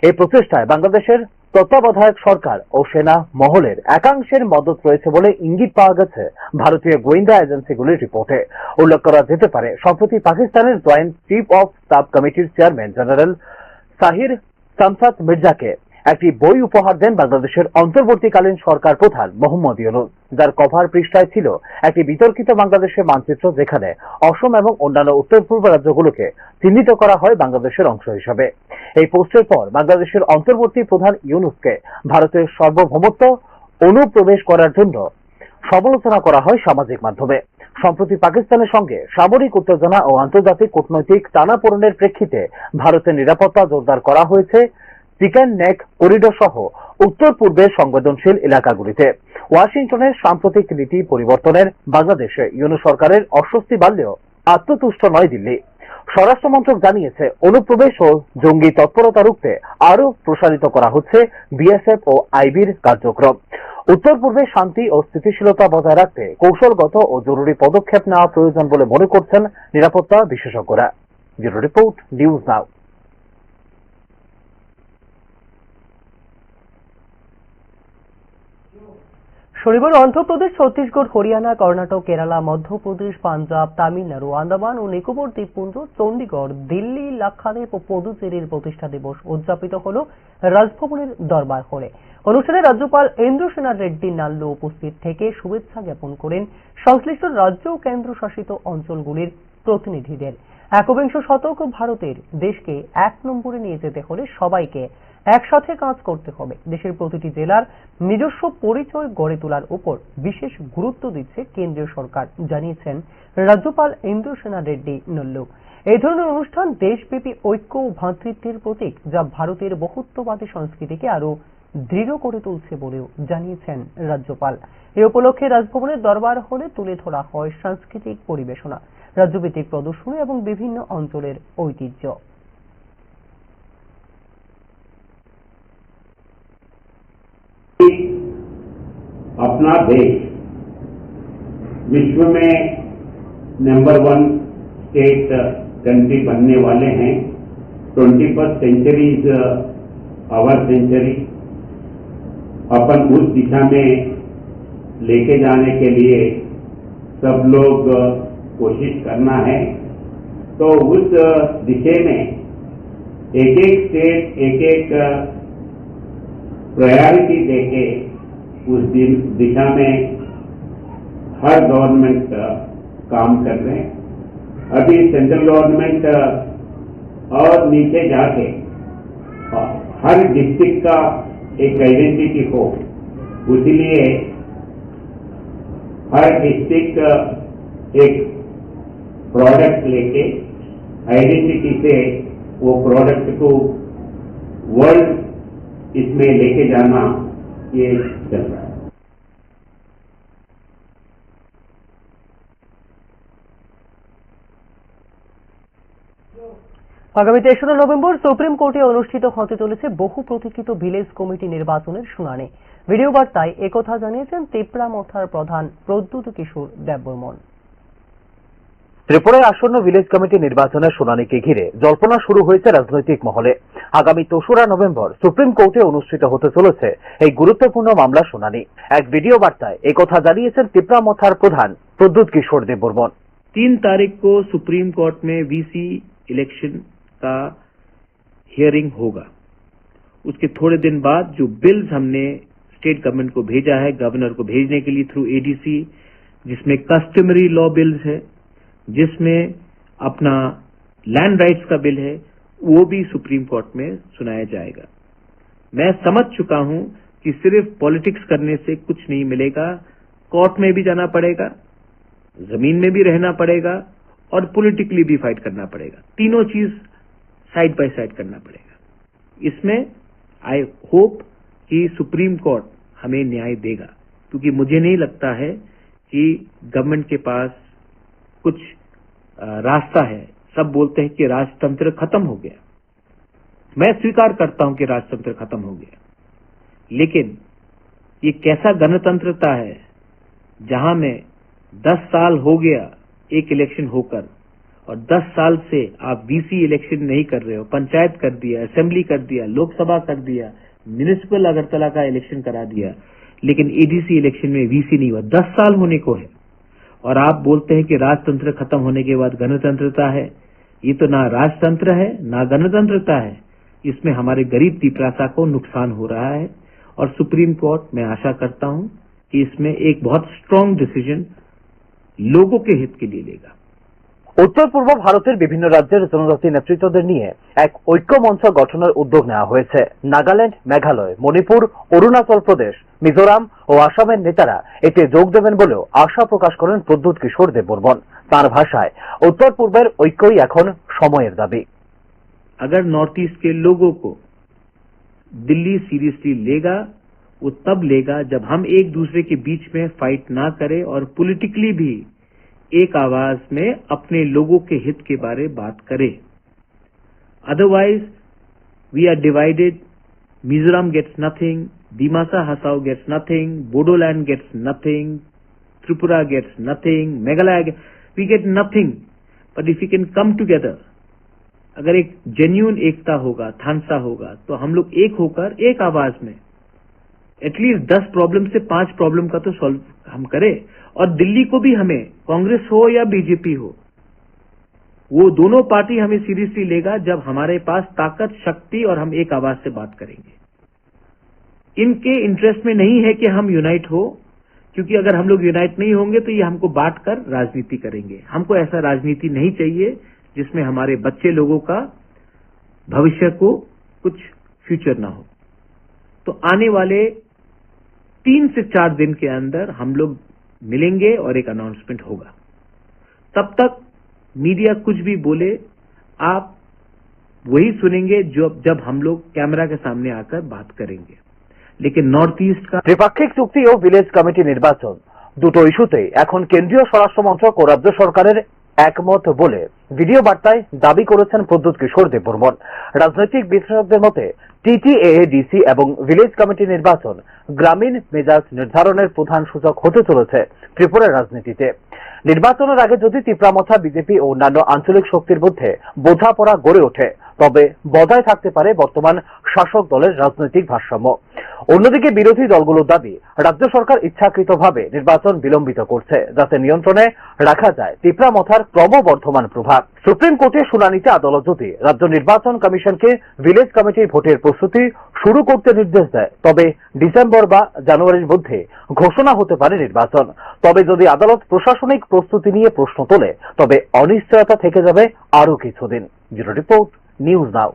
এই প্রচেষ্টায় বাংলাদেশের তত্ত্বাবধায়ক সরকার ও সেনা মহলের একাংশের মদত রয়েছে বলে ইঙ্গিত পাওয়া গেছে ভারতীয় গোয়েন্দা এজেন্সিগুলির রিপোর্টে। উল্লেখ করা যেতে পারে, সম্প্রতি পাকিস্তানের জয়েন্ট চিফ অফ স্টাফ কমিটির চেয়ারম্যান জেনারেল সাহির শামসাদ মির্জাকে একটি বই উপহার দেন বাংলাদেশের অন্তর্বর্তীকালীন সরকার প্রধান মোহাম্মদ ইউনূস, যার কভার পৃষ্ঠায় ছিল একটি বিতর্কিত বাংলাদেশের মানচিত্র, যেখানে অসম এবং অন্যান্য উত্তর পূর্ব রাজ্যগুলোকে চিহ্নিত করা হয় বাংলাদেশের অংশ হিসাবে। এই পোস্টের পর বাংলাদেশের অন্তর্বর্তী প্রধান ইউনূসকে ভারতের সার্বভৌমত্ব অনুপ্রবেশ করার জন্য সমালোচনা করা হয় সামাজিক মাধ্যমে। সম্প্রতি পাকিস্তানের সঙ্গে সামরিক উত্তেজনা ও আন্তর্জাতিক কূটনৈতিক টানাপোড়েনের প্রেক্ষিতে ভারতের নিরাপত্তা জোরদার করা হয়েছে চিকেন নেক করিডোর সহ উত্তর পূর্বের সংবেদনশীল এলাকাগুলিতে। ওয়াশিংটনের সাম্প্রতিক নীতি পরিবর্তনের বাংলাদেশে ইউনূস সরকারের অস্বস্তি বাড়লেও আত্মতুষ্ট নয় দিল্লি। স্বরাষ্ট্র মন্ত্রক জানিয়েছে, অনুপ্রবেশ ও জঙ্গি তৎপরতা রুখতে আরও প্রসারিত করা হচ্ছে BSF ও IBর কার্যক্রম। উত্তর পূর্বে শান্তি ও স্থিতিশীলতা বজায় রাখতে কৌশলগত ও জরুরি পদক্ষেপ নেওয়া প্রয়োজন বলে মনে করছেন নিরাপত্তা বিশেষজ্ঞরা। ব্যুরো রিপোর্ট, নিউজ নাও। শনিবার অন্ধ্রপ্রদেশ, ছত্তিশগড়, হরিয়ানা, কর্ণাটক, কেরালা, মধ্যপ্রদেশ, পাঞ্জাব, তামিলনাড়ু, আন্দামান ও নিকোবর দ্বীপপুঞ্জ, চণ্ডীগড়, দিল্লি, লাক্ষাদ্বীপ ও পুদুচেরির প্রতিষ্ঠা দিবস উদযাপিত হল রাজভবনের দরবার হলে। অনুষ্ঠানে রাজ্যপাল ইন্দ্রসেনা রেড্ডি নাল্লু উপস্থিত থেকে শুভেচ্ছা জ্ঞাপন করেন সংশ্লিষ্ট রাজ্য ও কেন্দ্রশাসিত অঞ্চলগুলির প্রতিনিধিদের। একবিংশ শতক ভারতের দেশকে 1 নম্বরে নিয়ে যেতে হলে সবাইকে একসাথে কাজ করতে হবে। দেশের প্রতিটি জেলার নিজস্ব পরিচয় গড়ে তোলার উপর বিশেষ গুরুত্ব দিচ্ছে কেন্দ্রীয় সরকার, জানিয়েছেন রাজ্যপাল ইন্দ্রসেনা রেড্ডি নাল্লু। এই ধরনের অনুষ্ঠান দেশব্যাপী ঐক্য ও ভ্রাতৃত্বের প্রতীক, যা ভারতের বহুত্ববাদী সংস্কৃতিকে আরো দৃঢ় করে তুলছে বলেও জানিয়েছেন রাজ্যপাল। এই উপলক্ষে রাজভবনের দরবার হলে তুলে ধরা হয় সাংস্কৃতিক পরিবেশনা, রাজ্যভিত্তিক প্রদর্শনী এবং বিভিন্ন অঞ্চলের ঐতিহ্য। अपना देश विश्व में नंबर 1 स्टेट कंट्री बनने वाले हैं। 21st century is our century. अपन उस दिशा में लेके जाने के लिए सब लोग कोशिश करना है। तो उस दिशा में एक एक स्टेट एक एक प्रायोरिटी देके उस दिशा में हर गवर्नमेंट काम कर रहे हैं। अभी सेंट्रल गवर्नमेंट और नीचे जाके हर डिस्ट्रिक्ट का एक आइडेंटिटी हो, इसलिए हर डिस्ट्रिक्ट एक प्रोडक्ट लेके आइडेंटिटी से वो प्रोडक्ट को वर्ल्ड इसमें लेके जाना ये चल रहा है। আগামী ৩রা নভেম্বর সুপ্রিম কোর্টে অনুষ্ঠিত হতে চলেছে বহু প্রতীক্ষিত ভিলেজ কমিটি নির্বাচনের শুনানি। ভিডিও বার্তায় একথা জানিয়েছেন তিপ্রামথার প্রধান প্রদ্যুৎ কিশোর দেববর্মন। ত্রিপুরায় আসন্ন ভিলেজ কমিটি নির্বাচনের শুনানিকে ঘিরে জল্পনা শুরু হয়েছে রাজনৈতিক মহলে। আগামী ৩রা নভেম্বর সুপ্রিম কোর্টে অনুষ্ঠিত হতে চলেছে এই গুরুত্বপূর্ণ মামলা শুনানি। এক ভিডিও বার্তায় একথা জানিয়েছেন তিপ্রামথার প্রধান প্রদ্যুৎ কিশোর দেববর্মন। 3 तारीख को सुप्रीम कोर्ट में वीसी इलेक्शन का हियरिंग होगा। उसके थोड़े दिन बाद जो बिल्स हमने स्टेट गवर्नमेंट को भेजा है, गवर्नर को भेजने के लिए थ्रू एडीसी, जिसमें कस्टमरी लॉ बिल्स है, जिसमें अपना लैंड राइट्स का बिल है, वो भी सुप्रीम कोर्ट में सुनाया जाएगा। मैं समझ चुका हूं कि सिर्फ पॉलिटिक्स करने से कुछ नहीं मिलेगा, कोर्ट में भी जाना पड़ेगा, जमीन में भी रहना पड़ेगा और पॉलिटिकली भी फाइट करना पड़ेगा। तीनों चीज साइड बाय साइड करना पड़ेगा। इसमें आई होप कि सुप्रीम कोर्ट हमें न्याय देगा, क्योंकि मुझे नहीं लगता है कि गवर्नमेंट के पास कुछ रास्ता है। सब बोलते हैं कि राजतंत्र खत्म हो गया। मैं स्वीकार करता हूं कि राजतंत्र खत्म हो गया, लेकिन ये कैसा गणतंत्रता है जहां में 10 साल हो गया एक इलेक्शन होकर और 10 साल से आप वीसी इलेक्शन नहीं कर रहे हो। पंचायत कर दिया, असेंबली कर दिया, लोकसभा कर दिया, म्युनिसिपल अगरतला का इलेक्शन करा दिया, लेकिन एडीसी इलेक्शन में वीसी नहीं हुआ। 10 साल होने को है और आप बोलते हैं कि राजतंत्र खत्म होने के बाद गणतंत्रता है। ये तो ना राजतंत्र है ना गणतंत्रता है। इसमें हमारे गरीब तिपरासा को नुकसान हो रहा है और सुप्रीम कोर्ट मैं आशा करता हूं कि इसमें एक बहुत स्ट्रांग डिसीजन लोगों के हित के लिए लेगा। উত্তর পূর্ব ভারতের বিভিন্ন রাজ্যের জনজাতি নেতৃত্বদের নিয়ে এক ঐক্য মঞ্চ গঠনের উদ্যোগ নেওয়া হয়েছে। নাগাল্যান্ড, মেঘালয়, মণিপুর, অরুণাচল প্রদেশ, মিজোরাম ও আসামের নেতারা এতে যোগ দেবেন বলেও আশা প্রকাশ করেন প্রদ্যুৎ কিশোর দেববর্মন। তার ভাষায় উত্তর পূর্বের ঐক্যই এখন সময়ের দাবি। अगर नॉर्थ ईस्ट के लोगों को दिल्ली सीरियसली लेगा, वो तब लेगा जब हम एक दूसरे के बीच में फाइट ना करें और पॉलिटिकली भी एक आवाज में अपने लोगों के हित के बारे बात करें। Otherwise we are divided. Mizoram gets nothing, Dimasa Hasao gets nothing, Bodoland gets nothing, Tripura gets nothing, Meghalaya we get nothing. But if you can come together, अगर एक जेन्युइन एकता होगा, थानसा होगा, तो हम लोग एक होकर एक आवाज में एटलीस्ट 10 प्रॉब्लम से 5 प्रॉब्लम का तो सॉल्व हम करें। और दिल्ली को भी हमें, कांग्रेस हो या बीजेपी हो, वो दोनों पार्टी हमें सीरियसली लेगा जब हमारे पास ताकत, शक्ति और हम एक आवाज से बात करेंगे। इनके इंटरेस्ट में नहीं है कि हम यूनाइट हो, क्योंकि अगर हम लोग यूनाइट नहीं होंगे तो ये हमको बांट कर राजनीति करेंगे। हमको ऐसा राजनीति नहीं चाहिए जिसमें हमारे बच्चे लोगों का भविष्य को कुछ फ्यूचर ना हो। तो आने वाले 3 से 4 दिन के अंदर हम लोग मिलेंगे और एक अनाउंसमेंट होगा। तब तक मीडिया कुछ भी बोले, आप वही सुनेंगे जब हम लोग कैमरा के सामने आकर बात करेंगे। लेकिन नॉर्थ ईस्ट का ত্রিপাক্ষিক চুক্তি ও ভিলেজ কমিটি নির্বাচন দুটো ইস্যুতে এখন কেন্দ্রীয় স্বরাষ্ট্র মন্ত্রক ও রাজ্য সরকারের একমত বলে ভিডিও বার্তায় দাবি করেছেন প্রদ্যুৎ কিশোর দেববর্মন। রাজনৈতিক বিশ্লেষকদের মতে টিটিএডিসি এবং ভিলেজ কমিটি নির্বাচন গ্রামীণ মেজাজ নির্ধারণের প্রধান সূচক হতে চলেছে ত্রিপুরার রাজনীতিতে। নির্বাচনের আগে যদি তিপ্রামথা, বিজেপি ও অন্যান্য আঞ্চলিক শক্তির মধ্যে বোঝাপড়া গড়ে ওঠে, তবে বজায় থাকতে পারে বর্তমান শাসক দলের রাজনৈতিক ভারসাম্য। অন্যদিকে বিরোধী দলগুলোর দাবি, রাজ্য সরকার ইচ্ছাকৃতভাবে নির্বাচন বিলম্বিত করছে যাতে নিয়ন্ত্রণে রাখা যায় তিপ্রামথার ক্রমবর্ধমান প্রভাব। সুপ্রিম কোর্টে শুনানিতে আদালত যদি রাজ্য নির্বাচন কমিশনকে ভিলেজ কমিটির ভোটের প্রস্তুতি শুরু করতে নির্দেশ দেয়, তবে ডিসেম্বর বা জানুয়ারির মধ্যে ঘোষণা হতে পারে নির্বাচন। তবে যদি আদালত প্রশাসনিক প্রস্তুতি নিয়ে প্রশ্ন তোলে, তবে অনিশ্চয়তা থেকে যাবে আরো কিছুদিন। ব্যুরো রিপোর্ট, নিউজ নাও।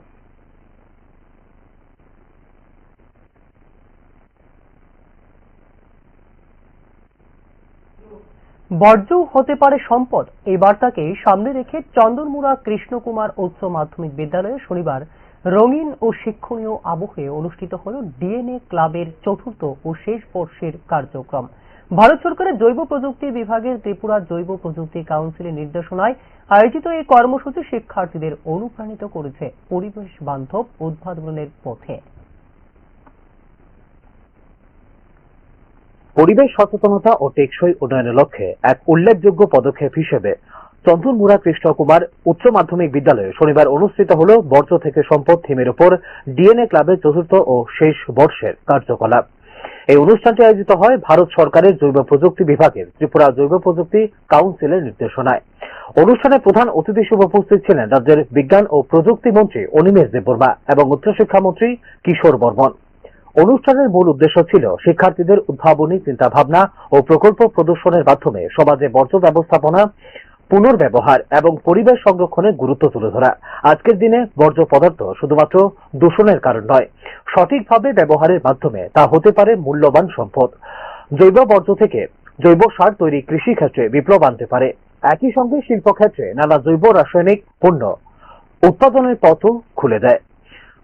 বর্জ্য হতে পারে সম্পদ, এই বার্তাকে সামনে রেখে চন্দনমুড়া কৃষ্ণকুমার উচ্চ মাধ্যমিক বিদ্যালয়ে শনিবার রঙিন ও শিক্ষণীয় আবহে অনুষ্ঠিত হল ডিএনএ ক্লাবের ৪র্থ ও শেষ বর্ষের কার্যক্রম। ভারত সরকারের জৈব প্রযুক্তি বিভাগের ত্রিপুরা জৈব প্রযুক্তি কাউন্সিলের নির্দেশনায় আয়োজিত এই কর্মসূচি শিক্ষার্থীদের অনুপ্রাণিত করেছে পরিবেশ বান্ধব উদ্ভাবনের পথে। পরিবেশ সচেতনতা ও টেকসই উন্নয়নের লক্ষ্যে এক উল্লেখযোগ্য পদক্ষেপ হিসেবে চন্দনমুড়া কৃষ্ণকুমার উচ্চ মাধ্যমিক বিদ্যালয়ে শনিবার অনুষ্ঠিত হল বর্জ্য থেকে সম্পদ থিমের উপর ডিএনএ ক্লাবের চতুর্থ ও শেষ বর্ষের কার্যকলাপ। এই অনুষ্ঠানটি আয়োজিত হয় ভারত সরকারের জৈব প্রযুক্তি বিভাগের ত্রিপুরা জৈব প্রযুক্তি কাউন্সিলের নির্দেশনায়। অনুষ্ঠানে প্রধান অতিথি হিসেবে উপস্থিত ছিলেন রাজ্যের বিজ্ঞান ও প্রযুক্তি মন্ত্রী অনিমেষ দেববর্মা এবং উচ্চশিক্ষামন্ত্রী কিশোর বর্মন। অনুষ্ঠানের মূল উদ্দেশ্য ছিল শিক্ষার্থীদের উদ্ভাবনী চিন্তাভাবনা ও প্রকল্প প্রদর্শনের মাধ্যমে সমাজে বর্জ্য ব্যবস্থাপনা, পুনর্ব্যবহার এবং পরিবেশ সংরক্ষণের গুরুত্ব তুলে ধরা। আজকের দিনে বর্জ্য পদার্থ শুধুমাত্র দূষণের কারণ নয়, সঠিকভাবে ব্যবহারের মাধ্যমে তা হতে পারে মূল্যবান সম্পদ। জৈব বর্জ্য থেকে জৈব সার তৈরি কৃষি ক্ষেত্রে বিপ্লব আনতে পারে। একই সঙ্গে শিল্পক্ষেত্রে নানা জৈব রাসায়নিক পণ্য উৎপাদনের পথও খুলে দেয়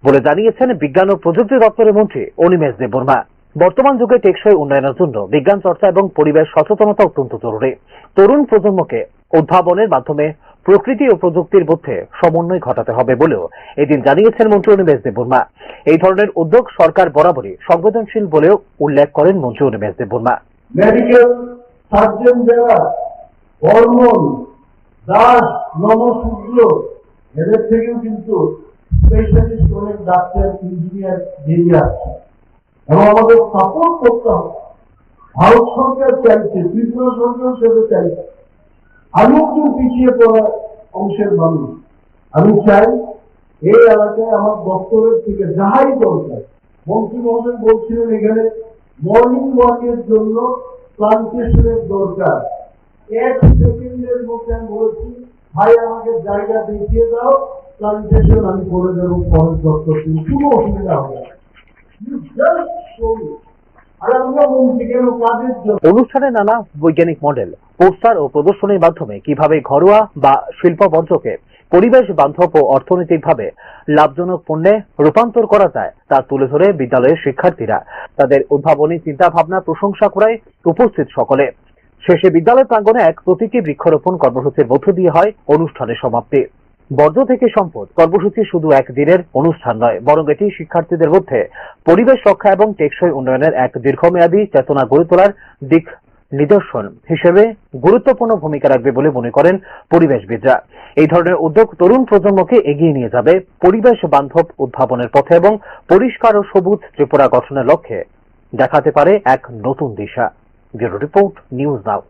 বলে জানিয়েছেন বিজ্ঞান ও প্রযুক্তি দপ্তরের মন্ত্রী অনিমেষ দেববর্মা। বর্তমান যুগে টেকসই উন্নয়নের জন্য বিজ্ঞান চর্চা এবং পরিবেশ সচেতনতা অত্যন্ত জরুরি। তরুণ প্রজন্মকে উদ্ভাবনের মাধ্যমে প্রকৃতি ও প্রযুক্তির মধ্যে সমন্বয় ঘটাতে হবে বলেও এদিন জানিয়েছেন মন্ত্রী অনিমেষ দেববর্মা। এই ধরনের উদ্যোগ সরকার বরাবরই সংবেদনশীল বলেও উল্লেখ করেন মন্ত্রী অনিমেষ দেববর্মা। মেডিকেল সার্জন যারা, হরমোন, দাস, নমশূদ্র, এদের থেকেও কিন্তু স্পেশালিস্ট অনেক ডাক্তার, ইঞ্জিনিয়ার বেরিয়ে আসছে এবং আমাদের সাপোর্ট করতে হবে। ভারত সরকার চাইছে, ত্রিপুরা সরকার সেটা চাইছে। আমি একটু পিছিয়ে পড়া অংশের মানুষ, আমি চাই এই এলাকায় আমার দপ্তরের থেকে যাহাই দরকার, মন্ত্রী মহোদয় বলছিলেন এখানে মর্নিং ওয়াকের জন্য প্লান্টেশনের দরকার। 1 সেকেন্ডের মধ্যে আমি বলছি, ভাই আমাকে জায়গা দেখিয়ে দাও, প্লান্টেশন আমি করে দেবো ফরেস্ট দপ্তর থেকে, কোনো অসুবিধা হবে না। অনুষ্ঠানে নানা বৈজ্ঞানিক মডেল, পোস্টার ও প্রদর্শনীর মাধ্যমে কিভাবে ঘরোয়া বা শিল্প বর্জ্যকে পরিবেশ বান্ধব ও অর্থনৈতিকভাবে লাভজনক পণ্যে রূপান্তর করা যায় তা তুলে ধরে বিদ্যালয়ের শিক্ষার্থীরা তাদের উদ্ভাবনী চিন্তা ভাবনা প্রশংসা করায় উপস্থিত সকলে। শেষে বিদ্যালয় প্রাঙ্গণে এক প্রতীকী বৃক্ষরোপণ কর্মসূচির মধ্য দিয়ে হয় অনুষ্ঠানের সমাপ্তি। বর্জ্য থেকে সম্পদ কর্মসূচি শুধু একদিনের অনুষ্ঠান নয়, বরং এটি শিক্ষার্থীদের মধ্যে পরিবেশ রক্ষা এবং টেকসই উন্নয়নের এক দীর্ঘমেয়াদী চেতনা গড়ে তোলার দিক নিদর্শন হিসেবে গুরুত্বপূর্ণ ভূমিকা রাখবে বলে মনে করেন পরিবেশবিদরা। এই ধরনের উদ্যোগ তরুণ প্রজন্মকে এগিয়ে নিয়ে যাবে পরিবেশ বান্ধব উদ্ভাবনের পথে এবং পরিষ্কার ও সবুজ ত্রিপুরা গঠনের লক্ষ্যে দেখাতে পারে এক নতুন দিশা। Bureau report, news now.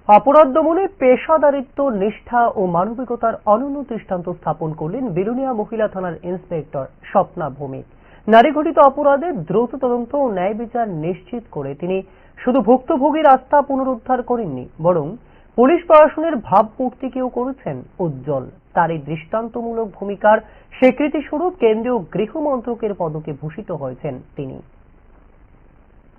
অপরাধ দমনে পেশাদারিত্ব, নিষ্ঠা ও মানবিকতার অনন্য দৃষ্টান্ত স্থাপন করলেন বিলোনিয়া মহিলা থানার ইন্সপেক্টর স্বপ্না ভৌমিক। নারী ঘটিত অপরাধে দ্রুত তদন্ত ও ন্যায় বিচার নিশ্চিত করে তিনি শুধু ভুক্তভোগীর আস্থা পুনরুদ্ধার করেননি, বরং পুলিশ প্রশাসনের ভাবমূর্তিকেও করেছেন উজ্জ্বল। তার এই দৃষ্টান্তমূলক ভূমিকার স্বীকৃতিস্বরূপ কেন্দ্রীয় গৃহ মন্ত্রকের পদকে ভূষিত হয়েছেন তিনি।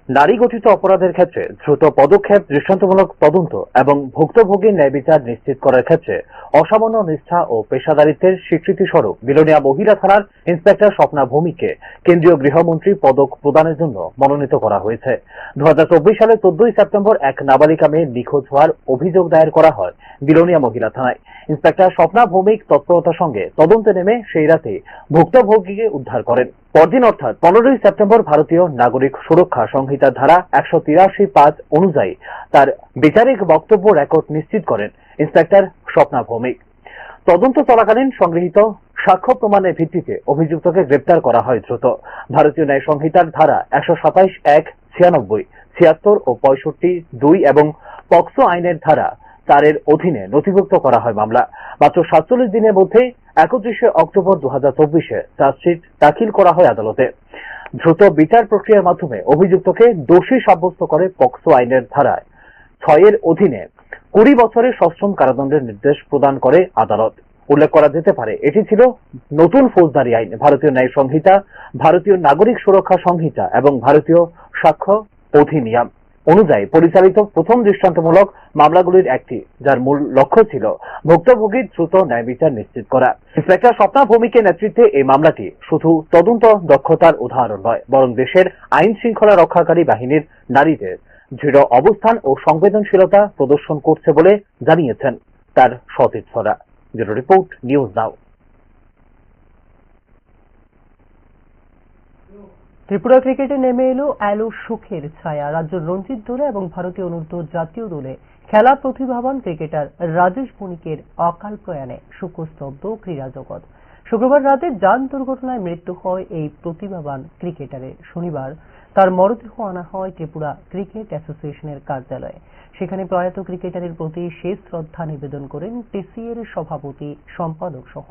নারী গঠিত অপরাধের ক্ষেত্রে দ্রুত পদক্ষেপ, দৃষ্টান্তমূলক তদন্ত এবং ভুক্তভোগীর ন্যায় বিচার নিশ্চিত করার ক্ষেত্রে অসামান্য নিষ্ঠা ও পেশাদারিত্বের স্বীকৃতি স্বরূপ বিলোনিয়া মহিলা থানার ইন্সপেক্টর স্বপ্না ভৌমিককে কেন্দ্রীয় গৃহমন্ত্রী পদক প্রদানের জন্য মনোনীত করা হয়েছে। 2024 সালের 14 সেপ্টেম্বর এক নাবালিকা মেয়ে নিখোঁজ হওয়ার অভিযোগ দায়ের করা হয় বিলোনিয়া মহিলা থানায়। ইন্সপেক্টর স্বপ্না ভৌমিক তৎপরতার সঙ্গে তদন্তে নেমে সেই রাতে ভুক্তভোগীকে উদ্ধার করেন। পরদিন অর্থাৎ 15 সেপ্টেম্বর ভারতীয় নাগরিক সুরক্ষা সংহিতার ধারা 183(5) অনুযায়ী তার বিচারিক বক্তব্য রেকর্ড নিশ্চিত করেন ইন্সপেক্টর স্বপ্না ভৌমিক। তদন্ত চলাকালীন সংগৃহীত সাক্ষ্য প্রমাণের ভিত্তিতে অভিযুক্তকে গ্রেপ্তার করা হয় দ্রুত। ভারতীয় ন্যায় সংহিতার ধারা 127(1), 96, 76 ও 65(2) এবং পক্সো আইনের ধারা 4 অধীনে নথিভুক্ত করা হয় মামলা। মাত্র 47 দিনের মধ্যে 31 অক্টোবর 2024 চার্জশিট দাখিল করা হয় আদালতে। দ্রুত বিচার প্রক্রিয়ার মাধ্যমে অভিযুক্তকে দোষী সাব্যস্ত করে পক্সো আইনের ধারায় 6 অধীনে 20 বছরের সশ্রম কারাদণ্ডের নির্দেশ প্রদান করে আদালত। উল্লেখ করা যেতে পারে এটি ছিল নতুন ফৌজদারি আইন, ভারতীয় ন্যায় সংহিতা, ভারতীয় নাগরিক সুরক্ষা সংহিতা এবং ভারতীয় সাক্ষ্য অধিনিয়ম অনুযায়ী পরিচালিত প্রথম দৃষ্টান্তমূলক মামলাগুলির একটি, যার মূল লক্ষ্য ছিল ভুক্তভোগীর দ্রুত ন্যায় বিচার নিশ্চিত করা। ইন্সপেক্টর স্বপ্না ভৌমিকের নেতৃত্বে এই মামলাটি শুধু তদন্ত দক্ষতার উদাহরণ নয়, বরং দেশের আইন শৃঙ্খলা রক্ষাকারী বাহিনীর নারীদের দৃঢ় অবস্থান ও সংবেদনশীলতা প্রদর্শন করছে বলে জানিয়েছেন তার সতীর্থরা। Bureau report, news now. Tripura ক্রিকেটে নেমে এলো এলো সুখের ছায়া। রাজ্যের রঞ্জিত দলে এবং ভারতীয় অনূর্ধ্ব জাতীয় দলে খেলা প্রতিভাবান ক্রিকেটার রাজেশ বণিকের অকাল প্রয়াণে শোকস্তব্ধ ক্রীড়া জগৎ। শুক্রবার রাতে যান দুর্ঘটনায় মৃত্যু হয় এই প্রতিভাবান ক্রিকেটারের। শনিবার তার মরদেহ আনা হয় ত্রিপুরা ক্রিকেট অ্যাসোসিয়েশনের কার্যালয়ে। সেখানে প্রয়াত ক্রিকেটারের প্রতি শেষ শ্রদ্ধা নিবেদন করেন টিসিএর সভাপতি, সম্পাদক সহ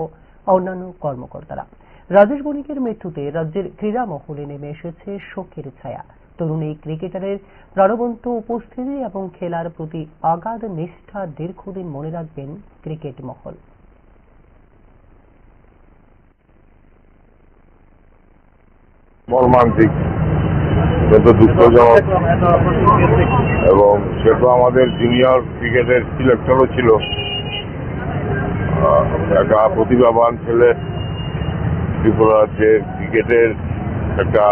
অন্যান্য কর্মকর্তারা। রাজেশ বণিকের মৃত্যুতে রাজ্যের ক্রীড়া মহলে নেমে এসেছে শোকের ছায়া। তরুণ এই ক্রিকেটারের প্রাণবন্ত উপস্থিতি এবং খেলার প্রতি অগাধ নিষ্ঠা দীর্ঘদিন মনে রাখবেন ক্রিকেট মহল। মর্মান্তিক, দুঃখজনক, এবং সে তো আমাদের জুনিয়র ক্রিকেটের সিলেক্টরও ছিল। একটা প্রতিভাবান ছেলে, ত্রিপুরা রাজ্যের ক্রিকেটের একটা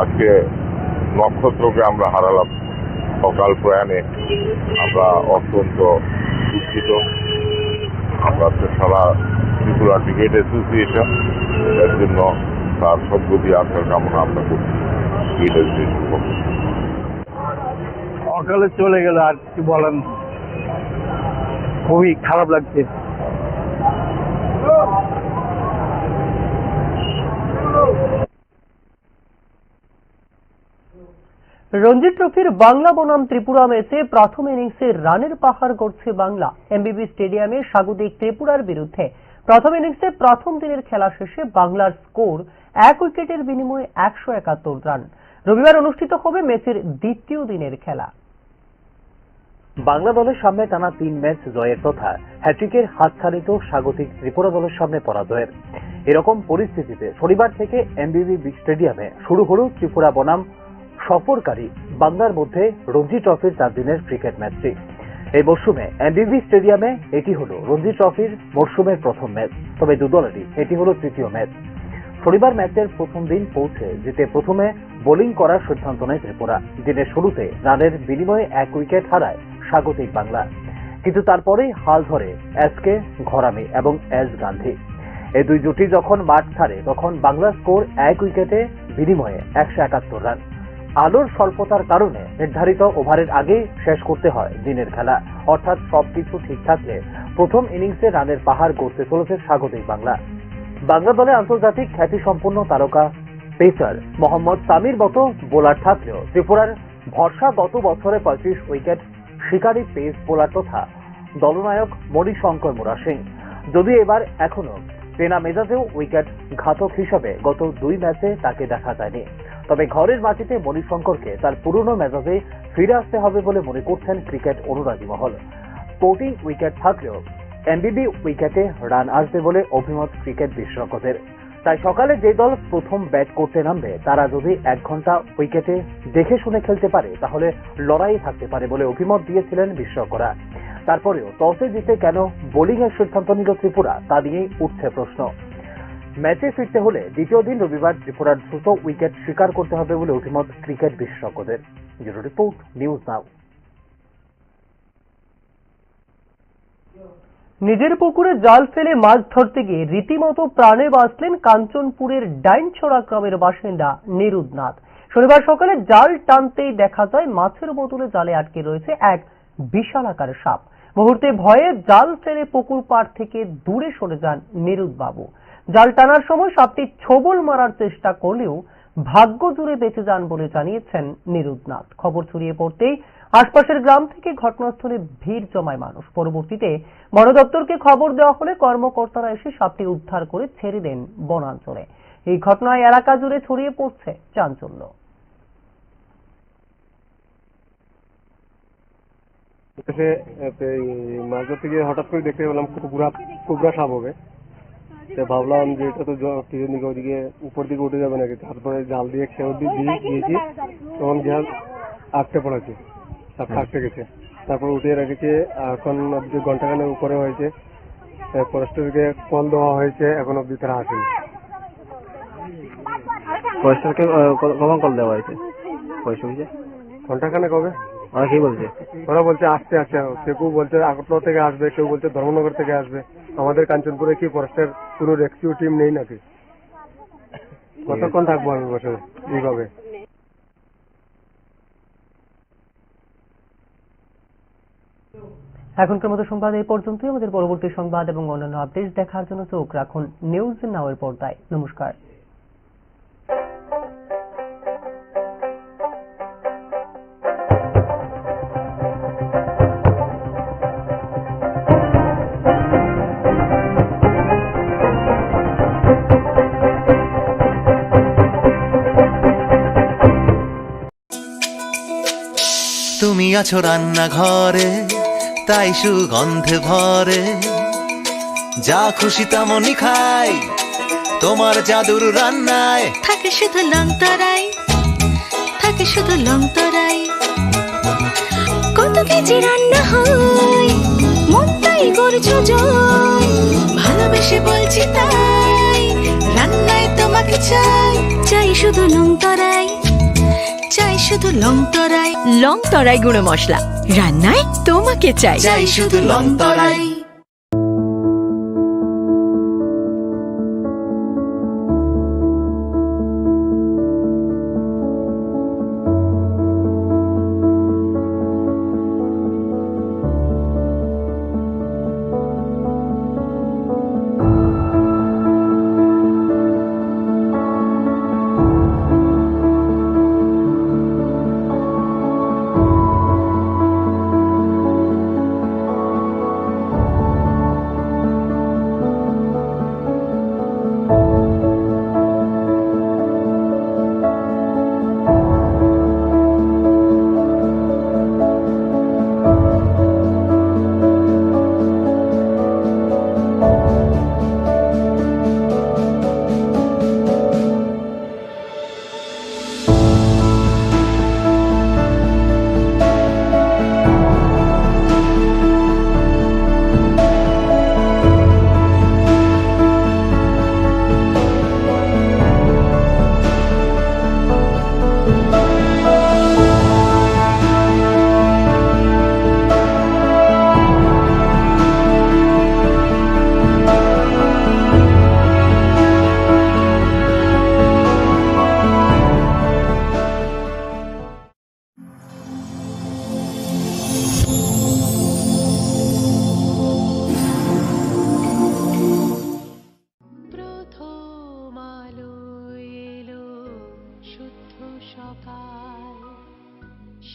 আজকে নক্ষত্রকে আমরা হারালাম। অকাল প্রয়াণে আমরা অত্যন্ত দুঃখিত। আমরা সারা ত্রিপুরা ক্রিকেট অ্যাসোসিয়েশন এর জন্য তার সদ্গতি আসার কামনা আমরা করছি। অকালে চলে গেল, আর কি বলেন, খুবই খারাপ লাগছে। রঞ্জি ট্রফির বাংলা বনাম ত্রিপুরা ম্যাচে প্রথম ইনিংসে রানের পাহাড় গড়ছে বাংলা। এমবিবি স্টেডিয়ামে স্বাগতিক ত্রিপুরার বিরুদ্ধে প্রথম ইনিংসে প্রথম দিনের খেলা শেষে বাংলার স্কোর 1 উইকেটের বিনিময়ে 171 রান। রবিবার অনুষ্ঠিত হবে ম্যাচের দ্বিতীয় দিনের খেলা। বাংলা দলের সামনে টানা 3 ম্যাচ জয়ের তথা হ্যাট্রিকের হাতছানিত স্বাগতিক ত্রিপুরা দলের সামনে পরাজয়ের এরকম পরিস্থিতিতে শনিবার থেকে এমবিবি স্টেডিয়ামে শুরু হল ত্রিপুরা বনাম সফরকারী বাংলার মধ্যে রঞ্জি ট্রফির 4 দিনের ক্রিকেট ম্যাচটি। এই মরশুমে এমবিবি স্টেডিয়ামে এটি হল রঞ্জি ট্রফির মরশুমের প্রথম ম্যাচ, তবে দুদলেরই এটি হল তৃতীয় ম্যাচ। শনিবার ম্যাচের প্রথম দিন পৌঁছে জিতে প্রথমে বোলিং করার সিদ্ধান্ত নেয় ত্রিপুরা। দিনের শুরুতে রানের বিনিময়ে 1 উইকেট হারায় স্বাগতিক বাংলা, কিন্তু তারপরেই হাল ধরে এসকে ঘরামি এবং এস গান্ধী। এই দুই জুটি যখন মাঠ ছাড়ে তখন বাংলার স্কোর 1 উইকেটে বিনিময়ে 171 রান। আলোর স্বল্পতার কারণে নির্ধারিত ওভারের আগেই শেষ করতে হয় দিনের খেলা, অর্থাৎ সবকিছু ঠিক থাকলে প্রথম ইনিংসে রানের পাহাড় গড়তে চলেছে স্বাগতিক বাংলা। বাংলা দলে আন্তর্জাতিক খ্যাতিসম্পন্ন তারকা পেসার মোহাম্মদ সামির মতো বোলার থাকলেও ত্রিপুরার ভরসা গত বছরে 25 উইকেট শিকারী পেস বোলার তথা দলনায়ক মণিশঙ্কর মুরা সিং। যদিও এবার এখনো চেনা মেজাজেও উইকেট ঘাতক হিসাবে গত 2 ম্যাচে তাকে দেখা যায়নি, তবে ঘরের মাটিতে মণিশঙ্করকে তার পুরনো মেজাজে ফিরে আসতে হবে বলে মনে করছেন ক্রিকেট অনুরাগী মহল। স্পোর্টিং উইকেট থাকলেও এমবিবি উইকেটে রান আসবে বলে অভিমত ক্রিকেট বিশেষজ্ঞদের। তাই সকালে যে দল প্রথম ব্যাট করতে নামবে তারা যদি 1 ঘন্টা উইকেটে দেখে শুনে খেলতে পারে তাহলে লড়াই থাকতে পারে বলে অভিমত দিয়েছিলেন বিশেষজ্ঞরা। তারপরেও টসে জিতে কেন বোলিং এর সিদ্ধান্ত নিল ত্রিপুরা তা নিয়েই উঠছে প্রশ্ন। ম্যাচে ফিরতে হলে দ্বিতীয় দিন রবিবার ত্রিপুরার দ্রুত উইকেট শিকার করতে হবে বলে অভিমত ক্রিকেট বিশেষজ্ঞদের। ব্যুরো রিপোর্ট, নিউজ নাও। নিজের পুকুরে জাল ফেলে মাছ ধরতে গিয়ে রীতিমতো প্রাণে বাঁচলেন কাঞ্চনপুরের ডাইনছড়া গ্রামের বাসিন্দা নিরুদনাথ। শনিবার সকালে জাল টানতেই দেখা যায় মাছের বোতলে জালে আটকে রয়েছে এক বিশালাকার সাপ। মুহূর্তে ভয়ে জাল ফেলে পুকুর পাড় থেকে দূরে সরে যান নিরুদবাবু। জাল টানার সময় সাপটি ছোবল মারার চেষ্টা করলেও ভাগ্য জুড়ে বেঁচে যান বলে জানিয়েছেন নিরুদনাথ। খবর ছড়িয়ে পড়তেই আশপাশের গ্রাম থেকে ঘটনাস্থলে ভিড় জমায় মানুষ। পরবর্তীতে বন দপ্তরকে খবর দেওয়া হলে কর্মকর্তারা এসে সাপটি উদ্ধার করে ছেড়ে দেন বনাঞ্চলে। এই ঘটনায় এলাকা জুড়ে ছড়িয়ে পড়ছে চাঞ্চল্য। মাছ ধরতে গিয়ে হঠাৎ করে দেখতে পেলাম কুবরা সাপ হবে। ভাবলাম যে এটা তো টিভির দিকে ওইদিকে উপর দিকে উঠে যাবে নাকি, তারপরে জাল দিয়ে খেয়ে দিয়েছি। তখন 8টে পড়েছে, 7-8টে গেছে। তারপর উঠিয়ে রেখেছে, এখন অব্দি ঘন্টাখানেক উপরে হয়েছে। ফরেস্টারকে কল দেওয়া হয়েছে, এখন অব্দি তারা আসেনি। ফরেস্টারকে কখন কল দেওয়া হয়েছে? পয়সা হয়েছে ঘন্টাখানেক হবে। ওরা কি বলছে? ওরা বলছে আসতে আসতে, কেউ বলছে আগরতলা থেকে আসবে, কেউ বলছে ধর্মনগর থেকে আসবে। আমাদের কাঞ্চনপুরে কি ফরেস্টের কোনো রেস্কিউ টিম নেই নাকি? কতক্ষণ থাকবো আমি বসে এইভাবে? এখনকার মতো সংবাদ এই পর্যন্তই। আমাদের পরবর্তী সংবাদ এবং অন্যান্য আপডেট দেখার জন্য চোখ রাখুন নিউজ নাও এর পর্দায়। নমস্কার। তুমি আছো রান্নাঘরে, তাই সুগন্ধে ভরে, যা খুশি তেমনই খাই তোমার জাদুর রান্নায়। থাকে শুধু লং তরাই, থাকে শুধু লং তরাই। কত কেজি রান্না হয়, মনটাই করছো জয়। ভালোবেসে বলছি তাই, রান্নায় তোমাকে চাই। চাই শুধু লং তরাই, চাই শুধু লং তরাই। লং তরাই গুঁড়ো মশলা, রান্নায় তোমাকে চাই। চাই শুধু লং তরাই।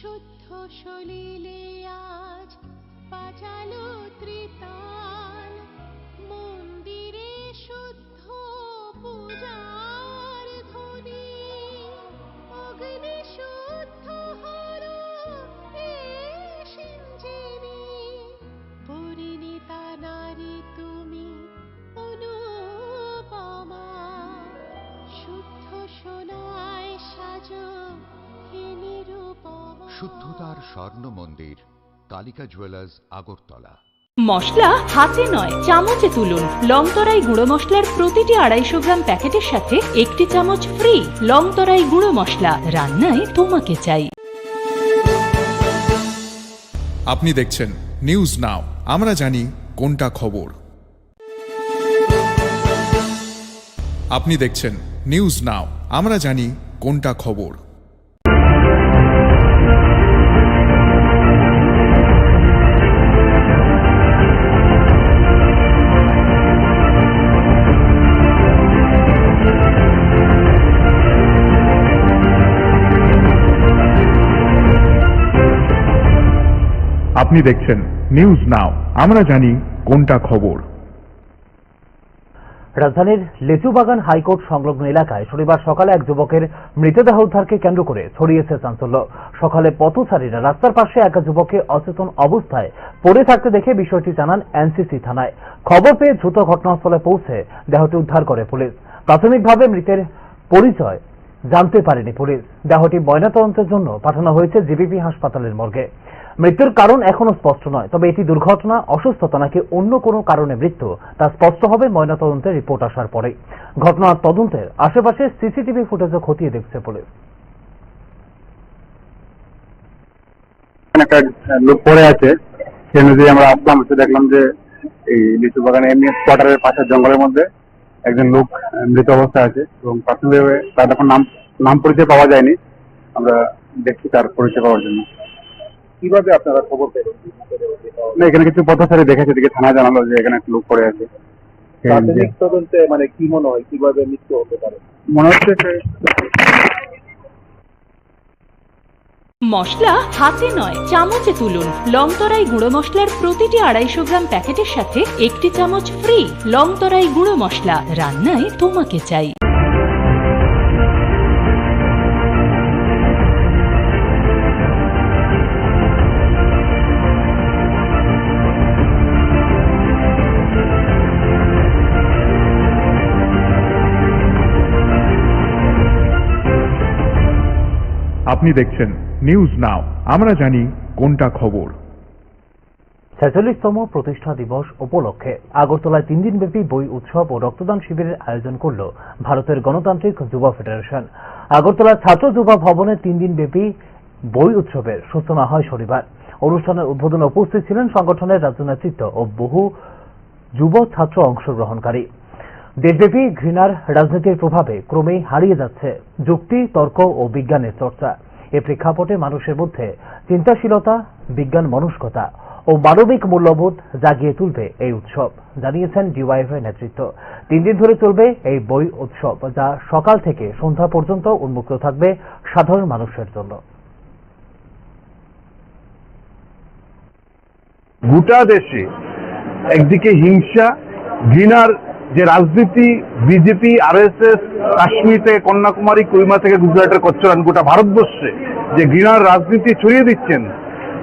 শুদ্ধ সলিলে আজ বাজালো ত্রিতাল, মন্দিরে শুদ্ধ পূজার ধ্বনি, অগ্নি শুদ্ধ হলো এ সিঞ্জিনী। পরিণীতা নারী তুমি অনুপমা, শুদ্ধ সোনায় সাজো হে নিরুপমা। শুদ্ধতার স্বর্ণ মন্দির, কালিকা জুয়েলার্স, আগরতলা। মশলা হাতে নয় চামচে তুলুন। লংতরাই গুঁড়ো মশলার প্রতিটি 250 গ্রাম প্যাকেটের সাথে 1টি চামচ ফ্রি। লংতরাই গুঁড়ো মশলা, রান্নায় তোমাকে চাই। আপনি দেখছেন নিউজ নাও, আমরা জানি কোনটা খবর। আপনি দেখছেন নিউজ নাও, আমরা জানি কোনটা খবর। আপনি দেখছেন নিউজ নাও, আমরা জানি কোনটা খবর। রাজধানীর লেচুবাগান হাইকোর্ট সংলগ্ন এলাকায় শনিবার সকালে এক যুবকের মৃতদেহ উদ্ধারকে কেন্দ্র করে ছড়িয়েছে চাঞ্চল্য। সকালে পথচারীরা রাস্তার পাশে এক যুবককে অচেতন অবস্থায় পড়ে থাকতে দেখে বিষয়টি জানান এনসিসি থানায়। খবর পেয়ে দ্রুত ঘটনাস্থলে পৌঁছে দেহটি উদ্ধার করে পুলিশ। প্রাথমিকভাবে মৃতের পরিচয় জানতে পারেনি পুলিশ। দেহটি ময়নাতদন্তের জন্য পাঠানো হয়েছে জিবিপি হাসপাতালের মর্গে। মৃত্যুর কারণ এখনো স্পষ্ট নয়, তবে এটি দুর্ঘটনা, অসুস্থতা নাকি অন্য কোনো কারণে মৃত্যু তা স্পষ্ট হবে ময়নাতদন্তের রিপোর্ট আসার পরে। ঘটনার তদন্তের আশেপাশে সিসিটিভি ফুটেজও খতিয়ে দেখছে পুলিশ। একটা লোক পড়ে আছে, সে অনুযায়ী আমরা আসলাম, এসে দেখলাম যে এই লিচু বাগানে এমএস কোয়ার্টারের পাশের জঙ্গলের মধ্যে একজন লোক মৃত অবস্থায় আছে এবং প্রাথমিকভাবে তার এখন নাম পরিচয় পাওয়া যায়নি। আমরা দেখছি তার পরিচয় পাওয়ার জন্য। কিভাবে আপনারা খবর পেলেন? না, এখানে কিছু পথচারী দেখেছে, দিকে থানায় জানালো যে এখানে একটা লোক পড়ে আছে। প্রাথমিক তদন্তে মানে কি মনে হয় কিভাবে মৃত্যু হতে পারে? মনে হচ্ছে মশলা হাতে নয় চামচে তুলুন। লংতরাই গুঁড়ো মশলার প্রতিটি 250 গ্রাম প্যাকেটের সাথে 1টি চামচ ফ্রি। লংতরাই গুঁড়ো মশলা, রান্নায় তোমাকে চাই। আপনি দেখছেন নিউজ নাও, আমরা জানি কোনটা খবর। 46তম প্রতিষ্ঠা দিবস উপলক্ষে আগরতলায় 3 দিনব্যাপী বই উৎসব ও রক্তদান শিবিরের আয়োজন করল ভারতের গণতান্ত্রিক যুব ফেডারেশন। আগরতলার ছাত্র যুব ভবনে 3 দিনব্যাপী বই উৎসবের সূচনা হয় শনিবার। অনুষ্ঠানের উদ্বোধনে উপস্থিত ছিলেন সংগঠনের রাজ্য নেতৃত্ব ও বহু যুব ছাত্র অংশগ্রহণকারী। দেশব্যাপী ঘৃণার রাজনীতির প্রভাবে ক্রমেই হারিয়ে যাচ্ছে যুক্তি, তর্ক ও বিজ্ঞানের চর্চা। এ প্রেক্ষাপটে মানুষের মধ্যে চিন্তাশীলতা, বিজ্ঞান মনস্কতা ও মানবিক মূল্যবোধ জাগিয়ে তুলবে এই উৎসব, জানিয়েছেন ডিওয়াইএফআই নেতৃত্ব। 3 দিন ধরে চলবে এই বই উৎসব, যা সকাল থেকে সন্ধ্যা পর্যন্ত উন্মুক্ত থাকবে সাধারণ মানুষের জন্য। গোটা দেশে একদিকে হিংসা, ঘৃণার যে রাজনীতি, বিজেপি, আরএসএস, কাশ্মীর থেকে কন্যাকুমারী, কুইমা থেকে গুজরাটের কচ্চরান, গোটা ভারতবর্ষে যে ঘৃণার রাজনীতি ছড়িয়ে দিচ্ছেন,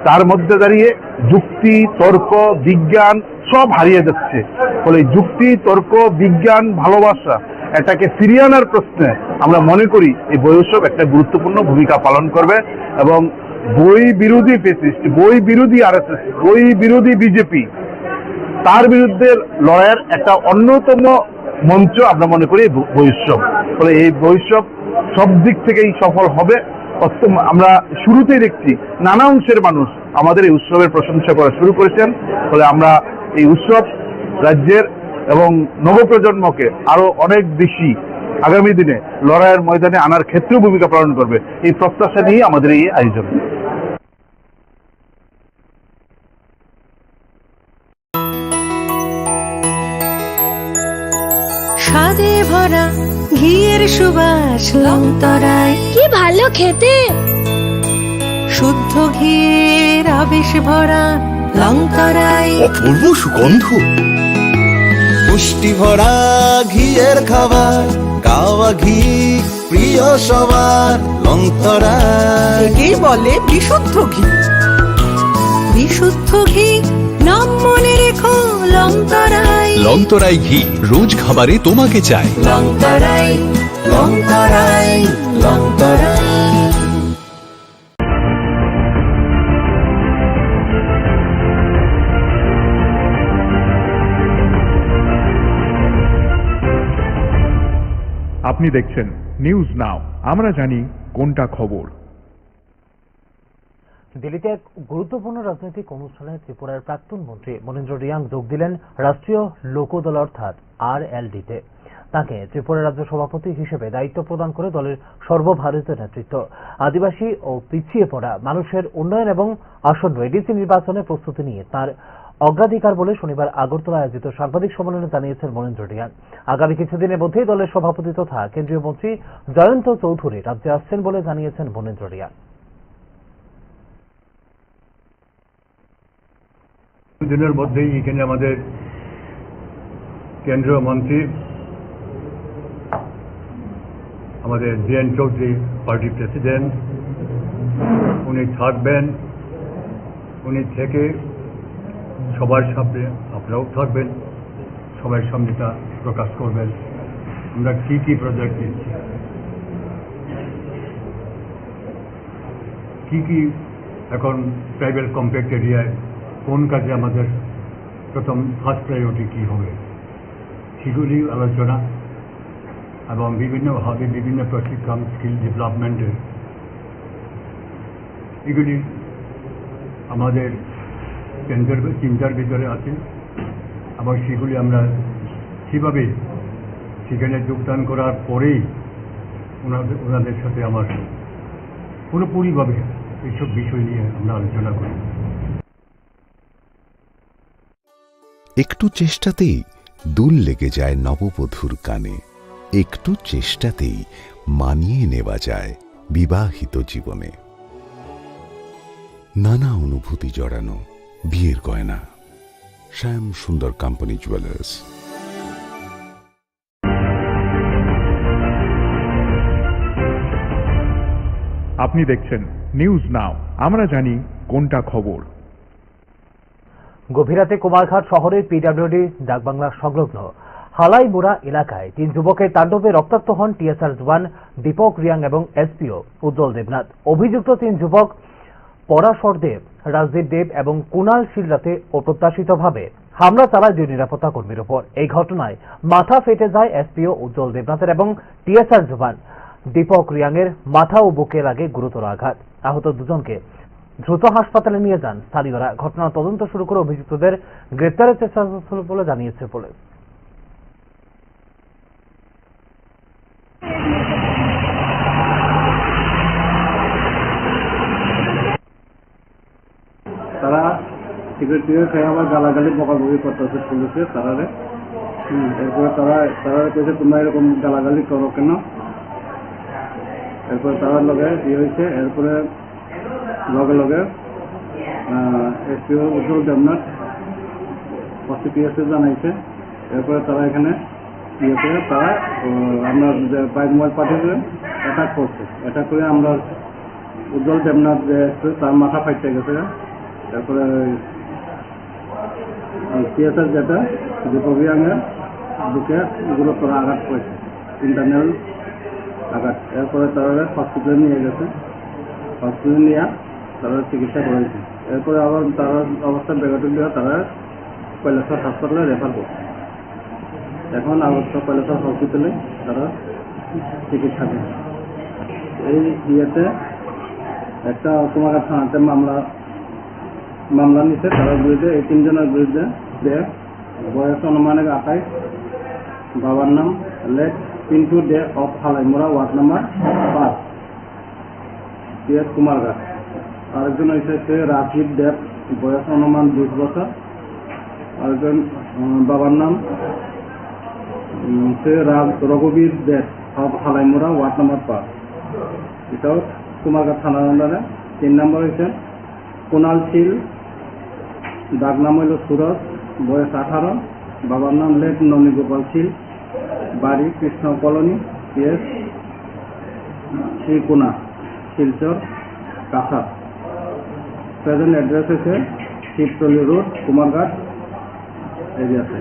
তার মধ্যে দাঁড়িয়ে যুক্তি, তর্ক, বিজ্ঞান সব হারিয়ে যাচ্ছে। ফলে যুক্তি, তর্ক, বিজ্ঞান, ভালোবাসা এটাকে ফিরিয়ে আনার প্রশ্নে আমরা মনে করি এই বই উৎসব একটা গুরুত্বপূর্ণ ভূমিকা পালন করবে এবং বই বিরোধী ফেসিস্ট, বই বিরোধী আরএসএস, বই বিরোধী বিজেপি, তার বিরুদ্ধে লড়াইয়ের একটা অন্যতম মঞ্চ আমরা মনে করি বই উৎসব। ফলে এই বই উৎসব সব দিক থেকেই সফল হবে। আমরা শুরুতেই দেখছি নানা অংশের মানুষ আমাদের এই উৎসবের প্রশংসা করা শুরু করেছেন। ফলে আমরা এই উৎসব রাজ্যের এবং নবপ্রজন্মকে আরো অনেক বেশি আগামী দিনে লড়াইয়ের ময়দানে আনার ক্ষেত্রেও ভূমিকা পালন করবে, এই প্রত্যাশা নিয়ে আমাদের এই আয়োজন। স্বাদে ভরা ঘিয়ের সুবাস লংতরায়, কি ভালো খেতে। শুদ্ধ ঘিয়ের আবেশ ভরা লংতরায়, অপূর্ব সুগন্ধ। পুষ্টি ভরা ঘিয়ের খাবার, গাওয়া ঘি প্রিয় সবার লংতরায়। একেই বলে বিশুদ্ধ ঘি। বিশুদ্ধ ঘি নাম মনে রেখো লংতরায়। লংতরাই ঘি রোজ খাবারে তোমাকে চাই। লংতরায়, লংতরায়, লংতরায়। আপনি দেখছেন নিউজ নাও, আমরা জানি কোনটা খবর। দিল্লিতে এক গুরুত্বপূর্ণ রাজনৈতিক অনুষ্ঠানে ত্রিপুরার প্রাক্তন মন্ত্রী মনীন্দ্র রিয়াং যোগ দিলেন রাষ্ট্রীয় লোকদল অর্থাৎ RLD-তে। তাকে ত্রিপুরা রাজ্য সভাপতি হিসেবে দায়িত্ব প্রদান করে দলের সর্বভারতীয় নেতৃত্ব আদিবাসী ও পিছিয়ে পড়া মানুষের উন্নয়ন এবং আসন্ন এডিসি নির্বাচনের প্রস্তুতি নিয়ে তার অগ্রাধিকার বলে শনিবার আগরতলা আয়োজিত সাংবাদিক সম্মেলনে জানিয়েছেন মনীন্দ্র রিয়াং। আগামী কিছুদিনের মধ্যেই দলের সভাপতি তথা কেন্দ্রীয় মন্ত্রী জয়ন্ত চৌধুরী রাজ্যে আসছেন বলে জানিয়েছেন মনীন্দ্র রিয়াং। দিনের মধ্যেই এখানে আমাদের কেন্দ্রীয় মন্ত্রী আমাদের জয়ন্ত চৌধুরী পার্টি প্রেসিডেন্ট উনি থাকবেন। উনি থেকে সবার সামনে আপনারাও থাকবেন, সবার সামনে তা প্রকাশ করবেন আমরা কি কি প্রজেক্ট নিচ্ছি। কি এখন ট্রাইবাল কম্প্যাক্ট এরিয়ায় কোন কাজে আমাদের প্রথম ফার্স্ট প্রায়োরিটি কী হবে সেগুলি আলোচনা এবং বিভিন্নভাবে বিভিন্ন প্রশিক্ষণ স্কিল ডেভেলপমেন্টের এগুলি আমাদের চিন্তার ভিতরে আছে এবং সেগুলি আমরা সেভাবে সেখানে যোগদান করার পরেই ওনাদের সাথে আমার পুরোপুরিভাবে এইসব বিষয় নিয়ে আমরা আলোচনা করি। একটু চেষ্টাতেই দুল লেগে যায় নববধূর কানে, একটু চেষ্টাতেই মানিয়ে নেওয়া যায় বিবাহিত জীবনে। নানা অনুভূতি জড়ানো বিয়ের গয়না। শ্যাম সুন্দর কোম্পানি জুয়েলার্স। আপনি দেখছেন নিউজ নাও, আমরা জানি কোনটা খবর। গভীর রাতে কুমারঘাট শহরের পিডব্লিউডি ডাকবাংলা সংলগ্ন হালাইমুড়া এলাকায় 3 যুবকের তাণ্ডবে রক্তাক্ত হন টিএসআর জওয়ান দীপক রিয়াং এবং এসপিও উজ্জ্বল দেবনাথ। অভিযুক্ত 3 যুবক পরাশর দেব, রাজদীপ দেব এবং কুণাল শীল রাতে অপ্রত্যাশিতভাবে হামলা চালায় 2 নিরাপত্তা কর্মীর উপর। এই ঘটনায় মাথা ফেটে যায় এসপিও উজ্জ্বল দেবনাথের এবং টিএসআর জওয়ান দীপক রিয়াং এর মাথা ও বুকে লাগে গুরুতর আঘাত। আহত দুজনকে দ্রুত হাসপাতালে নিয়ে যান স্থানীয়রা। ঘটনার তদন্ত শুরু করে অভিযুক্তদের গ্রেপ্তারের চেষ্টা চলছে বলে জানিয়েছে পুলিশ। তারা সিগারেট খেয়ে আবার গালাগালি বকাবকি করতেছে পুলিশে তারারে। এরপরে তারা কেছে তোমরা এরকম গালাগালি করো কেন, এরপরে তারার লগে হয়েছে। এরপরে লগে লগে এসপিও উজ্জ্বল দেবনাথ পিএসএ জানাইছে। এরপরে তারা এখানে তারা আমরা বাইক মোবাইল পাঠিয়ে অ্যাটাক করছে। অ্যাটাক করে আমরা উজ্জ্বল দেবনাথ যে তার মাথা ফাইটে গেছে। তারপরে পিএসএর যেটা দীপক রিয়াংয়ের বুকে গুরুতর আঘাত করেছে, ইন্টারনাল আঘাত। এরপরে তারা হসপিটালে নিয়ে গেছে, হসপিটালে নিয়ে তারা চিকিৎসা করেছে। এরপরে আবার তারা অবস্থা বেগতিক দিয়ে তারা কৈলাসহর হাসপাতালে রেফার করছে। এখন আগরতলা কৈলাসহর হসপিটালে তারা চিকিৎসা করছে। এই ইয়েতে একটা কুমারঘাট থানাতে মামলা নিচ্ছে তার বিরুদ্ধে। এই 3 জনের বিরুদ্ধে বয়স অনুমানিক 28, বাবার নাম late Pintu Dey of Halaimura, ward number 5, PS Kumarghat. আরেকজন হয়েছে রাজীব দেব, বয়স অনুমান 20 বছর। আরেকজন বাবার নাম রঘুবীর দেব অফ হালাইমুড়া, ওয়ার্ড নাম্বার 5, এটাও কুমারঘাট থানার আন্ডারে। 3 নম্বর হয়েছে কুণাল শীল, ডাক নাম হইল সুরজ, বয়স 18, বাবার নাম লেট ননী গোপাল শীল, বাড়ি Krishna colony, PS Srikona, Silchar, Cachar. Present address হচ্ছে শিবতলি রোড, কুমারঘাট এরিয়াতে।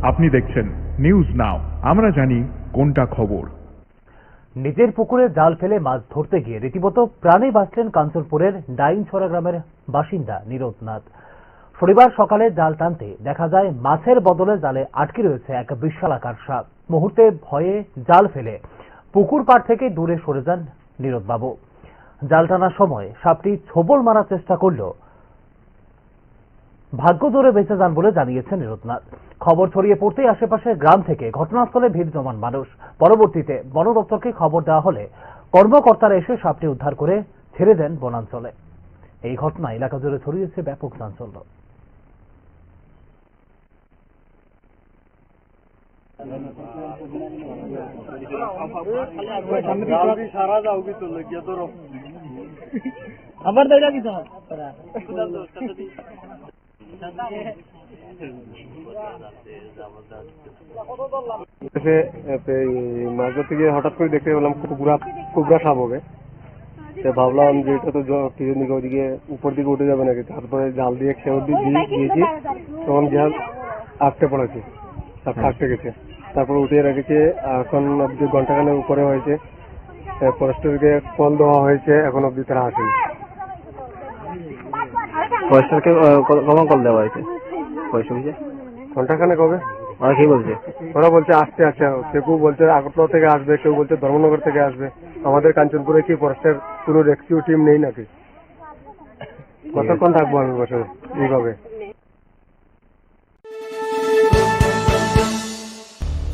আপনি দেখছেন নিউজ নাও, আমরা জানি কোনটা খবর। নিজের পুকুরে জাল ফেলে মাছ ধরতে গিয়ে রীতিমতো প্রাণে বাঁচলেন কাঞ্চনপুরের ডাইনছড়া গ্রামের বাসিন্দা নীরদ নাথ। শনিবার সকালে জাল টানতে দেখা যায় মাছের বদলে জালে আটকে রয়েছে এক বিশালাকার সাপ। মুহূর্তে ভয়ে জাল ফেলে পুকুর পাড় থেকে দূরে সরে যান নীরদ বাবু। জাল টানার সময় সাপটি ছোবল মারার চেষ্টা করলেও ভাগ্য জোরে বেঁচে যান বলে জানিয়েছেন নীরদনাথ। খবর ছড়িয়ে পড়তেই আশেপাশের গ্রাম থেকে ঘটনাস্থলে ভিড় জমান মানুষ। পরবর্তীতে বন দপ্তরকে খবর দেওয়া হলে কর্মকর্তারা এসে সাপটি উদ্ধার করে ছেড়ে দেন বনাঞ্চলে। এই ঘটনা এলাকা জুড়ে ছড়িয়েছে ব্যাপক চাঞ্চল্য। আবার দেখা কি মাছ ধরতে গিয়ে হঠাৎ করে দেখতে পেলাম কুবরা সাপ হবে। ভাবলাম যে এটা তো কিছু দিকে ওইদিকে উপর দিকে উঠে যাবে নাকি, তারপরে জাল দিয়ে খেয়ে দিয়েছি, তখন জাল আটকে পড়েছে, সাপ আটকে গেছে, তারপরে উঠিয়ে রেখেছে। এখন অব্দি ঘন্টাখানেক উপরে হয়েছে, ফরেস্টারকে কল দেওয়া হয়েছে, এখন অব্দি তারা আসেনি। ফরেস্টারকে কখন কল দেওয়া হয়েছে? পয়সা হয়েছে ঘন্টাখানেক হবে। ওরা কি বলছে? ওরা বলছে আসতে আসতে, কেউ বলছে আগরতলা থেকে আসবে, কেউ বলছে ধর্মনগর থেকে আসবে। আমাদের কাঞ্চনপুরে কি ফরেস্টের কোনো রেস্কিউ টিম নেই নাকি? কতক্ষণ থাকবো আমি বসে এইভাবে?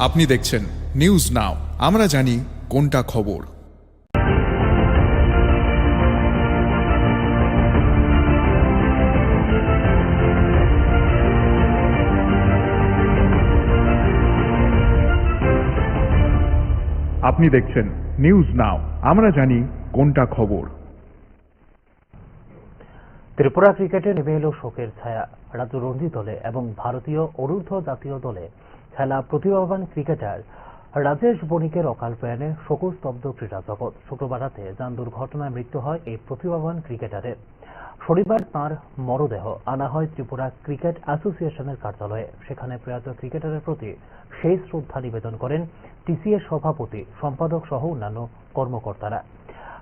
আপনি দেখছেন নিউজ নাও, আমরা জানি কোনটা খবর। আপনি দেখছেন নিউজ নাও, আমরা জানি কোনটা খবর। ত্রিপুরা ক্রিকেটে নেমে এলো শোকের ছায়া। রাজ্য রঞ্জি দলে এবং ভারতীয় অনূর্ধ্ব জাতীয় দলে খেলা প্রতিভাবান ক্রিকেটার রাজেশ বণিকের অকাল প্রয়াণে শোকস্তব্ধ ক্রীড়া জগৎ। শুক্রবার রাতে যান দুর্ঘটনায় মৃত্যু হয় এই প্রতিভাবান ক্রিকেটারের। শনিবার তাঁর মরদেহ আনা হয় ত্রিপুরা ক্রিকেট অ্যাসোসিয়েশনের কার্যালয়ে। সেখানে প্রয়াত ক্রিকেটারের প্রতি শেষ শ্রদ্ধা নিবেদন করেন টিসিএ সভাপতি, সম্পাদক সহ অন্যান্য কর্মকর্তারা।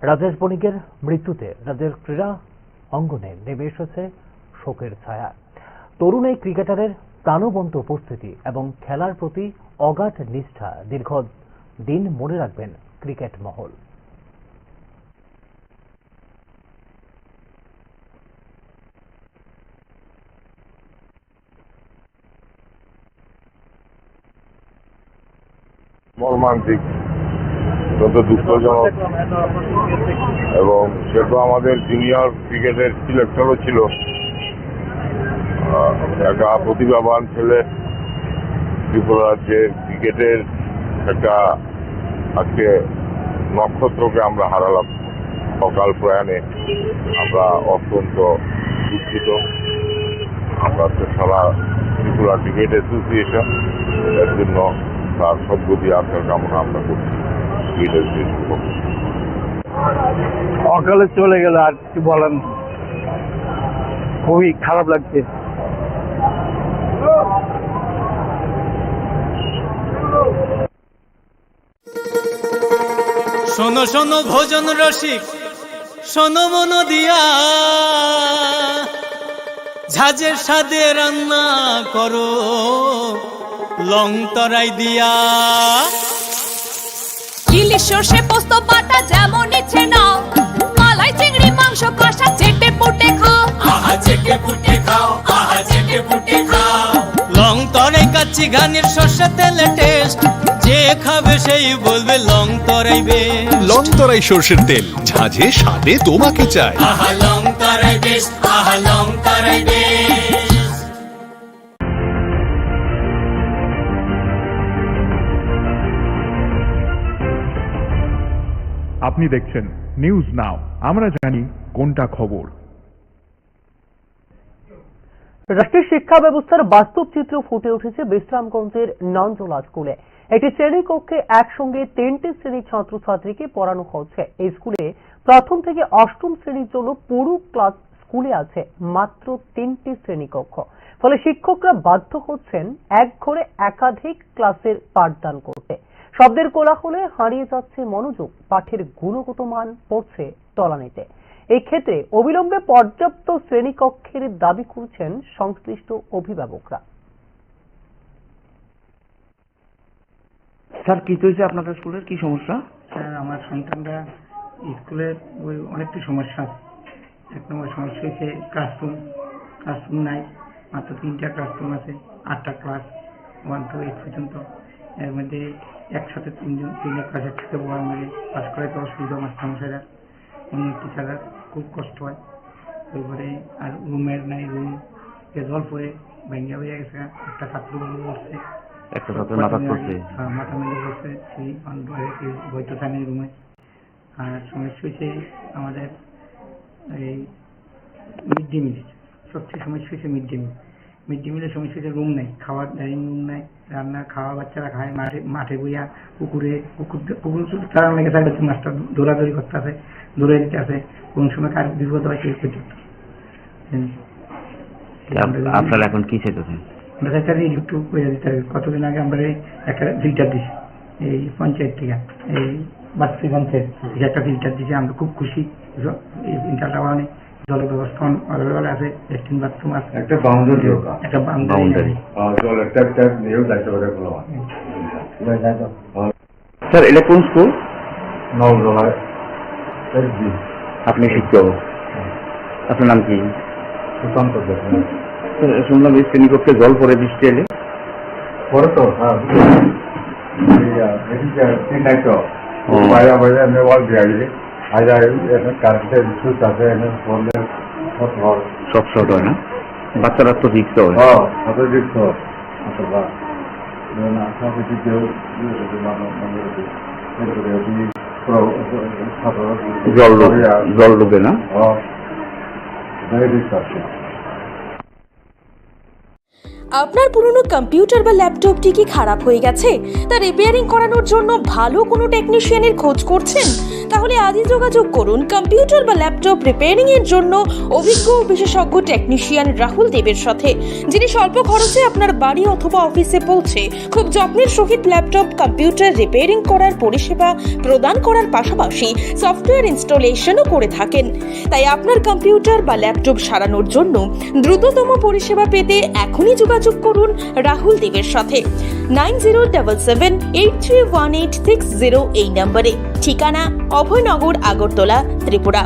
রাজেশ বণিকের মৃত্যুতে রাজ্যের ক্রীড়া অঙ্গনে নেমে এসেছে শোকের ছায়া। তরুণ এই ক্রিকেটারের প্রাণবন্ত উপস্থিতি এবং খেলার প্রতি অগাধ নিষ্ঠা দীর্ঘ দিন মনে রাখবেন ক্রিকেট মহল। মর্মান্তিক, অত্যন্ত দুঃখজনক, এবং সে তো আমাদের জুনিয়র ক্রিকেটের সিলেক্টরও ছিল। একটা প্রতিভাবান ছেলে, ত্রিপুরা রাজ্যের ক্রিকেটের একটা আজকে নক্ষত্রকে আমরা হারালাম অকাল প্রয়াণে। আমরা অত্যন্ত দুঃখিত। আমরা সারা ত্রিপুরা ক্রিকেট অ্যাসোসিয়েশন এর জন্য তার সদ্গতি আসার কামনা আমরা করছি। অকালে চলে গেল, আর কি বলেন, খুবই খারাপ লাগছে। শোনো শোনো ভোজন রসিক, শোনো মন দিয়া, ঝাঁঝের স্বাদে রান্না করো লং তরাই দিয়া। ইলিশ সর্ষে পোস্ত বাটা যেমন ইচ্ছে নাও, মালাই চিংড়ি মাংস কষা চেটে পুটে খাও। আহা চেটে পুটে খাও, আহা চেটে পুটে খাও। লং তরাই কাচ্চি ঘানির সর্ষে তেলে টেস্ট, যে খাবে সেই বলবে লং তরাই বেশ। লং তরাই সর্ষের তেল, ঝাঁঝে স্বাদে তোমাকে চাই। আহা লং তরাই বেশ, আহা লং তরাই বেশ। আপনি দেখছেন নিউজ নাও, আমরা জানি কোনটা খবর। রাষ্ট্রীয় শিক্ষা ব্যবস্থার বাস্তব চিত্র ফুটে উঠেছে বিশ্রামগঞ্জের নন্দলা স্কুলে। একটি শ্রেণীকক্ষে একসঙ্গে 3টি শ্রেণীর ছাত্রছাত্রীকে পড়ানো হচ্ছে। এই স্কুলে প্রথম থেকে অষ্টম শ্রেণীর জন্য পুরো ক্লাস স্কুলে আছে মাত্র 3টি শ্রেণীকক্ষ। ফলে শিক্ষকরা বাধ্য হচ্ছেন এক ঘরে একাধিক ক্লাসের পাঠদান করতে। শব্দের কোলাহলে হারিয়ে যাচ্ছে মনোযোগ, পাঠের গুণগত মান পড়ছে তলানিতে। এই ক্ষেত্রে অবিলম্বে পর্যাপ্ত শ্রেণীকক্ষের দাবি করছেন সংশ্লিষ্ট অভিভাবকরা। স্যার কি হয়েছে আপনাদের স্কুলের, কি সমস্যা? স্যার আমার সন্তানরা স্কুলের ওই অনেকটি সমস্যা। এক নম্বর সমস্যা হচ্ছে ক্লাসরুম নাই, মাত্র 3টা ক্লাসরুম আছে, 8টা ক্লাস 1 to 8 পর্যন্ত। এর মধ্যে একসাথে 3 ক্লাস একসাথে পড়ার মধ্যে পাস করাইতে অসুবিধা মাস্টারমশাইরা, অন্য টিচাররা খুব কষ্ট হয়। তারপরে আর রুমের নাই, রুম জল পরে ভেঙে হয়ে গেছে, একটা ছাত্র পড়ছে, একটা ছাত্র মাথা পড়ছে, মাথা মেলে পড়ছে, সেই বৈধ থানের রুমে। আর সমস্যা হচ্ছে আমাদের এই মিড ডে মিল, সবচেয়ে সমস্যা হচ্ছে মিড ডে মিলের সমস্যা হচ্ছে রুম নেই, খাওয়ার ডাইনিং রুম নেই, রান্না খাওয়া বাচ্চারা খায় মাঠে বইয়া, পুকুর চালানো লেগে থাকে, মাস্টার দৌড়াদৌড়ি করতে আছে, দৌড়ে দিতে আছে, কোন সময় কার বিপদ হয় সেই পর্যন্ত। আপনারা এখন কি চাইতেছেন? আমরা চাইতে একটু করে দিতে হবে। কতদিন আগে আমরা একটা ফিল্টার দিছি এই পঞ্চায়েত থেকে, এই বাচ্চি পঞ্চায়েত একটা ফিল্টার দিয়েছে, আমরা খুব খুশি। এই ফিল্টারটা অনেক জলের ব্যবস্থা আছে, ল্যাট্রিন বাথরুম আছে, একটা বাউন্ডারি স্যার এটা কোন স্কুল? আপনি শিক্ষক, আপনার নাম কি? শুনলাম এই শ্রেণীকক্ষে জল পড়ে বৃষ্টি এলে পরে তো সব শর্ট হয় না, বাচ্চারা তো রিক্স হয়। জল ডুবে না? আপনার পুরনো কম্পিউটার বা ল্যাপটপটি কি খারাপ হয়ে গেছে, তা রিপেয়ারিং করানোর জন্য ভালো কোনো টেকনিশিয়ানের খোঁজ করছেন? তাহলে আজই যোগাযোগ করুন কম্পিউটার বা ল্যাপটপ রিপেয়ারিং এর জন্য অভিজ্ঞ বিশেষজ্ঞ টেকনিশিয়ান রাহুল দেবের সাথে, যিনি স্বল্প খরচে আপনার বাড়ি অথবা অফিসে পৌঁছে খুব যত্নের সহিত ল্যাপটপ কম্পিউটার রিপেয়ারিং করার পরিষেবা প্রদান করার পাশাপাশি সফটওয়্যার ইনস্টলেশনও করে থাকেন। তাই আপনার কম্পিউটার বা ল্যাপটপ সারানোর জন্য দ্রুততম পরিষেবা পেতে এখনই যোগাযোগ করুন রাহুল দেবের সাথে 9077831860 এই নম্বরে। ঠিকানা অভয়নগর, আগরতলা, ত্রিপুরা।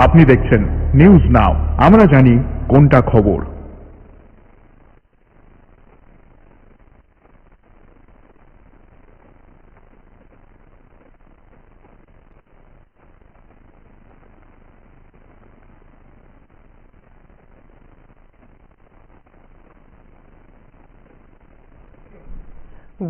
আপনি দেখছেন নিউজ নাও, আমরা জানি কোনটা খবর।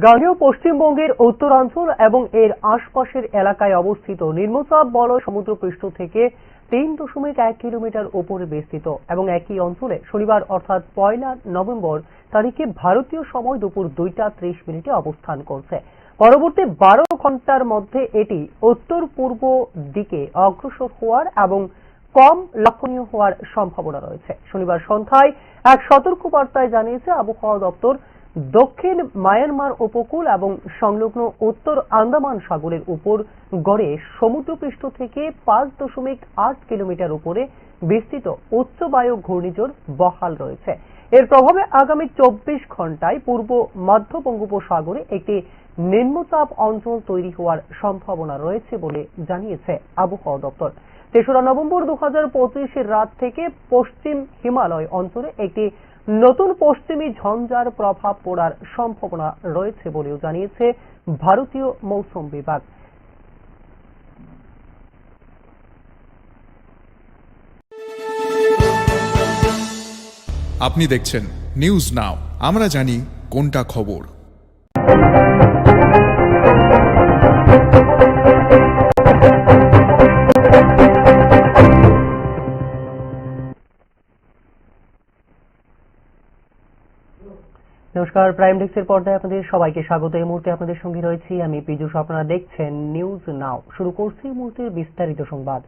গাঙ্গেয় পশ্চিমবঙ্গের উত্তরাঞ্চল এবং এর আশপাশের এলাকায় অবস্থিত নিম্নচাপ বলয় সমুদ্রপৃষ্ঠ থেকে 3.1 কিলোমিটার উপরে বিস্তৃত এবং একই অঞ্চলে শনিবার অর্থাৎ 1 নভেম্বর তারিখে ভারতীয় সময় দুপুর 2:30 অবস্থান করছে। পরবর্তী 12 ঘন্টার মধ্যে এটি উত্তর পূর্ব দিকে অগ্রসর হওয়ার এবং কম লক্ষণীয় হওয়ার সম্ভাবনা রয়েছে। শনিবার সন্ধ্যায় এক সতর্কবার্তায় জানিয়েছে আবহাওয়া দপ্তর, দক্ষিণ মায়ানমার উপকূল এবং সংলগ্ন উত্তর আন্দামান সাগরের উপর গড়ে সমুদ্রপৃষ্ঠ থেকে 5.8 কিলোমিটার উপরে বিস্তৃত উচ্চবায়ু ঘূর্ণিঝড় বহাল রয়েছে। এর প্রভাবে আগামী 24 ঘন্টায় পূর্ব মধ্য বঙ্গোপসাগরে একটি নিম্নচাপ অঞ্চল তৈরি হওয়ার সম্ভাবনা রয়েছে বলে জানিয়েছে আবহাওয়া দপ্তর। 3রা নভেম্বর 2025 রাত থেকে পশ্চিম হিমালয় অঞ্চলে একটি নতুন পশ্চিমী ঝঞ্ঝার প্রভাব পড়ার সম্ভাবনা রয়েছে বলেও জানিয়েছে ভারতীয় মৌসুম বিভাগ। আপনি দেখছেন নিউজ নাও, আমরা জানি কোনটা খবর। নমস্কার, প্রাইম ডেস্কের পর্দায় আপনাদের সবাইকে স্বাগত। এই মুহূর্তে আপনাদের সঙ্গে রয়েছি আমি পীযূষ। আপনারা দেখছেন নিউজ নাও। শুরু করছি এই মুহূর্তের বিস্তারিত সংবাদ।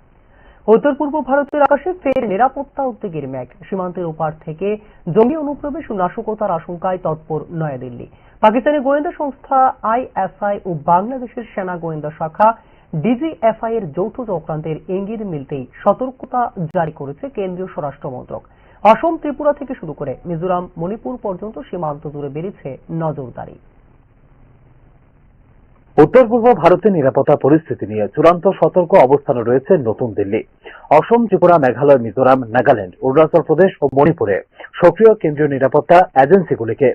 উত্তর পূর্ব ভারতের আকাশে ফের নিরাপত্তা উদ্বেগের মেঘ। সীমান্তের ওপার থেকে জঙ্গি অনুপ্রবেশ ও নাশকতার আশঙ্কায় তৎপর নয়াদিল্লি। পাকিস্তানি গোয়েন্দা সংস্থা ISI ও বাংলাদেশের সেনা গোয়েন্দা শাখা DGFI এর যৌথ চক্রান্তের ইঙ্গিত মিলতেই সতর্কতা জারি করেছে কেন্দ্রীয় স্বরাষ্ট্র মন্ত্রক। অসম, ত্রিপুরা থেকে শুরু করে মিজোরাম, মণিপুর পর্যন্ত সীমান্ত জুড়ে বেড়েছে নজরদারি। উত্তর পূর্ব ভারতের নিরাপত্তা পরিস্থিতি নিয়ে চূড়ান্ত সতর্ক অবস্থানে রয়েছে নতুন দিল্লি। অসম, ত্রিপুরা, মেঘালয়, মিজোরাম, নাগাল্যান্ড, অরুণাচল প্রদেশ ও মণিপুরে সক্রিয় কেন্দ্রীয় নিরাপত্তা এজেন্সিগুলিকে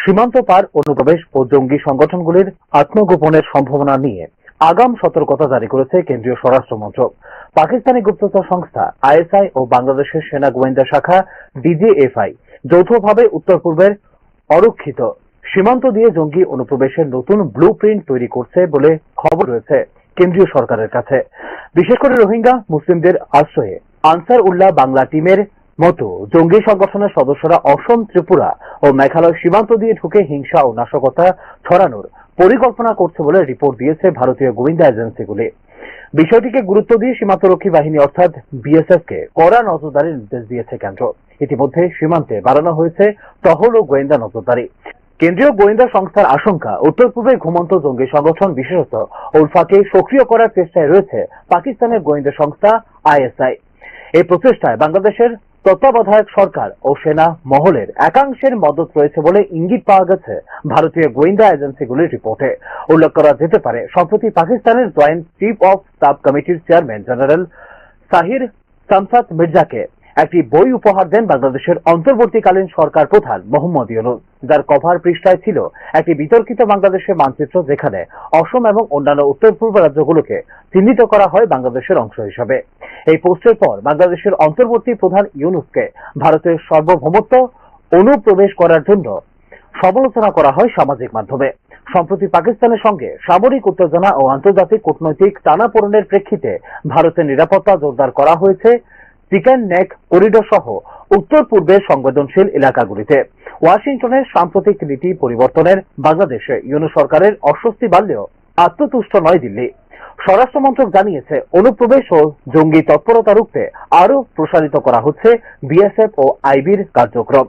সীমান্ত পার অনুপ্রবেশ ও জঙ্গি সংগঠনগুলির আত্মগোপনের সম্ভাবনা নিয়ে আগাম সতর্কতা জারি করেছে কেন্দ্রীয় স্বরাষ্ট্র মন্ত্রক। পাকিস্তানি গুপ্তচর সংস্থা ISI ও বাংলাদেশের সেনা গোয়েন্দা শাখা DGFI যৌথভাবে উত্তর পূর্বের অরক্ষিত সীমান্ত দিয়ে জঙ্গি অনুপ্রবেশের নতুন ব্লু প্রিন্ট তৈরি করছে বলে খবর রয়েছে কেন্দ্রীয় সরকারের কাছে। বিশেষ করে রোহিঙ্গা মুসলিমদের আশ্রয়ে আনসার উল্লাহ বাংলা টিমের মতো জঙ্গি সংগঠনের সদস্যরা অসম, ত্রিপুরা ও মেঘালয় সীমান্ত দিয়ে ঢুকে হিংসা ও নাশকতা ছড়ানোর পরিকল্পনা করছে বলে রিপোর্ট দিয়েছে ভারতীয় গোয়েন্দা এজেন্সিগুলি। বিষয়টিকে গুরুত্ব দিয়ে সীমান্তরক্ষী বাহিনী অর্থাৎ BSF কে কড়া নজরদারির নির্দেশ দিয়েছে কেন্দ্র। ইতিমধ্যে সীমান্তে বাড়ানো হয়েছে টহল ও গোয়েন্দা নজরদারি। কেন্দ্রীয় গোয়েন্দা সংস্থার আশঙ্কা, উত্তর পূর্বে ঘুমন্ত জঙ্গি সংগঠন বিশেষত উলফাকে সক্রিয় করার চেষ্টায় রয়েছে পাকিস্তানের গোয়েন্দা সংস্থা ISI। এই প্রচেষ্টায় বাংলাদেশের তত্ত্বাবধায়ক সরকার ও সেনা মহলের একাংশের মদত রয়েছে বলে ইঙ্গিত পাওয়া গেছে ভারতীয় গোয়েন্দা এজেন্সিগুলির রিপোর্টে। উল্লেখ করা যেতে পারে, সম্প্রতি পাকিস্তানের জয়েন্ট চিফ অফ স্টাফ কমিটির চেয়ারম্যান জেনারেল সাহির শামসাদ মির্জাকে একটি বই উপহার দেন বাংলাদেশের অন্তর্বর্তীকালীন সরকার প্রধান মোহাম্মদ ইউনূস, যার কভার পৃষ্ঠায় ছিল একটি বিতর্কিত বাংলাদেশের মানচিত্র, যেখানে অসম এবং অন্যান্য উত্তর পূর্ব রাজ্যগুলোকে চিহ্নিত করা হয় বাংলাদেশের অংশ হিসাবে। এই পোস্টের পর বাংলাদেশের অন্তর্বর্তী প্রধান ইউনূসকে ভারতের সার্বভৌমত্ব অনুপ্রবেশ করার জন্য সমালোচনা করা হয় সামাজিক মাধ্যমে। সম্প্রতি পাকিস্তানের সঙ্গে সামরিক উত্তেজনা ও আন্তর্জাতিক কূটনৈতিক টানাপোড়েনের প্রেক্ষিতে ভারতের নিরাপত্তা জোরদার করা হয়েছে চিকেন নেক করিডোর সহ উত্তর পূর্বের সংবেদনশীল এলাকাগুলিতে। ওয়াশিংটনের সাম্প্রতিক নীতি পরিবর্তনের বাংলাদেশে ইউনূস সরকারের অস্বস্তি বাড়লেও আত্মতুষ্ট নয় দিল্লি। স্বরাষ্ট্র মন্ত্রক জানিয়েছে, অনুপ্রবেশ ও জঙ্গি তৎপরতা রুখতে আরও প্রসারিত করা হচ্ছে BSF ও IB-র কার্যক্রম।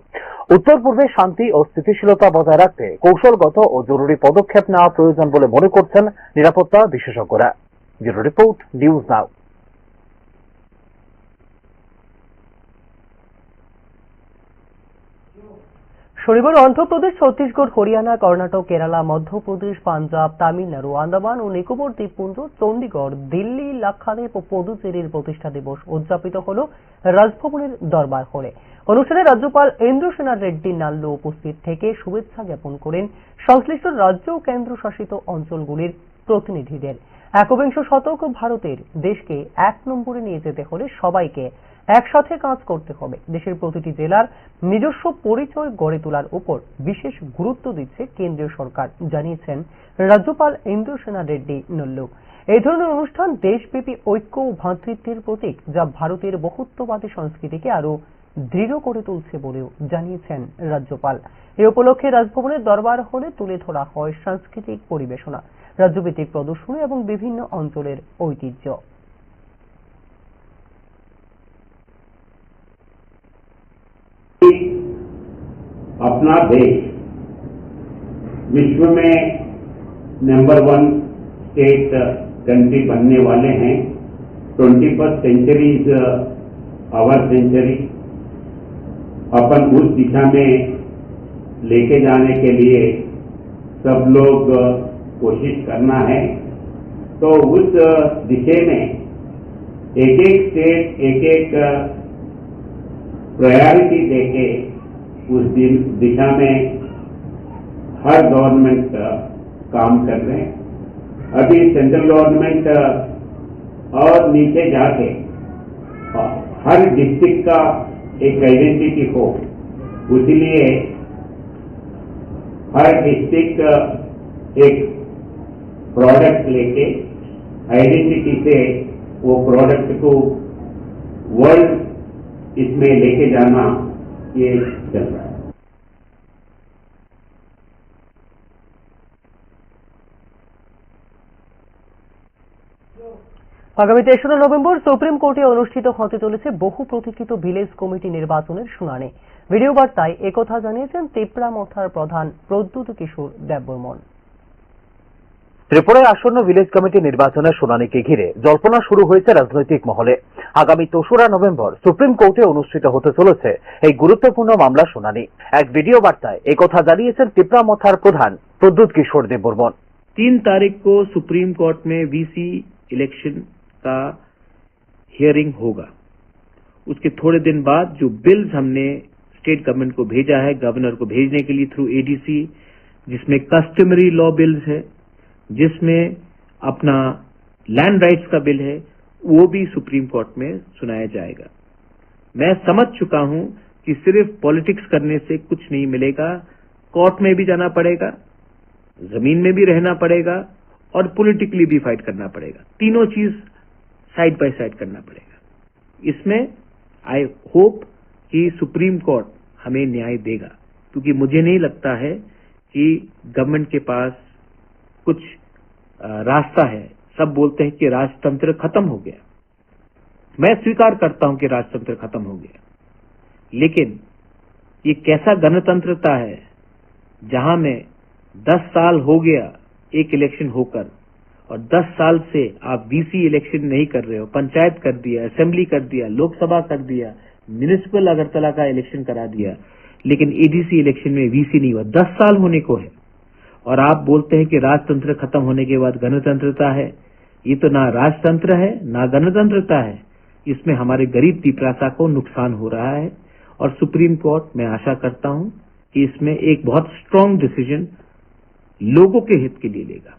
উত্তর পূর্বে শান্তি ও স্থিতিশীলতা বজায় রাখতে কৌশলগত ও জরুরি পদক্ষেপ নেওয়া প্রয়োজন বলে মনে করছেন নিরাপত্তা বিশেষজ্ঞরা। ব্যুরো রিপোর্ট, নিউজ নাও। শনিবার অন্ধ্রপ্রদেশ, ছত্তিশগড়, হরিয়ানা, কর্ণাটক, কেরালা, মধ্যপ্রদেশ, পাঞ্জাব, তামিলনাড়ু, আন্দামান ও নিকোবর দ্বীপপুঞ্জ, চণ্ডীগড়, দিল্লি, লাক্ষাদ্বীপ ও পুদুচেরির প্রতিষ্ঠা দিবস উদযাপিত হল রাজভবনের দরবার হলে। অনুষ্ঠানে রাজ্যপাল ইন্দ্রসেনা রেড্ডি নাল্লু উপস্থিত থেকে শুভেচ্ছা জ্ঞাপন করেন সংশ্লিষ্ট রাজ্য ও কেন্দ্রশাসিত অঞ্চলগুলির প্রতিনিধিদের। একবিংশ শতক ভারতের দেশকে 1 নম্বরে নিয়ে যেতে হলে সবাইকে একসাথে কাজ করতে হবে। দেশের প্রতিটি জেলার নিজস্ব পরিচয় গড়ে তোলার উপর বিশেষ গুরুত্ব দিচ্ছে কেন্দ্রীয় সরকার, জানিয়েছেন রাজ্যপাল ইন্দ্রসেনা রেড্ডি নাল্লু। এই ধরনের অনুষ্ঠান দেশব্যাপী ঐক্য ও ভ্রাতৃত্বের প্রতীক, যা ভারতের বহুত্ববাদী সংস্কৃতিকে আরো দৃঢ় করে তুলছে বলেও জানিয়েছেন রাজ্যপাল। এই উপলক্ষে রাজভবনের দরবার হলে তুলে ধরা হয় সাংস্কৃতিক পরিবেশনা, রাজ্যভিত্তিক প্রদর্শনী এবং বিভিন্ন অঞ্চলের ঐতিহ্য। अपना देश विश्व में नंबर 1 स्टेट कंट्री बनने वाले हैं। 21st century is our century. अपन उस दिशा में लेके जाने के लिए सब लोग कोशिश करना है। तो उस दिशा में एक एक स्टेट एक एक प्रायोरिटी देके उस दिशा में हर गवर्नमेंट काम कर रहे हैं। अभी सेंट्रल गवर्नमेंट और नीचे जाके हर डिस्ट्रिक्ट का एक आइडेंटिटी हो, इसलिए हर डिस्ट्रिक्ट एक प्रोडक्ट लेके आइडेंटिटी से वो प्रोडक्ट को वर्ल्ड इसमें लेके जाना ये चल रहा है। আগামী 3রা নভেম্বর সুপ্রিম কোর্টে অনুষ্ঠিত হতে চলেছে বহু প্রতীক্ষিত ভিলেজ কমিটি নির্বাচনের শুনানি। ভিডিও বার্তায় একথা জানিয়েছেন তিপ্রামথার প্রধান প্রদ্যুৎ কিশোর দেববর্মন। ত্রিপুরায় আসন্ন ভিলেজ কমিটি নির্বাচনের শুনানিকে ঘিরে জল্পনা শুরু হয়েছে রাজনৈতিক মহলে। আগামী 3রা নভেম্বর সুপ্রিম কোর্টে অনুষ্ঠিত হতে চলেছে এই গুরুত্বপূর্ণ মামলা শুনানি। এক ভিডিও বার্তায় একথা জানিয়েছেন তিপ্রামথার প্রধান প্রদ্যুৎ কিশোর দেববর্মন। 3 तारीख को सुप्रीम कोर्ट में वीसी इलेक्शन का हियरिंग होगा। उसके थोड़े दिन बाद जो बिल्स हमने स्टेट गवर्नमेंट को भेजा है, गवर्नर को भेजने के लिए थ्रू एडीसी, जिसमें कस्टमरी लॉ बिल्स है, जिसमें अपना लैंड राइट्स का बिल है, वो भी सुप्रीम कोर्ट में सुनाया जाएगा। मैं समझ चुका हूं कि सिर्फ पॉलिटिक्स करने से कुछ नहीं मिलेगा, कोर्ट में भी जाना पड़ेगा, जमीन में भी रहना पड़ेगा और पॉलिटिकली भी फाइट करना पड़ेगा। तीनों चीज साइड बाय साइड करना पड़ेगा। इसमें आई होप कि सुप्रीम कोर्ट हमें न्याय देगा, क्योंकि मुझे नहीं लगता है कि गवर्नमेंट के पास कुछ रास्ता है। सब बोलते हैं कि राजतंत्र खत्म हो गया। मैं स्वीकार करता हूं कि राजतंत्र खत्म हो गया, लेकिन ये कैसा गणतंत्रता है जहां में 10 साल हो गया एक इलेक्शन होकर और 10 साल से आप वीसी इलेक्शन नहीं कर रहे हो। पंचायत कर दिया, असेंबली कर दिया, लोकसभा कर दिया, म्युनिसिपल अगरतला का इलेक्शन करा दिया, लेकिन एडीसी इलेक्शन में वीसी नहीं हुआ। 10 साल होने को है और आप बोलते हैं कि राजतंत्र खत्म होने के बाद गणतंत्रता है। ये तो ना राजतंत्र है ना गणतंत्रता है। इसमें हमारे गरीब तिपरासा को नुकसान हो रहा है और सुप्रीम कोर्ट मैं आशा करता हूं कि इसमें एक बहुत स्ट्रांग डिसीजन लोगों के हित के लिए लेगा।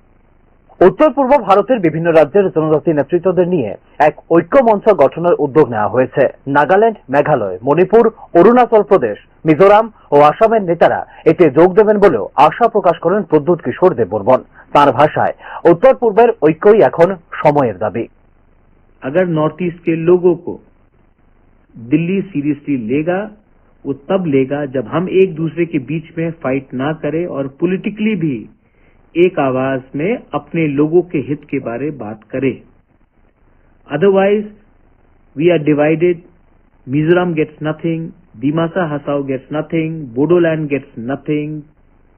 উত্তর পূর্ব ভারতের বিভিন্ন রাজ্যের জনজাতি নেতৃত্বদের নিয়ে এক ঐক্য মঞ্চ গঠনের উদ্যোগ নেওয়া হয়েছে। নাগাল্যান্ড, মেঘালয়, মণিপুর, অরুণাচল প্রদেশ, মিজোরাম ও আসামের নেতারা এতে যোগ দেবেন বলেও আশা প্রকাশ করেন প্রদ্যুৎ কিশোর দেববর্মন। তাঁর ভাষায় উত্তর পূর্বের ঐক্যই এখন সময়ের দাবি। अगर नॉर्थ ईस्ट के लोगों को दिल्ली सीरियसली लेगा, वो तब लेगा जब हम एक दूसरे के बीच में फाइट ना करें और पॉलिटिकली भी एक आवाज में अपने लोगों के हित के बारे बात करें। Otherwise we are divided. Mizoram gets nothing, Dimasa Hasao gets nothing, Bodoland gets nothing,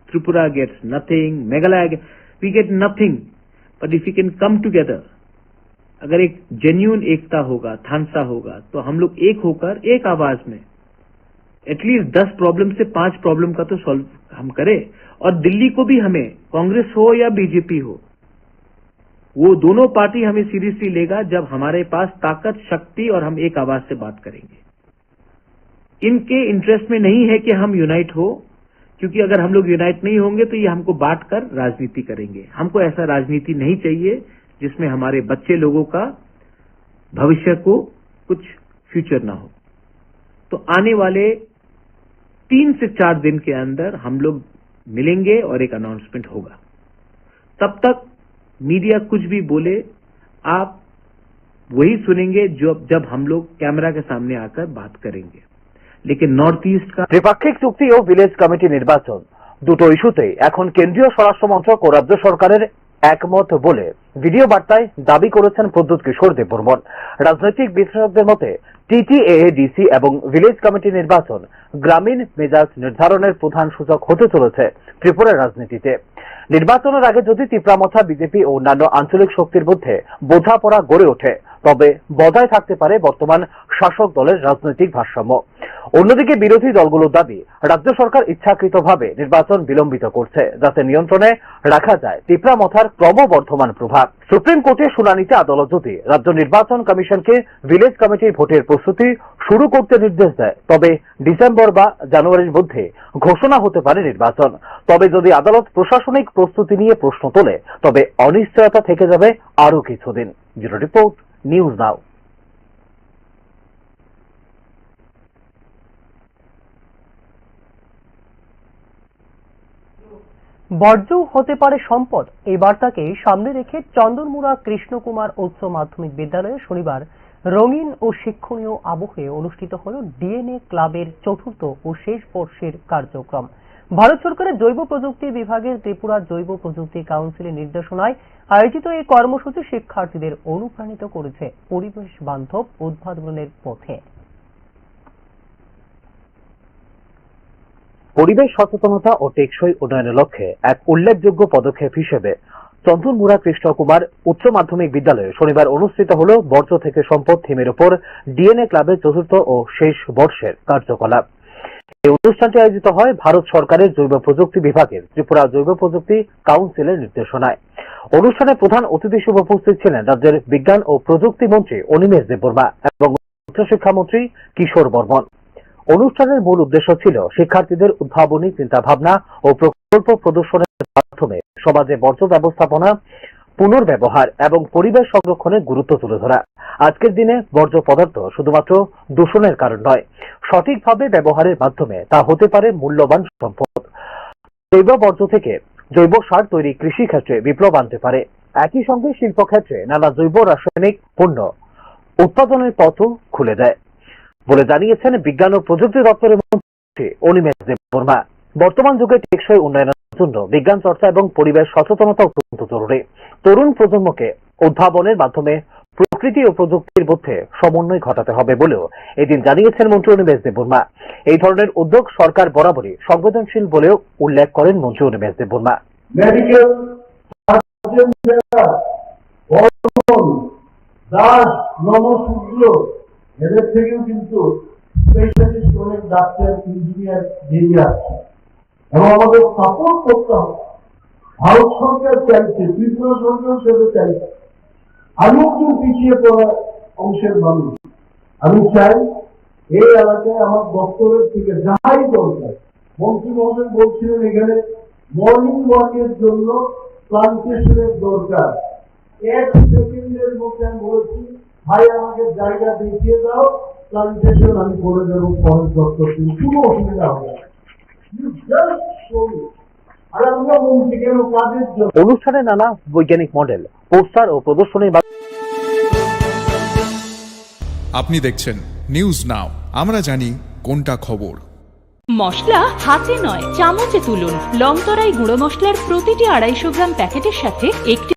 Tripura gets nothing, Meghalaya we get nothing. But if you can come together, अगर एक जेन्युइन एकता होगा, थानसा होगा, तो हम लोग एक होकर एक आवाज में एटलीस्ट 10 प्रॉब्लम से 5 प्रॉब्लम का तो सॉल्व हम करें। और दिल्ली को भी हमें, कांग्रेस हो या बीजेपी हो, वो दोनों पार्टी हमें सीरियसली लेगा जब हमारे पास ताकत, शक्ति और हम एक आवाज से बात करेंगे। इनके इंटरेस्ट में नहीं है कि हम यूनाइट हो, क्योंकि अगर हम लोग यूनाइट नहीं होंगे तो ये हमको बांट कर राजनीति करेंगे। हमको ऐसा राजनीति नहीं चाहिए जिसमें हमारे बच्चे लोगों का भविष्य को कुछ फ्यूचर ना हो। तो आने वाले 3 से 4 दिन के अंदर हम लोग मिलेंगे और एक अनाउंसमेंट होगा। तब तक मीडिया कुछ भी बोले, आप वही सुनेंगे जब हम लोग कैमरा के सामने आकर बात करेंगे। लेकिन नॉर्थ ईस्ट का ত্রিপাক্ষিক চুক্তি ও ভিলেজ কমিটি নির্বাচন দুটো ইস্যুতেই এখন কেন্দ্রীয় স্বরাষ্ট্র মন্ত্রক ও রাজ্য সরকারের একমত বলে ভিডিও বার্তায় দাবি করেছেন প্রদ্যুৎ কিশোর দেববর্মন। রাজনৈতিক বিশ্লেষকদের মতে টিটিএডিসি এবং ভিলেজ কমিটি নির্বাচন গ্রামীণ মেজাজ নির্ধারণের প্রধান সূচক হতে চলেছে ত্রিপুরার রাজনীতিতে। নির্বাচনের আগে যদি তিপ্রামথা, বিজেপি ও অন্যান্য আঞ্চলিক শক্তির মধ্যে বোঝাপড়া গড়ে ওঠে, তবে বজায় থাকতে পারে বর্তমান শাসক দলের রাজনৈতিক ভারসাম্য। অন্যদিকে বিরোধী দলগুলোর দাবি, রাজ্য সরকার ইচ্ছাকৃতভাবে নির্বাচন বিলম্বিত করছে যাতে নিয়ন্ত্রণে রাখা যায় তিপ্রামথার ক্রমবর্ধমান প্রভাব। সুপ্রিম কোর্টে শুনানিতে আদালত যদি রাজ্য নির্বাচন কমিশনকে ভিলেজ কমিটির ভোটের প্রস্তুতি শুরু করতে নির্দেশ দেয়, তবে ডিসেম্বর বা জানুয়ারির মধ্যে ঘোষণা হতে পারে নির্বাচন। তবে যদি আদালত প্রশাসনিক প্রস্তুতি নিয়ে প্রশ্ন তোলে, তবে অনিশ্চয়তা থেকে যাবে আরো কিছুদিন। ব্যুরো রিপোর্ট, নিউজ নাও। বর্জ্য হতে পারে সম্পদ, এই বার্তাকে সামনে রেখে চন্দনমুড়া কৃষ্ণকুমার উচ্চ মাধ্যমিক বিদ্যালয়ে শনিবার রঙিন ও শিক্ষণীয় আবহে অনুষ্ঠিত হল ডিএনএ ক্লাবের ৪র্থ ও শেষ বর্ষের কার্যক্রম। ভারত সরকারের জৈব প্রযুক্তি বিভাগের ত্রিপুরা জৈব প্রযুক্তি কাউন্সিলের নির্দেশনায় আয়োজিত এই কর্মসূচি শিক্ষার্থীদের অনুপ্রাণিত করেছে পরিবেশ বান্ধব উদ্ভাবনের পথে। পরিবেশ সচেতনতা ও টেকসই উন্নয়নের লক্ষ্যে এক উল্লেখযোগ্য পদক্ষেপ হিসেবে চন্দনমুড়া কৃষ্ণকুমার উচ্চ মাধ্যমিক বিদ্যালয়ে শনিবার অনুষ্ঠিত হল বর্জ্য থেকে সম্পদ থিমের উপর ডিএনএ ক্লাবের চতুর্থ ও শেষ বর্ষের কার্যকলাপ। এই অনুষ্ঠানটি আয়োজিত হয় ভারত সরকারের জৈব প্রযুক্তি বিভাগের ত্রিপুরা জৈব প্রযুক্তি কাউন্সিলের নির্দেশনায়। অনুষ্ঠানে প্রধান অতিথি হিসেবে উপস্থিত ছিলেন রাজ্যের বিজ্ঞান ও প্রযুক্তি মন্ত্রী অনিমেষ দেববর্মা এবং উচ্চশিক্ষামন্ত্রী কিশোর বর্মন। অনুষ্ঠানের মূল উদ্দেশ্য ছিল শিক্ষার্থীদের উদ্ভাবনী চিন্তাভাবনা ও প্রকল্প প্রদর্শনের মাধ্যমে সমাজে বর্জ্য ব্যবস্থাপনা, পুনর্ব্যবহার এবং পরিবেশ সংরক্ষণের গুরুত্ব তুলে ধরা। আজকের দিনে বর্জ্য পদার্থ শুধুমাত্র দূষণের কারণ নয়, সঠিকভাবে ব্যবহারের মাধ্যমে তা হতে পারে মূল্যবান সম্পদ। জৈব বর্জ্য থেকে জৈব সার তৈরি কৃষি ক্ষেত্রে বিপ্লব আনতে পারে। একই সঙ্গে শিল্পক্ষেত্রে নানা জৈব রাসায়নিক পণ্য উৎপাদনের পথও খুলে দেয় বলে জানিয়েছেন বিজ্ঞান ও প্রযুক্তি দপ্তরের মন্ত্রী অনিমেষ দেববর্মা। বর্তমান যুগে টেকসই উন্নয়নের জন্য বিজ্ঞান চর্চা এবং পরিবেশ সচেতনতা অত্যন্ত জরুরি। তরুণ প্রজন্মকে উদ্ভাবনের মাধ্যমে প্রকৃতি ও প্রযুক্তির মধ্যে সমন্বয় ঘটাতে হবে বলেও এদিন জানিয়েছেন মন্ত্রী অনিমেষ দেববর্মা। এই ধরনের উদ্যোগ সরকার বরাবরই সংবেদনশীল বলেও উল্লেখ করেন মন্ত্রী অনিমেষ দেববর্মা। মেডিকেল দাস, নমশূদ্র এদের থেকেও কিন্তু স্পেশালিস্ট অনেক ডাক্তার, ইঞ্জিনিয়ার বেরিয়ে আসছে এবং আমাদের সাপোর্ট করতে হবে। ভারত সরকার চাইছে, ত্রিপুরা সরকার সেটা চাইছে। আমিও কিন্তু পিছিয়ে পড়া অংশের মানুষ। আমি চাই এই এলাকায় আমার দপ্তরের থেকে যাহাই দরকার, মন্ত্রী মহোদয় বলছিলেন এখানে মর্নিং ওয়াকের জন্য প্লান্টেশনের দরকার। 1 সেকেন্ডের মধ্যে আমি বলছি, ভাই আমাকে জায়গা দেখিয়ে দাও, প্লান্টেশন আমি করে দেবো ফরেস্ট দপ্তর থেকে, কোনো অসুবিধা হবে না। আর আমরা মন্ত্রী কেন কাজের জন্য। অনুষ্ঠানে নানা বৈজ্ঞানিক মডেল, পোস্টার ও প্রদর্শনীর। আপনি দেখছেন নিউজ নাও, আমরা জানি কোনটা খবর। মশলা হাতে নয় চামচে তুলুন। লংতরাই গুঁড়ো মশলার প্রতিটি 250 গ্রাম প্যাকেটের সাথে একটি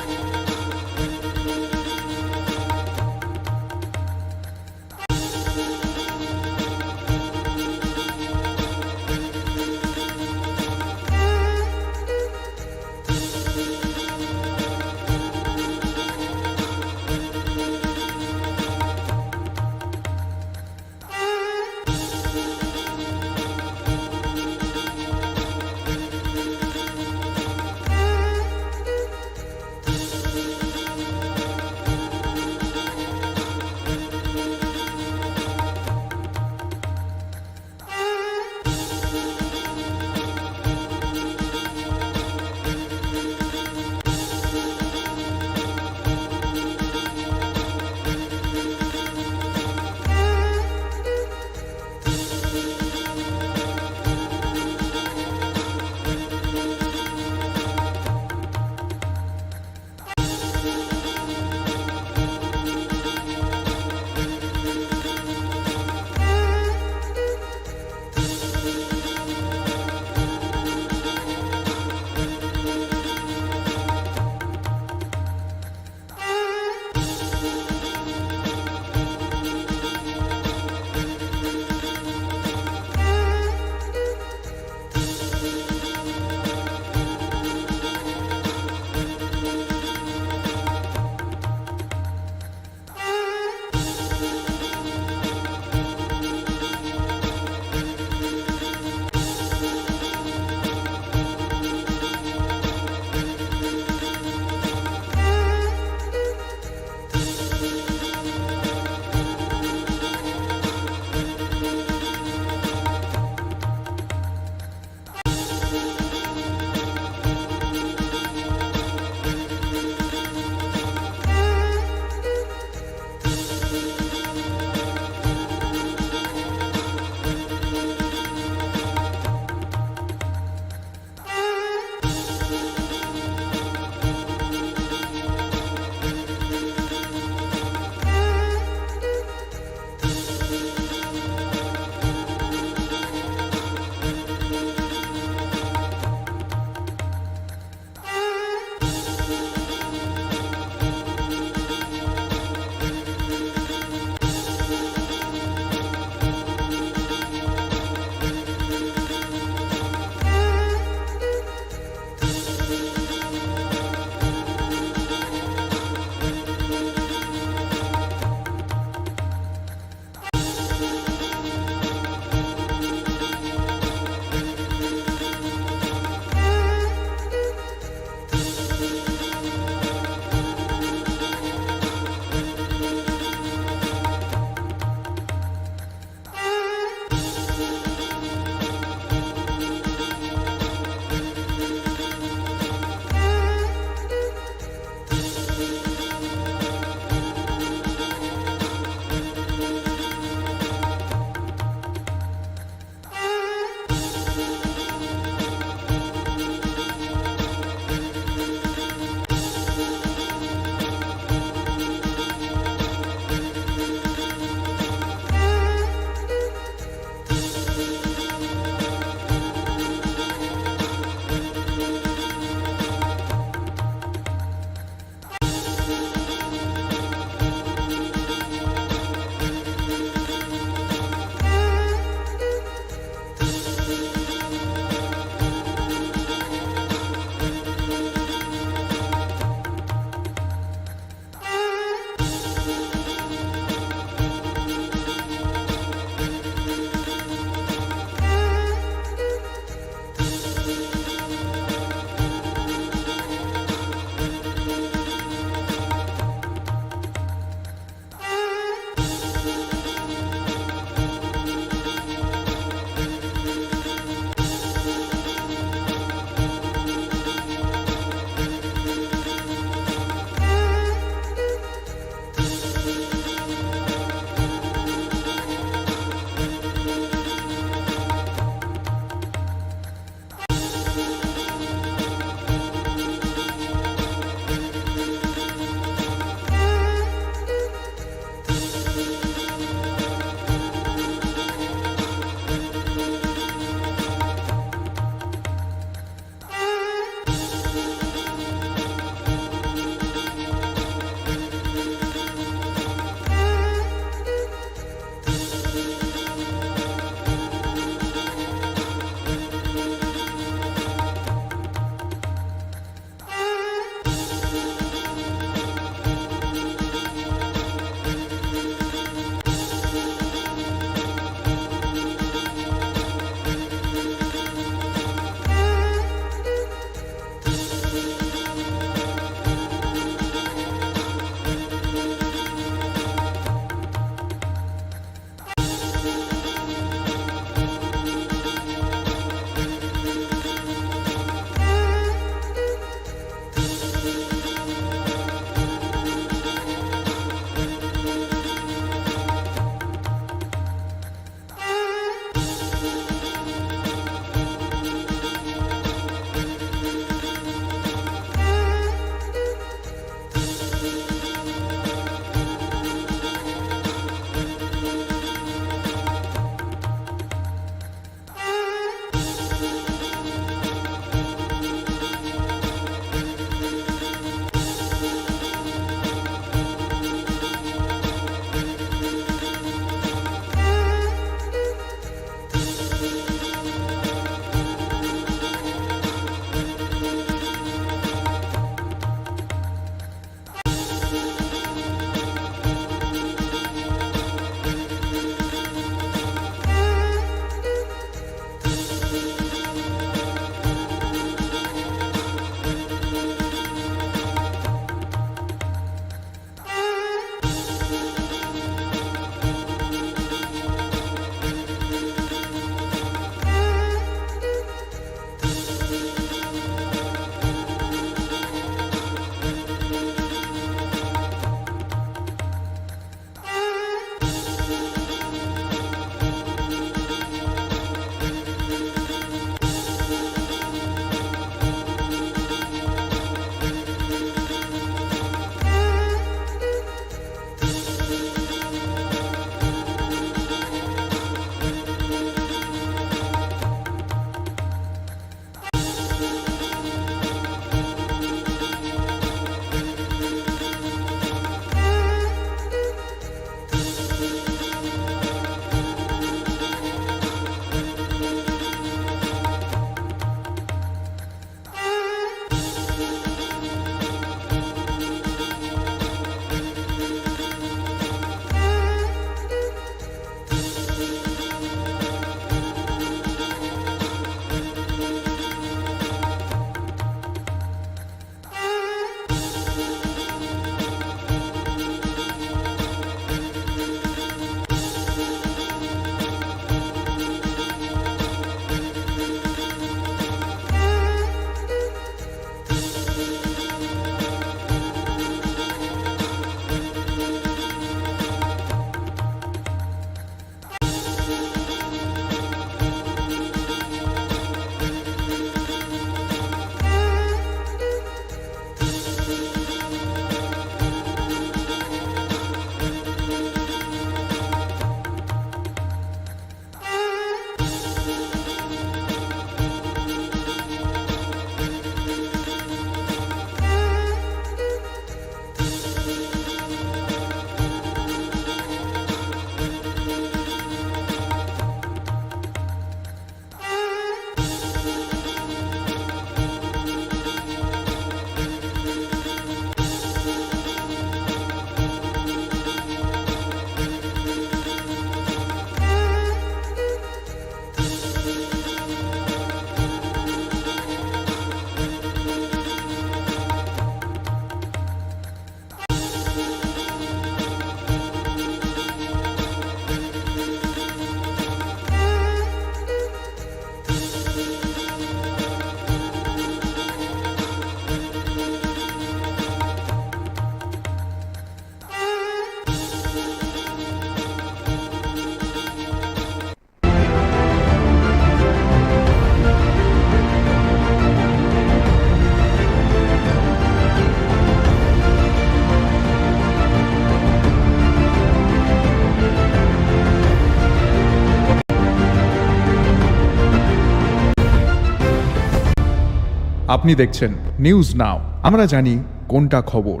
আপনি দেখছেন নিউজ নাও, আমরা জানি কোনটা খবর।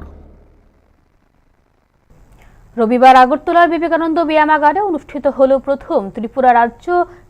রবিবার আগরতলার বিবেকানন্দ ব্যায়ামাগারে অনুষ্ঠিত হল প্রথম ত্রিপুরা রাজ্য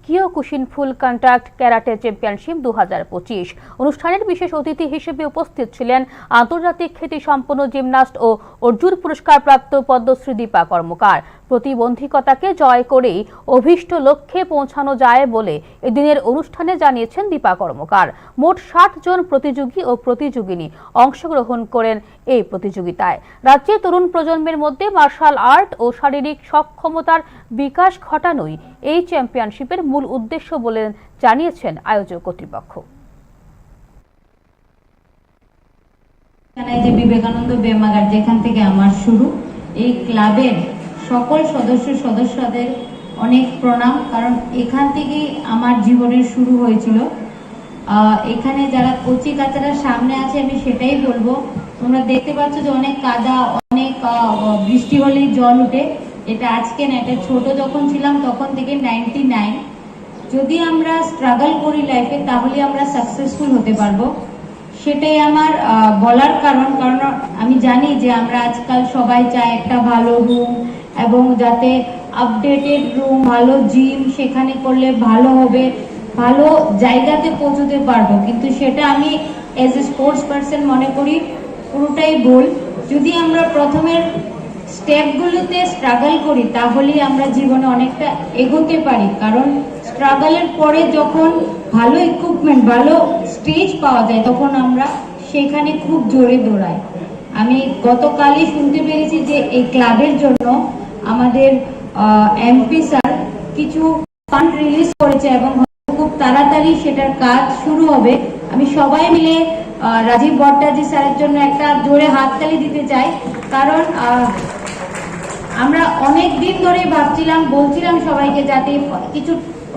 কিয়োকুশিন ফুল কন্টাক্ট ক্যারাটে চ্যাম্পিয়নশিপ 2025। অনুষ্ঠানের বিশেষ অতিথি হিসেবে উপস্থিত ছিলেন আন্তর্জাতিক খ্যাতিসম্পন্ন জিমন্যাস্ট ও অর্জুন পুরস্কারপ্রাপ্ত পদ্মশ্রী দীপা কর্মকার। প্রতিবন্ধকতাকে জয় করেই অভীষ্ট লক্ষ্যে পৌঁছানো যায় বলে এদিনের অনুষ্ঠানে জানিয়েছেন দীপা কর্মকার। মোট 60 জন প্রতিযোগী ও প্রতিযোগিনী অংশগ্রহণ করেন এই প্রতিযোগিতায়। রাজ্যের তরুণ প্রজন্মের মধ্যে মার্শাল আর্ট ও শারীরিক সক্ষমতার বিকাশ ঘটানোই এই চ্যাম্পিয়নশিপের মূল উদ্দেশ্য বলে জানিয়েছেন আয়োজক কর্তৃপক্ষ। যে বিবেকানন্দ ব্যায়ামাগার যেখান থেকে আমার শুরু, এই ক্লাবের সকল সদস্যদের অনেক প্রণাম, কারণ এখান থেকেই আমার জীবনের শুরু হয়েছিল। এখানে যারা কচি কাচারা সামনে আছে আমি সেটাই বলবো, তোমরা দেখতে পাচ্ছ যে অনেক কাদা, অনেক বৃষ্টি হলেই জল উঠে। এটা আজকে না, এটা ছোট যখন ছিলাম তখন থেকে 99। যদি আমরা স্ট্রাগল করি লাইফে তাহলে আমরা সাকসেসফুল হতে পারবো, সেটাই আমার বলার কারণ আমি জানি যে আমরা আজকাল সবাই চাই একটা ভালো রুম এবং যাতে আপডেটেড রুম, ভালো জিম, সেখানে করলে ভালো হবে, ভালো জায়গাতে পৌঁছতে পারবো, কিন্তু সেটা আমি এজ এ স্পোর্টস পার্সন মনে করি পুরোটাই ভুল। যদি আমরা প্রথমের স্টেপগুলোতে স্ট্রাগল করি তাহলেই আমরা জীবনে অনেকটা এগোতে পারি, কারণ স্ট্রাগলের পরে যখন ভালো ইকুইপমেন্ট, ভালো স্টেজ পাওয়া যায় তখন আমরা সেখানে খুব জোরে দৌড়াই। আমি গতকালই শুনতে পেরেছি যে এই ক্লাবের জন্য আমাদের এমপি স্যার কিছু ফান্ড রিলিজ করেছে এবং খুব তাড়াতাড়ি সেটার কাজ শুরু হবে। আমি সবাই মিলে রাজীব ভট্টাচার্য স্যারের জন্য একটা জোরে হাততালি দিতে চাই, কারণ আমরা অনেক দিন ধরে ভাবছিলাম, বলছিলাম সবাইকে যাতে কিছু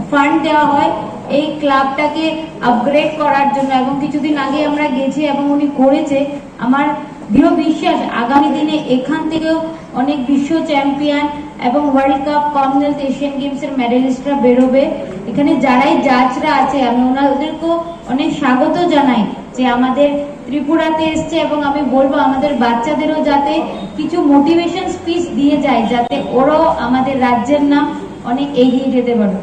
ফান্ড দেওয়া হয় এই ক্লাবটাকে আপগ্রেড করার জন্য, এবং কিছুদিন আগে আমরা গেছি এবং উনি করেছে। আমার দৃঢ় বিশ্বাস আগামী দিনে এখান থেকেও অনেক বিশ্ব চ্যাম্পিয়ন এবং ওয়ার্ল্ড কাপ, কমনওয়েলথ, এশিয়ান গেমসের মেডেলিস্টরা বেরোবে। এখানে যারাই জাজরা আছে আমি ওনাদেরকেও অনেক স্বাগত জানাই যে আমাদের ত্রিপুরাতে এসছে, এবং আমি বলবো আমাদের বাচ্চাদেরও যাতে কিছু মোটিভেশন স্পিচ দিয়ে যায় যাতে ওরাও আমাদের রাজ্যের নাম অনেক এগিয়ে যেতে পারে।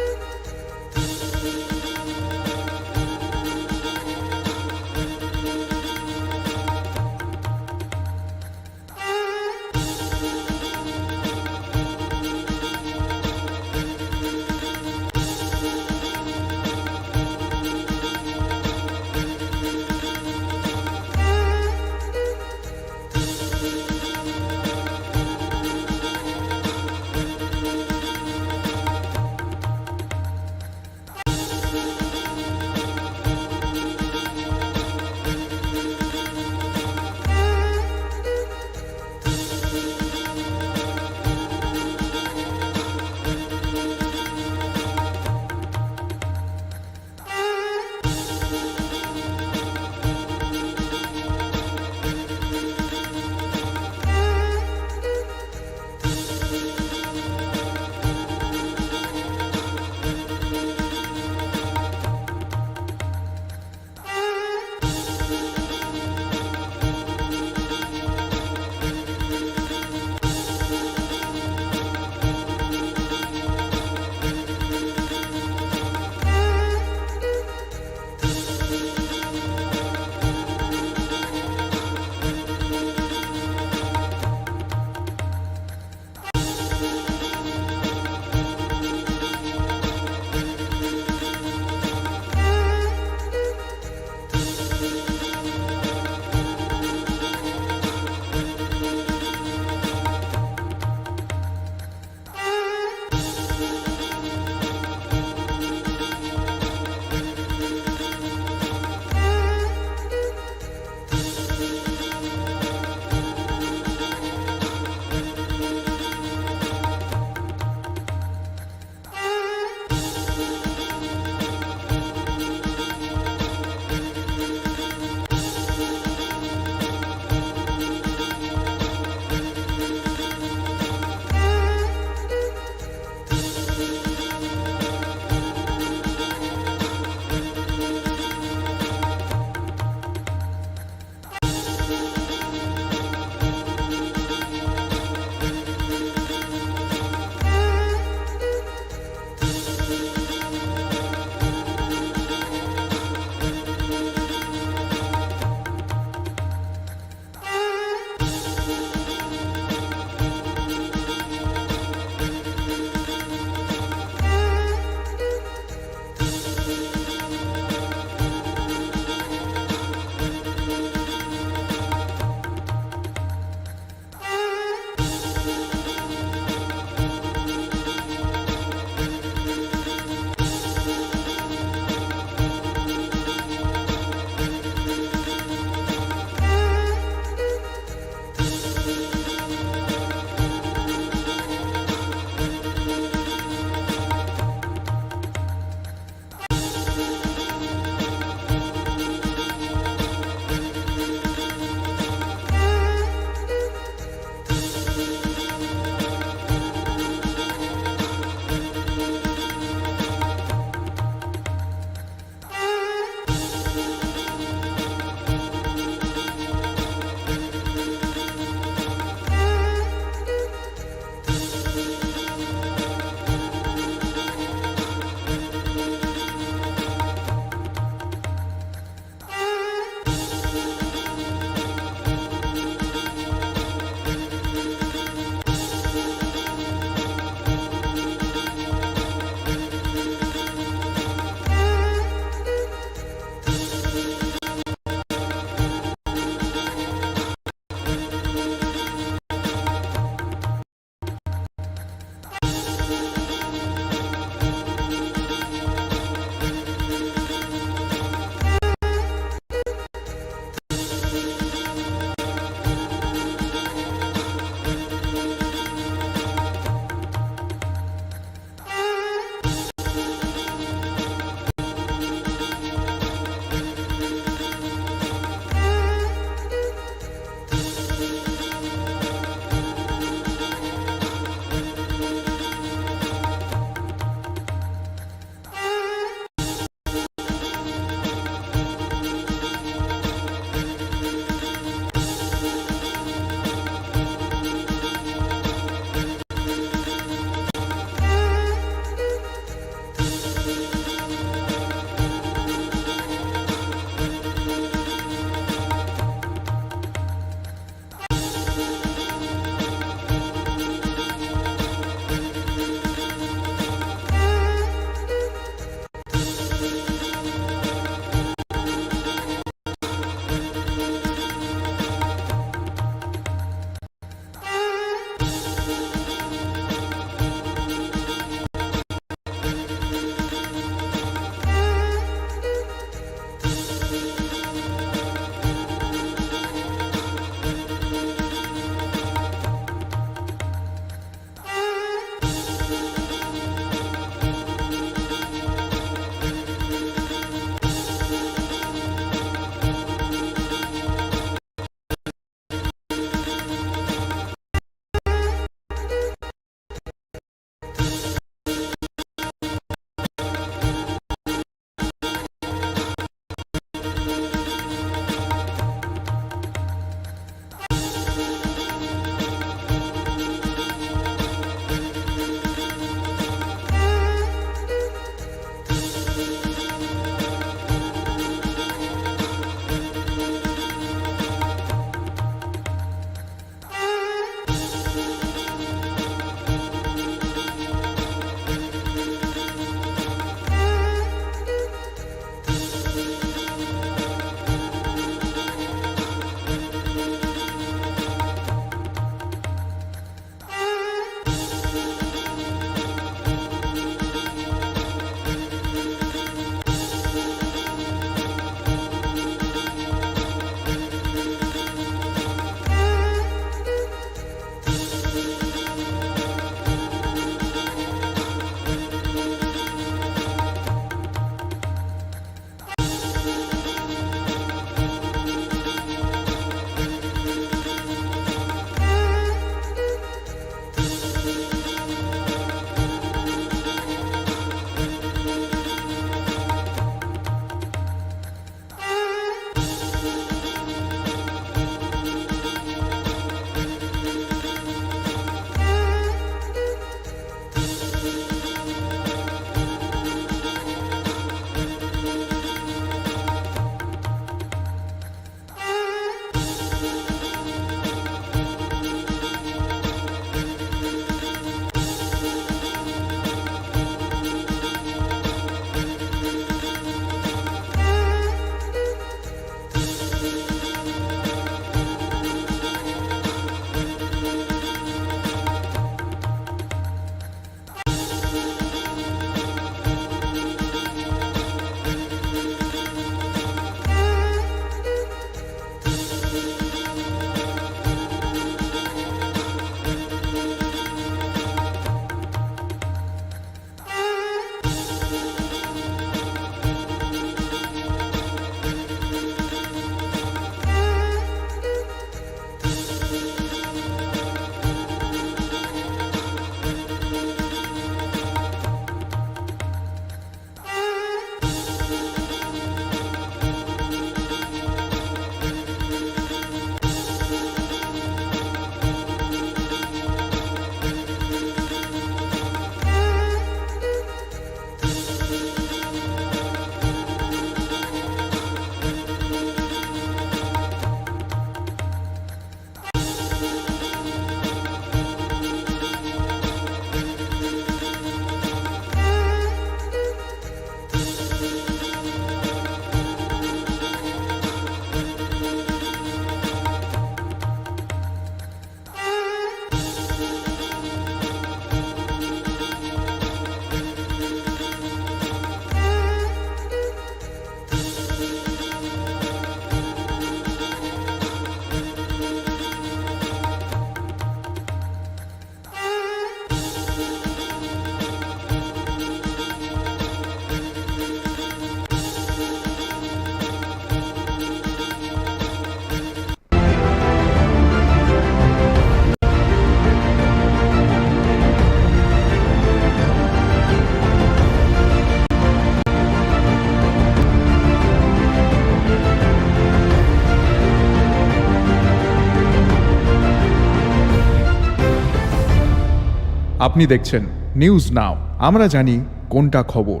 আপনি দেখছেন নিউজ নাও, আমরা জানি কোনটা খবর।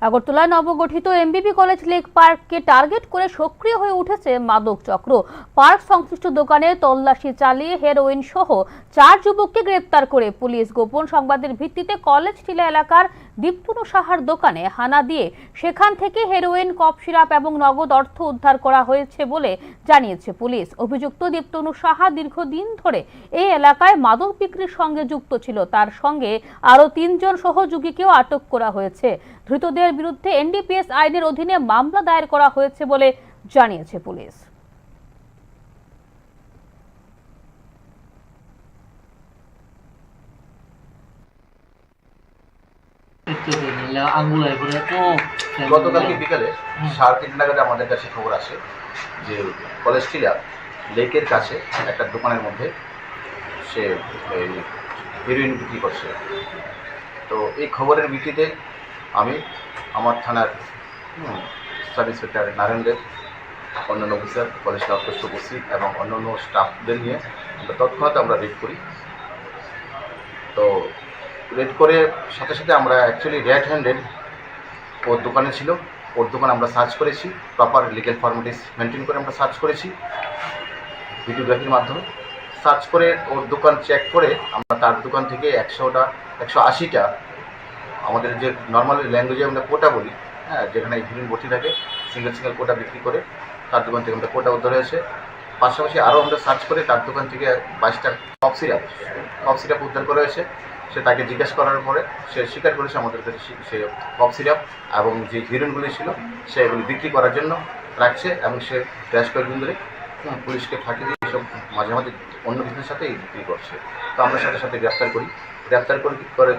আগরতলায় নবগঠিত এমবিবি কলেজ লেক পার্ককে টার্গেট করে সক্রিয় হয়ে উঠেছে মাদক চক্র। পার্ক সংশ্লিষ্ট দোকানে তল্লাশি চালিয়ে হেরোইন সহ 4 যুবককে গ্রেপ্তার করে পুলিশ গোপন সংবাদের ভিত্তিতে কলেজ টিলা এলাকার দীপ্তনু সাহার দোকানে হানা দিয়ে সেখান থেকে হেরোইন, কফ সিরাপ এবং নগদ অর্থ উদ্ধার করা হয়েছে বলে জানিয়েছে পুলিশ। অভিযুক্ত দীপ্তনু সাহা দীর্ঘদিন ধরে এই এলাকায় মাদক বিক্রির সঙ্গে যুক্ত ছিল। তার সঙ্গে আরও 3 জন সহযোগীকেও আটক করা হয়েছে। ধৃতদের বিরুদ্ধে এনডিপিএস আইনের অধীনে মামলা দায়ের করা হয়েছে বলে জানিয়েছে পুলিশ। গতকালকে বিকালে 3:30 নাগাদ আমাদের কাছে খবর আসে যে কলেজ টিলা লেকের কাছে একটা দোকানের মধ্যে সে হেরোইন বিক্রি করছে। তো এই খবরের ভিত্তিতে আমি আমার থানার সাব ইন্সপেক্টর নারায়ণ দেব, অন্যান্য অফিসার, কলেজ অধ্যক্ষ উপস্থিত এবং অন্যান্য স্টাফদের নিয়ে তৎক্ষণাৎ আমরা রেড করি। তো রেড করে সাথে সাথে আমরা অ্যাকচুয়ালি রেড হ্যান্ডেড ওর দোকানে ছিল, ওর দোকান আমরা সার্চ করেছি, প্রপার লিগ্যাল ফর্মালিটিস মেনটেন করে আমরা সার্চ করেছি ভিডিওগ্রাফির মাধ্যমে। সার্চ করে ওর দোকান চেক করে আমরা তার দোকান থেকে 180টা আমাদের যে নর্মাল ল্যাঙ্গুয়েজে আমরা কোটা বলি, হ্যাঁ, যেখানে হিরোইন ভর্তি থাকে, সিঙ্গেল কোটা বিক্রি করে তার দোকান থেকে আমরা কোটা উদ্ধার হয়েছে। পাশাপাশি আরও আমরা সার্চ করে তার দোকান থেকে 22টা কফ সিরাপ উদ্ধার করা হয়েছে। সে তাকে জিজ্ঞাসা করার পরে সে স্বীকার করেছে আমাদের কাছে সে কফ সিরাপ এবং যে হিরোইনগুলি ছিল সে এগুলি বিক্রি করার জন্য রাখছে এবং সে বেশ কয়েকদিন ধরে পুলিশকে ফাঁকি দিয়ে এসব মাঝে মাঝে অন্য কিছুর সাথেই বিক্রি করছে। তো আমরা সাথে সাথে গ্রেপ্তার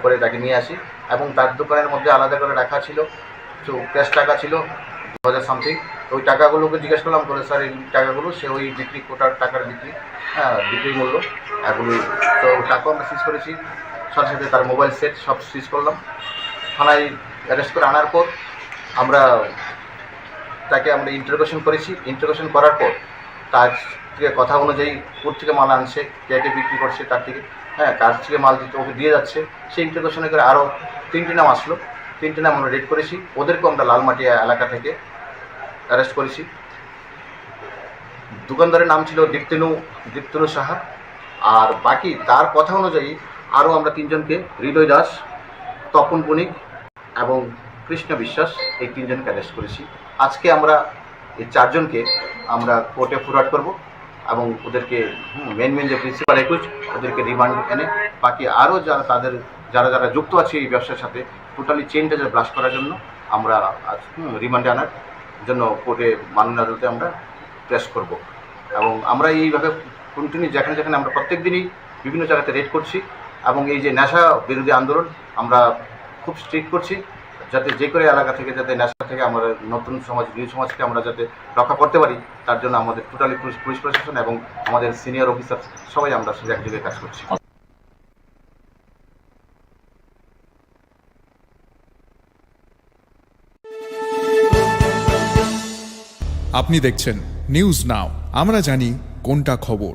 করে তাকে নিয়ে আসি এবং তার দোকানের মধ্যে আলাদা করে রাখা ছিল কিছু ক্যাশ টাকা ছিল 2000 সামথিং। ওই টাকাগুলোকে জিজ্ঞেস করলাম করে স্যার এই টাকাগুলো সে ওই বিক্রি কোটার টাকার বিক্রির মূল্য এগুলি। তো টাকাও আমরা সিজ করেছি, সাথে সাথে তার মোবাইল সেট সব সিজ করলাম। থানায় অ্যারেস্ট করে আনার পর তাকে আমরা ইন্টারোগেশন করেছি। ইন্টারোগেশন করার পর তার থেকে কথা অনুযায়ী কোর থেকে মাল আনছে, কে বিক্রি করছে, তার থেকে কার থেকে মাল দিতে ওকে দিয়ে যাচ্ছে, সেই ইন্টারোগেশনে করে আরও 3টি নাম আসলো। 3টি নাম আমরা রেড করেছি। ওদেরকেও আমরা লালমাটিয়া এলাকা থেকে অ্যারেস্ট করেছি। দোকানদারের নাম ছিল দীপ্তনু সাহা। আর বাকি তার কথা অনুযায়ী আরও আমরা 3 জনকে, হৃদয় দাস, তপন বণিক এবং কৃষ্ণ বিশ্বাস, এই 3 জনকে অ্যারেস্ট করেছি। আজকে আমরা এই 4 জনকে আমরা কোর্টে ফরওয়ার্ড করব এবং ওদেরকে মেন যে প্রিন্সিপাল একুজ ওদেরকে রিমান্ড এনে বাকি আরও যারা যুক্ত আছে এই ব্যবসার সাথে টোটালি চেনটা ব্লাস্ট করার জন্য আমরা রিমান্ডে আনার জন্য কোর্টে মাননীয় আদালতে আমরা প্রেস করব। এবং আমরা এইভাবে কন্টিনিউ যেখানে আমরা প্রত্যেক দিনই বিভিন্ন জায়গাতে রেড করছি এবং এই যে নেশা বিরোধী আন্দোলন আমরা খুব স্ট্রিক্ট করছি, যাতে যে করে এলাকা থেকে যাতে নেশা থেকে আমরা নতুন সমাজ, নিউ সমাজকে আমরা যাতে রক্ষা করতে পারি, তার জন্য আমাদের টোটালি পুলিশ প্রশাসন এবং আমাদের সিনিয়র অফিসার সবাই আমরা একযোগে কাজ করছি। আপনি দেখছেন নিউজ নাও, আমরা জানি কোনটা খবর।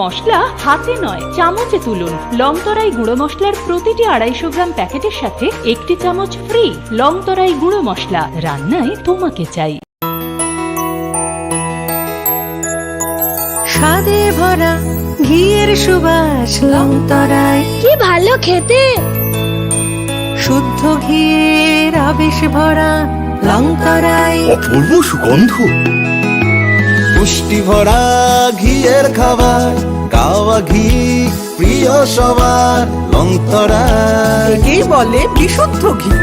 মশলা হাতে নয় চামচে তুলুন। লংতরাই গুঁড়ো মশলার প্রতিটি 250 গ্রাম প্যাকেটের সাথে 1টি চামচ ফ্রি। লংতরাই গুঁড়ো মশলা, রান্নায় তোমাকে চাই। স্বাদে ভরা ঘিয়ের সুবাস লংতরায়, কি ভালো খেতে। শুদ্ধ ঘিয়ের আবেশ ভরা লংতরায়, অপূর্ব সুগন্ধ। পুষ্টি ভরা ঘিয়ের খাবার, কাওয়া ঘি প্রিয় সবার। লংতরা কি বলে বিশুদ্ধ ঘি।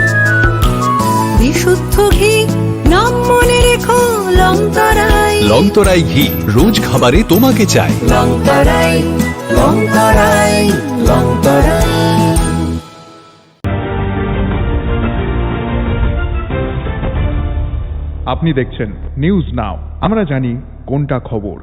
বিশুদ্ধ ঘি নাম মনে রেখো লংতরায়। লংতরাই ঘি রোজ খাবারে তোমাকে চাই। লংতরাই, লংতরাই, লংতরাই। আপনি দেখছেন নিউজ নাও, আমরা জানি কোনটা খবর।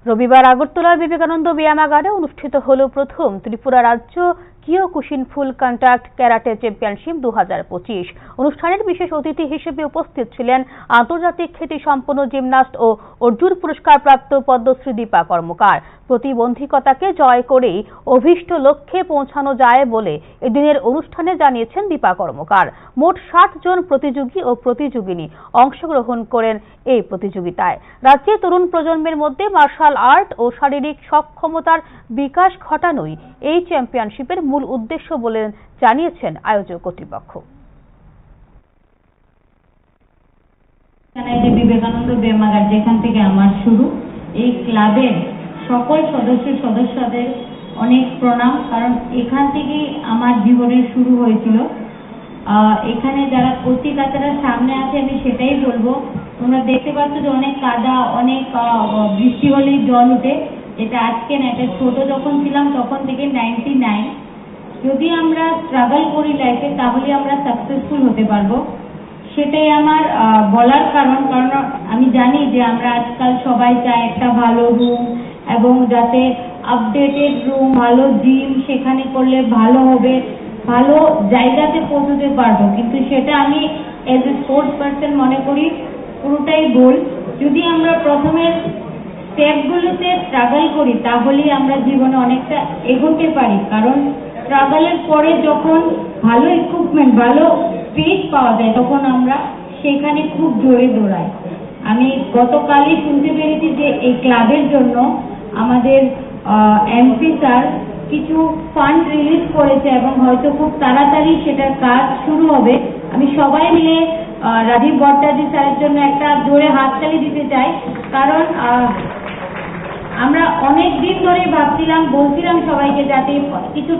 রবিবার আগরতলার বিবেকানন্দ ব্যায়ামাগারে অনুষ্ঠিত হল প্রথম ত্রিপুরা রাজ্য কিয়োকুশিন ফুল কন্টাক্ট ক্যারাটে চ্যাম্পিয়নশিপ 2025। অনুষ্ঠানের বিশেষ অতিথি হিসেবে উপস্থিত ছিলেন আন্তর্জাতিক খ্যাতি সম্পন্ন জিমন্যাস্ট ও অর্জুন পুরস্কারপ্রাপ্ত পদ্মশ্রী দীপা কর্মকার। প্রতিবন্ধকতাকে জয় করেই অভীষ্ট লক্ষ্যে পৌঁছানো যায় বলে এদিনের অনুষ্ঠানে জানিয়েছেন দীপা কর্মকার। মোট 60 জন প্রতিযোগী ও প্রতিযোগিনী অংশগ্রহণ করেন এই প্রতিযোগিতায়। রাজ্যের তরুণ প্রজন্মের মধ্যে মার্শাল আর্ট ও শারীরিক সক্ষমতার বিকাশ ঘটানোই এই চ্যাম্পিয়নশিপের মূল উদ্দেশ্য বলে জানিয়েছেন আয়োজক কর্তৃপক্ষ। বিবেকানন্দ ব্যায়ামাগার যেখান থেকে আমার শুরু, এই ক্লাবের সকল সদস্যদের অনেক প্রণাম, কারণ এখান থেকেই আমার জীবনের শুরু হয়েছিল। এখানে যারা কচিকাচারা সামনে আছে আমি সেটাই বলবো, তোমরা দেখতে পাচ্ছ যে অনেক কাদা, অনেক বৃষ্টি হলেই জল উঠে। এটা আজকে না, এটা ছোট যখন ছিলাম তখন থেকে 99। যদি আমরা স্ট্রাগল করি লাইফে তাহলে আমরা সাকসেসফুল হতে পারবো, সেটাই আমার বলার কারণ। কারণ আমি জানি যে আমরা আজকাল সবাই চাই একটা ভালো রুম এবং যাতে আপডেটেড রুম, ভালো জিম, সেখানে করলে ভালো হবে, ভালো জায়গাতে পৌঁছতে পারবো। কিন্তু সেটা আমি এজ এ স্পোর্টস পার্সন মনে করি পুরোটাই ভুল। যদি আমরা প্রথমের স্টেপগুলোতে স্ট্রাগল করি তাহলেই আমরা জীবনে অনেকটা এগোতে পারি। কারণ স্ট্রাগলের পরে যখন ভালো ইকুইপমেন্ট, ভালো স্পেস পাওয়া যায় তখন আমরা সেখানে খুব জোরে দৌড়াই। আমি গতকালই শুনতে পেরেছি যে এই ক্লাবের জন্য আমাদের এমপি স্যার কিছু ফান্ড রিলিজ করেছে এবং হয়তো খুব তাড়াতাড়ি সেটার কাজ শুরু হবে। আমি সবাই মিলে রাজীব ভট্টাচার্য স্যারের জন্য একটা জোরে হাততালি দিতে চাই, কারণ আমরা অনেক দিন ধরে ভাবছিলাম, বলছিলাম সবাইকে যাতে কিছু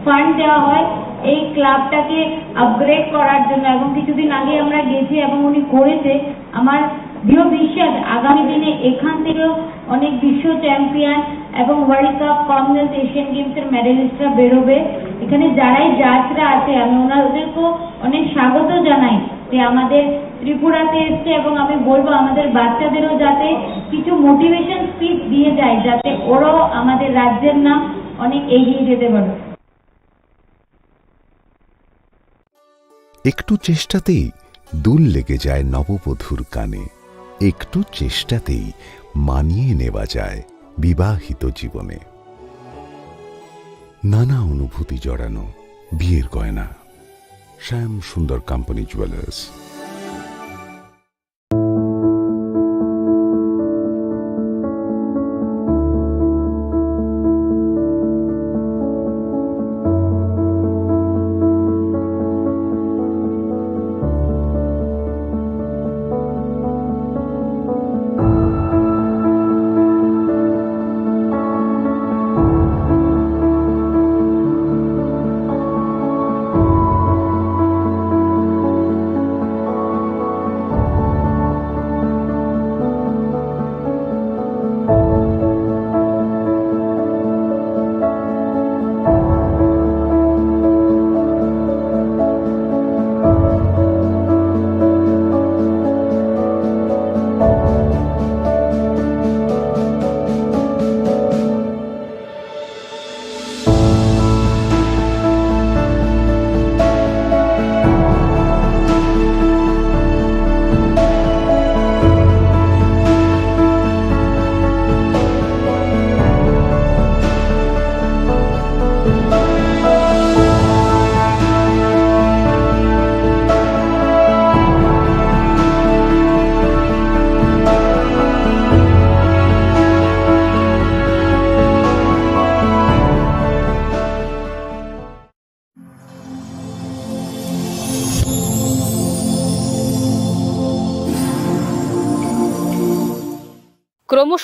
ফান্ড দেওয়া হয় এই ক্লাবটাকে আপগ্রেড করার জন্য, এবং কিছুদিন আগে আমরা গেছি এবং উনি করেছে। আমার দৃঢ় বিশ্বাস আগামী দিনে এখান থেকেও অনেক বিশ্ব চ্যাম্পিয়ন এবং ওয়ার্ল্ড কাপ, কমনওয়েলথ, এশিয়ান গেমসের মেডেলিস্টরা বেরোবে। এখানে যারাই জাজরা আছে আমি ওনাদেরকেও অনেক স্বাগত জানাই যে আমাদের ত্রিপুরাতে এসছে, এবং আমি বলবো আমাদের বাচ্চাদেরও যাতে কিছু মোটিভেশন স্পিচ দিয়ে যায় যাতে ওরাও আমাদের রাজ্যের নাম অনেক এগিয়ে যেতে পারে। একটু চেষ্টাতেই দুল লেগে যায় নববধূর কানে, একটু চেষ্টাতেই মানিয়ে নেওয়া যায় বিবাহিত জীবনে। নানা অনুভূতি জড়ানো বিয়ের গয়না। শ্যাম সুন্দর কোম্পানি জুয়েলার্স।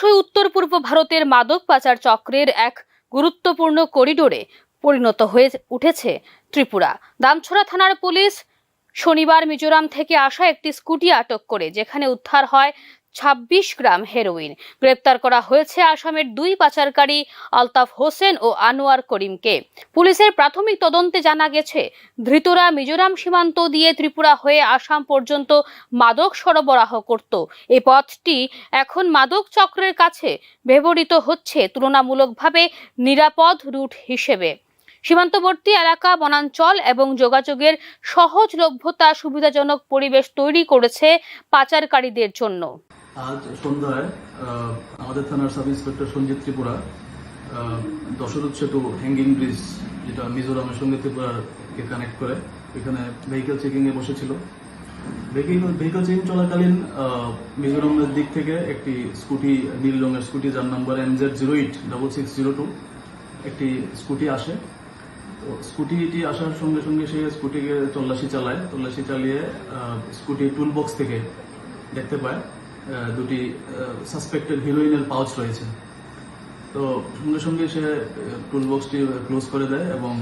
ক্রমশই উত্তর পূর্ব ভারতের মাদক পাচার চক্রের এক গুরুত্বপূর্ণ করিডোরে পরিণত হয়ে উঠেছে ত্রিপুরা। দামছড়া থানার পুলিশ শনিবার মিজোরাম থেকে আসা একটি স্কুটি আটক করে যেখানে উদ্ধার হয় 26 গ্রাম হেরোইন। গ্রেপ্তার করা হয়েছে আসামের দুই পাচারকারী আলতাফ হোসেন ও আনোয়ার করিমকে। পুলিশের প্রাথমিক তদন্তে জানা গেছে ধৃতরা মিজোরাম সীমান্ত দিয়ে ত্রিপুরা হয়ে আসাম পর্যন্ত মাদক সরবরাহ করত। এই পথটি এখন মাদক চক্রের কাছে ব্যবহৃত হচ্ছে তুলনামূলকভাবে নিরাপদ রুট হিসেবে। সীমান্তবর্তী এলাকা, বনাঞ্চল এবং যোগাযোগের সহজলভ্যতা সুবিধাজনক পরিবেশ তৈরি করেছে পাচারকারীদের জন্য। আজ সন্ধ্যায় আমাদের থানার সাব ইন্সপেক্টর সঞ্জিত ত্রিপুরা দশরথ সেতু হ্যাঙ্গিং ব্রিজ, যেটা মিজোরামের সঙ্গে ত্রিপুরাকে কানেক্ট করে, এখানে ভেহিকেল চেকিং এ বসেছিল। ভেহিকেল চেকিং চলাকালীন মিজোরামের দিক থেকে একটি স্কুটি, নীল রঙের স্কুটি যার নাম্বার MZ086602, একটি স্কুটি আসে। তো স্কুটিটি আসার সঙ্গে সঙ্গে সে স্কুটিকে তল্লাশি চালিয়ে স্কুটি টুল বক্স থেকে দেখতে পায় দুটি সাসপেক্টেড হিরোইনের পাউচ রয়েছে। তো সঙ্গে সঙ্গে সে টুল বক্সটি ক্লোজ করে দেয় এবং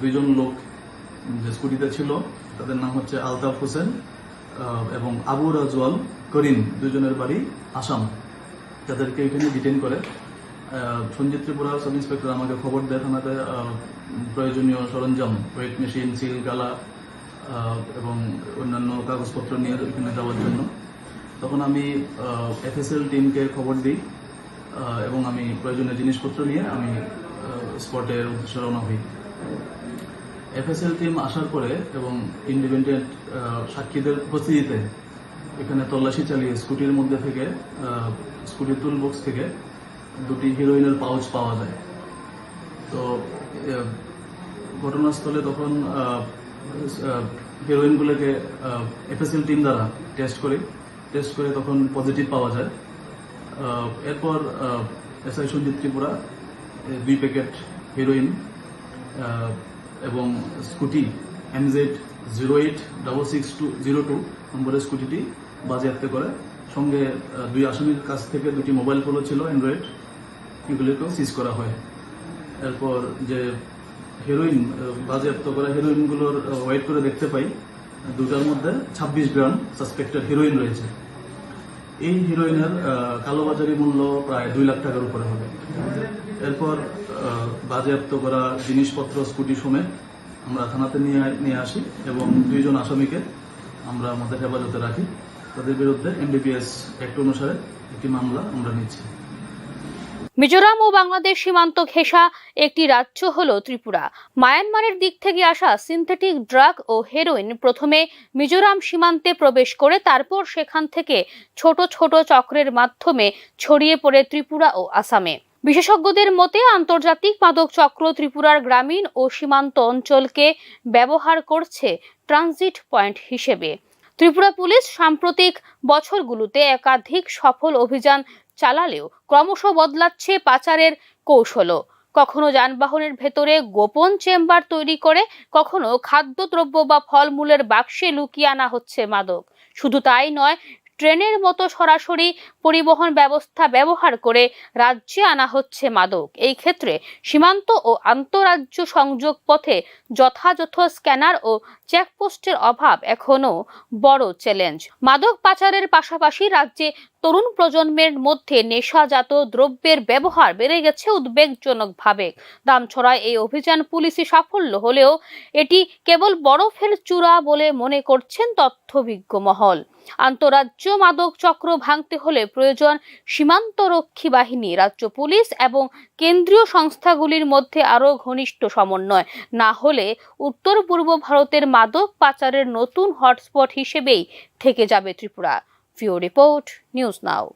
দুইজন লোক যে স্কুটিতে ছিল তাদের নাম হচ্ছে আলতাফ হোসেন এবং আবু রাজওয়াল করিম, দুজনের বাড়ি আসাম, তাদেরকে এখানে ডিটেইন করে। সঞ্জিত ত্রিপুরা সাব ইন্সপেক্টর আমাকে খবর দেয় থানাতে প্রয়োজনীয় সরঞ্জাম, ওয়েট মেশিন, সিল, গালা এবং অন্যান্য কাগজপত্র নিয়ে এখানে যাওয়ার জন্য। তখন আমি FSL টিমকে খবর দিই এবং আমি প্রয়োজনীয় জিনিসপত্র নিয়ে আমি স্পটের উদ্দেশ্যে রওনা হই। FSL টিম আসার পরে এবং ইন্ডিপেন্ডেন্ট সাক্ষীদের উপস্থিতিতে এখানে তল্লাশি চালিয়ে স্কুটির মধ্যে থেকে, স্কুটির টুল বক্স থেকে দুটি হিরোইনের পাউচ পাওয়া যায়। তো ঘটনাস্থলে তখন হিরোইনগুলোকে FSL টিম দ্বারা টেস্ট করে তখন পজিটিভ পাওয়া যায়। এরপর SI Sanjit Tripura 2 packet heroine এবং স্কুটি MZ086602 নম্বরের স্কুটিটি বাজেয়াপ্ত করে। সঙ্গে দুই আসামির কাছ থেকে দুটি মোবাইল ফোনও ছিল অ্যান্ড্রয়েড, এগুলিকেও সিজ করা হয়। এরপর যে হেরোইন বাজেয়াপ্ত করা হেরোইনগুলোর ওয়েট করে দেখতে পাই দুটার মধ্যে 26 গ্রাম সাসপেক্টেড হিরোইন রয়েছে। এই হিরোইনের কালোবাজারি মূল্য প্রায় 2 লাখ টাকার উপরে হবে। এরপর বাজেয়াপ্ত করা জিনিসপত্র স্কুটি সমেত আমরা থানাতে নিয়ে আসি এবং দুইজন আসামিকে আমরা আমাদের হেফাজতে রাখি। তাদের বিরুদ্ধে NDPS অ্যাক্ট অনুসারে একটি মামলা আমরা নিচ্ছি। মিজোরাম ও বাংলাদেশ সীমান্ত ঘেঁষা একটি রাজ্য হল ত্রিপুরা। মায়ানমারের দিক থেকে আসা সিনথেটিক ড্রাগ ও হেরোইন প্রথমে মিজোরাম সীমান্তে প্রবেশ করে তারপর সেখান থেকে ছোট ছোট চক্রের মাধ্যমে ছড়িয়ে পড়ে ত্রিপুরা ও আসামে। বিশেষজ্ঞদের মতে আন্তর্জাতিক মাদক চক্র ত্রিপুরার গ্রামীণ ও সীমান্ত অঞ্চলকে ব্যবহার করছে ট্রানজিট পয়েন্ট হিসেবে। ত্রিপুরা পুলিশ সাম্প্রতিক বছরগুলোতে একাধিক সফল অভিযান চালালেও ক্রমশ বদলাচ্ছে পাচারের কৌশলও। কখনো যানবাহনের ভেতরে গোপন চেম্বার তৈরি করে, কখনো খাদ্যদ্রব্য বা ফলমূলের বাক্সে লুকিয়ে আনা হচ্ছে মাদক। শুধু তাই নয়, ট্রেনের মতো সরাসরি পরিবহন ব্যবস্থা ব্যবহার করে রাজ্যে আনা হচ্ছে মাদক। এই ক্ষেত্রে সীমান্ত ও আন্তঃরাজ্য সংযোগ পথে যথাযথ স্ক্যানার ও চেকপোস্টের অভাব এখনো বড় চ্যালেঞ্জ। মাদক পাচারের পাশাপাশি রাজ্যে তরুণ প্রজন্মের মধ্যে নেশাজাত দ্রব্যের ব্যবহার বেড়ে গেছে উদ্বেগজনকভাবে। দামছড়ায় এই অভিযান পুলিশি সাফল্য হলেও এটি কেবল বরফের চূড়া বলে মনে করছেন তথ্যভিজ্ঞ মহল। আন্তঃরাজ্য মাদক চক্র ভাঙতে হলে প্রয়োজন সীমান্তরক্ষী বাহিনী, রাজ্য পুলিশ এবং কেন্দ্রীয় সংস্থাগুলির মধ্যে আরও ঘনিষ্ঠ সমন্বয়। না হলে উত্তর পূর্ব ভারতের মাদক পাচারের নতুন হটস্পট হিসেবেই থেকে যাবে ত্রিপুরা। ব্যুরো রিপোর্ট, নিউজ নাও।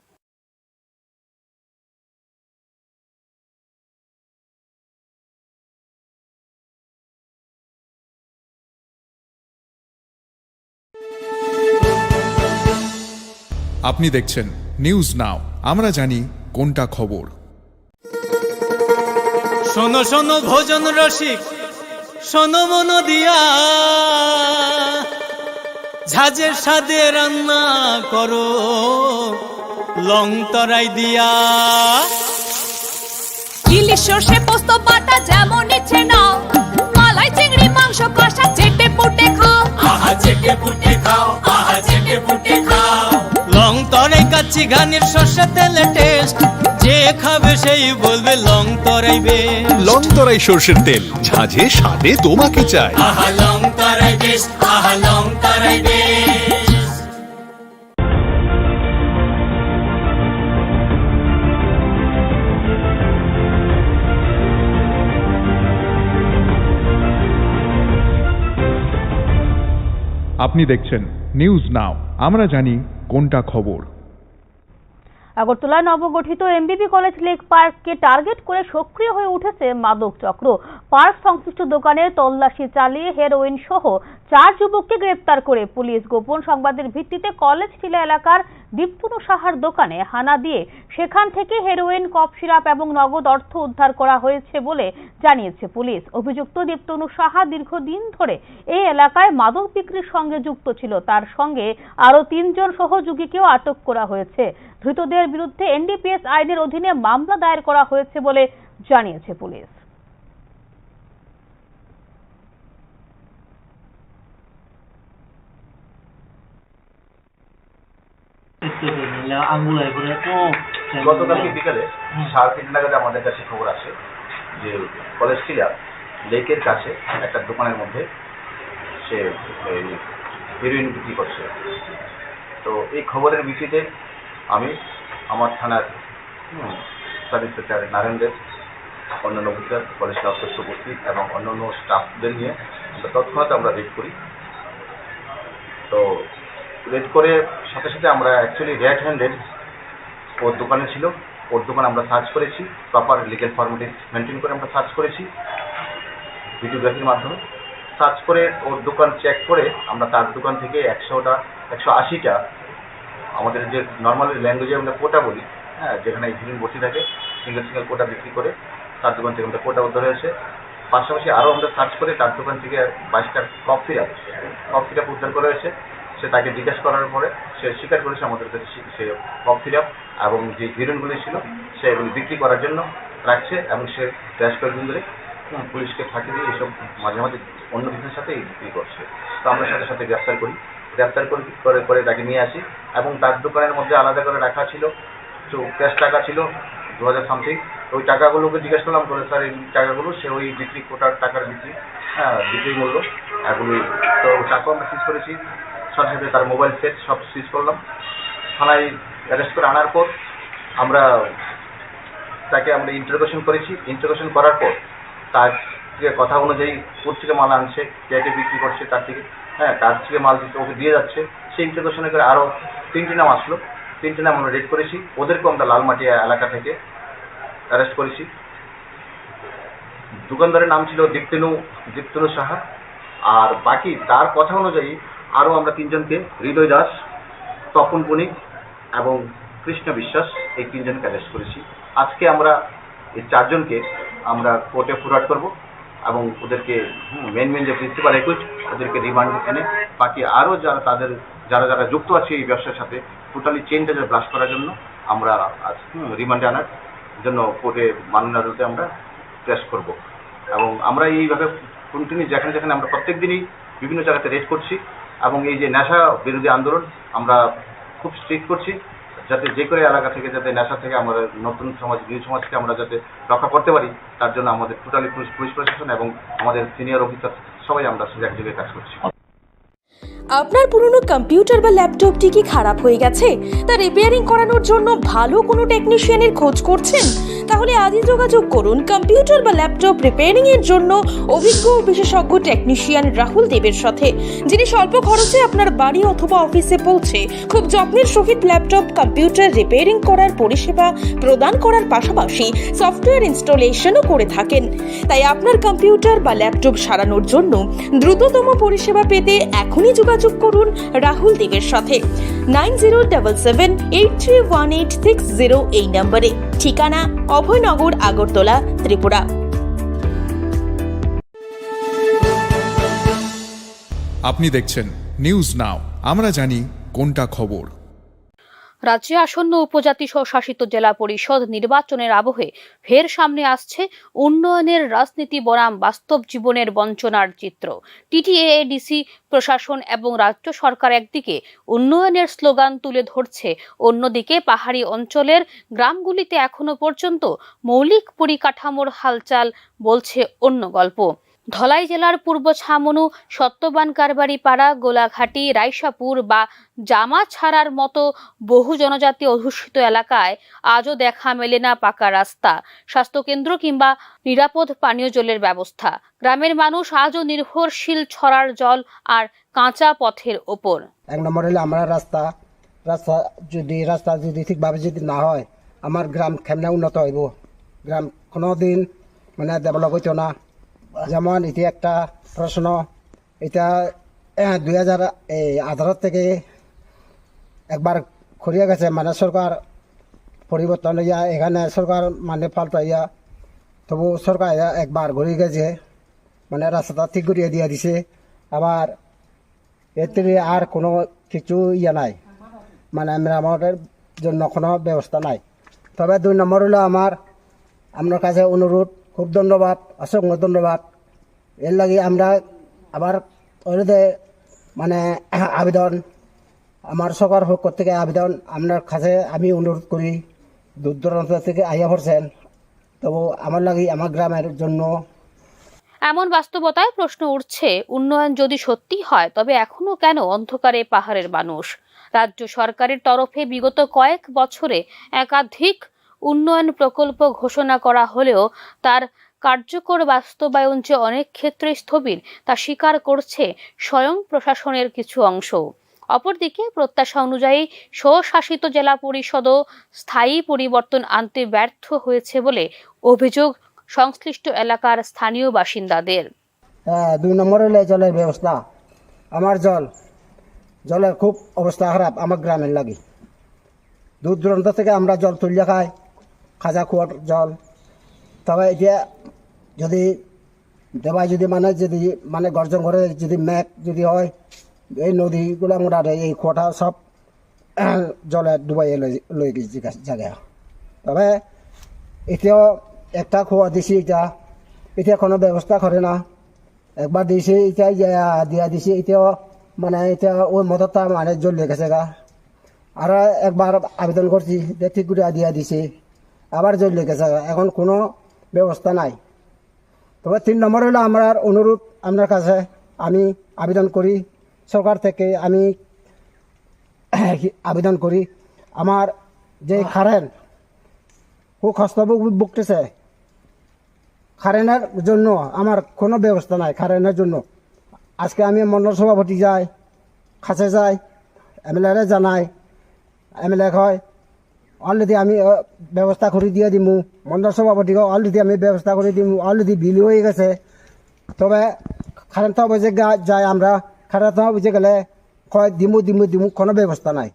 আপনি দেখছেন নিউজ নাও, আমরা জানি কোনটা খবর। শোনো শোনো ভোজন রসিক, শোনো মন দিয়া, ঝাঁঝের স্বাদে রান্না করো, লং তরাই দিয়া। ইলিশ সর্ষে পোস্ত বাটা যেমন ইচ্ছে নাও, মালাই চিংড়ি মাংস কষা চেটে পুটে খাও, আহা চেটে পুটে খাও, আহা চেটে পুটে খাও। লং তরাই কাচ্চি ঘানির সর্ষে তেলে টেস্ট, যে খাবে সেই বলবে লং তরাই বেশ। লং তরাই সর্ষের তেল, ঝাঁঝে স্বাদে তোমাকে চাই। আহা লং তরাই বেশ, আহা লং তরাই বেশ। আপনি দেখছেন নিউজ নাও, আমরা জানি কোনটা খবর। আগরতলায় নবগঠিত এমবিবি কলেজ লেক পার্ককে টার্গেট করে সক্রিয় হয়ে উঠেছে মাদক চক্র। পার্ক সংশ্লিষ্ট দোকানে তল্লাশি চালিয়ে হেরোইন সহ 4 যুবককে গ্রেপ্তার করে পুলিশ গোপন সংবাদের ভিত্তিতে কলেজ টিলা এলাকার দীপ্তনু সাহার দোকানে হানা দিয়ে সেখান থেকে হেরোইন, কফ সিরাপ এবং নগদ অর্থ উদ্ধার করা হয়েছে বলে জানিয়েছে পুলিশ। অভিযুক্ত দীপ্তনু সাহা দীর্ঘদিন ধরে এই এলাকায় মাদক বিক্রির সঙ্গে যুক্ত ছিল। তার সঙ্গে আরও 3 জন সহযোগীকেও আটক করা হয়েছে। ধৃতদের বিরুদ্ধে এনডিপিএস আইনের অধীনে মামলা দায়ের করা হয়েছে বলে জানিয়েছে পুলিশ। গতকালকে বিকালে 3:30 নাগাদ আমাদের কাছে খবর আসে যে কলেজ টিলা লেকের কাছে একটা দোকানের মধ্যে সে হিরোইন বিক্রি করছে। তো এই খবরের ভিত্তিতে আমি আমার থানার সাব ইন্সপেক্টর নারায়ণ দেব, অন্যান্য অফিসার, কলেজ অধ্যক্ষ উপস্থিত এবং অন্যান্য স্টাফদের নিয়ে তৎক্ষণাৎ আমরা রেড করি। তো রেড করে সাথে সাথে আমরা অ্যাকচুয়ালি রেড হ্যান্ডেড ওর দোকানে ছিল, ওর দোকান আমরা সার্চ করেছি, প্রপার লিগ্যাল ফর্মালিটি মেনটেন করে আমরা সার্চ করেছি ভিডিওগ্রাফির মাধ্যমে। সার্চ করে ওর দোকান চেক করে আমরা তার দোকান থেকে 180টা আমাদের যে নর্মাল ল্যাঙ্গুয়েজে আমরা কোটা বলি, হ্যাঁ, যেখানে হিরোইন বসে থাকে, সিঙ্গেল কোটা বিক্রি করে তার দোকান থেকে আমরা কোটা উদ্ধার হয়েছে। পাশাপাশি আরও আমরা সার্চ করে তার দোকান থেকে 22টা কফ সিরাপ উদ্ধার করা হয়েছে। সে তাকে জিজ্ঞাসা করার পরে সে স্বীকার করেছে আমাদের কাছে সে কফ সিরাপ এবং যে হিরোইনগুলি ছিল সে এগুলি বিক্রি করার জন্য রাখছে এবং সে বেশ কয়েকদিন ধরে পুলিশকে ফাঁকি দিয়ে এইসব মাঝে মাঝে অন্য কিছুর সাথে বিক্রি করছে। তো আমরা সাথে সাথে গ্রেপ্তার করে তাকে নিয়ে আসি এবং তার দোকানের মধ্যে আলাদা করে রাখা ছিল তো ক্যাশ টাকা ছিল 2000 সামথিং। ওই টাকাগুলোকে জিজ্ঞাসা করলাম করে স্যার এই টাকাগুলো সে ওই বিক্রি কোটার টাকার বিক্রি মূল্য এগুলি। তো টাকাও আমরা সিজ করেছি, সাথে সাথে তার মোবাইল সেট সব সিজ করলাম। থানায় অ্যারেস্ট করে আনার পর আমরা তাকে ইন্টারোগেশন করেছি। ইন্টারোগেশন করার পর তার কথা অনুযায়ী কোথা থেকে মাল আনছে, কে বিক্রি করছে, তার থেকে কার থেকে মাল দিতে ওকে দিয়ে যাচ্ছে, সেই ইন্টারোগেশনে করে আরও 3টি নাম আসলো। 3টি নাম আমরা রেড করেছি, ওদেরকেও আমরা লালমাটিয়া এলাকা থেকে অ্যারেস্ট করেছি। দোকানদারের নাম ছিল দীপ্তনু সাহা, আর বাকি তার কথা অনুযায়ী আরও আমরা 3 জনকে, হৃদয় দাস, তপন বণিক এবং কৃষ্ণ বিশ্বাস, এই 3 জনকে অ্যারেস্ট করেছি। আজকে আমরা এই 4 জনকে আমরা কোর্টে ফরওয়ার্ড করব এবং ওদেরকে মেন যে প্রিন্সিপাল একুইট ওদেরকে রিমান্ড এনে বাকি আরও যারা যুক্ত আছে এই ব্যবসার সাথে টোটালি চেইনটা ব্লাস্ট করার জন্য আমরা রিমান্ডে আনার জন্য কোর্টে মাননীয় আদালতে আমরা পেশ করব। এবং আমরা এইভাবে কন্টিনিউ যেখানে আমরা প্রত্যেক দিনই বিভিন্ন জায়গাতে রেড করছি এবং এই যে নেশা বিরোধী আন্দোলন আমরা খুব স্ট্রিক্ট করছি, যাতে যে কোনো এলাকা থেকে যাতে নেশা থেকে আমাদের নতুন সমাজ, নিউ সমাজকে আমরা যাতে রক্ষা করতে পারি, তার জন্য আমাদের টোটালি পুলিশ প্রশাসন এবং আমাদের সিনিয়র অফিসার সবাই আমরা এক জায়গায় কাজ করছি। আপনার পুরনো কম্পিউটার বা ল্যাপটপটি কি খারাপ হয়ে গেছে, তা রিপেয়ারিং করানোর জন্য ভালো কোনো টেকনিশিয়ানের খোঁজ করছেন? তাহলে আজই যোগাযোগ করুন কম্পিউটার বা ল্যাপটপ রিপেয়ারিং এর জন্য অভিজ্ঞ ও বিশেষজ্ঞ টেকনিশিয়ান রাহুল দেবের সাথে, যিনি স্বল্প খরচে আপনার বাড়ি অথবা অফিসে পৌঁছে খুব যত্নের সহিত ল্যাপটপ কম্পিউটার রিপেয়ারিং করার পরিষেবা প্রদান করার পাশাপাশি সফটওয়্যার ইনস্টলেশনও করে থাকেন। তাই আপনার কম্পিউটার বা ল্যাপটপ সারানোর জন্য দ্রুততম পরিষেবা পেতে এখনই যোগাযোগ করুন রাহুল দেবের সাথে 9077831860 এই নম্বরে। ঠিকানা অভয়নগর, আগরতলা, ত্রিপুরা। আপনি দেখছেন নিউজ নাও, আমরা জানি কোনটা খবর। রাজ্যে আসন্ন উপজাতি স্বশাসিত জেলা পরিষদ নির্বাচনের আবহে ফের সামনে আসছে উন্নয়নের রাজনীতি বনাম বাস্তব জীবনের বঞ্চনার চিত্র। টিটিএডিসি প্রশাসন এবং রাজ্য সরকার একদিকে উন্নয়নের স্লোগান তুলে ধরছে, অন্যদিকে পাহাড়ি অঞ্চলের গ্রামগুলিতে এখনো পর্যন্ত মৌলিক পরিকাঠামোর হালচাল বলছে অন্য গল্প। ধলাই জেলার পূর্ব ছামনু, সত্যবান কারবারি পাড়া, গোলাঘাটি, রাইসাপুর বা জামাছাড়ার মতো বহু জনজাতি অধ্যুষিত এলাকায় আজও দেখা মেলে না পাকা রাস্তা, স্বাস্থ্যকেন্দ্র কিংবা নিরাপদ পানীয় জলের ব্যবস্থা। গ্রামের মানুষ আজও নির্ভরশীল ছড়ার জল আর কাঁচা পথের ওপর। এক নম্বর হলে আমরা রাস্তা যদি ঠিকভাবে যদি না হয়, আমার গ্রাম কেমনে উন্নত হইব? গ্রাম কোনোদিন মানে ডেভেলপ হইতো না। যেমন এটি একটা প্রশ্ন, এটা 2018 থেকে একবার করিয়া গেছে, মানে সরকার পরিবর্তন হইয়া এখানে সরকার মানে পাল্টাইয়া, তবু সরকার একবার ঘুরে গেছে, মানে রাস্তাটা ঠিক করিয়া দিয়া দিছে। আবার এর থেকে আর কোনো কিছু নাই, মানে মেরামতের জন্য কোনো ব্যবস্থা নাই। তবে 2 নম্বর হলো আপনার কাছে অনুরোধ, খুব ধন্যবাদ, অসংখ্য ধন্যবাদ। এর লাগে আমরা আবার ওইতে মানে আবেদন, আমার সরকার পক্ষ থেকে আবেদন আপনার কাছে আমি অনুরোধ করি, দূর দূরান্ত থেকে আইয়া পড়ছেন, তবু আমার লাগে আমার গ্রামের জন্য। এমন বাস্তবতায় প্রশ্ন উঠছে, উন্নয়ন যদি সত্যি হয় তবে এখনো কেন অন্ধকারে পাহাড়ের মানুষ? রাজ্য সরকারের তরফে বিগত কয়েক বছরে একাধিক উন্নয়ন প্রকল্প ঘোষণা করা হলেও তার কার্যকর বাস্তবায়ন যে অনেক ক্ষেত্রে স্থবির, তা স্বীকার করছে স্বয়ং প্রশাসনের কিছু অংশ। অপরদিকে প্রত্যাশা অনুযায়ী স্বশাসিত জেলা পরিষদও স্থায়ী পরিবর্তন আনতে ব্যর্থ হয়েছে বলে অভিযোগ সংশ্লিষ্ট এলাকার স্থানীয় বাসিন্দাদের। 2 নম্বর হলে জলের ব্যবস্থা। আমার জলের খুব অবস্থা খারাপ আমার গ্রামের লাগে। দূর দূরান্ত থেকে আমরা জল তুলিয়া খাই, খাজা কুয়ার জল। তবে এটা যদি দেবায় যদি মানে গর্জন করে যদি মেঘ যদি হয়, এই নদীগুলো মোটা এই কুয়াটা সব জলে ডুবাইয়ে লই গেছে জায়গা। তবে এটাও একটা কুয়া দিছি, এটা কোনো ব্যবস্থা করে না। একবার দিয়েছি, এটা দিয়া দিছি, এটাও মানে এটা ওই মদতটা মানে জ্বলিয়ে গেছে গা। আর একবার আবেদন করছি, ঠিক করে দিয়া দিছি, আবার জ্বলিয়ে গেছে গা। এখন কোনো ব্যবস্থা নাই। তবে 3 নম্বর হলো আমার অনুরোধ আপনার কাছে, আমি আবেদন করি সরকার থেকে, আমি আবেদন করি আমার যে কারেন্ট খুব কষ্ট ভুগতেছে, কারেন্টের জন্য আমার কোনো ব্যবস্থা নাই। কারেন্টের জন্য আজকে আমি মন্ডল সভাপতি যাই, কাছে যাই, এমএলএ জানাই, এমএলএ হয় অলরেডি আমি ব্যবস্থা করে দিয়ে দিম, মন্ডল সভাপতিকে অলরেডি আমি ব্যবস্থা করে দিম, অলরেডি বিল হয়ে গেছে। তবে কারেন্ট বুঝে যাই, আমরা কারেন্ট বুঝে গেলে কয় দিমু কোনো ব্যবস্থা নাই।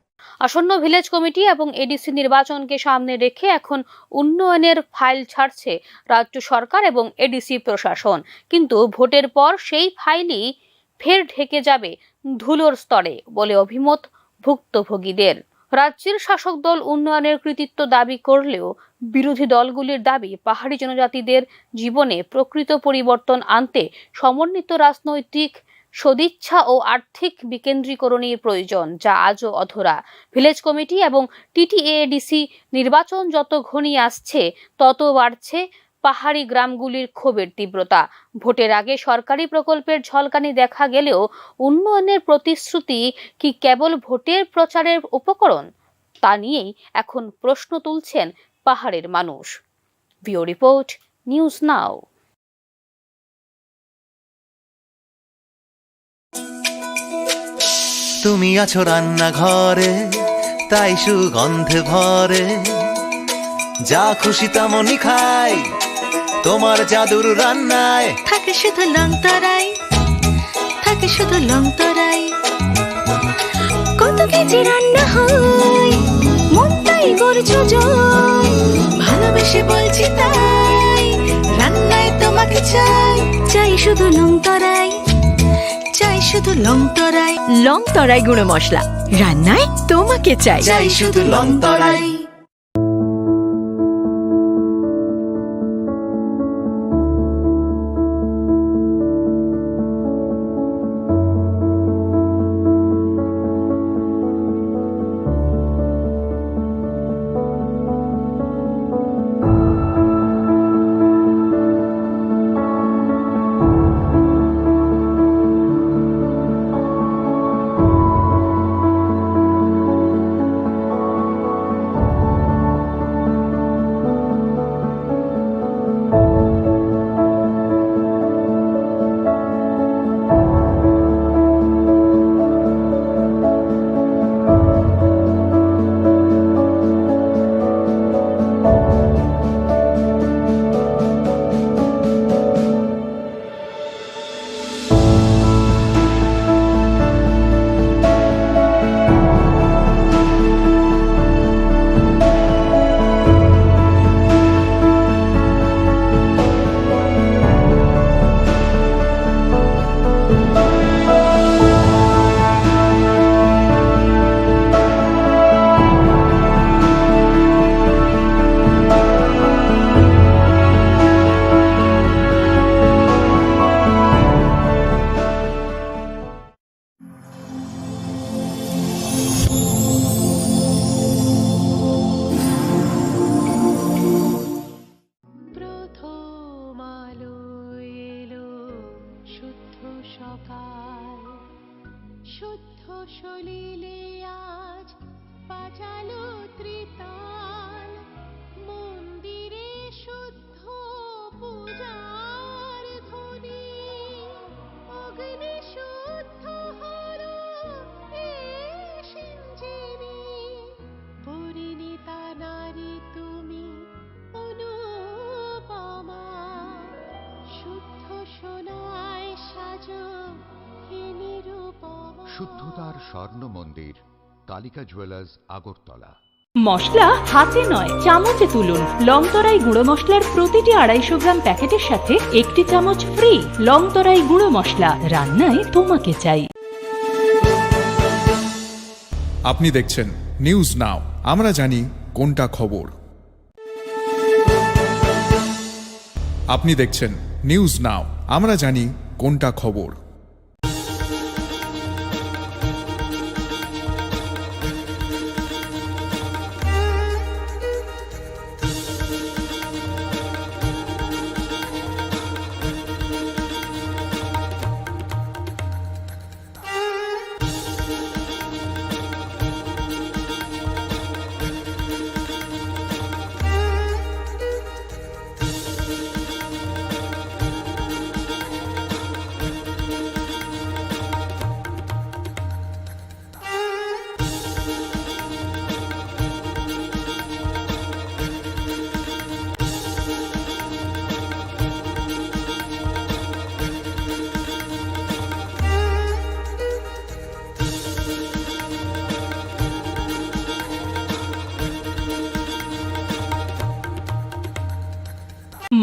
আসন্ন ভিলেজ কমিটি এবং এডিসি নির্বাচনকে সামনে রেখে এখন উন্নয়নের ফাইল ছাড়ছে রাজ্য সরকার এবং এডিসি প্রশাসন, কিন্তু ভোটের পর সেই ফাইলই ফের ঢেকে যাবে ধুলোর স্তরে বলে অভিমত ভুক্তভোগীদের। রাজ্যের শাসক দল উন্নয়নের কৃতিত্ব দাবি করলেও বিরোধী দলগুলির দাবি পাহাড়ি জনজাতিদের জীবনে প্রকৃত পরিবর্তন আনতে সমন্বিত রাজনৈতিক সদিচ্ছা ও আর্থিক বিকেন্দ্রীকরণের প্রয়োজন, যা আজও অধরা। ভিলেজ কমিটি এবং টিটিএডিসি নির্বাচন যত ঘনিয়ে আসছে তত বাড়ছে পাহাড়ি গ্রামগুলির ক্ষোভের তীব্রতা। ভোটের আগে সরকারি প্রকল্পের ঝলকানি দেখা গেলেও উন্নয়নের প্রতিশ্রুতি কি কেবল ভোটের প্রচারের উপকরণ, তা নিয়েই এখন প্রশ্ন তুলছেন পাহাড়ের মানুষ। ব্যুরো রিপোর্ট, নিউজ নাও। তুমি আছো রান্নাঘরে, তাই সুগন্ধে ভরে, যা খুশি তেমনই খাই তোমার জাদুর রান্নায়। থাকে শুধু লংতরাই, থাকে শুধু লংতরাই, কত কেজি রান্না হয় মনটাই করছো জয়। ভালোবেসে বলছি তাই, রান্নায় তোমাকে চাই, চাই শুধু লংতরাই, চাই শুধু লং তরাই। লং তরাই গুঁড়ো মশলা, রান্নায় তোমাকে চাই। চাই শুধু লং তরাই। শুদ্ধ সলিলে আজ বাজালো ত্রিতাল, মন্দিরে শুদ্ধ পূজার ধ্বনি, অগ্নি শুদ্ধ হলো সিঞ্জিনী, পরিণীতা নারী তুমি অনুপমা, শুদ্ধ সোনায় সাজো শুদ্ধতার স্বর্ণ মন্দির, কালিকা জুয়েলার্স, আগরতলা। মশলা হাতে নয় চামচে তুলুন। লংতরাই গুঁড়ো মশলার প্রতিটি 250 গ্রাম প্যাকেটের সাথে 1টি চামচ ফ্রি। লংতরাই গুঁড়ো মশলা, রান্নায় তোমাকে চাই। আপনি দেখছেন নিউজ নাও, আমরা জানি কোনটা খবর। আপনি দেখছেন নিউজ নাও, আমরা জানি কোনটা খবর।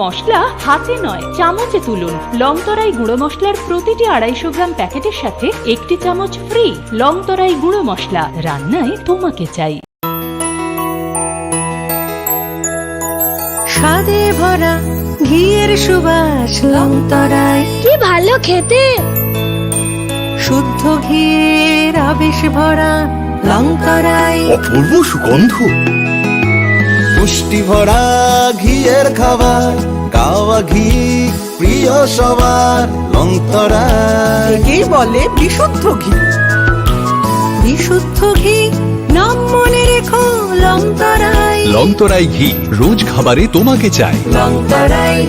মশলা হাতে নয় চামচে তুলুন। লংতরাই গুঁড়ো মশলার প্রতিটি 250 গ্রাম প্যাকেটের সাথে 1টি চামচ ফ্রি। লংতরাই গুঁড়ো মশলা, রান্নায় তোমাকে চাই। স্বাদে ভরা ঘিয়ের সুবাস লংতরাই, কি ভালো খেতে। শুদ্ধ ঘিয়ের আবেশ ভরা লংতরাই, অপূর্ব সুগন্ধ। পুষ্টি ভরা ঘিয়ের খাবার, গাওয়া ঘি প্রিয় সবার, লংতরাই একেই বলে বিশুদ্ধ ঘি। বিশুদ্ধ ঘি নাম মনে রেখো লংতরাই। লংতরাই ঘি রোজ খাবারে তোমাকে চাই। লংতরাই,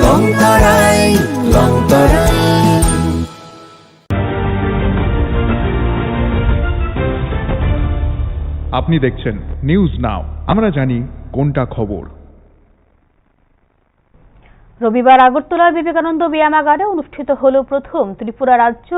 লংতরাই, লংতরাই। আপনি দেখছেন নিউজ নাও, আমরা জানি কোনটা খবর। রবিবার আগরতলার বিবেকানন্দ ব্যায়ামাগারে অনুষ্ঠিত হল প্রথম ত্রিপুরা রাজ্য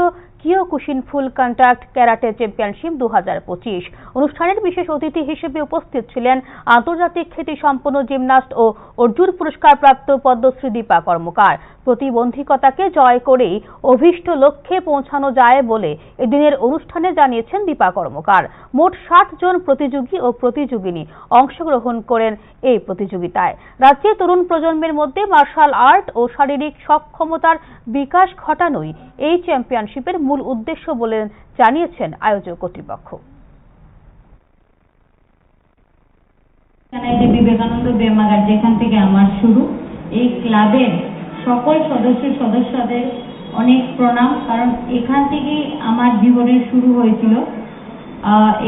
কিয়োকুশিন ফুল কন্ট্যাক্ট ক্যারাটে চ্যাম্পিয়নশিপ 2025। অনুষ্ঠানের বিশেষ অতিথি হিসেবে উপস্থিত ছিলেন আন্তর্জাতিক খ্যাতিসম্পন্ন জিমন্যাস্ট ও অর্জুন পুরস্কারপ্রাপ্ত পদ্মশ্রী দীপা কর্মকার। প্রতিবন্ধকতাকে জয় করেই অভীষ্ট লক্ষ্যে পৌঁছানো যায় বলে এদিনের অনুষ্ঠানে জানিয়েছেন দীপা কর্মকার। মোট 60 জন প্রতিযোগী ও প্রতিযোগিনী অংশগ্রহণ করেন এই প্রতিযোগিতায়। রাজ্যের তরুণ প্রজন্মের মধ্যে মার্শাল আর্ট ও শারীরিক সক্ষমতার বিকাশ ঘটানোই এই চ্যাম্পিয়নশিপের মূল উদ্দেশ্য বলে জানিয়েছেন আয়োজক কর্তৃপক্ষ। বিবেকানন্দ ব্যায়ামাগার যেখান থেকে আমার শুরু, এই ক্লাবের সকল সদস্যদের অনেক প্রণাম, কারণ এখান থেকেই আমার জীবনের শুরু হয়েছিল।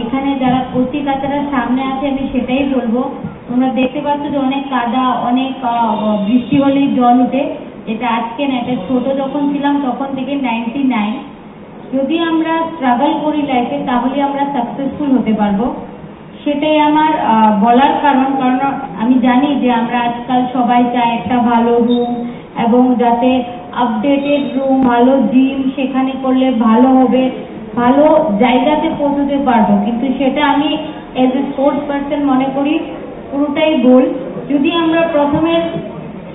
এখানে যারা পত্রিকাতারা সামনে আছে আমি সেটাই বলবো, তোমরা দেখতে পাচ্ছ যে অনেক কাদা, অনেক বৃষ্টি হলেই জল উঠে। এটা আজকে না, এটা ছোট যখন ছিলাম তখন থেকে 99। যদি আমরা স্ট্রাগল করি লাইফে তাহলে আমরা সাকসেসফুল হতে পারবো, সেটাই আমার বলার কারণ আমি জানি যে আমরা আজকাল সবাই চাই একটা ভালো রুম এবং যাতে আপডেটেড রুম, ভালো জিম, সেখানে করলে ভালো হবে, ভালো জায়গাতে পৌঁছতে পারবো, কিন্তু সেটা আমি এজ এ স্পোর্টস পার্সন মনে করি পুরোটাই ভুল। যদি আমরা প্রথমে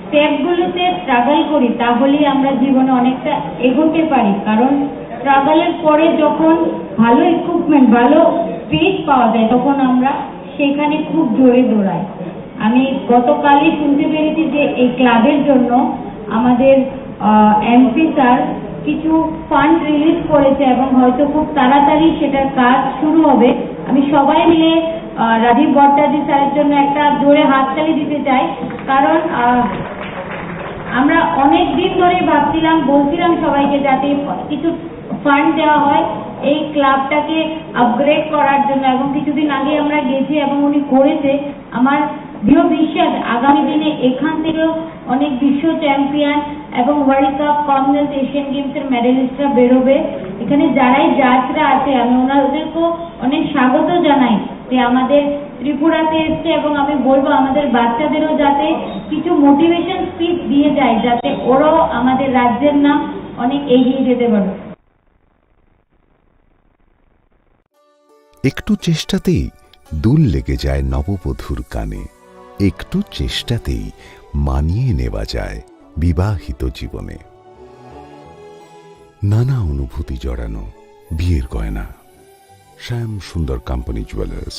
স্টেপগুলোতে স্ট্রাগল করি তাহলেই আমরা জীবনে অনেকটা এগোতে পারি, কারণ স্ট্রাগলের পরে যখন ভালো ইকুইপমেন্ট, ভালো স্পেস পাওয়া যায় তখন আমরা সেখানে খুব জোরে দৌড়াই। আমি গতকালই শুনতে পেরেছি যে এই ক্লাবের জন্য আমাদের এমপি স্যার কিছু ফান্ড রিলিজ করেছে এবং হয়তো খুব তাড়াতাড়ি সেটার কাজ শুরু হবে। আমি সবাই মিলে রাজীব ভট্টাচার্য স্যারের জন্য একটা জোরে হাততালি দিতে চাই, কারণ আমরা অনেক দিন ধরে ভাবছিলাম, বলছিলাম সবাইকে যাতে কিছু ফান্ড দেওয়া হয় এই ক্লাবটাকে আপগ্রেড করার জন্য, এবং কিছুদিন আগে আমরা গেছি এবং উনি করেছে। আমার দৃঢ় বিশ্বাস আগামী দিনে এখান থেকেও অনেক বিশ্ব চ্যাম্পিয়ন এবং ওয়ার্ল্ড কাপ, কমনওয়েলথ, এশিয়ান গেমসের মেডেলিস্টরা বেরোবে। এখানে যারাই জাজরা আছে আমি ওনাদেরকেও অনেক স্বাগত জানাই যে আমাদের ত্রিপুরাতে এসছে, এবং আমি বলবো আমাদের বাচ্চাদেরও যাতে কিছু মোটিভেশন স্পিচ দিয়ে যায় যাতে ওরাও আমাদের রাজ্যের নাম অনেক এগিয়ে যেতে পারে। একটু চেষ্টাতেই দুল লেগে যায় নববধূর কানে, একটু চেষ্টাতেই মানিয়ে নেওয়া যায় বিবাহিত জীবনে। নানা অনুভূতি জড়ানো বিয়ের গয়না। শ্যাম সুন্দর কোম্পানি জুয়েলার্স।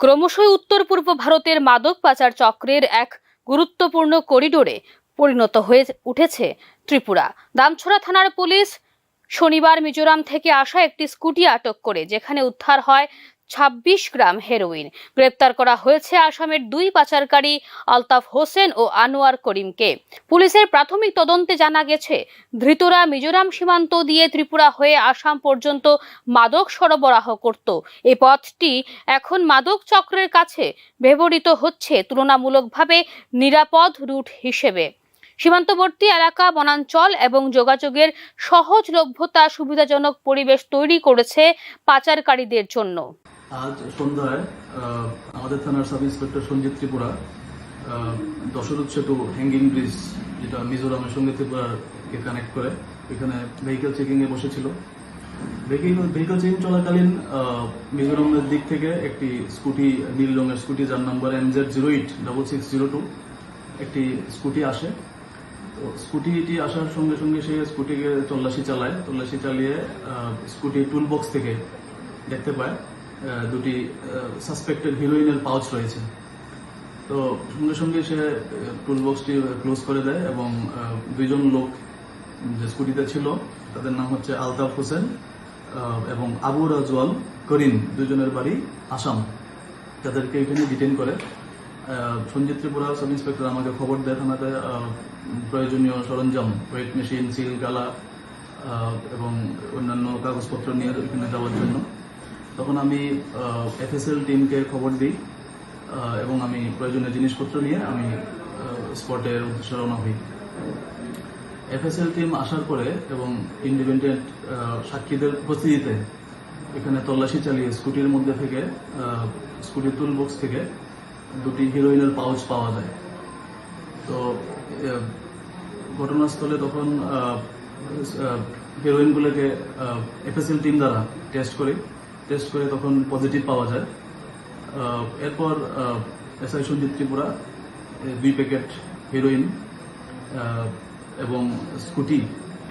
ক্রমশই উত্তর পূর্ব ভারতের মাদক পাচার চক্রের এক গুরুত্বপূর্ণ করিডোরে পরিণত হয়ে উঠেছে ত্রিপুরা। দামছড়া থানার পুলিশ শনিবার মিজোরাম থেকে আসা একটি স্কুটি আটক করে, যেখানে উদ্ধার হয় 26 গ্রাম হেরোইন। গ্রেপ্তার করা হয়েছে আসামের 2 পাচারকারী আলতাফ হোসেন ও আনোয়ার করিমকে। পুলিশের প্রাথমিক তদন্তে জানা গেছে, ধৃতরা মিজোরাম সীমান্ত দিয়ে ত্রিপুরা হয়ে আসাম পর্যন্ত মাদক সরবরাহ করত। এই পথটি এখন মাদক চক্রের কাছে ব্যবহৃত হচ্ছে তুলনামূলকভাবে নিরাপদ রুট হিসেবে। সীমান্তবর্তী এলাকা, বনাঞ্চল এবং যোগাযোগের সহজলভ্যতা সুবিধাজনক পরিবেশ তৈরি করেছে পাচারকারীদের জন্য। আজ সন্ধ্যায় আমাদের থানার সাব ইন্সপেক্টর সঞ্জিত ত্রিপুরা দশরথ সেতু হ্যাঙ্গিং ব্রিজ, যেটা মিজোরামের সঙ্গে ত্রিপুরাকে কানেক্ট করে, এখানে ভেহিকেল চেকিংয়ে বসেছিল। ভেহিকেল চেকিং চলাকালীন মিজোরামের দিক থেকে একটি স্কুটি, নীল রঙের স্কুটি, যার নাম্বার MZ086602, একটি স্কুটি আসে। তো স্কুটিটি আসার সঙ্গে সঙ্গে সে স্কুটিকে তল্লাশি চালিয়ে স্কুটির টুল বক্স থেকে দেখতে পায় দুটি সাসপেক্টেড হিরোইনের পাউচ রয়েছে। তো সঙ্গে সঙ্গে সে টুল বক্সটি ক্লোজ করে দেয় এবং দুইজন লোক যে স্কুটিতে ছিল তাদের নাম হচ্ছে আলতাফ হোসেন এবং আবু রাজওয়াল করিম, দুজনের বাড়ি আসাম, তাদেরকে এখানে ডিটেইন করে। সঞ্জিত ত্রিপুরা সাব ইন্সপেক্টর আমাকে খবর দেয় থানাতে প্রয়োজনীয় সরঞ্জাম, ওয়েট মেশিন, সিল, গালা এবং অন্যান্য কাগজপত্র নিয়ে এখানে যাওয়ার জন্য। তখন আমি FSL টিমকে খবর দিই এবং আমি প্রয়োজনীয় জিনিসপত্র নিয়ে আমি স্পটের উদ্দেশ্যে রওনা হই। FSL টিম আসার পরে এবং ইন্ডিপেন্ডেন্ট সাক্ষীদের উপস্থিতিতে এখানে তল্লাশি চালিয়ে স্কুটির মধ্যে থেকে, স্কুটির টুল বক্স থেকে দুটি হিরোইনের পাউচ পাওয়া যায়। তো ঘটনাস্থলে তখন হিরোইনগুলোকে FSL টিম দ্বারা টেস্ট করে তখন পজিটিভ পাওয়া যায়। এরপর SI Sanjit Tripura 2 packet heroine এবং স্কুটি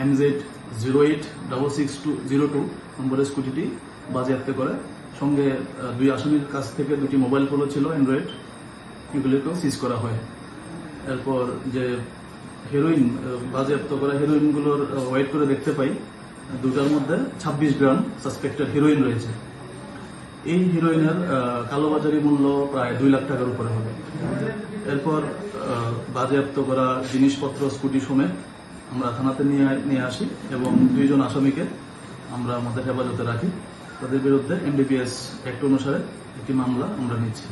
MZ086602 নম্বরের স্কুটিটি বাজেয়াপ্ত করে। সঙ্গে 2 আসামির কাছ থেকে 2টি মোবাইল ফোনও ছিল অ্যান্ড্রয়েড, এগুলিকেও সিজ করা হয়। এরপর যে হেরোইন বাজেয়াপ্ত করা হিরোইনগুলোর ওয়েট করে দেখতে পাই দুটার মধ্যে 26 গ্রাম সাসপেক্টেড হিরোইন রয়েছে। এই হিরোইনের কালোবাজারি মূল্য প্রায় 2 লাখ টাকার উপরে হবে। এরপর বাজেয়াপ্ত করা জিনিসপত্র স্কুটি সমেত আমরা থানাতে নিয়ে আসি এবং 2 জন আসামিকে আমরা আমাদের হেফাজতে রাখি। তাদের বিরুদ্ধে NDPS অ্যাক্ট অনুসারে একটি মামলা আমরা নিচ্ছি।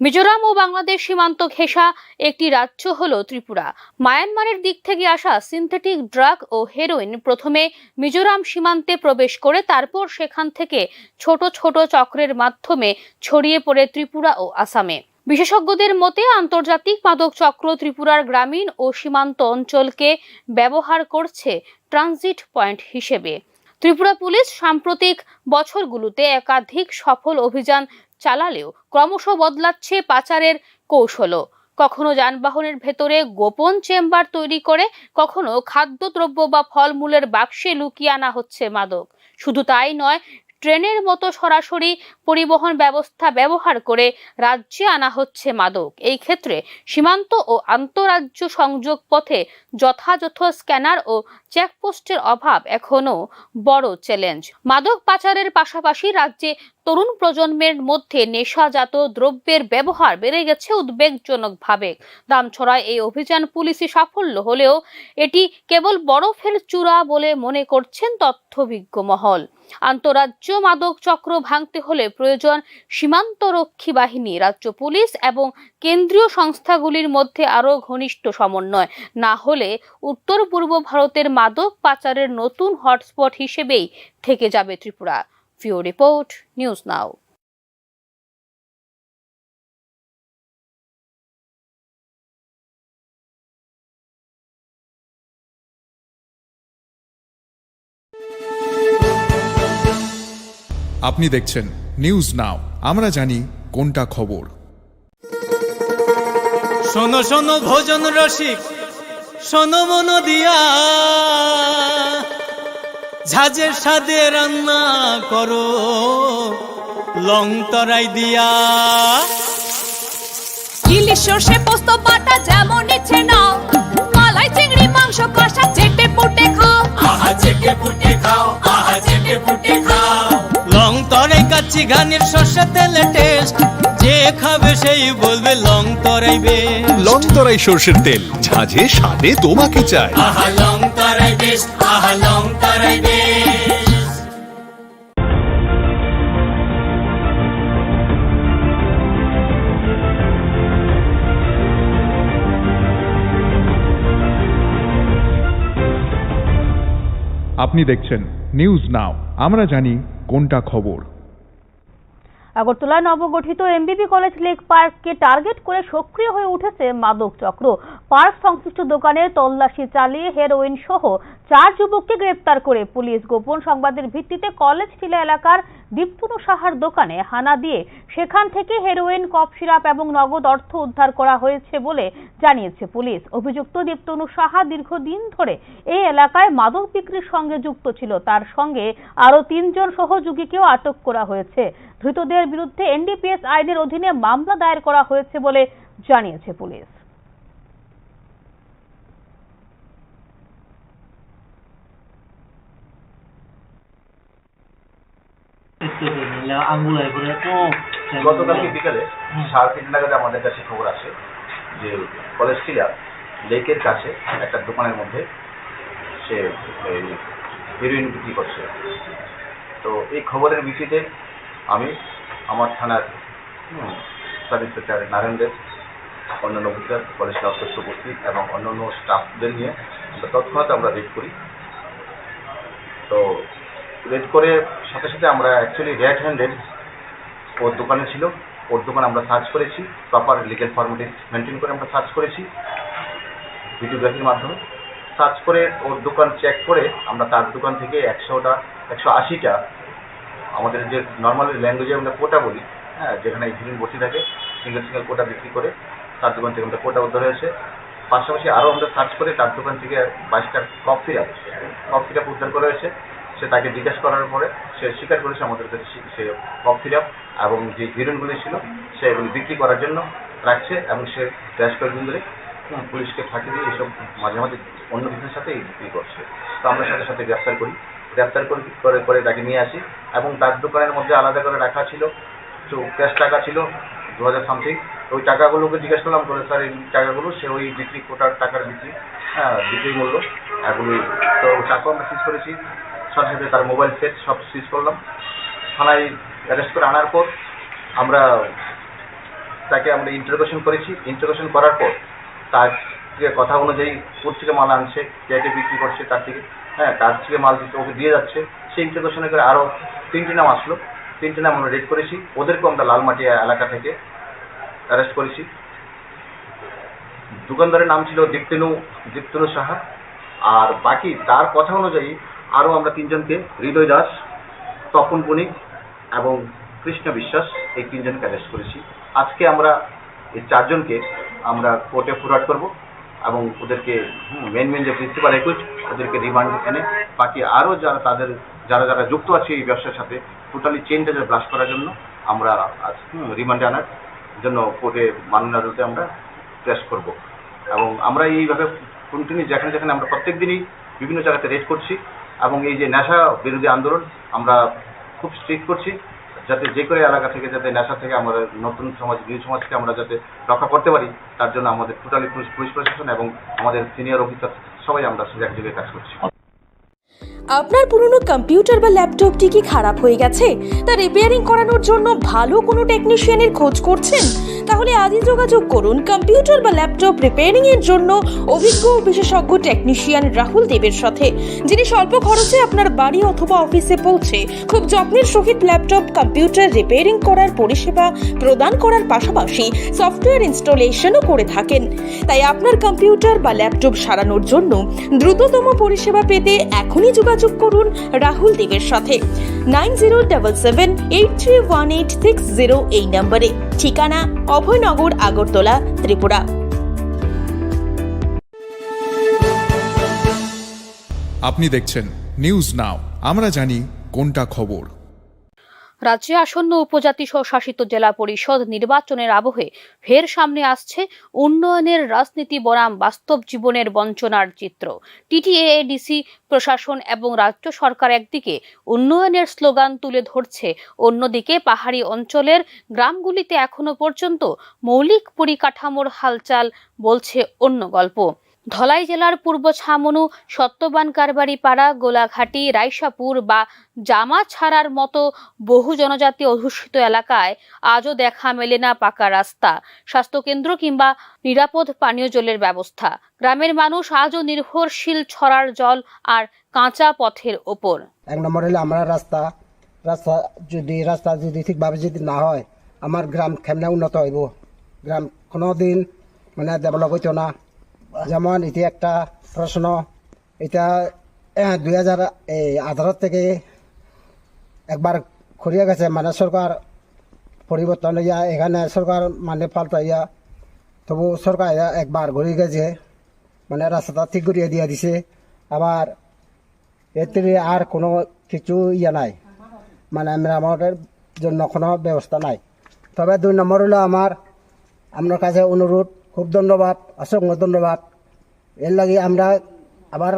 মিজোরাম ও বাংলাদেশ সীমান্ত ঘেঁষা একটি রাজ্য হল ত্রিপুরা। মায়ানমারের দিক থেকে আসা সিনথেটিক ড্রাগ ও হেরোইন প্রথমে মিজোরাম সীমান্তে প্রবেশ করে তারপর সেখান থেকে ছোট ছোট চক্রের মাধ্যমে ছড়িয়ে পড়ে ত্রিপুরা ও আসামে। বিশেষজ্ঞদের মতে আন্তর্জাতিক মাদক চক্র ত্রিপুরার গ্রামীণ ও সীমান্ত অঞ্চলকে ব্যবহার করছে ট্রানজিট পয়েন্ট হিসেবে। ত্রিপুরা পুলিশ সাম্প্রতিক বছরগুলোতে একাধিক সফল অভিযান চালালেও ক্রমশ বদলাচ্ছে পাচারের কৌশলও। কখনো যানবাহনের ভেতরে গোপন চেম্বার তৈরি করে, কখনো খাদ্যদ্রব্য বা ফলমূলের বাক্সে লুকিয়ে আনা হচ্ছে মাদক। শুধু তাই নয়, ট্রেনের মতো সরাসরি পরিবহন ব্যবস্থা ব্যবহার করে রাজ্যে আনা হচ্ছে মাদক। এই ক্ষেত্রে সীমান্ত ও আন্তঃরাজ্য সংযোগ পথে যথাযথ স্ক্যানার ও চেকপোস্টের অভাব এখনও বড় চ্যালেঞ্জ। মাদক পাচারের পাশাপাশি রাজ্যে তরুণ প্রজন্মের মধ্যে নেশাজাত দ্রব্যের ব্যবহার বেড়ে গেছে উদ্বেগজনকভাবে। দামছড়ায় এই অভিযান পুলিশি সাফল্য হলেও এটি কেবল বরফের চূড়া বলে মনে করছেন তথ্যভিজ্ঞ মহল। আন্তঃরাজ্য মাদক চক্র ভাঙতে হলে প্রয়োজন সীমান্তরক্ষী বাহিনী, রাজ্য পুলিশ এবং কেন্দ্রীয় সংস্থাগুলির মধ্যে আরও ঘনিষ্ঠ সমন্বয়। না হলে উত্তর পূর্ব ভারতের মাদক পাচারের নতুন হটস্পট হিসেবেই থেকে যাবে Tripura. View Report, News Now. আপনি দেখছেন নিউজ নাও, আমরা জানি কোনটা খবর। শোনো শোনো ভোজন রসিক, শোনো মন দিয়া, ঝাঁঝের স্বাদে রান্না করো লং তরাই দিয়া। ইলিশ সর্ষে পোস্ত বাটা যেমন ইচ্ছে নাও, মালাই চিংড়ি মাংস কষা চেটে পুটে খাও, আহা চেটে পুটে খাও, আহা চেটে পুটে খাও। লং তরাই কাচ্চি ঘানির সর্ষে তেলে টেস্ট, যে খাবে সেই বলবে লং তরাই বেশ। লং তরাই সর্ষের তেল, ঝাঁঝে স্বাদে তোমাকে চাই। আহা লং তরাই বেশ, আহা লং তরাই বেশ। আপনি দেখছেন নিউজ নাও, আমরা জানি কোনটা খবর। আগরতলায় নবগঠিত এমবিবি কলেজ লেক পার্ককে টার্গেট করে সক্রিয় হয়ে উঠেছে মাদক চক্র। পার্ক সংশ্লিষ্ট দোকানে তল্লাশি চালিয়ে হেরোইন সহ 4 যুবককে গ্রেপ্তার করে পুলিশ গোপন সংবাদের ভিত্তিতে কলেজ টিলা এলাকার দীপ্তনু সাহার দোকানে হানা দিয়ে সেখান থেকে হেরোইন, কফ সিরাপ এবং নগদ অর্থ উদ্ধার করা হয়েছে বলে জানিয়েছে পুলিশ। অভিযুক্ত দীপ্তনু সাহা দীর্ঘদিন ধরে এই এলাকায় মাদক বিক্রির সঙ্গে যুক্ত ছিল। তার সঙ্গে আরও 3 জন সহযোগীকেও আটক করা হয়েছে। ধৃতদের বিরুদ্ধে এনডিপিএস আইনের অধীনে মামলা দায়ের করা হয়েছে বলে জানিয়েছে পুলিশ। গতকালকে বিকালে 3:30 নাগাদ আমাদের কাছে খবর আসে যে কলেজ টিলা লেকের কাছে একটা দোকানের মধ্যে সে হেরোইন বিক্রি করছে। তো এই খবরের ভিত্তিতে আমি আমার থানার সাব ইন্সপেক্টর নারায়ণ দেব, অন্যান্য অফিসার, কলেজ স্টাফ উপস্থিত এবং অন্যান্য স্টাফদের নিয়ে তৎক্ষণাৎ আমরা রেড করি। তো রেড করে সাথে সাথে আমরা অ্যাকচুয়ালি রেড হ্যান্ডেড ওর দোকানে ছিল, ওর দোকান আমরা সার্চ করেছি, প্রপার লিগ্যাল ফর্মালিটি মেনটেন করে আমরা সার্চ করেছি ভিডিওগ্রাফির মাধ্যমে। সার্চ করে ওর দোকান চেক করে আমরা তার দোকান থেকে 180টা আমাদের যে নর্মাল ল্যাঙ্গুয়েজে আমরা কোটা বলি, হ্যাঁ, যেখানে হিরোইন বসে থাকে, সিঙ্গেল কোটা বিক্রি করে তার দোকান থেকে আমরা কোটা উদ্ধার হয়েছে। পাশাপাশি আরও আমরা সার্চ করে তার দোকান থেকে 22টা কফ সিরাপ উদ্ধার করা হয়েছে। সে তাকে জিজ্ঞাসা করার পরে সে স্বীকার করেছে আমাদের কাছে সে কফ সিরাপ এবং যে হিরোইনগুলি ছিল সে এগুলি বিক্রি করার জন্য রাখছে এবং সে বেশ কয়েকদিন ধরে পুলিশকে ফাঁকি দিয়ে এসব মাঝে মাঝে অন্য কিছুর সাথে বিক্রি করছে। তো আমরা সাথে সাথে গ্রেপ্তার করে তাকে নিয়ে আসি এবং তার দোকানের মধ্যে আলাদা করে রাখা ছিল ক্যাশ টাকা ছিল 2000 সামথিং। ওই টাকাগুলোকে জিজ্ঞেস করলাম বলে স্যার এই টাকাগুলো সে ওই বিক্রি কোটার টাকার বিক্রি মূল্য এগুলি। তো টাকাও আমরা সিজ করেছি, সাথে সাথে তার মোবাইল সেট সব সিজ করলাম। থানায় অ্যারেস্ট করে আনার পর তাকে আমরা ইন্টারোগেশন করেছি। ইন্টারোগেশন করার পর তার কথা অনুযায়ী কোথা থেকে মাল আনছে, কে বিক্রি করছে, তার থেকে কার থেকে মাল দিতে ওকে দিয়ে যাচ্ছে, সেই ইন্টারোগেশনে করে আরও 3টি নাম আসলো। 3টি নাম আমরা রেড করেছি, ওদেরকেও আমরা লালমাটিয়া এলাকা থেকে অ্যারেস্ট করেছি। দোকানদারের নাম ছিল দীপ্তনু সাহা, আর বাকি তার কথা অনুযায়ী আরও আমরা 3 জনকে, হৃদয় দাস, তপন বণিক এবং কৃষ্ণ বিশ্বাস, এই 3 জনকে অ্যারেস্ট করেছি। আজকে আমরা এই 4 জনকে আমরা কোর্টে ফরওয়ার্ড করব এবং ওদেরকে মেন যে প্রিন্সিপাল একুইট ওদেরকে রিমান্ড এনে বাকি আরও যারা যুক্ত আছে এই ব্যবসার সাথে টোটালি চেইনটা ব্লাস্ট করার জন্য আমরা রিমান্ডে আনার জন্য কোর্টে মাননীয় আদালতে আমরা প্রেস করব। এবং আমরা এইভাবে কন্টিনিউ যেখানে আমরা প্রত্যেক দিনই বিভিন্ন জায়গাতে রেড করছি এবং এই যে নেশা বিরোধী আন্দোলন আমরা খুব স্ট্রিক্ট করছি, যাতে যে কোনো এলাকা থেকে যাতে নেশা থেকে আমাদের নতুন সমাজ, নিউ সমাজকে আমরা যাতে রক্ষা করতে পারি, তার জন্য আমাদের টোটালি পুলিশ প্রশাসন এবং আমাদের সিনিয়র অফিসার সবাই আমরা এক জায়গায় কাজ করছি। আপনার পুরনো কম্পিউটার বা ল্যাপটপটি কি খারাপ হয়ে গেছে? তা রিপেয়ারিং করানোর জন্য ভালো কোনো টেকনিশিয়ানের খোঁজ করছেন? তাহলে আজই যোগাযোগ করুন কম্পিউটার বা ল্যাপটপ রিপেয়ারিং এর জন্য অভিজ্ঞ ও বিশেষজ্ঞ টেকনিশিয়ান রাহুল দেবের সাথে, যিনি স্বল্প খরচে আপনার বাড়ি অথবা অফিসে পৌঁছে খুব যত্নের সহিত ল্যাপটপ কম্পিউটার রিপেয়ারিং করার পরিষেবা প্রদান করার পাশাপাশি সফটওয়্যার ইনস্টলেশনও করে থাকেন। তাই আপনার কম্পিউটার বা ল্যাপটপ সারানোর জন্য দ্রুততম পরিষেবা পেতে এখনই যোগাযোগ করুন রাহুল দেবের সাথে 9077831860 এই নম্বরে। ঠিকানা অভয়নগর, আগরতলা, ত্রিপুরা। আপনি দেখছেন নিউজ নাও, আমরা জানি কোনটা খবর। রাজ্যে আসন্ন উপজাতি স্বশাসিত জেলা পরিষদ নির্বাচনের আবহে ফের সামনে আসছে উন্নয়নের রাজনীতি বনাম বাস্তব জীবনের বঞ্চনার চিত্র। টিটিএডিসি প্রশাসন এবং রাজ্য সরকার একদিকে উন্নয়নের স্লোগান তুলে ধরছে, অন্যদিকে পাহাড়ি অঞ্চলের গ্রামগুলিতে এখনো পর্যন্ত মৌলিক পরিকাঠামোর হালচাল বলছে অন্য গল্প। ধলাই জেলার পূর্ব ছামনু, সত্যবান কারবারি পাড়া, গোলাঘাটি, রাইসাপুর বা জামাছাড়ার মতো বহু জনজাতি অধ্যুষিত এলাকায় আজও দেখা মেলে না পাকা রাস্তা, স্বাস্থ্যকেন্দ্র কিংবা নিরাপদ পানীয় জলের ব্যবস্থা। গ্রামের মানুষ আজও নির্ভরশীল ছড়ার জল আর কাঁচা পথের ওপর। এক নম্বর হলে আমরা রাস্তা যদি ঠিকভাবে যদি না হয়, আমার গ্রাম কেমনে উন্নত হইব? গ্রাম কোনোদিন মানে ডেভেলপ হইতো না। যেমন এটি একটা প্রশ্ন, এটা 2018 থেকে একবার করিয়া গেছে, মানে সরকার পরিবর্তন হইয়া এখানে সরকার মানে পাল্টাইয়া, তবু সরকার একবার ঘুরে গেছে, মানে রাস্তাটা ঠিক করিয়া দিয়া দিছে। আবার এর থেকে আর কোনো কিছু নাই, মানে মেরামতের জন্য কোনো ব্যবস্থা নাই। তবে 2 নম্বর হলো আপনার কাছে অনুরোধ, খুব ধন্যবাদ, অসংখ্য ধন্যবাদ। এর লাগে আমরা আবার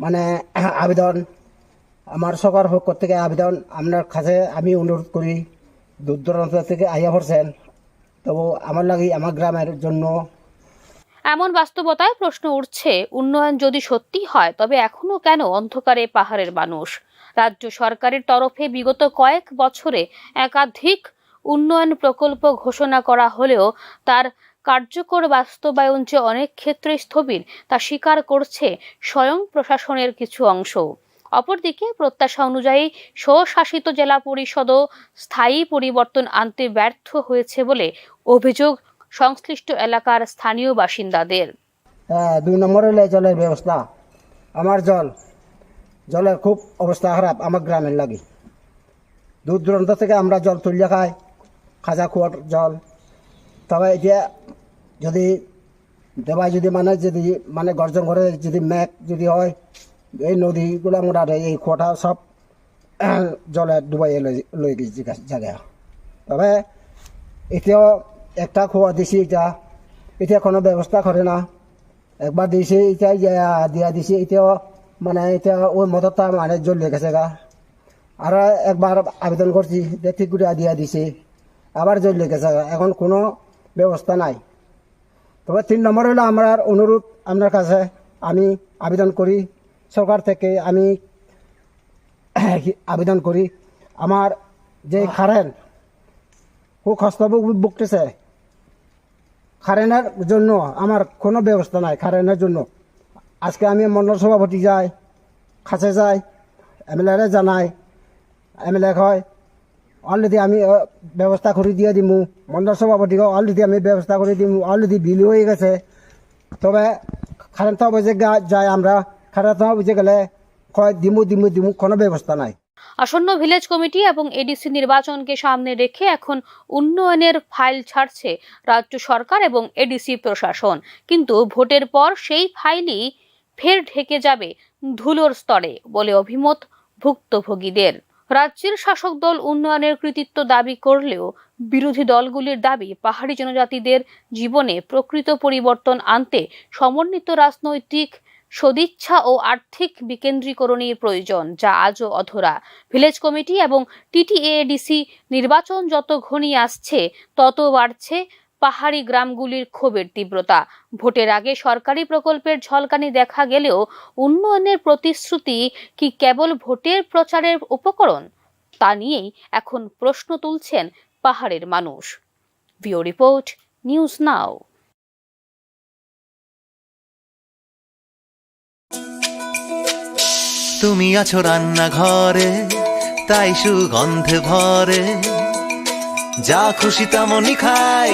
মানে আবেদন, আমার সরকার পক্ষ থেকে আবেদন আপনার কাছে আমি অনুরোধ করি, দূর দূরান্ত থেকে আইয়া পড়ছেন, তবু আমার লাগে আমার গ্রামের জন্য। এমন বাস্তবতায় প্রশ্ন উঠছে, উন্নয়ন যদি সত্যি হয় তবে এখনো কেন অন্ধকারে পাহাড়ের মানুষ? রাজ্য সরকারের তরফে বিগত কয়েক বছরে একাধিক উন্নয়ন প্রকল্প ঘোষণা করা হলেও তার কার্যকর বাস্তবায়ন যে অনেক ক্ষেত্রে স্থবির তা স্বীকার করছে স্বয়ং প্রশাসনের কিছু অংশ। অপরদিকে প্রত্যাশা অনুযায়ী স্বশাসিত জেলা পরিষদও স্থায়ী পরিবর্তন আনতে ব্যর্থ হয়েছে বলে অভিযোগ সংশ্লিষ্ট এলাকার স্থানীয় বাসিন্দাদের। 2 নম্বর হলে জলের ব্যবস্থা। আমার জলের খুব অবস্থা খারাপ আমার গ্রামের লাগে। দূর দূরান্ত থেকে আমরা জল তুলিয়া খাই, খাজা কুয়ার জল। তবে এটা যদি দেবাই যদি মানে গর্জন করে, যদি মেঘ যদি হয়, এই নদীগুলো আমরা এই কুয়াটা সব জলে ডুবাই লই গেছি জায়গা। তবে এটাও একটা কুয়া দিছি, এটা কোনো ব্যবস্থা করে না। একবার দিয়েছি, এটা দিয়া দিছি, এটাও মানে এটা ওই মদতটা মানে জ্বলে গেছে গা। আর একবার আবেদন করছি, ঠিক করে দিয়া দিছে, আবার জ্বলে গেছে গা। এখন কোনো ব্যবস্থা নাই। তবে 3 নম্বর হলো আমার অনুরোধ আপনার কাছে, আমি আবেদন করি সরকার থেকে, আমি আবেদন করি আমার যে কারেন্ট খুব কষ্ট ভুগতেছে, কারেন্টের জন্য আমার কোনো ব্যবস্থা নাই। কারেন্টের জন্য আজকে আমি মন্ডল সভাপতি যাই, কাছে যাই, এমএলএ জানাই, এমএলএ হয় অলরেডি আমি ব্যবস্থা করে দিয়ে দিমু, মন্ডল সভাপতিকে অলরেডি আমি ব্যবস্থা করে দিমু, অলরেডি বিল হয়ে গেছে। তবে কারেন্ট বুঝে যাই, আমরা কারেন্ট বুঝে গেলে কয় দিমু কোনো ব্যবস্থা নাই। আসন্ন ভিলেজ কমিটি এবং এডিসি নির্বাচনকে সামনে রেখে এখন উন্নয়নের ফাইল ছাড়ছে রাজ্য সরকার এবং এডিসি প্রশাসন, কিন্তু ভোটের পর সেই ফাইলই ফের ঢেকে যাবে ধুলোর স্তরে বলে অভিমত ভুক্তভোগীদের। রাজ্যের শাসক দল উন্নয়নের কৃতিত্ব দাবি করলেও বিরোধী দলগুলির দাবি পাহাড়ি জনজাতিদের জীবনে প্রকৃত পরিবর্তন আনতে সমন্বিত রাজনৈতিক সদিচ্ছা ও আর্থিক বিকেন্দ্রীকরণের প্রয়োজন, যা আজও অধরা। ভিলেজ কমিটি এবং টিটিএডিসি নির্বাচন যত ঘনিয়ে আসছে তত বাড়ছে পাহাড়ি গ্রামগুলির ক্ষোভের তীব্রতা। ভোটের আগে সরকারি প্রকল্পের ঝলকানি দেখা গেলেও উন্নয়নের প্রতিশ্রুতি কি কেবল ভোটের প্রচারের উপকরণ? তা নিয়েই এখন প্রশ্ন তুলছেন পাহাড়ের মানুষ। ব্যুরো রিপোর্ট, নিউজ নাও। তুমি আছো রান্নাঘরে, তাই সুগন্ধে ভরে, যা খুশি তেমনই খাই,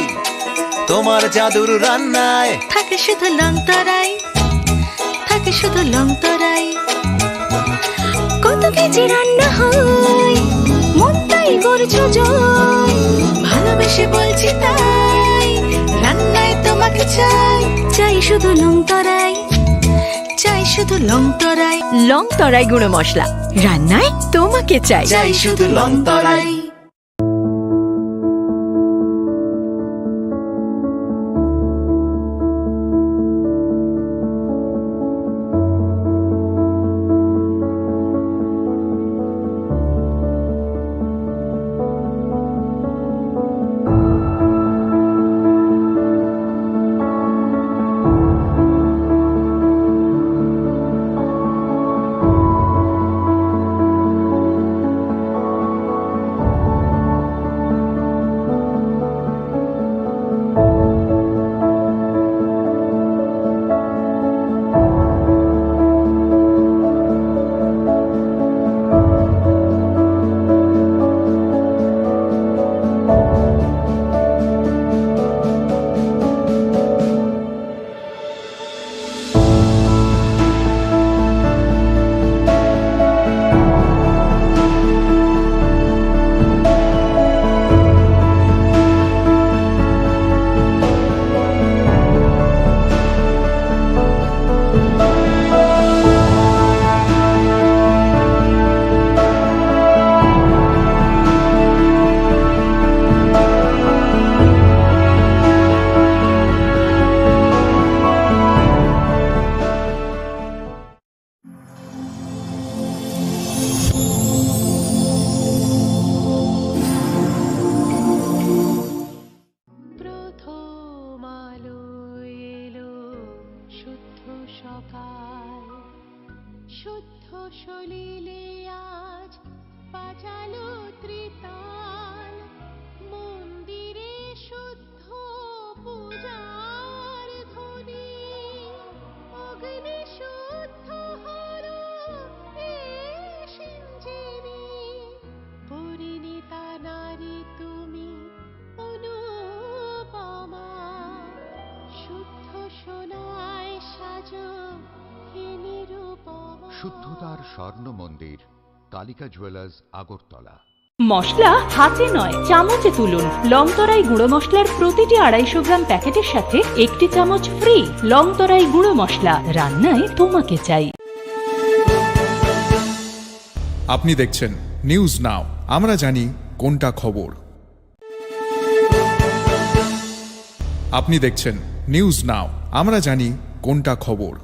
তোমার জাদুর রান্নায় থাকে শুধু লং তরাই, থাকে শুধু লং তরাই। কত কেজি রান্না হয়, মন তাই করছো জয়, ভালোবেসে বলছি তাই, রান্নায় তোমাকে চাই, চাই শুধু লং তরাই, চাই শুধু লং তরাই। লং তরাই গুঁড়ো মশলা, রান্নায় তোমাকে চাই, চাই শুধু লং তরাই। চলিলে আজ বাজালো ত্রিতাল মন্দিরে শুদ্ধ পূজার ধ্বনি অগ্নি শুদ্ধ হলো সিঞ্জিনী পরিণীতা নারী তুমি অনুপমা শুদ্ধ সোনায় সাজো হে নিরুপমা। শুদ্ধতার স্বর্ণ মন্দির, কালিকা জুয়েলার্স, আগরতলা। মশলা হাতে নয় চামচে তুলুন। লংতরাই গুঁড়ো মশলার প্রতিটি 250 গ্রাম প্যাকেটের সাথে 1টি চামচ ফ্রি। লংতরাই গুঁড়ো মশলা, রান্নায় তোমাকে চাই। আপনি দেখছেন নিউজ নাও, আমরা জানি কোনটা খবর। আপনি দেখছেন নিউজ নাও, আমরা জানি কোনটা খবর।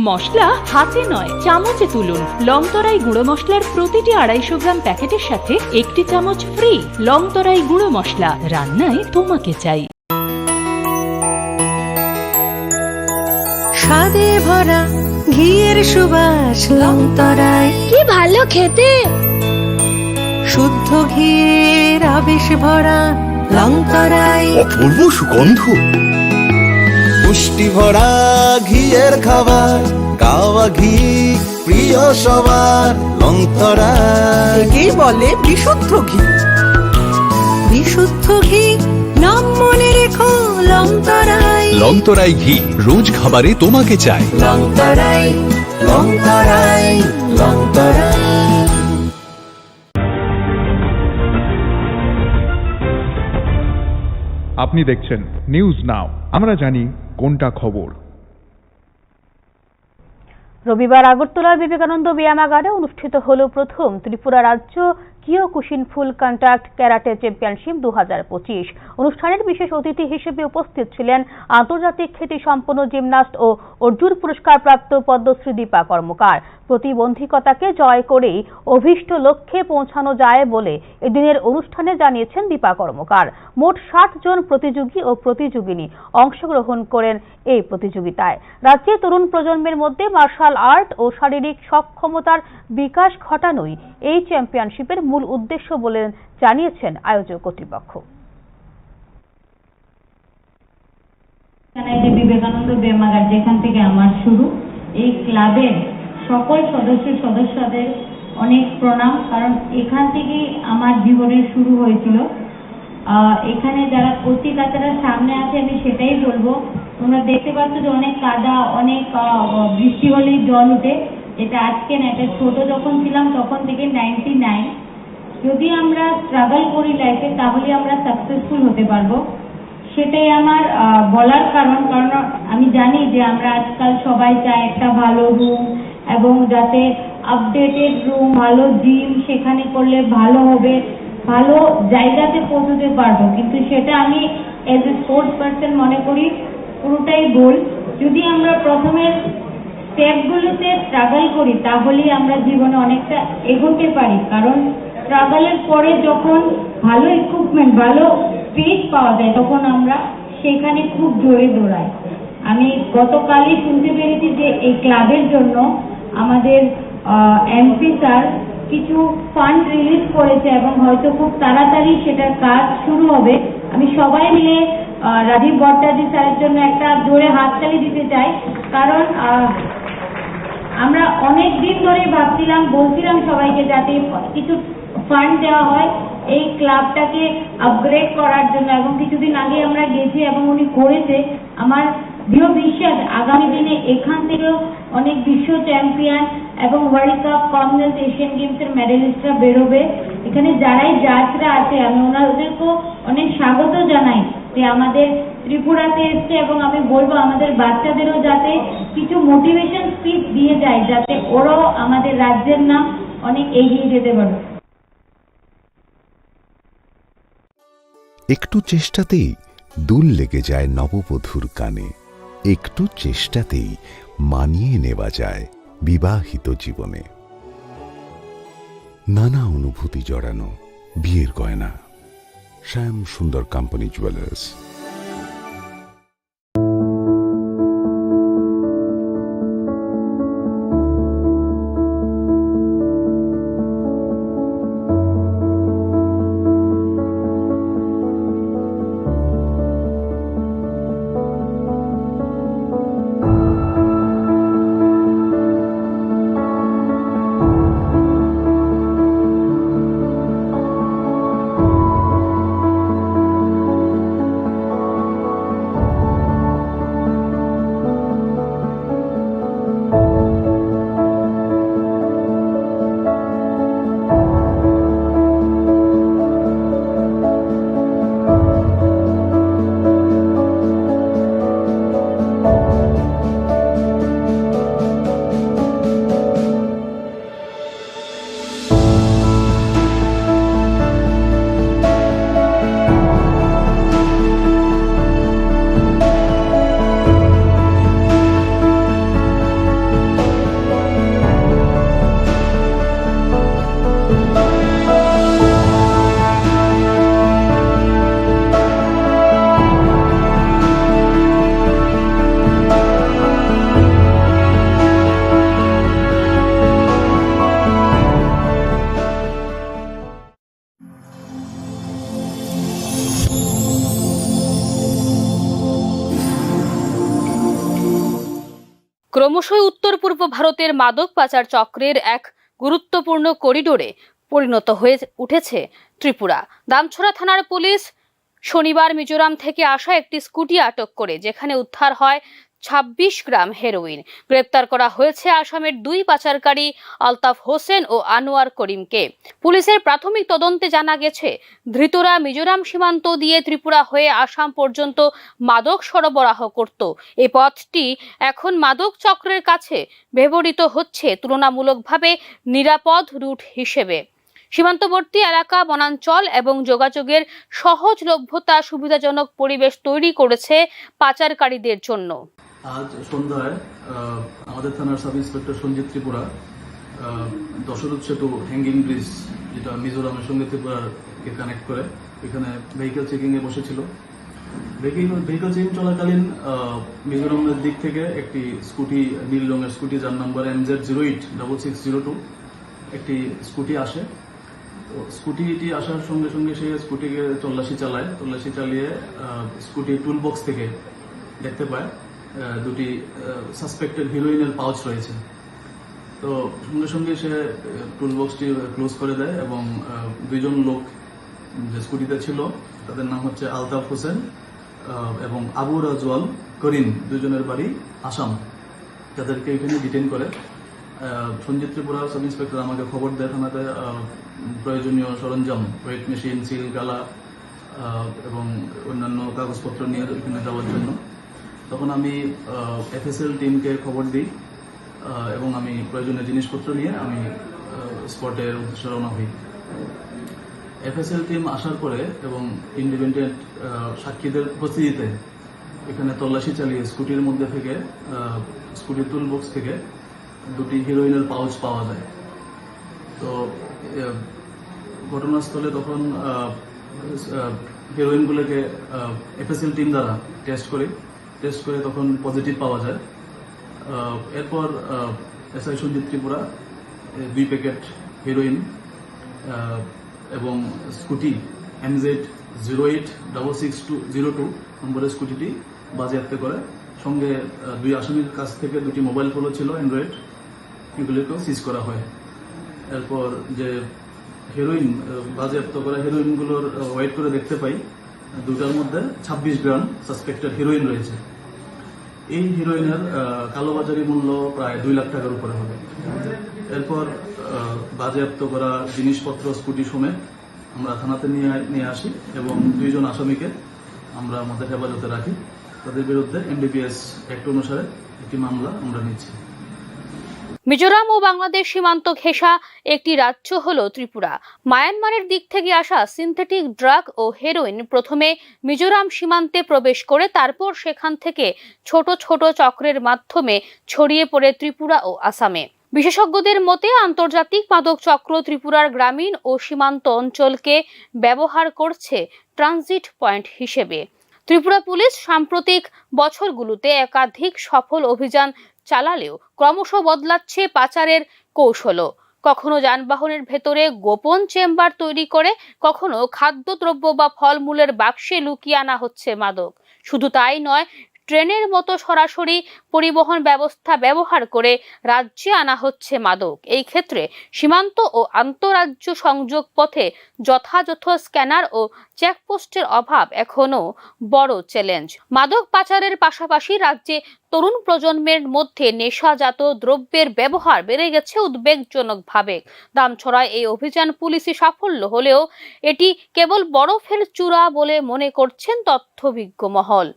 মশলা হাতে নয় চামচে তুলুন। লংতরাই গুঁড়ো মশলার প্রতিটি 250 গ্রাম প্যাকেটের সাথে 1টি চামচ ফ্রি। লংতরাই গুঁড়ো মশলা, রান্নায় তোমাকে চাই। স্বাদে ভরা ঘিয়ের সুবাস লংতরায় কি ভালো খেতে শুদ্ধ ঘিয়ের আবেশ ভরা লংতরায় অপূর্ব সুগন্ধ, পুষ্টি ভরা ঘিয়ের খাবার, গাওয়া ঘি প্রিয় সবার, লংতরা একেই বলে বিশুদ্ধ ঘি। বিশুদ্ধ ঘি নাম মনে রেখো লংতরায়। লংতরাই ঘি রোজ খাবারে তোমাকে চাই। লংতরাই লংতরাই লংতরাই। আপনি দেখছেন নিউজ নাও, আমরা জানি কোনটা খবর। রবিবার আগরতলার বিবেকানন্দ ব্যায়ামাগারে অনুষ্ঠিত হল প্রথম ত্রিপুরা রাজ্য কিয়োকুশিন ফুল কন্টাক্ট ক্যারাটে চ্যাম্পিয়নশিপ 2025। অনুষ্ঠানের বিশেষ অতিথি হিসেবে উপস্থিত ছিলেন আন্তর্জাতিক খ্যাতি সম্পন্ন জিমন্যাস্ট ও অর্জুন পুরস্কার প্রাপ্ত পদ্মশ্রী দীপা কর্মকার। প্রতিবন্ধকতাকে জয় করেই অভীষ্ট লক্ষ্যে পৌঁছানো যায় বলে এদিনের অনুষ্ঠানে জানিয়েছেন দীপা কর্মকার। মোট 60 জন প্রতিযোগী ও প্রতিযোগিনী অংশগ্রহণ করেন এই প্রতিযোগিতায়। রাজ্যের তরুণ প্রজন্মের মধ্যে মার্শাল আর্ট ও শারীরিক সক্ষমতার বিকাশ ঘটানোই এই চ্যাম্পিয়নশিপের মূল উদ্দেশ্য বলে জানিয়েছেন আয়োজক কর্তৃপক্ষ। বিবেকানন্দ ব্যায়ামাগার যেখান থেকে আমার শুরু, এই ক্লাবের সকল সদস্যদের অনেক প্রণাম, কারণ এখান থেকেই আমার জীবনের শুরু হয়েছিল। এখানে যারা কচিকাচারা সামনে আছে আমি সেটাই বলবো, তোমরা দেখতে পাচ্ছ যে অনেক কাদা, অনেক বৃষ্টি হলেই জল উঠে। এটা আজকে না, এটা ছোট যখন ছিলাম তখন থেকে 99। যদি আমরা স্ট্রাগল করি লাইফে তাহলে আমরা সাকসেসফুল হতে পারবো, সেটাই আমার বলার কারণ। কারণ আমি জানি যে আমরা আজকাল সবাই চাই একটা ভালো রুম এবং যাতে আপডেটেড রুম, ভালো জিম, সেখানে করলে ভালো হবে, ভালো জায়গাতে পৌঁছতে পারবো। কিন্তু সেটা আমি এজ এ স্পোর্টস পার্সন মনে করি পুরোটাই ভুল। যদি আমরা প্রথমের স্টেপগুলোতে স্ট্রাগল করি তাহলেই আমরা জীবনে অনেকটা এগোতে পারি। কারণ স্ট্রাগলের পরে যখন ভালো ইকুইপমেন্ট, ভালো স্পেস পাওয়া যায় তখন আমরা সেখানে খুব জোরে দৌড়াই। আমি গতকালই শুনতে পেরেছি যে এই ক্লাবের জন্য আমাদের এমপি স্যার কিছু ফান্ড রিলিজ করেছে এবং হয়তো খুব তাড়াতাড়ি সেটার কাজ শুরু হবে। আমি সবাই মিলে রাজীব ভট্টাচার্য স্যারের জন্য একটা জোরে হাততালি দিতে চাই, কারণ আমরা অনেক দিন ধরে ভাবছিলাম, বলছিলাম সবাইকে যাতে কিছু ফান্ড দেওয়া হয়। এই ক্লাবটাকে আপগ্রেড করার জন্য, এবং কিছুদিন আগে আমরা গেছি এবং উনি করেছে। আমার দৃঢ় বিশ্বাস আগামী দিনে এখান থেকেও অনেক বিশ্ব চ্যাম্পিয়ন এবং ওয়ার্ল্ড কাপ, কমনওয়েলথ, এশিয়ান গেমসের মেডেলিস্টরা বেরোবে। এখানে যারাই জাজরা আছে আমি ওনাদেরকেও অনেক স্বাগত জানাই যে আমাদের ত্রিপুরাতে এসছে, এবং আমি বলবো আমাদের বাচ্চাদেরও যাতে কিছু মোটিভেশন স্পিচ দিয়ে যায়, যাতে ওরাও আমাদের রাজ্যের নাম অনেক এগিয়ে যেতে পারে। একটু চেষ্টাতেই দুল লেগে যায় নববধূর কানে, একটু চেষ্টাতেই মানিয়ে নেওয়া যায় বিবাহিত জীবনে। নানা অনুভূতি জড়ানো বিয়ের গয়না। শ্যাম সুন্দর কোম্পানি জুয়েলার্স। ক্রমশই উত্তর পূর্ব ভারতের মাদক পাচার চক্রের এক গুরুত্বপূর্ণ করিডোরে পরিণত হয়ে উঠেছে ত্রিপুরা। দামছড়া থানার পুলিশ শনিবার মিজোরাম থেকে আসা একটি স্কুটি আটক করে, যেখানে উদ্ধার হয় 26 গ্রাম হেরোইন। গ্রেপ্তার করা হয়েছে আসামের দুই পাচারকারী আলতাফ হোসেন ও আনোয়ার করিমকে। পুলিশের প্রাথমিক তদন্তে জানা গেছে, ধৃতরা মিজোরাম সীমান্ত দিয়ে ত্রিপুরা হয়ে আসাম পর্যন্ত মাদক সরবরাহ করত। এই পথটি এখন মাদক চক্রের কাছে ব্যবহৃত হচ্ছে তুলনামূলকভাবে নিরাপদ রুট হিসেবে। সীমান্তবর্তী এলাকা, বনাঞ্চল এবং যোগাযোগের সহজলভ্যতা সুবিধাজনক পরিবেশ তৈরি করেছে পাচারকারীদের জন্য। আজ সন্ধ্যায় আমাদের থানার সাব ইন্সপেক্টর সঞ্জিত ত্রিপুরা দশরথ সেতু হ্যাঙ্গিং ব্রিজ, যেটা মিজোরামের সঙ্গে ত্রিপুরাকে কানেক্ট করে, এখানে ভেহিকেল চেকিং এ বসেছিল। ভেহিকেল চেকিং চলাকালীন মিজোরামের দিক থেকে একটি স্কুটি, নীল রঙের স্কুটি যার নাম্বার MZ086602 একটি স্কুটি আসে। তো স্কুটিটি আসার সঙ্গে সঙ্গে সে স্কুটিকে তল্লাশি চালিয়ে স্কুটির টুল বক্স থেকে দেখতে পায় দুটি সাসপেক্টেড হিরোইনের পাউচ রয়েছে। তো সঙ্গে সঙ্গে সে টুল বক্সটি ক্লোজ করে দেয় এবং দুইজন লোক যে স্কুটিতে ছিল তাদের নাম হচ্ছে আলতাফ হোসেন এবং আবু রাজওয়াল করিম, দুজনের বাড়ি আসাম, তাদেরকে এখানে ডিটেইন করে। সঞ্জিত ত্রিপুরা সাব ইন্সপেক্টর আমাকে খবর দেয় থানাতে প্রয়োজনীয় সরঞ্জাম, ওয়েট মেশিন, সিল, গালা এবং অন্যান্য কাগজপত্র নিয়ে এখানে যাওয়ার জন্য। তখন আমি FSL টিমকে খবর দিই এবং আমি প্রয়োজনীয় জিনিসপত্র নিয়ে আমি স্পটের উদ্দেশ্যে রওনা হই। FSL টিম আসার পরে এবং ইন্ডিপেন্ডেন্ট সাক্ষীদের উপস্থিতিতে এখানে তল্লাশি চালিয়ে স্কুটির মধ্যে থেকে, স্কুটির টুল বক্স থেকে দুটি হিরোইনের পাউচ পাওয়া যায়। তো ঘটনাস্থলে তখন হিরোইনগুলোকে FSL টিম দ্বারা টেস্ট করে তখন পজিটিভ পাওয়া যায়। এরপর SI Sanjit Tripura 2 packet heroine এবং স্কুটি MZ086602 নম্বরের স্কুটিটি বাজেয়াপ্ত করে। সঙ্গে দুই আসামির কাছ থেকে দুটি মোবাইল ফোনও ছিল অ্যান্ড্রয়েড, এগুলিকেও সিজ করা হয়। এরপর যে হেরোইন বাজেয়াপ্ত করা হেরোইনগুলোর ওয়েট করে দেখতে পাই দুটার মধ্যে 26 গ্রাম সাসপেক্টেড হেরোইন রয়েছে। এই হেরোইনের কালোবাজারি মূল্য প্রায় 2 লাখ টাকার উপরে হবে। এরপর বাজেয়াপ্ত করা জিনিসপত্র স্কুটি সমেত আমরা থানাতে নিয়ে আসি এবং 2 জন আসামিকে আমরা আমাদের হেফাজতে রাখি। তাদের বিরুদ্ধে এনডিপিএস অ্যাক্ট অনুসারে একটি মামলা আমরা নিচ্ছি। মিজোরাম ও বাংলাদেশ সীমান্ত ঘেঁষা একটি রাজ্য হল ত্রিপুরা। মায়ানমারের দিক থেকে আসা সিনথেটিক ড্রাগ ও হেরোইন প্রথমে মিজোরাম সীমান্তে প্রবেশ করে তারপর সেখান থেকে ছোট ছোট চক্রের মাধ্যমে ছড়িয়ে পড়ে ত্রিপুরা ও আসামে। বিশেষজ্ঞদের মতে আন্তর্জাতিক মাদক চক্র ত্রিপুরার গ্রামীণ ও সীমান্ত অঞ্চলকে ব্যবহার করছে ট্রানজিট পয়েন্ট হিসেবে। ত্রিপুরা পুলিশ সাম্প্রতিক বছরগুলোতে একাধিক সফল অভিযান চালালেও ক্রমশ বদলাচ্ছে পাচারের কৌশলও। কখনো যানবাহনের ভেতরে গোপন চেম্বার তৈরি করে, কখনো খাদ্যদ্রব্য বা ফলমূলের বাক্সে লুকিয়ে আনা হচ্ছে মাদক। শুধু তাই নয়, ট্রেনের মতো সরাসরি পরিবহন ব্যবস্থা ব্যবহার করে রাজ্যে আনা হচ্ছে মাদক। এই ক্ষেত্রে সীমান্ত ও আন্তঃরাজ্য সংযোগ পথে যথাযথ স্ক্যানার ও চেকপোস্টের অভাব এখনো বড় চ্যালেঞ্জ। মাদক পাচারের পাশাপাশি রাজ্যে তরুণ প্রজন্মের মধ্যে নেশাজাত দ্রব্যের ব্যবহার বেড়ে গেছে উদ্বেগজনকভাবে। দামছড়ায় এই অভিযান পুলিশি সাফল্য হলেও এটি কেবল বরফের চূড়া বলে মনে করছেন তথ্যভিজ্ঞ মহল।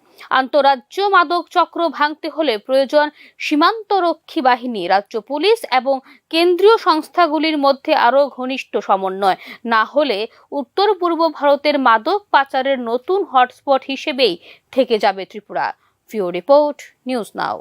আন্তঃরাজ্য মাদক চক্র ভাঙতে হলে প্রয়োজন সীমান্তরক্ষী বাহিনী, রাজ্য পুলিশ এবং কেন্দ্রীয় সংস্থাগুলির মধ্যে আরও ঘনিষ্ঠ সমন্বয়। না হলে উত্তর পূর্ব ভারতের মাদক পাচারের নতুন হটস্পট হিসেবেই থেকে যাবে ত্রিপুরা। ব্যুরো রিপোর্ট, নিউজ নাও।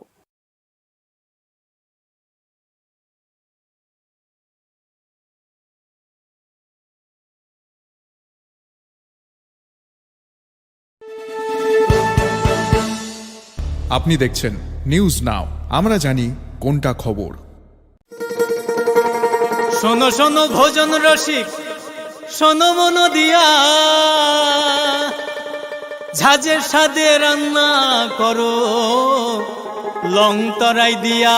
আপনি দেখছেন নিউজ নাও, আমরা জানি কোনটা খবর। শোনো শোনো ভোজন রসিক, শোনো মন দিয়া, ঝাঁঝের স্বাদে রান্না করো লং তরাই দিয়া।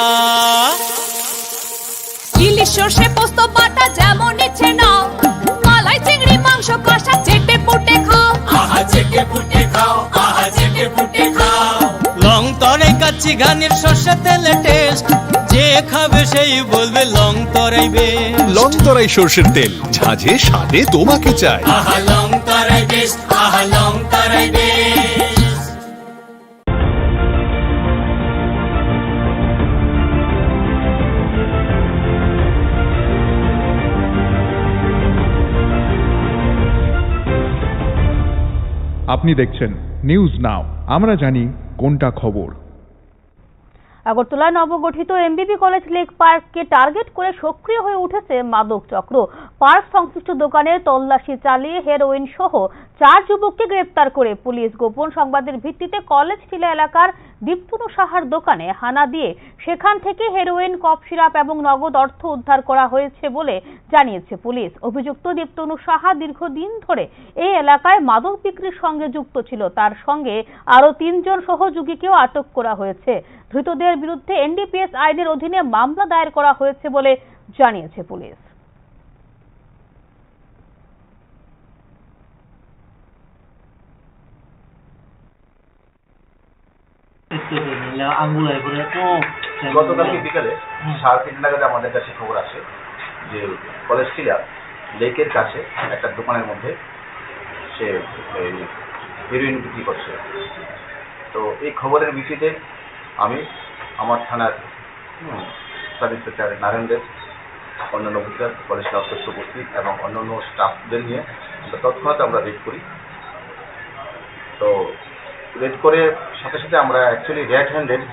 ইলিশ সর্ষে পোস্ত বাটা যেমন ইচ্ছে নাও, মালাই চিংড়ি মাংস কষা চেটে পুটে খাও, আহা চেটে পুটে খাও, আহা চেটে পুটে খাও। লং তরাই কাচ্চি ঘানির সর্ষে তেলে টেস্ট, যে খাবে সেই বলবে লং তরাই বেশ। লং তরাই সর্ষের তেল, ঝাঁঝে স্বাদে তোমাকে চাই। আহা লং তরাই বেশ, আহা লং তরাই বেশ। আপনি দেখছেন নিউজ নাও, আমরা জানি কোনটা খবর। আগরতলায় নবগঠিত এমবিবি কলেজ লেক পার্ককে টার্গেট করে সক্রিয় হয়ে উঠেছে মাদক চক্র। পার্ক সংশ্লিষ্ট দোকানে তল্লাশি চালিয়ে হেরোইন সহ 4 যুবককে গ্রেপ্তার করে পুলিশ। গোপন সংবাদের ভিত্তিতে কলেজ টিলা এলাকার দীপ্তনু সাহার দোকানে হানা দিয়ে সেখান থেকে হেরোইন, কফ সিরাপ এবং নগদ অর্থ উদ্ধার করা হয়েছে বলে জানিয়েছে পুলিশ। অভিযুক্ত দীপ্তনু সাহা দীর্ঘদিন ধরে এই এলাকায় মাদক বিক্রির সঙ্গে যুক্ত ছিল। তার সঙ্গে আরও 3 জন সহযোগীকেও আটক করা হয়েছে। ধৃতদের বিরুদ্ধে এনডিপিএস আইনের অধীনে মামলা দায়ের করা হয়েছে বলে জানিয়েছে পুলিশ। গতকালকে বিকালে 3:30 নাগাদ আমাদের কাছে খবর আসে যে কলেজ টিলা লেকের কাছে একটা দোকানের মধ্যে সে হেরোইন বিক্রি করছে। তো এই খবরের ভিত্তিতে আমি আমার থানার সাব ইন্সপেক্টর নারায়ণ দেব, অন্যান্য অফিসার, কলেজ অধ্যক্ষ উপস্থিত এবং অন্যান্য স্টাফদের নিয়ে তৎক্ষণাৎ আমরা রেড করি। তো রেড করে সাথে সাথে আমরা অ্যাকচুয়ালি রেড হ্যান্ডেড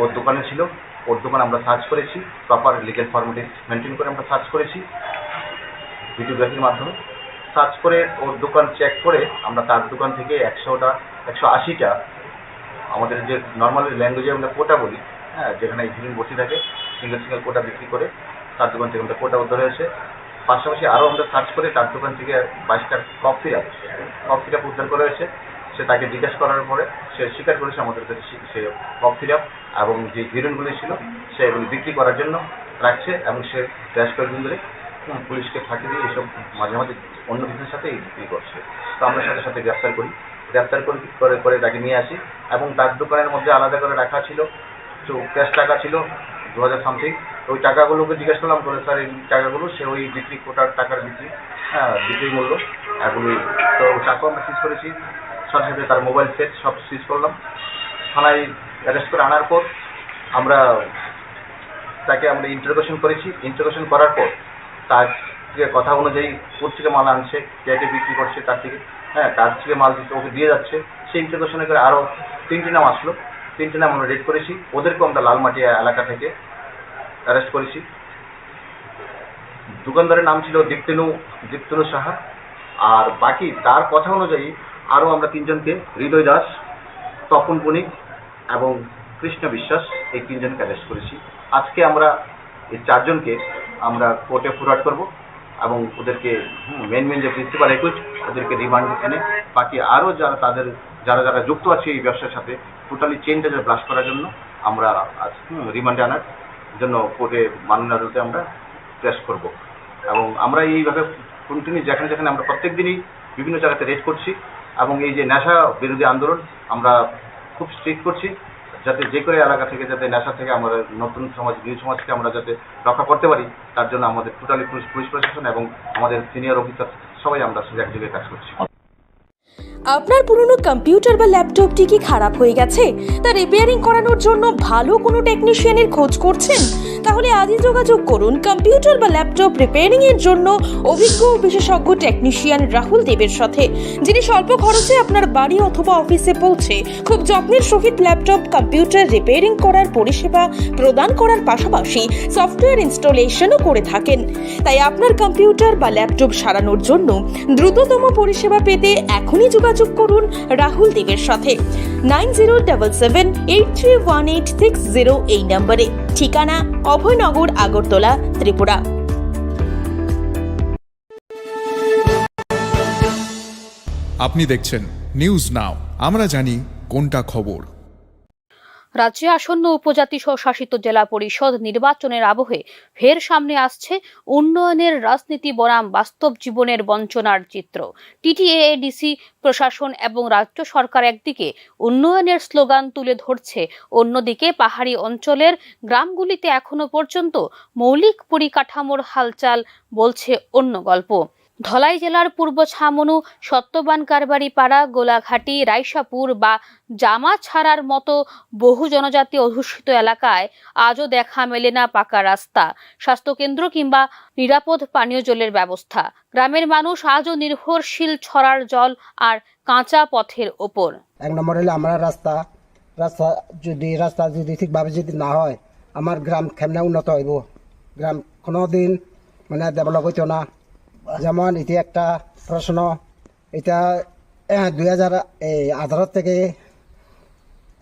ওর দোকানে ছিল, ওর দোকান আমরা সার্চ করেছি, প্রপার লিগ্যাল ফর্মালিটিস মেনটেন করে আমরা সার্চ করেছি ভিডিওগ্রাফির মাধ্যমে। সার্চ করে ওর দোকান চেক করে আমরা তার দোকান থেকে 180টা আমাদের যে নর্মাল ল্যাঙ্গুয়েজে আমরা কোটা বলি, হ্যাঁ, যেখানে হিরোইন বসে থাকে, সিঙ্গেল কোটা বিক্রি করে তার দোকান থেকে আমরা কোটা উদ্ধার হয়েছে। পাশাপাশি আরও আমরা সার্চ করে তার দোকান থেকে 22টা কফ সিরাপ উদ্ধার করা হয়েছে। সে তাকে জিজ্ঞাসা করার পরে সে স্বীকার করেছে আমাদের কাছে সে কফ সিরাপ এবং যে হিরোইনগুলি ছিল সে এগুলি বিক্রি করার জন্য রাখছে এবং সে বেশ কয়েকদিন ধরে পুলিশকে ফাঁকি দিয়ে এইসব মাঝে মাঝে অন্য কিছুর সাথে বিক্রি করছে। তো আমরা সাথে সাথে গ্রেপ্তার করে তাকে নিয়ে আসি এবং তার দোকানের মধ্যে আলাদা করে রাখা ছিল তো ক্যাশ টাকা ছিল 2000 সামথিং। ওই টাকাগুলোকে জিজ্ঞেস করলাম করে স্যার এই টাকাগুলো সে ওই বিক্রি কোটার টাকার বিক্রি মূল্য এগুলি। তো টাকা আমরা সিজ করেছি, সাথে সাথে তার মোবাইল সেট সব সিজ করলাম। থানায় অ্যারেস্ট করে আনার পর তাকে আমরা ইন্টারোগেশন করেছি। ইন্টারোগেশন করার পর তার কথা অনুযায়ী কোথা থেকে মাল আনছে, কে বিক্রি করছে, তার থেকে কার থেকে মাল দিতে ওকে দিয়ে যাচ্ছে, সেই ইন্টারোগেশনে করে আরও 3টি নাম আসলো। 3টি নাম আমরা রেড করেছি। ওদেরকেও আমরা লালমাটিয়া এলাকা থেকে অ্যারেস্ট করেছি। দোকানদারের নাম ছিল দীপ্তনু সাহা। আর বাকি তার কথা অনুযায়ী আরও আমরা 3জনকে, হৃদয় দাস, তপন বণিক এবং কৃষ্ণ বিশ্বাস, এই 3জনকে অ্যারেস্ট করেছি। আজকে আমরা এই 4জনকে আমরা কোর্টে ফরওয়ার্ড করব এবং ওদেরকে মেন যে প্রিন্সিপাল একুইট ওদেরকে রিমান্ড এনে বাকি আরও যারা যুক্ত আছে এই ব্যবসার সাথে টোটালি চেইনটা ব্লাস্ট করার জন্য আমরা রিমান্ডে আনার জন্য কোর্টে মাননীয় আদালতে আমরা প্রেস করব। এবং আমরা এইভাবে কন্টিনিউ যেখানে আমরা প্রত্যেক দিনই বিভিন্ন জায়গাতে রেড করছি এবং এই যে নেশা বিরোধী আন্দোলন আমরা খুব স্ট্রিক্ট করছি, যাতে যে করে এলাকা থেকে যাতে নেশা থেকে আমাদের নতুন সমাজ, নিউ সমাজকে আমরা যাতে রক্ষা করতে পারি, তার জন্য আমাদের টোটালি পুলিশ প্রশাসন এবং আমাদের সিনিয়র অফিসার সবাই আমরা এক জায়গায় কাজ করছি। আপনার পুরনো কম্পিউটার বা ল্যাপটপটি কি খারাপ হয়ে গেছে, তা রিপেয়ারিং করানোর জন্য ভালো কোনো টেকনিশিয়ানের খোঁজ করছেন? তাহলে আজই যোগাযোগ করুন কম্পিউটার বা ল্যাপটপ রিপেয়ারিং এর জন্য অভিজ্ঞ বিশেষজ্ঞ টেকনিশিয়ান রাহুল দেবের সাথে, যিনি স্বল্প খরচে আপনার বাড়ি অথবা অফিসে পৌঁছে খুব যত্নের সহিত ল্যাপটপ কম্পিউটার রিপেয়ারিং করার পরিষেবা প্রদান করার পাশাপাশি সফটওয়্যার ইনস্টলেশনও করে থাকেন। তাই আপনার কম্পিউটার বা ল্যাপটপ সারানোর জন্য দ্রুততম পরিষেবা পেতে এখনই যোগাযোগ করুন রাহুল দেবের সাথে 9077831860 এই নম্বরে। ঠিকানা অভয়নগর, আগরতলা, ত্রিপুরা। আপনি দেখছেন নিউজ নাও, আমরা জানি কোনটা খবর। রাজ্যে আসন্ন উপজাতি স্বশাসিত জেলা পরিষদ নির্বাচনের আবহে ফের সামনে আসছে উন্নয়নের রাজনীতি বনাম বাস্তব জীবনের বঞ্চনার চিত্র। টিটিএডিসি প্রশাসন এবং রাজ্য সরকার একদিকে উন্নয়নের স্লোগান তুলে ধরছে, অন্যদিকে পাহাড়ি অঞ্চলের গ্রামগুলিতে এখনো পর্যন্ত মৌলিক পরিকাঠামোর হালচাল বলছে অন্য গল্প। ধলাই জেলার পূর্ব ছামনু, সত্যবান কারবারি পাড়া, গোলাঘাটি, রাইসাপুর বা জামাছাড়ার মতো বহু জনজাতি অধ্যুষিত এলাকায় আজও দেখা মেলে না পাকা রাস্তা, স্বাস্থ্যকেন্দ্র কিংবা নিরাপদ পানীয় জলের ব্যবস্থা। গ্রামের মানুষ আজও নির্ভরশীল ছড়ার জল আর কাঁচা পথের ওপর। 1 নম্বর হলে আমরা রাস্তা যদি ঠিকভাবে যদি না হয় আমার গ্রাম কেমনে উন্নত হইব? গ্রাম কোনোদিন ডেভেলপ হইতো না। যেমন এটি একটা প্রশ্ন, এটা 2018 থেকে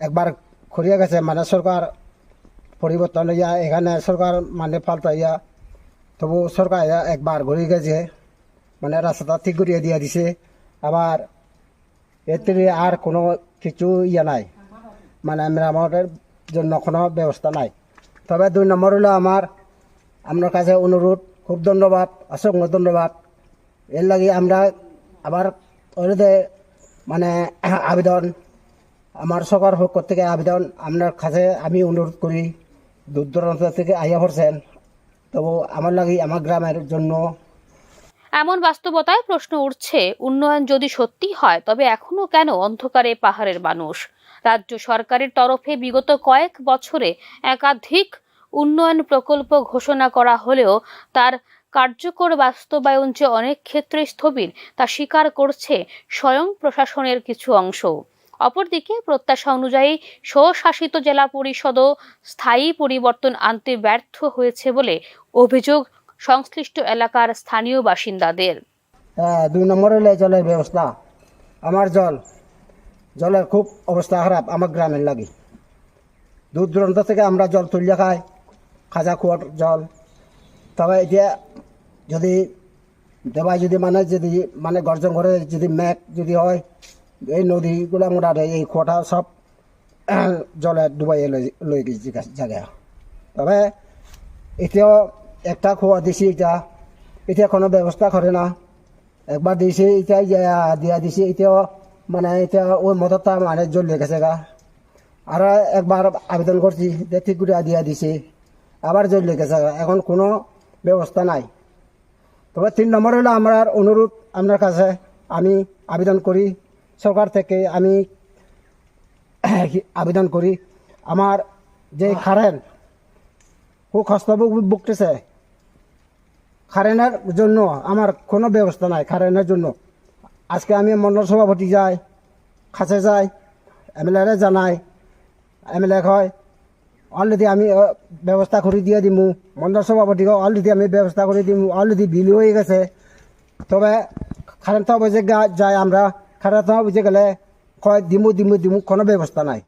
একবার করিয়া গেছে, সরকার পরিবর্তন হইয়া এখানে সরকার পাল্টাইয়া, তবু সরকার একবার ঘুরে গেছে, রাস্তাটা ঠিক করিয়া দিয়া দিছে। আবার এর থেকে আর কোনো কিছু নাই, মেরামতের জন্য কোনো ব্যবস্থা নাই। তবে 2 নম্বর হলো আপনার কাছে অনুরোধ, খুব ধন্যবাদ, অসংখ্য ধন্যবাদ। এর লাগে আমরা আবার আবেদন, আমার সরকার পক্ষ থেকে আবেদন আপনার কাছে আমি অনুরোধ করি, দূর দূরান্ত থেকে আইয়া পড়ছেন, তবু আমার লাগে আমার গ্রামের জন্য। এমন বাস্তবতায় প্রশ্ন উঠছে, উন্নয়ন যদি সত্যি হয় তবে এখনো কেন অন্ধকারে পাহাড়ের মানুষ? রাজ্য সরকারের তরফে বিগত কয়েক বছরে একাধিক উন্নয়ন প্রকল্প ঘোষণা করা হলেও তার কার্যকর বাস্তবায়ন যে অনেক ক্ষেত্রে স্থবির, তা স্বীকার করছে স্বয়ং প্রশাসনের কিছু অংশ। অপরদিকে প্রত্যাশা অনুযায়ী স্বশাসিত জেলা পরিষদও স্থায়ী পরিবর্তন আনতে ব্যর্থ হয়েছে বলে অভিযোগ সংশ্লিষ্ট এলাকার স্থানীয় বাসিন্দাদের। 2 নম্বর হলে জলের ব্যবস্থা। আমার জলের খুব অবস্থা খারাপ আমার গ্রামের লাগে। দূর দূরান্ত থেকে আমরা জল তুলিয়া খাই, খাজা কুয়ার জল। তবে এটা যদি দেবাই যদি গর্জন করে যদি মেঘ যদি হয়, এই নদীগুলো আমরা এই কুয়াটা সব জলে ডুবাই লই গেছি জায়গা। তবে এটাও একটা কুয়া দিছি, এটা এটা কোনো ব্যবস্থা করে না। একবার দিয়েছে এটাই দিয়া দিছে, এটাও মানে এটা ওই মদতটা মানে জ্বলে গেছে গা। আর একবার আবেদন করছি ঠিক করে দিয়া দিছে, আবার জ্বলে গেছে গা। এখন কোনো ব্যবস্থা নাই। তবে 3 নম্বর হলো আমার অনুরোধ আপনার কাছে, আমি আবেদন করি সরকার থেকে, আমি আবেদন করি আমার যে কারেন্ট খুব কষ্ট ভুগতেছে, কারেন্টের জন্য আমার কোনো ব্যবস্থা নাই। কারেন্টের জন্য আজকে আমি মন্ডল সভাপতি যাই, কাছে যাই, এমএলএ জানাই, এমএলএ হয় অলরেডি আমি ব্যবস্থা করে দিয়ে দিমু, মন্ডল সভাপতিকে অলরেডি আমি ব্যবস্থা করে দিমু, অলরেডি বিল হয়ে গেছে। তবে কারেন্ট বুঝে যাই আমরা, কারেন্ট বুঝে গেলে কয় দিমু দিমু দিমু, কোনো ব্যবস্থা নাই।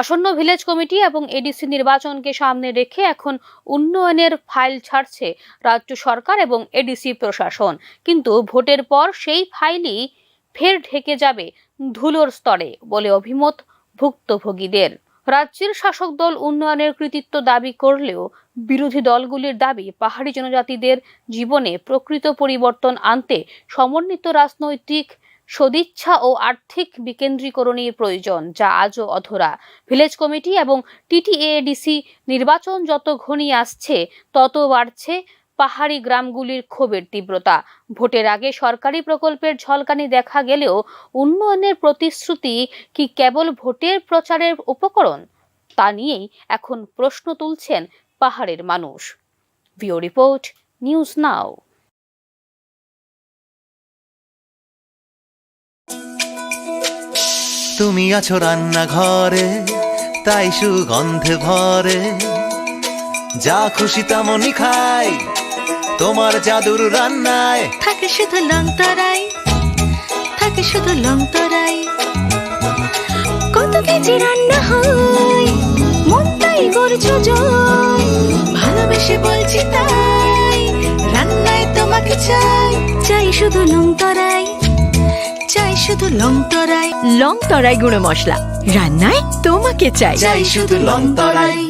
আসন্ন ভিলেজ কমিটি এবং এডিসি নির্বাচনকে সামনে রেখে এখন উন্নয়নের ফাইল ছাড়ছে রাজ্য সরকার এবং এডিসি প্রশাসন, কিন্তু ভোটের পর সেই ফাইলই ফের ঢেকে যাবে ধুলোর স্তরে বলে অভিমত ভুক্তভোগীদের। রাজ্যের শাসক দল উন্নয়নের কৃতিত্ব দাবি করলেও বিরোধী দলগুলির দাবি পাহাড়ি জনজাতিদের জীবনে প্রকৃত পরিবর্তন আনতে সমন্বিত রাজনৈতিক সদিচ্ছা ও আর্থিক বিকেন্দ্রীকরণের প্রয়োজন, যা আজও অধরা। ভিলেজ কমিটি এবং টিটিএডিসি নির্বাচন যত ঘনিয়ে আসছে তত বাড়ছে পাহাড়ি গ্রামগুলির ক্ষোভের তীব্রতা। ভোটের আগে সরকারি প্রকল্পের ঝলকানি দেখা গেলেও উন্নয়নের প্রতিশ্রুতি কি কেবল ভোটের প্রচারের উপকরণ, তা নিয়েই এখন প্রশ্ন তুলছেন পাহাড়ের মানুষ। ভিও রিপোর্ট, নিউজ নাও। তুমি আছো রান্নাঘরে, তাই সুগন্ধে ভরে, যা খুশি তেমনই খাই তোমার জাদুর রান্নায়। থাকে শুধু লং তরাই, থাকে শুধু লং তরাই। কত কেজি রান্না হয়, মনটাই করছো জয়। ভালোবেসে বলছি তাই, রান্নায় তোমাকে চাই, চাই শুধু লং তরাই, চাই শুধু লং তরাই। লং তরাই গুঁড়ো মশলা, রান্নায় তোমাকে চাই, চাই শুধু লং তরাই।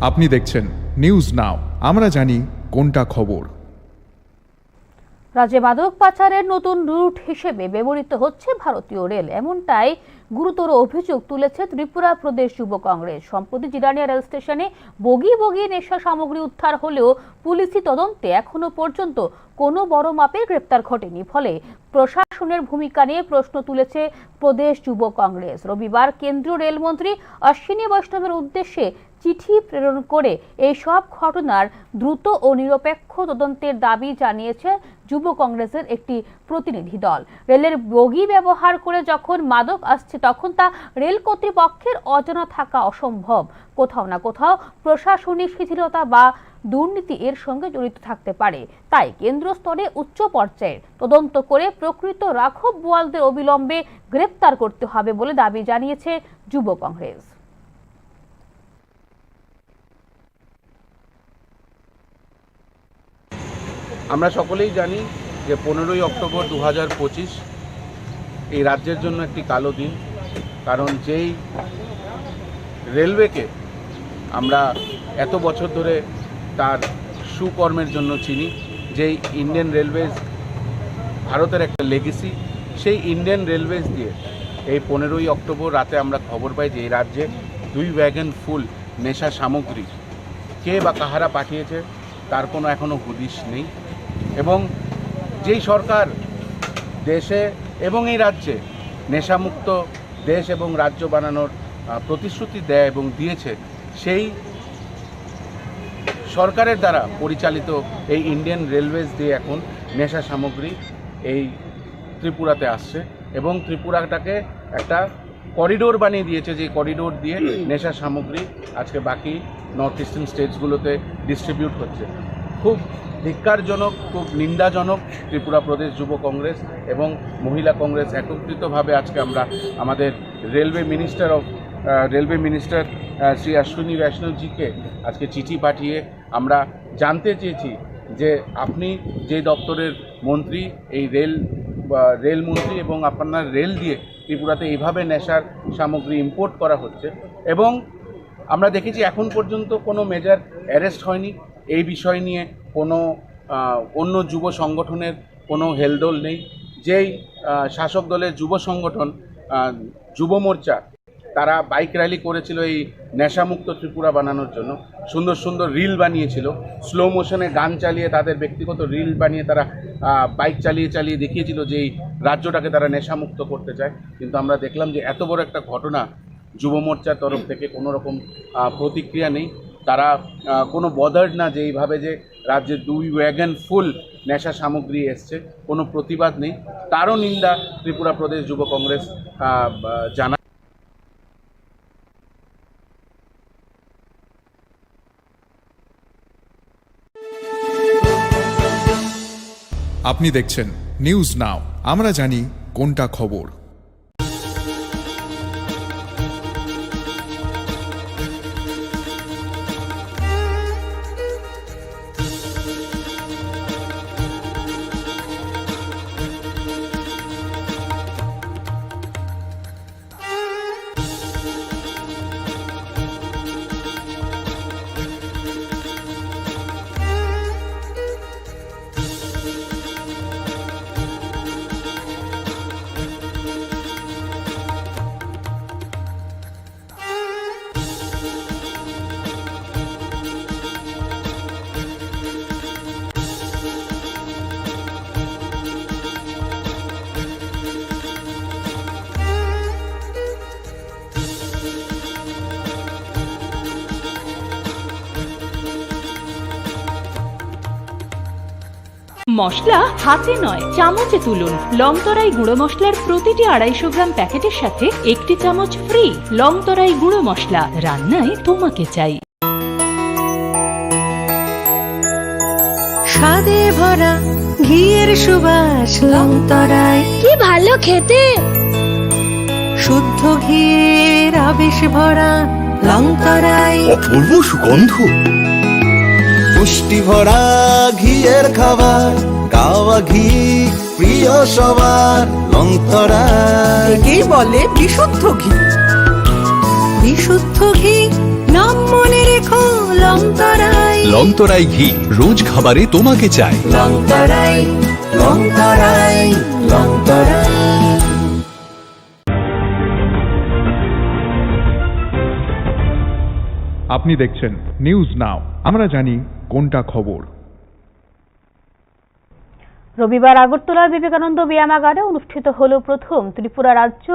আপনি দেখছেন নিউজ নাও, আমরা জানি কোনটা খবর। রাজ্যে মাদক পাচারের নতুন রুট হিসেবে ব্যবহৃত হচ্ছে ভারতীয় রেল, এমনটাই গুরুতর অভিযোগ তুলেছে ত্রিপুরা প্রদেশ যুব কংগ্রেস। সম্প্রতি জিরানিয়া রেল স্টেশনে বগি বগি নেশা সামগ্রী উদ্ধার হলেও পুলিশি তদন্তে এখনো পর্যন্ত কোনো বড় মাপের গ্রেপ্তার ঘটেনি। ফলে প্রশাসনের ভূমিকা নিয়ে প্রশ্ন তুলেছে প্রদেশ যুব কংগ্রেস। রবিবার কেন্দ্রীয় রেলমন্ত্রী অশ্বিনী বৈষ্ণবের উদ্দেশ্যে চিঠি প্রেরণ করে এই সব ঘটনার দ্রুত ও নিরপেক্ষ তদন্তের দাবি জানিয়েছে যুব কংগ্রেসের একটি প্রতিনিধি দল। রেলের বগি ব্যবহার করে যখন মাদক আসছে তখন তা রেল কর্তৃপক্ষের অজানা থাকা অসম্ভব। কোথাও না কোথাও প্রশাসনিক শিথিলতা বা দুর্নীতি এর সঙ্গে জড়িত থাকতে পারে। তাই কেন্দ্র স্তরে উচ্চ পর্যায়ের তদন্ত করে প্রকৃত রাঘব বোয়ালদের অবিলম্বে গ্রেপ্তার করতে হবে বলে দাবি জানিয়েছে যুব কংগ্রেস। আমরা সকলেই জানি যে 15ই অক্টোবর 2025 এই রাজ্যের জন্য একটি কালো দিন, কারণ যেই রেলওয়েকে আমরা এত বছর ধরে তার সুকর্মের জন্য চিনি, যেই ইন্ডিয়ান রেলওয়েজ ভারতের একটা লেগেসি, সেই ইন্ডিয়ান রেলওয়েজ দিয়ে এই 15ই অক্টোবর রাতে আমরা খবর পাই যে এই রাজ্যে 2 ওয়াগন ফুল নেশা সামগ্রী কে বা কাহারা পাঠিয়েছে তার কোনো এখনও হুদিশ নেই। এবং যেই সরকার দেশে এবং এই রাজ্যে নেশামুক্ত দেশ এবং রাজ্য বানানোর প্রতিশ্রুতি দেয় এবং দিয়েছে, সেই সরকারের দ্বারা পরিচালিত এই ইন্ডিয়ান রেলওয়েজ দিয়ে এখন নেশা সামগ্রী এই ত্রিপুরাতে আসছে এবং ত্রিপুরাটাকে একটা করিডোর বানিয়ে দিয়েছে, যে করিডোর দিয়ে নেশা সামগ্রী আজকে বাকি নর্থ ইস্টার্ন স্টেটসগুলোতে ডিস্ট্রিবিউট হচ্ছে। খুব ধিক্কারজনক, খুব নিন্দাজনক। ত্রিপুরা প্রদেশ যুব কংগ্রেস এবং মহিলা কংগ্রেস একত্রিতভাবে আজকে আমরা আমাদের রেলওয়ে মিনিস্টার শ্রী অশ্বিনী বৈষ্ণবজিকে আজকে চিঠি পাঠিয়ে আমরা জানতে চেয়েছি যে আপনি যে দপ্তরের মন্ত্রী, এই রেলমন্ত্রী, এবং আপনার রেল দিয়ে ত্রিপুরাতে এইভাবে নেশার সামগ্রী ইম্পোর্ট করা হচ্ছে এবং আমরা দেখেছি এখন পর্যন্ত কোনো মেজর অ্যারেস্ট হয়নি। এই বিষয় নিয়ে কোনো অন্য যুব সংগঠনের কোনো হেলদোল নেই। যেই শাসক দলের যুব সংগঠন যুব মোর্চা, তারা বাইক র্যালি করেছিল এই নেশামুক্ত ত্রিপুরা বানানোর জন্য, সুন্দর সুন্দর রিল বানিয়েছিল, স্লো মোশনে গান চালিয়ে তাদের ব্যক্তিগত রিল বানিয়ে তারা বাইক চালিয়ে দেখিয়েছিল যে এই রাজ্যটাকে তারা নেশামুক্ত করতে চায়। কিন্তু আমরা দেখলাম যে এত বড় একটা ঘটনা, যুব মোর্চার তরফ থেকে কোনো রকম প্রতিক্রিয়া নেই। তারা কোনো বদার্ড না যে এইভাবে যে রাজ্যে 2 ওয়াগন ফুল নেশা সামগ্রী এসছে, কোনো প্রতিবাদ নেই। তারও নিন্দা ত্রিপুরা প্রদেশ যুব কংগ্রেস জানায়। আপনি দেখছেন নিউজ নাও, আমরা জানি কোনটা খবর। মশলা হাতে নয় চামচে তুলুন। লংতরাই গুঁড়ো মশলার প্রতিটি 250 গ্রাম প্যাকেটের সাথে 1টি চামচ ফ্রি। লংতরাই গুঁড়ো মশলা, রান্নায় তোমাকে চাই। স্বাদে ভরা ঘিয়ের সুবাস লংতরাই, কি ভালো খেতে। শুদ্ধ ঘিয়ের আবেশ ভরা লংতরাই, অপূর্ব সুগন্ধ। পুষ্টি ভরা ঘিয়ের খাবার, গাওয়া ঘি প্রিয় সবার লংতরা। একেই বলে বিশুদ্ধ ঘি। বিশুদ্ধ ঘি নাম মনে রেখো লংতরাই। লংতরাই ঘি রোজ খাবারে তোমাকে চাই। লংতরাই লংতরাই লংতরাই। আপনি দেখছেন নিউজ নাও, আমরা জানি কোনটা খবর। রবিবার আগরতলার বিবেকানন্দ ব্যায়ামাগারে অনুষ্ঠিত হল প্রথম ত্রিপুরা রাজ্য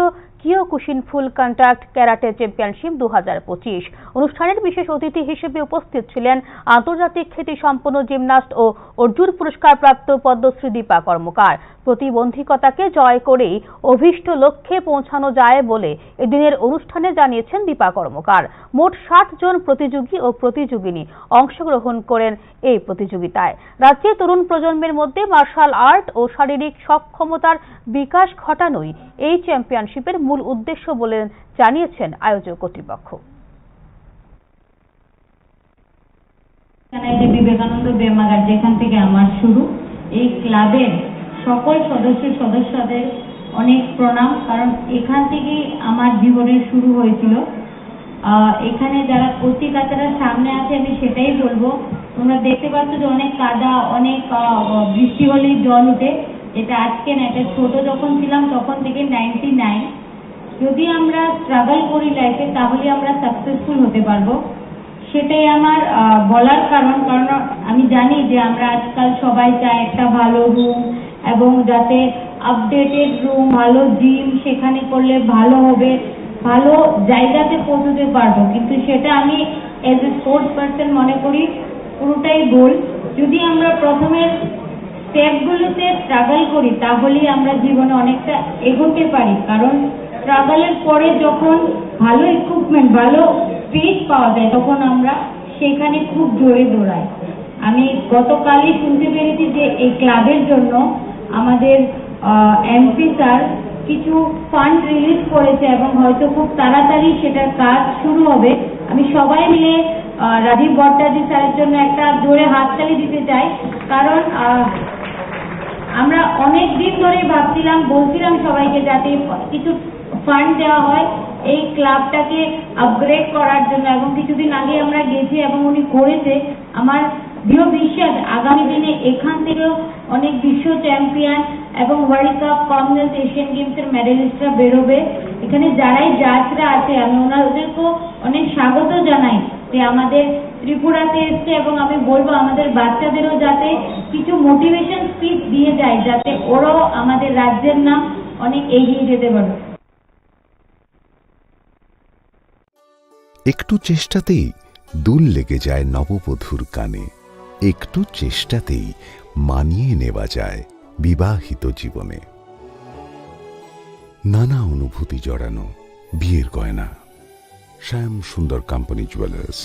কিয়োকুশিন ফুল কন্টাক্ট ক্যারাটে চ্যাম্পিয়নশিপ 2025। অনুষ্ঠানের বিশেষ অতিথি হিসেবে উপস্থিত ছিলেন আন্তর্জাতিক খ্যাতি সম্পন্ন জিমন্যাস্ট ও অর্জুন পুরস্কারপ্রাপ্ত পদ্মশ্রী দীপা কর্মকার। প্রতিবন্ধকতাকে জয় করেই অভীষ্ট লক্ষ্যে পৌঁছানো যায় বলে এদিনের অনুষ্ঠানে জানিয়েছেন দীপা কর্মকার। মোট 60 জন প্রতিযোগী ও প্রতিযোগিনী অংশগ্রহণ করেন এই প্রতিযোগিতায়। রাজ্যের তরুণ প্রজন্মের মধ্যে মার্শাল আর্ট ও শারীরিক সক্ষমতার বিকাশ ঘটানোই এই চ্যাম্পিয়নশিপের মূল উদ্দেশ্য বলে জানিয়েছেন আয়োজক কর্তৃপক্ষ। বিবেকানন্দ ব্যায়ামাগার যেখান থেকে আমার শুরু, এই ক্লাবের সকল সদস্যদের অনেক প্রণাম, কারণ এখান থেকেই আমার জীবনের শুরু হয়েছিল। এখানে যারা কচি কাচারা সামনে আছে আমি সেটাই বলবো, তোমরা দেখতে পাচ্ছ যে অনেক কাদা, অনেক বৃষ্টি হলেই জল উঠে। এটা আজকে না, এটা ছোট যখন ছিলাম তখন থেকে 99 যদি আমরা স্ট্রাগল করি লাইফে তাহলে আমরা সাকসেসফুল হতে পারবো, সেটাই আমার বলার কারণ। কারণ আমি জানি যে আমরা আজকাল সবাই চাই একটা ভালো রুম এবং যাতে আপডেটেড রুম, ভালো জিম, সেখানে করলে ভালো হবে, ভালো জায়গাতে পৌঁছতে পারবো, কিন্তু সেটা আমি এজ এ স্পোর্টস পার্সন মনে করি পুরোটাই ভুল। যদি আমরা প্রথমের স্টেপগুলোতে স্ট্রাগল করি তাহলেই আমরা জীবনে অনেকটা এগোতে পারি। কারণ স্ট্রাগলের পরে যখন ভালো ইকুইপমেন্ট, ভালো স্পেস পাওয়া যায় তখন আমরা সেখানে খুব জোরে দৌড়াই। আমি গতকালই শুনতে পেরেছি যে এই ক্লাবের জন্য আমাদের এমপি স্যার কিছু ফান্ড রিলিজ করেছে এবং হয়তো খুব তাড়াতাড়ি সেটার কাজ শুরু হবে। আমি সবাই মিলে রাজীব ভট্টাচার্য স্যারের জন্য একটা জোরে হাততালি দিতে চাই। কারণ আমরা অনেক দিন ধরে ভাবছিলাম, বলছিলাম সবাইকে যাতে কিছু ফান্ড দেওয়া হয় এই ক্লাবটাকে আপগ্রেড করার জন্য, এবং কিছুদিন আগে আমরা গেছি এবং উনি করেছে। আমার দৃঢ় বিশ্বাস আগামী দিনে এখান থেকেও অনেক বিশ্ব চ্যাম্পিয়ন এবং ওয়ার্ল্ড কাপ, কমনওয়েলথ, এশিয়ান গেমসের মেডেলিস্টরা বেরোবে। এখানে যারাই জাজরা আছে আমি ওনাদেরকেও অনেক স্বাগত জানাই যে আমাদের ত্রিপুরাতে এসছে, এবং আমি বলবো আমাদের বাচ্চাদেরও যাতে কিছু মোটিভেশন স্পিচ দিয়ে যায় যাতে ওরাও আমাদের রাজ্যের নাম অনেক এগিয়ে যেতে পারে। একটু চেষ্টাতেই দুল লেগে যায় নববধূর কানে, একটু চেষ্টাতেই মানিয়ে নেওয়া যায় বিবাহিত জীবনে। নানা অনুভূতি জড়ানো বিয়ের গয়না। শ্যাম সুন্দর কোম্পানি জুয়েলার্স।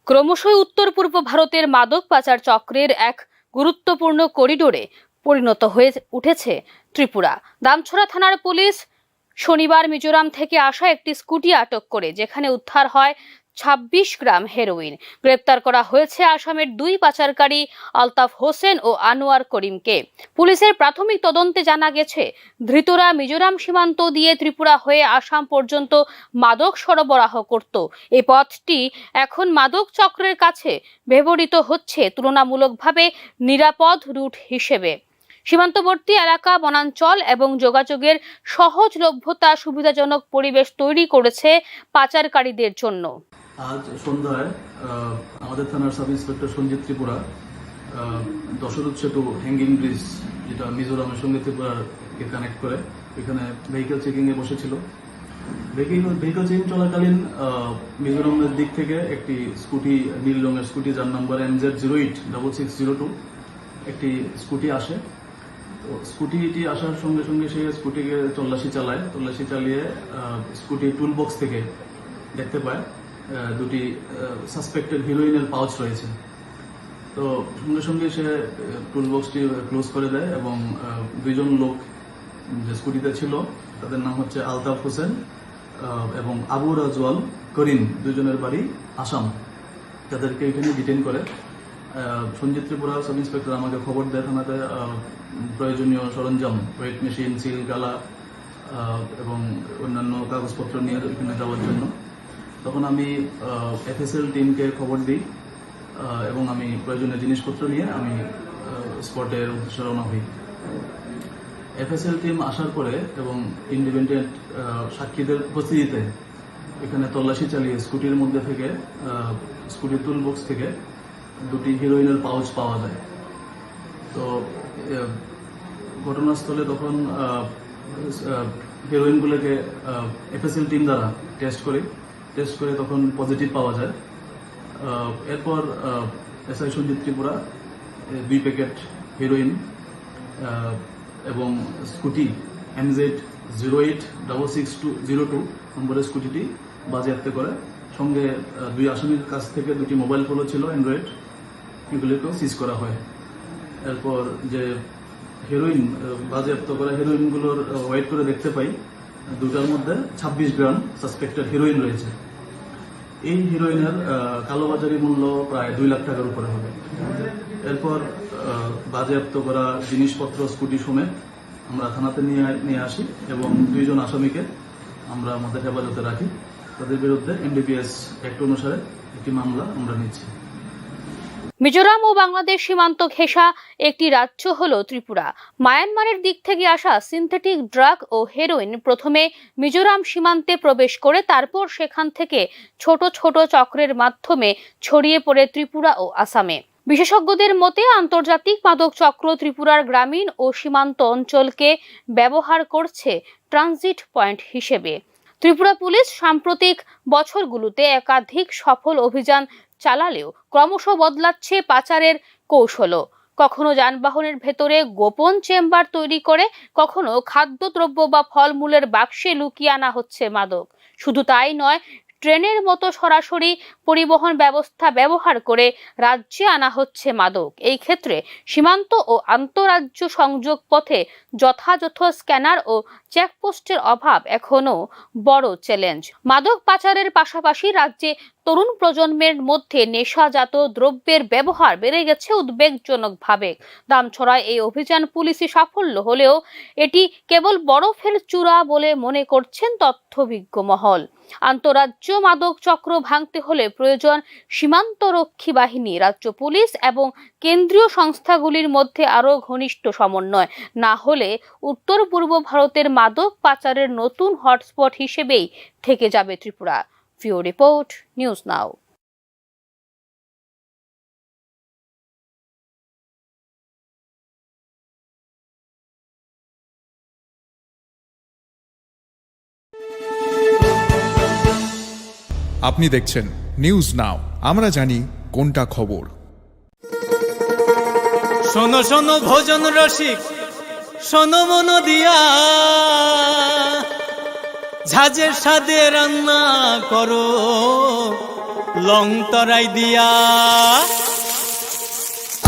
ক্রমশই উত্তর পূর্ব ভারতের মাদক পাচার চক্রের এক গুরুত্বপূর্ণ করিডোরে পরিণত হয়ে উঠেছে ত্রিপুরা। দামছড়া থানার পুলিশ শনিবার মিজোরাম থেকে আসা একটি স্কুটি আটক করে যেখানে উদ্ধার হয় 26 গ্রাম হেরোইন। গ্রেপ্তার করা হয়েছে আসামের দুই পাচারকারী আলতাফ হোসেন ও আনোয়ার করিমকে। পুলিশের প্রাথমিক তদন্তে জানা গেছে ধৃতরা মিজোরাম সীমান্ত দিয়ে ত্রিপুরা হয়ে আসাম পর্যন্ত মাদক সরবরাহ করত। এই পথটি এখন মাদক চক্রের কাছে ব্যবহৃত হচ্ছে তুলনামূলকভাবে নিরাপদ রুট হিসেবে। সীমান্তবর্তী এলাকা, বনাঞ্চল এবং যোগাযোগের সহজলভ্যতা সুবিধাজনক পরিবেশ তৈরি করেছে পাচারকারীদের জন্য। আজ সন্ধ্যায় আমাদের থানার সাব ইন্সপেক্টর সঞ্জিত ত্রিপুরা দশরথ সেতু হ্যাঙ্গিং ব্রিজ, যেটা মিজোরামের সঙ্গে ত্রিপুরাকে কানেক্ট করে, এখানে ভেহিকেল চেকিং এ বসেছিল। ভেহিকেল চেকিং চলাকালীন মিজোরামের দিক থেকে একটি স্কুটি, নীল রঙের স্কুটি যার নাম্বার MZ086602, একটি স্কুটি আসে। তো স্কুটিটি আসার সঙ্গে সঙ্গে সে স্কুটিকে তল্লাশি চালিয়ে স্কুটি টুল বক্স থেকে দেখতে পায় দুটি সাসপেক্টেড হিরোইনের পাউচ রয়েছে। তো সঙ্গে সঙ্গে সে টুল বক্সটি ক্লোজ করে দেয় এবং দুইজন লোক যে স্কুটিতে ছিল তাদের নাম হচ্ছে আলতাফ হোসেন এবং আবু রাজওয়াল করিম, দুজনের বাড়ি আসাম, তাদেরকে এখানে ডিটেইন করে। সঞ্জিত ত্রিপুরা সাব ইন্সপেক্টর আমাকে খবর দেয় থানাতে প্রয়োজনীয় সরঞ্জাম, ওয়েট মেশিন, সিল, গালা এবং অন্যান্য কাগজপত্র নিয়ে এখানে যাওয়ার জন্য। তখন আমি FSL টিমকে খবর দিই এবং আমি প্রয়োজনীয় জিনিসপত্র নিয়ে আমি স্পটের উদ্দেশ্যে রওনা হই। FSL টিম আসার পরে এবং ইন্ডিপেন্ডেন্ট সাক্ষীদের উপস্থিতিতে এখানে তল্লাশি চালিয়ে স্কুটির মধ্যে থেকে স্কুটির টুল বক্স থেকে 2টি হিরোইনের পাউচ পাওয়া যায়। তো ঘটনাস্থলে তখন হিরোইনগুলোকে FSL টিম দ্বারা টেস্ট করে তখন পজিটিভ পাওয়া যায়। এরপর SI Sanjit Tripura 2 packet heroine এবং স্কুটি MZ086602 নম্বরের স্কুটিটি বাজেয়াপ্ত করে, সঙ্গে 2 আসামির কাছ থেকে 2টি মোবাইল ফোনও ছিল অ্যান্ড্রয়েড, এগুলিকেও সিজ করা হয়। এরপর যে হেরোইন বাজেয়াপ্ত করা হেরোইনগুলোর ওয়েট করে দেখতে পাই 2টার মধ্যে 26 গ্রাম সাসপেক্টেড হিরোইন রয়েছে। এই হিরোইনের কালোবাজারি মূল্য প্রায় 2 লাখ টাকার উপরে হবে। এরপর বাজেয়াপ্ত করা জিনিসপত্র স্কুটি সমেত আমরা থানাতে নিয়ে আসি এবং 2 জন আসামিকে আমরা আমাদের হেফাজতে রাখি। তাদের বিরুদ্ধে NDPS অ্যাক্ট অনুসারে একটি মামলা আমরা নিচ্ছি। মিজোরাম ও বাংলাদেশ সীমান্ত ঘেঁষা একটি রাজ্য হল ত্রিপুরা। মায়ানমারের দিক থেকে আসা সিনথেটিক ড্রাগ ও হেরোইন প্রথমে মিজোরাম সীমান্তে প্রবেশ করে তারপর সেখান থেকে ছোট ছোট চক্রের মাধ্যমে ছড়িয়ে পড়ে ত্রিপুরা ও আসামে। বিশেষজ্ঞদের মতে আন্তর্জাতিক মাদক চক্র ত্রিপুরার গ্রামীণ ও সীমান্ত অঞ্চলকে ব্যবহার করছে ট্রানজিট পয়েন্ট হিসেবে। ত্রিপুরা পুলিশ সাম্প্রতিক বছরগুলোতে একাধিক সফল অভিযান চালালেও ক্রমশ বদলাচ্ছে পাচারের কৌশলও। কখনো যানবাহনের ভেতরে গোপন চেম্বার তৈরি করে, কখনো খাদ্যদ্রব্য বা ফলমূলের বাক্সে লুকিয়ে আনা হচ্ছে মাদক। শুধু তাই নয়, ট্রেনের মতো সরাসরি পরিবহন ব্যবস্থা ব্যবহার করে রাজ্যে আনা হচ্ছে মাদক। এই ক্ষেত্রে সীমান্ত ও আন্তঃরাজ্য সংযোগ পথে যথাযথ স্ক্যানার ও চেকপোস্টের অভাব এখনো বড় চ্যালেঞ্জ। মাদক পাচারের পাশাপাশি রাজ্যে তরুণ প্রজন্মের মধ্যে নেশাজাত দ্রব্যের ব্যবহার বেড়ে গেছে উদ্বেগজনকভাবে। দামছড়ায় এই অভিযান পুলিশি সাফল্য হলেও এটি কেবল বরফের চূড়া বলে মনে করছেন তথ্যভিজ্ঞ মহল। আন্তঃরাজ্য মাদক চক্র ভাঙতে হলে প্রয়োজন সীমান্তরক্ষী বাহিনী, রাজ্য পুলিশ এবং কেন্দ্রীয় সংস্থাগুলির মধ্যে আরও ঘনিষ্ঠ সমন্বয়। না হলে উত্তর পূর্ব ভারতের মাদক পাচারের নতুন হটস্পট হিসেবেই থেকে যাবে ত্রিপুরা। ব্যুরো রিপোর্ট, নিউজ নাও। আপনি দেখছেন নিউজ নাও, আমরা জানি কোনটা খবর। শোনো শোনো ভোজন রসিক, শোনো মন দিয়া, ঝাঁঝের সাদে রান্না করো লং তরাই দিয়া।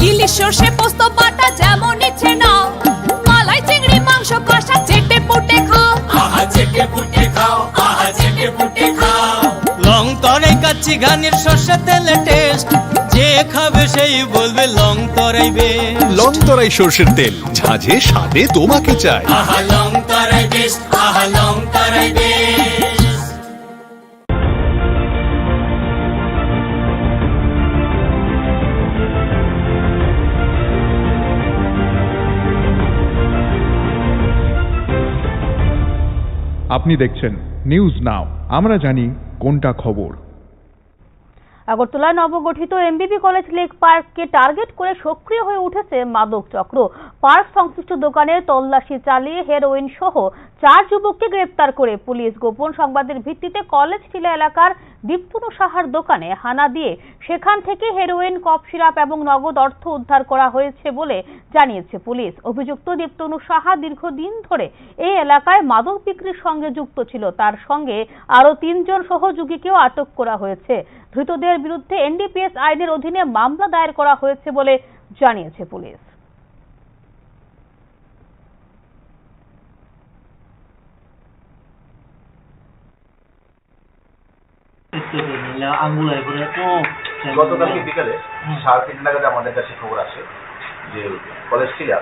ইলিশ সর্ষে পোস্ত বাটা যেমন ইচ্ছে নাও, মালাই চিংড়ি মাংস কষা চেটে পুটে খাও, আহা চেটে পুটে খাও, আহা চেটে পুটে খাও। লং তরাই কাচ্চি ঘানির সর্ষে তেলে টেস্ট, যে খাবে সেই বলবে লং তরাই বেস্ট। লং তরাই সর্ষের তেল, ঝাঁঝে স্বাদে তোমাকে চাই। আহা লং তরাই বেস্ট, আহা লং তরাই বেস্ট। আপনি দেখছেন নিউজ নাও, আমরা জানি কোনটা খবর। আগরতলায় নবগঠিত এমবিবি কলেজ লেক পার্ককে টার্গেট করে সক্রিয় হয়ে উঠেছে মাদক চক্র। পার্ক সংশ্লিষ্ট দোকানে তল্লাশি চালিয়ে হেরোইন সহ 4 যুবককে গ্রেপ্তার করে পুলিশ। গোপন সংবাদের ভিত্তিতে কলেজ টিলা এলাকার দীপ্তনু সাহার দোকানে হানা দিয়ে সেখান থেকে হেরোইন, কফ সিরাপ এবং নগদ অর্থ উদ্ধার করা হয়েছে বলে জানিয়েছে পুলিশ। অভিযুক্ত দীপ্তনু সাহা দীর্ঘদিন ধরে এই এলাকায় মাদক বিক্রির সঙ্গে যুক্ত ছিল। তার সঙ্গে আরও 3 জন সহযোগীকেও আটক করা হয়েছে। ধৃতদের বিরুদ্ধে NDPS আইনের অধীনে মামলা দায়ের করা হয়েছে বলে জানিয়েছে পুলিশ। আঙ্গুল করে তো গতকালকে বিকালে 3:30 নাগাদ আমাদের কাছে খবর আসে যে কলেজটিলা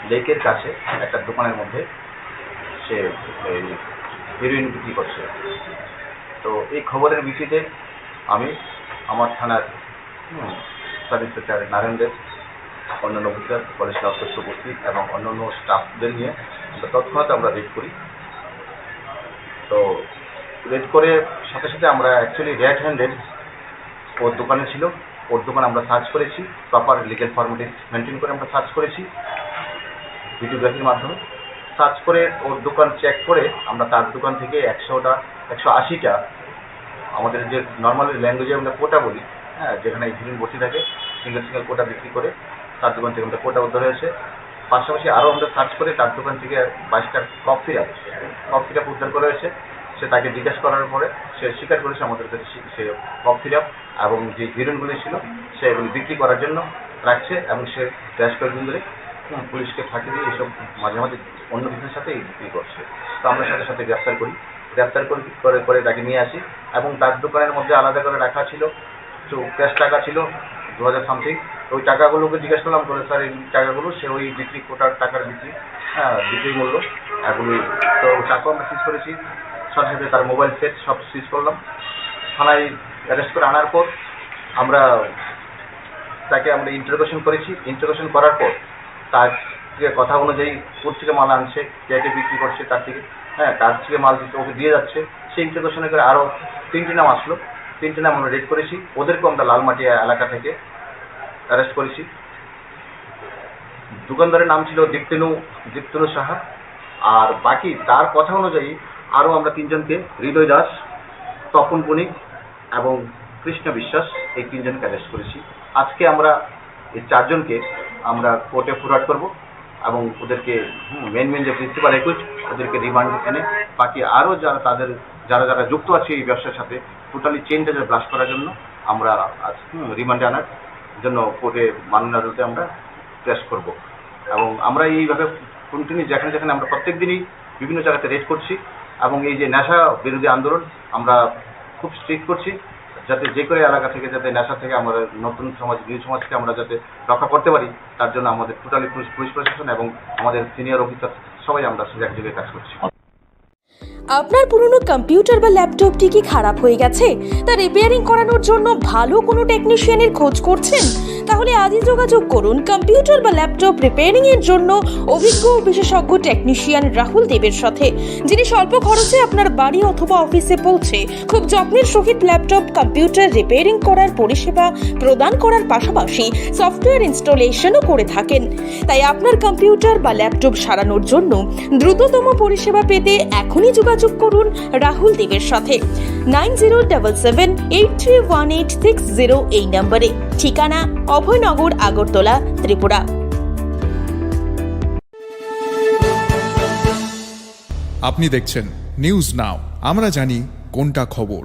লেকের কাছে একটা দোকানের মধ্যে সে হিরোইন বিক্রি করছে। তো এই খবরের ভিত্তিতে আমি আমার থানার সাব ইন্সপেক্টর নারায়ণ দেব, অন্যান্য অফিসার, কলেজ অধ্যক্ষ উপস্থিত এবং অন্যান্য স্টাফদের নিয়ে তৎক্ষণাৎ আমরা রেড করি। তো রেড করে সাথে সাথে আমরা অ্যাকচুয়ালি রেড হ্যান্ডেড ওর দোকানে ছিল, ওর দোকান আমরা সার্চ করেছি, প্রপার লিগ্যাল ফর্মালিটি মেনটেন করে আমরা সার্চ করেছি ভিডিওগ্রাফির মাধ্যমে। সার্চ করে ওর দোকান চেক করে আমরা তার দোকান থেকে 180টা আমাদের যে নর্মাল ল্যাঙ্গুয়েজে আমরা কোটা বলি, হ্যাঁ, যেখানে হিরোইন বসে থাকে, সিঙ্গেল কোটা বিক্রি করে তার দোকান থেকে আমরা কোটা উদ্ধার হয়েছে। পাশাপাশি আরও আমরা সার্চ করে তার দোকান থেকে 22টা কফ সিরাপ উদ্ধার করা হয়েছে। সে তাকে জিজ্ঞাসা করার পরে সে স্বীকার করেছে আমাদের কাছে সে কফ সিরাপ এবং যে হিরোইনগুলি ছিল সে এগুলি বিক্রি করার জন্য রাখছে এবং সে বেশ কয়েকদিন ধরে পুলিশকে ফাঁকি দিয়ে এইসব মাঝে মাঝে অন্য কিছুর সাথে বিক্রি করছে। তো আমরা সাথে সাথে গ্রেপ্তার করে তাকে নিয়ে আসি এবং তার দোকানের মধ্যে আলাদা করে রাখা ছিল তো ক্যাশ টাকা ছিল 2000 সামথিং। ওই টাকাগুলোকে জিজ্ঞাসা করলাম করে স্যার এই টাকাগুলো সে ওই বিক্রি কোটার টাকার বিক্রি মূল্য এগুলি। তো টাকাও আমরা সিজ করেছি, সাথে সাথে তার মোবাইল সেট সব সিজ করলাম। থানায় অ্যারেস্ট করে আনার পর তাকে আমরা ইন্টারোগেশন করেছি। ইন্টারোগেশন করার পর তার কথা অনুযায়ী কোথা থেকে মাল আনছে, কে বিক্রি করছে, তার থেকে কার থেকে মাল দিতে ওকে দিয়ে যাচ্ছে, সেই ইন্টারোগেশনে করে আরও 3টি নাম আসলো। 3টি নাম আমরা রেড করেছি, ওদেরকেও আমরা লালমাটিয়া এলাকা থেকে অ্যারেস্ট করেছি। দোকানদারের নাম ছিল দীপ্তনু সাহা। আর বাকি তার কথা অনুযায়ী আরও আমরা 3জনকে, হৃদয় দাস, তপন বণিক এবং কৃষ্ণ বিশ্বাস, এই 3জনকে অ্যারেস্ট করেছি। আজকে আমরা এই 4জনকে আমরা কোর্টে ফরওয়ার্ড করব এবং ওদেরকে মেন যে প্রিন্সিপাল একুইট ওদেরকে রিমান্ড এনে বাকি আরও যারা যুক্ত আছে এই ব্যবসার সাথে টোটালি চেনটা ব্লাস্ট করার জন্য আমরা রিমান্ডে আনার জন্য কোর্টে মাননীয় আদালতে আমরা প্রেস করব। এবং আমরা এইভাবে কন্টিনিউ যেখানে আমরা প্রত্যেক দিনই বিভিন্ন জায়গাতে রেড করছি এবং এই যে নেশা বিরোধী আন্দোলন আমরা খুব স্ট্রিক্ট করছি, যাতে যে কোনো এলাকা থেকে যাতে নেশা থেকে আমরা নতুন সমাজ, নিউ সমাজকে আমরা যাতে রক্ষা করতে পারি, তার জন্য আমাদের টোটালি পুলিশ প্রশাসন এবং আমাদের সিনিয়র অফিসার সবাই আমরা একযোগে কাজ করছি। আপনার পুরনো কম্পিউটার বা ল্যাপটপটি কি খারাপ হয়ে গেছে, তা রিপেয়ারিং করানোর জন্য ভালো কোনো টেকনিশিয়ানের খোঁজ করছেন? তাহলে আজই যোগাযোগ করুন কম্পিউটার বা ল্যাপটপ রিপেয়ারিং এর জন্য অভিজ্ঞ বিশেষজ্ঞ টেকনিশিয়ান রাহুল দেবের সাথে, যিনি স্বল্প খরচে আপনার বাড়ি অথবা অফিসে পৌঁছে খুব যত্নের সহিত ল্যাপটপ কম্পিউটার রিপেয়ারিং করার পরিষেবা প্রদান করার পাশাপাশি সফটওয়্যার ইনস্টলেশনও করে থাকেন। তাই আপনার কম্পিউটার বা ল্যাপটপ সারানোর জন্য দ্রুততম পরিষেবা পেতে এখনই যোগাযোগ করুন রাহুল দেবের সাথে 9077831860 এই নম্বরে। ঠিকানা অভয়নগর, আগরতলা, ত্রিপুরা। আপনি দেখছেন নিউজ নাও, আমরা জানি কোনটা খবর।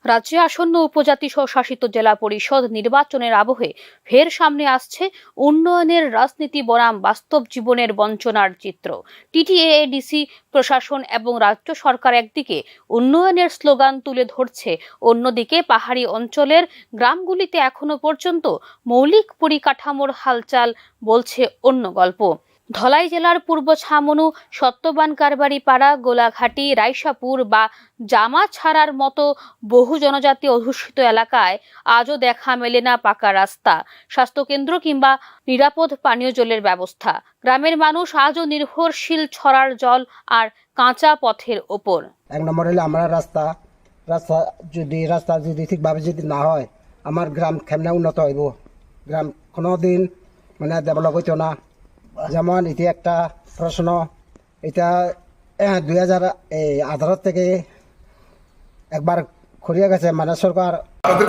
রাজ্যে আসন্ন উপজাতি স্বশাসিত জেলা পরিষদ নির্বাচনের আবহে ফের সামনে আসছে উন্নয়নের রাজনীতি বনাম বাস্তব জীবনের বঞ্চনার চিত্র। টিটিএডিসি প্রশাসন এবং রাজ্য সরকার একদিকে উন্নয়নের স্লোগান তুলে ধরছে, অন্যদিকে পাহাড়ি অঞ্চলের গ্রামগুলিতে এখনো পর্যন্ত মৌলিক পরিকাঠামোর হালচাল বলছে অন্য গল্প। ধলাই জেলার পূর্ব ছামনু, সত্যবান কারবারি পাড়া, গোলাঘাটি, রাইসাপুর বা জামাছাড়ার মতো বহু জনজাতি অধ্যুষিত এলাকায় আজও দেখা মেলে না পাকা রাস্তা, স্বাস্থ্যকেন্দ্র কিংবা নিরাপদ পানীয় জলের ব্যবস্থা। গ্রামের মানুষ আজও নির্ভরশীল ছড়ার জল আর কাঁচা পথের ওপর। 1 নম্বর হলে আমরা রাস্তা যদি ঠিকভাবে যদি না হয় আমার গ্রাম কেমনে উন্নত হইব? গ্রাম কোনোদিন ডেভেলপ হইতো না। যেমন এটি একটা প্রশ্ন, এটা 2018 থেকে একবার করিয়া গেছে সরকার।